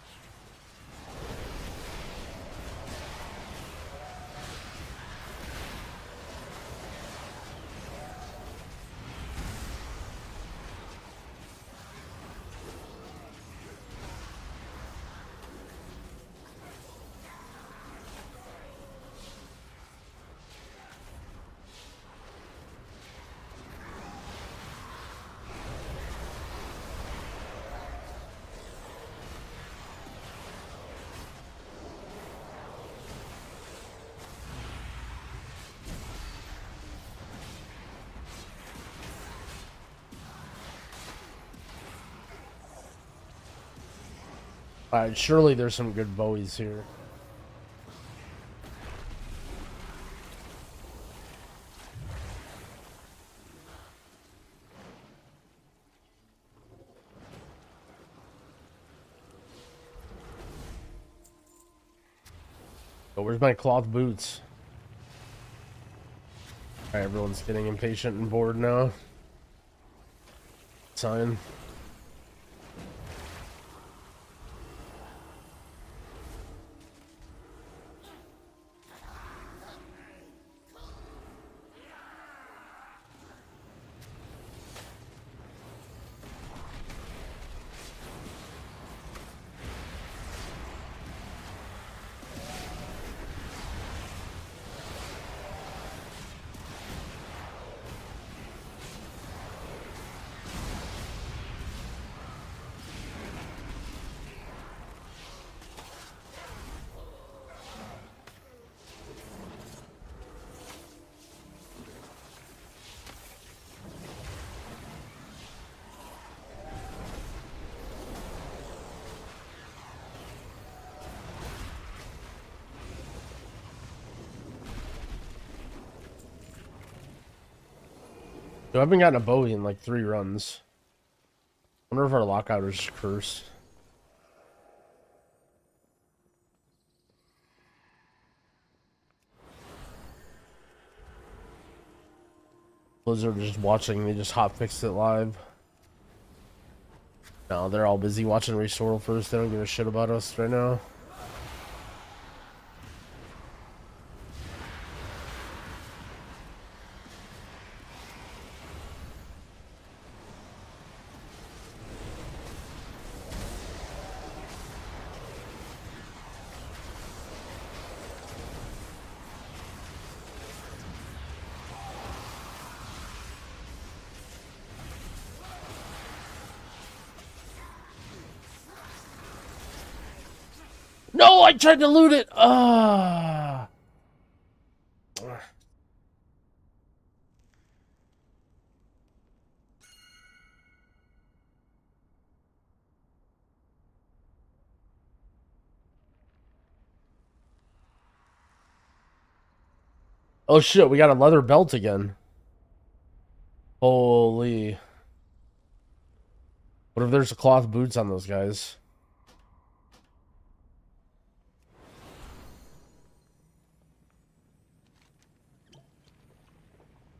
Alright, surely there's some good bowies here. Oh, where's my cloth boots? Alright, everyone's getting impatient and bored now. Sign. I haven't gotten a bowie in like 3 runs. I wonder if our lockout is cursed. Blizzard just watching, they just hotfixed it live. No, they're all busy watching Restore first. They don't give a shit about us right now. No, I tried to loot it. Ah. Oh shit, we got a leather belt again. Holy. What if there's cloth boots on those guys?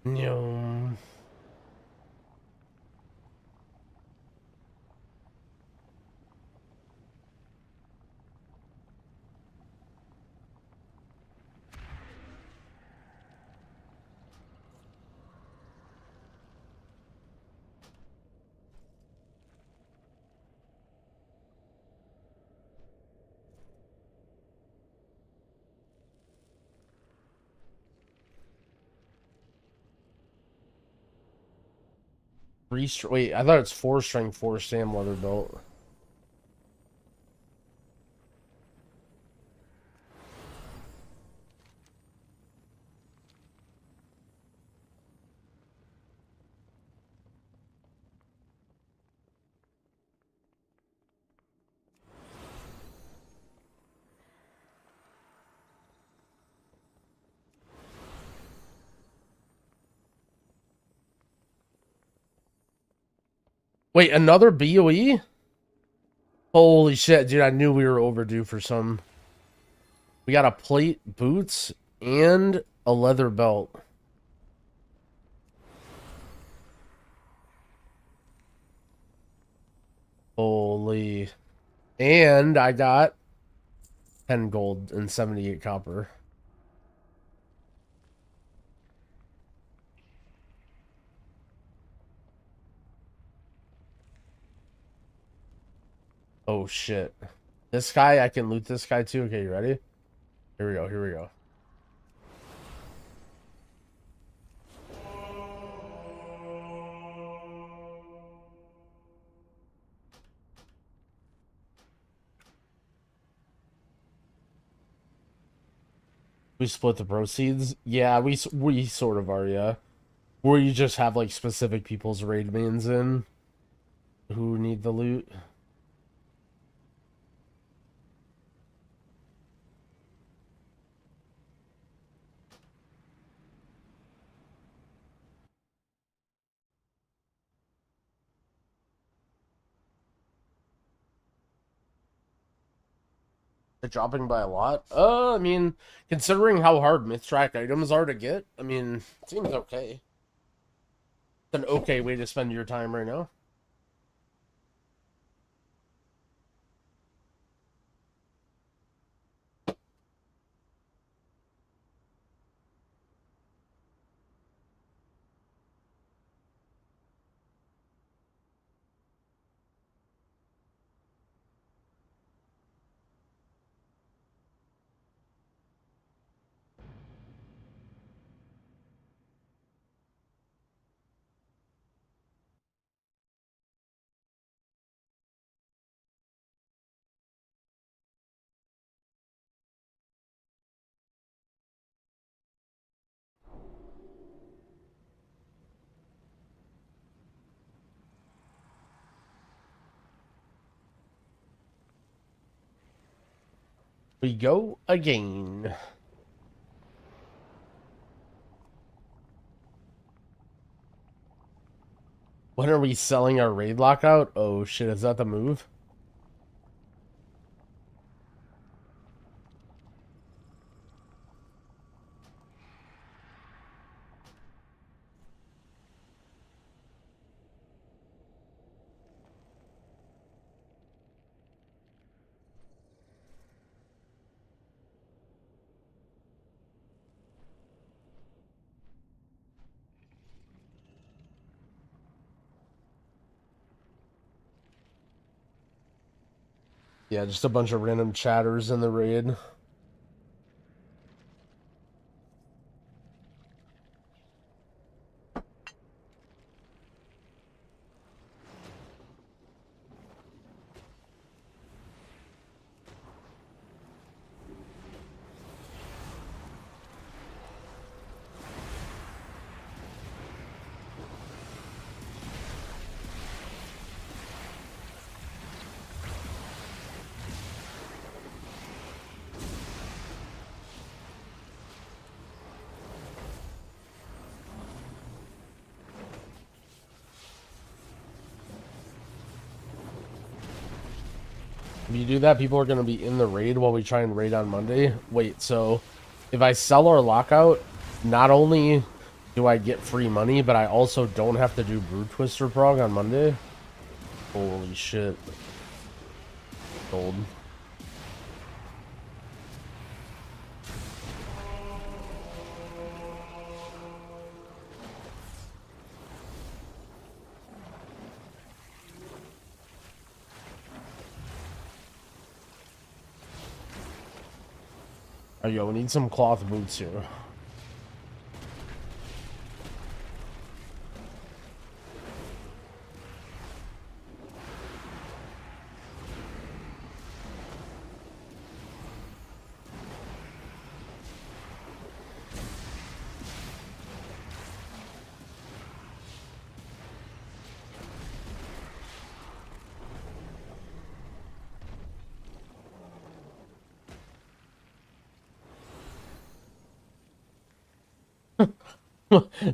No. Wait, I thought it's 4-string, 4-stam leather belt. Wait, another BOE? Holy shit, dude, I knew we were overdue for some. We got a plate, boots, and a leather belt. Holy. And I got 10 gold and 78 copper. Oh shit. This guy, I can loot this guy too. Okay, you ready? Here we go, here we go. We split the proceeds? Yeah, we sort of are, yeah. Where you just have like specific people's raid mains in who need the loot. They're dropping by a lot. I mean, considering how hard myth track items are to get, I mean, it seems okay. It's an okay way to spend your time right now. We go again. When are we selling our raid lockout? Oh shit, is that the move? Yeah, just a bunch of random chatters in the raid. If you do that, people are going to be in the raid while we try and raid on Monday. Wait, so if I sell our lockout, not only do I get free money, but I also don't have to do Brood Twister prog on Monday? Holy shit. Gold. Oh, yo, we need some cloth boots here.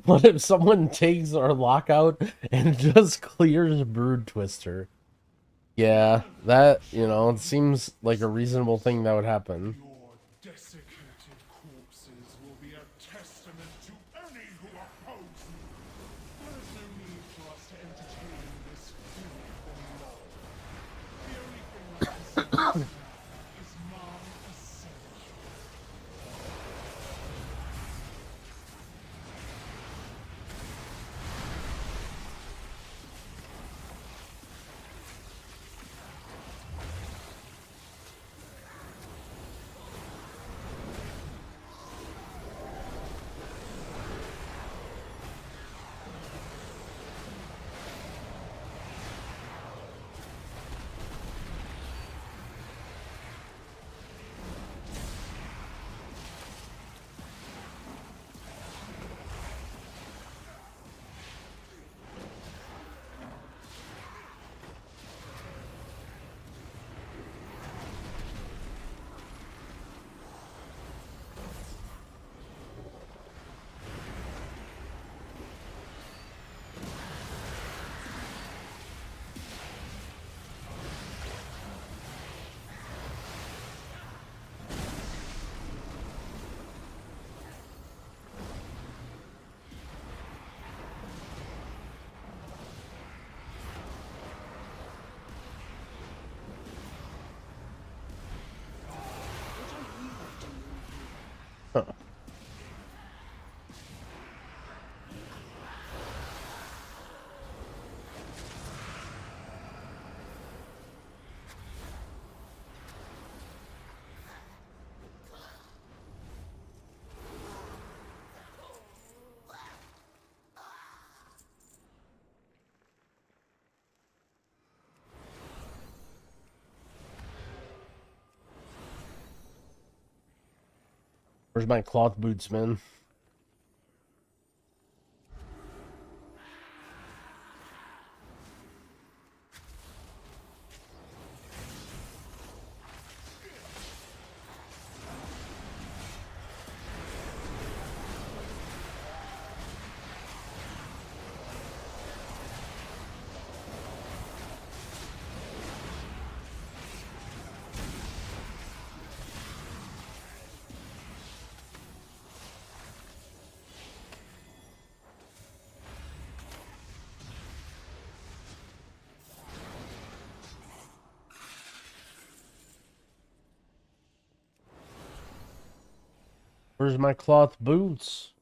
What if someone takes our lockout and just clears Brood Twister? Yeah, that, you know, it seems like a reasonable thing that would happen. Your desiccated corpses will be a testament to any who oppose me. There is no need for us to entertain this filth any longer. The only thing that concerns me is my ascension. Where's my cloth boots, man? Where's my cloth boots?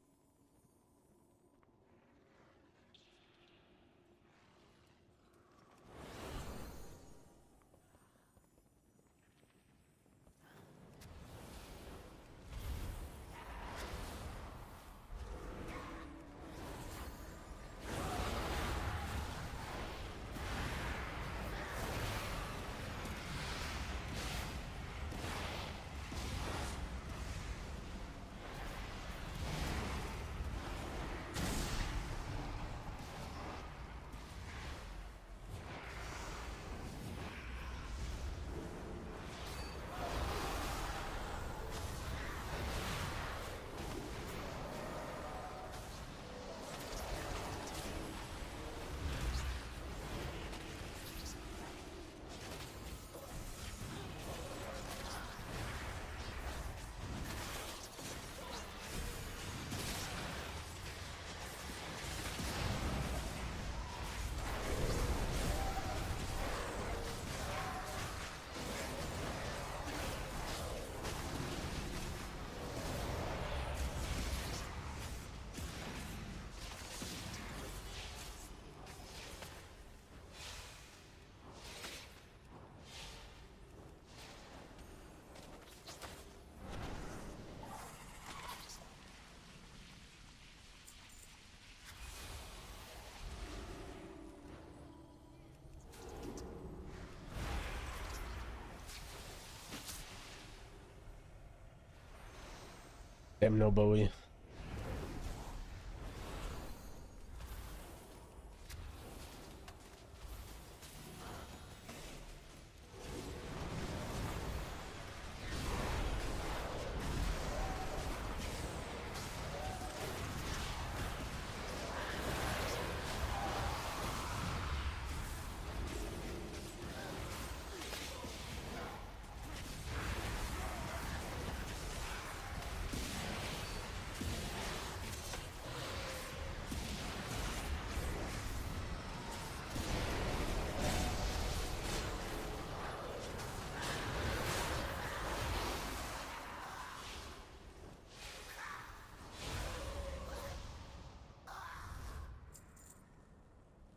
Damn, no Bowie.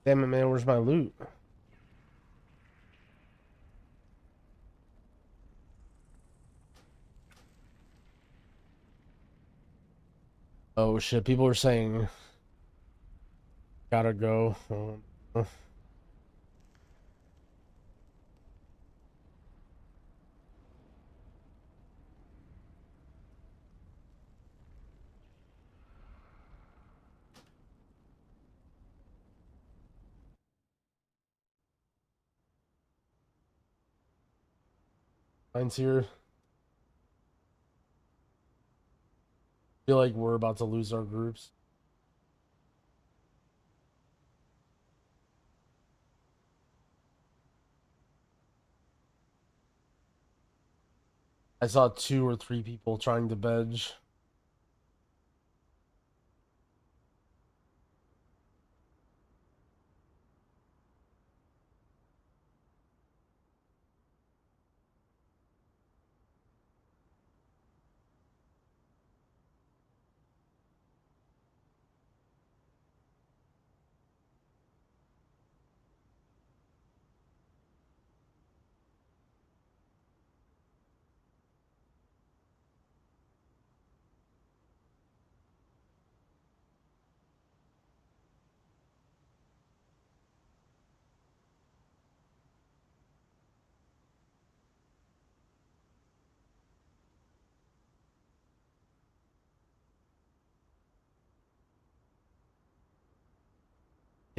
Damn it, man, where's my loot? Oh shit, people are saying gotta go. Mine's here. Feel like we're about to lose our groups. I saw 2 or 3 people trying to bedge.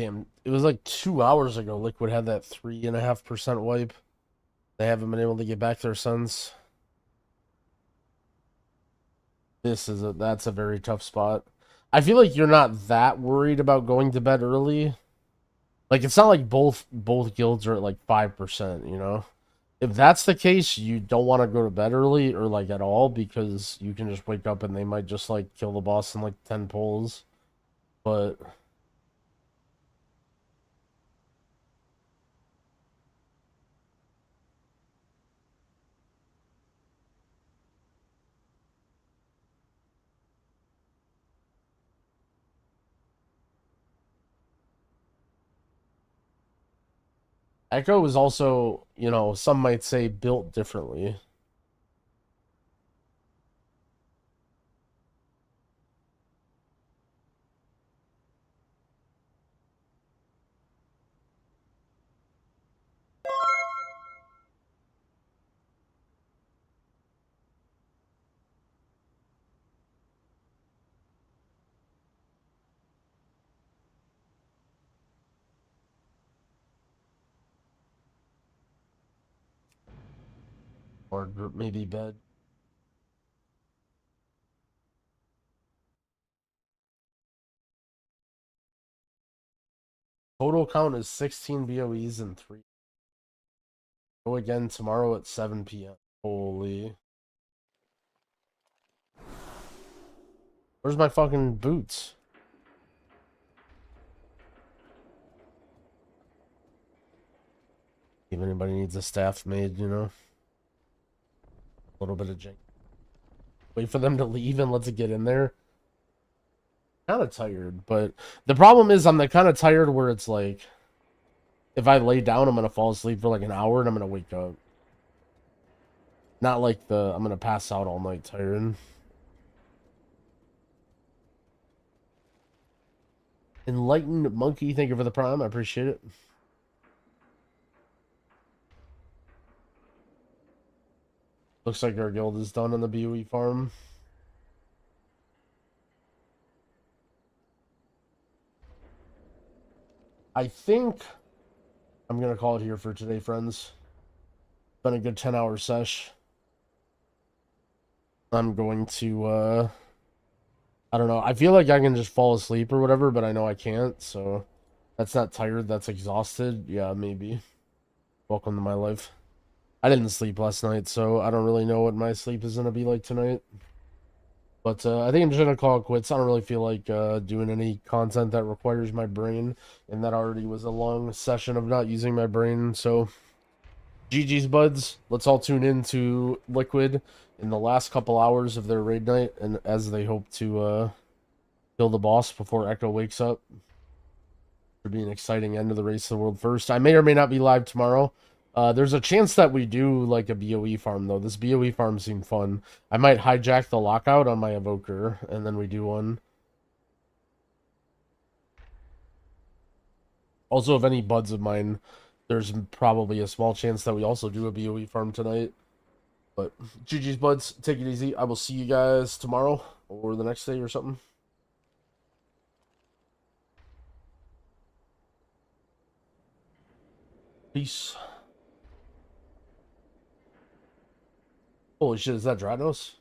Damn, it was like 2 hours ago. Liquid had that 3.5% wipe. They haven't been able to get back their sons. That's a very tough spot. I feel like you're not that worried about going to bed early. Like, it's not like both guilds are at like 5%, you know? If that's the case, you don't want to go to bed early or like at all, because you can just wake up and they might just like kill the boss in like 10 pulls. But Echo is also, you know, some might say built differently. Or maybe bed. Total count is 16 BOEs and 3. Go again tomorrow at 7 p.m. Holy. Where's my fucking boots? If anybody needs a staff made, you know. A little bit of jank. Wait for them to leave and let's get in there. Kind of tired, but the problem is I'm the kind of tired where it's like, if I lay down, I'm gonna fall asleep for like an hour and I'm gonna wake up. Not like I'm gonna pass out all night tired. Enlightened Monkey, thank you for the prime. I appreciate it. Looks like our guild is done on the BOE farm. I think I'm gonna call it here for today, friends. Been a good 10-hour sesh. I'm going to I don't know. I feel like I can just fall asleep or whatever, but I know I can't, so that's not tired, that's exhausted. Yeah, maybe. Welcome to my life. I didn't sleep last night, so I don't really know what my sleep is gonna be like tonight. But I think I'm just gonna call it quits. I don't really feel like doing any content that requires my brain, and that already was a long session of not using my brain, so GG's buds. Let's all tune in to Liquid in the last couple hours of their raid night, and as they hope to kill the boss before Echo wakes up. Should be an exciting end of the Race to the World First. I may or may not be live tomorrow. There's a chance that we do like a BOE farm though. This BOE farm seemed fun. I might hijack the lockout on my evoker and then we do one. Also, if any buds of mine, there's probably a small chance that we also do a BOE farm tonight. But GG's buds, take it easy. I will see you guys tomorrow or the next day or something. Peace. Holy shit, is that Dranos?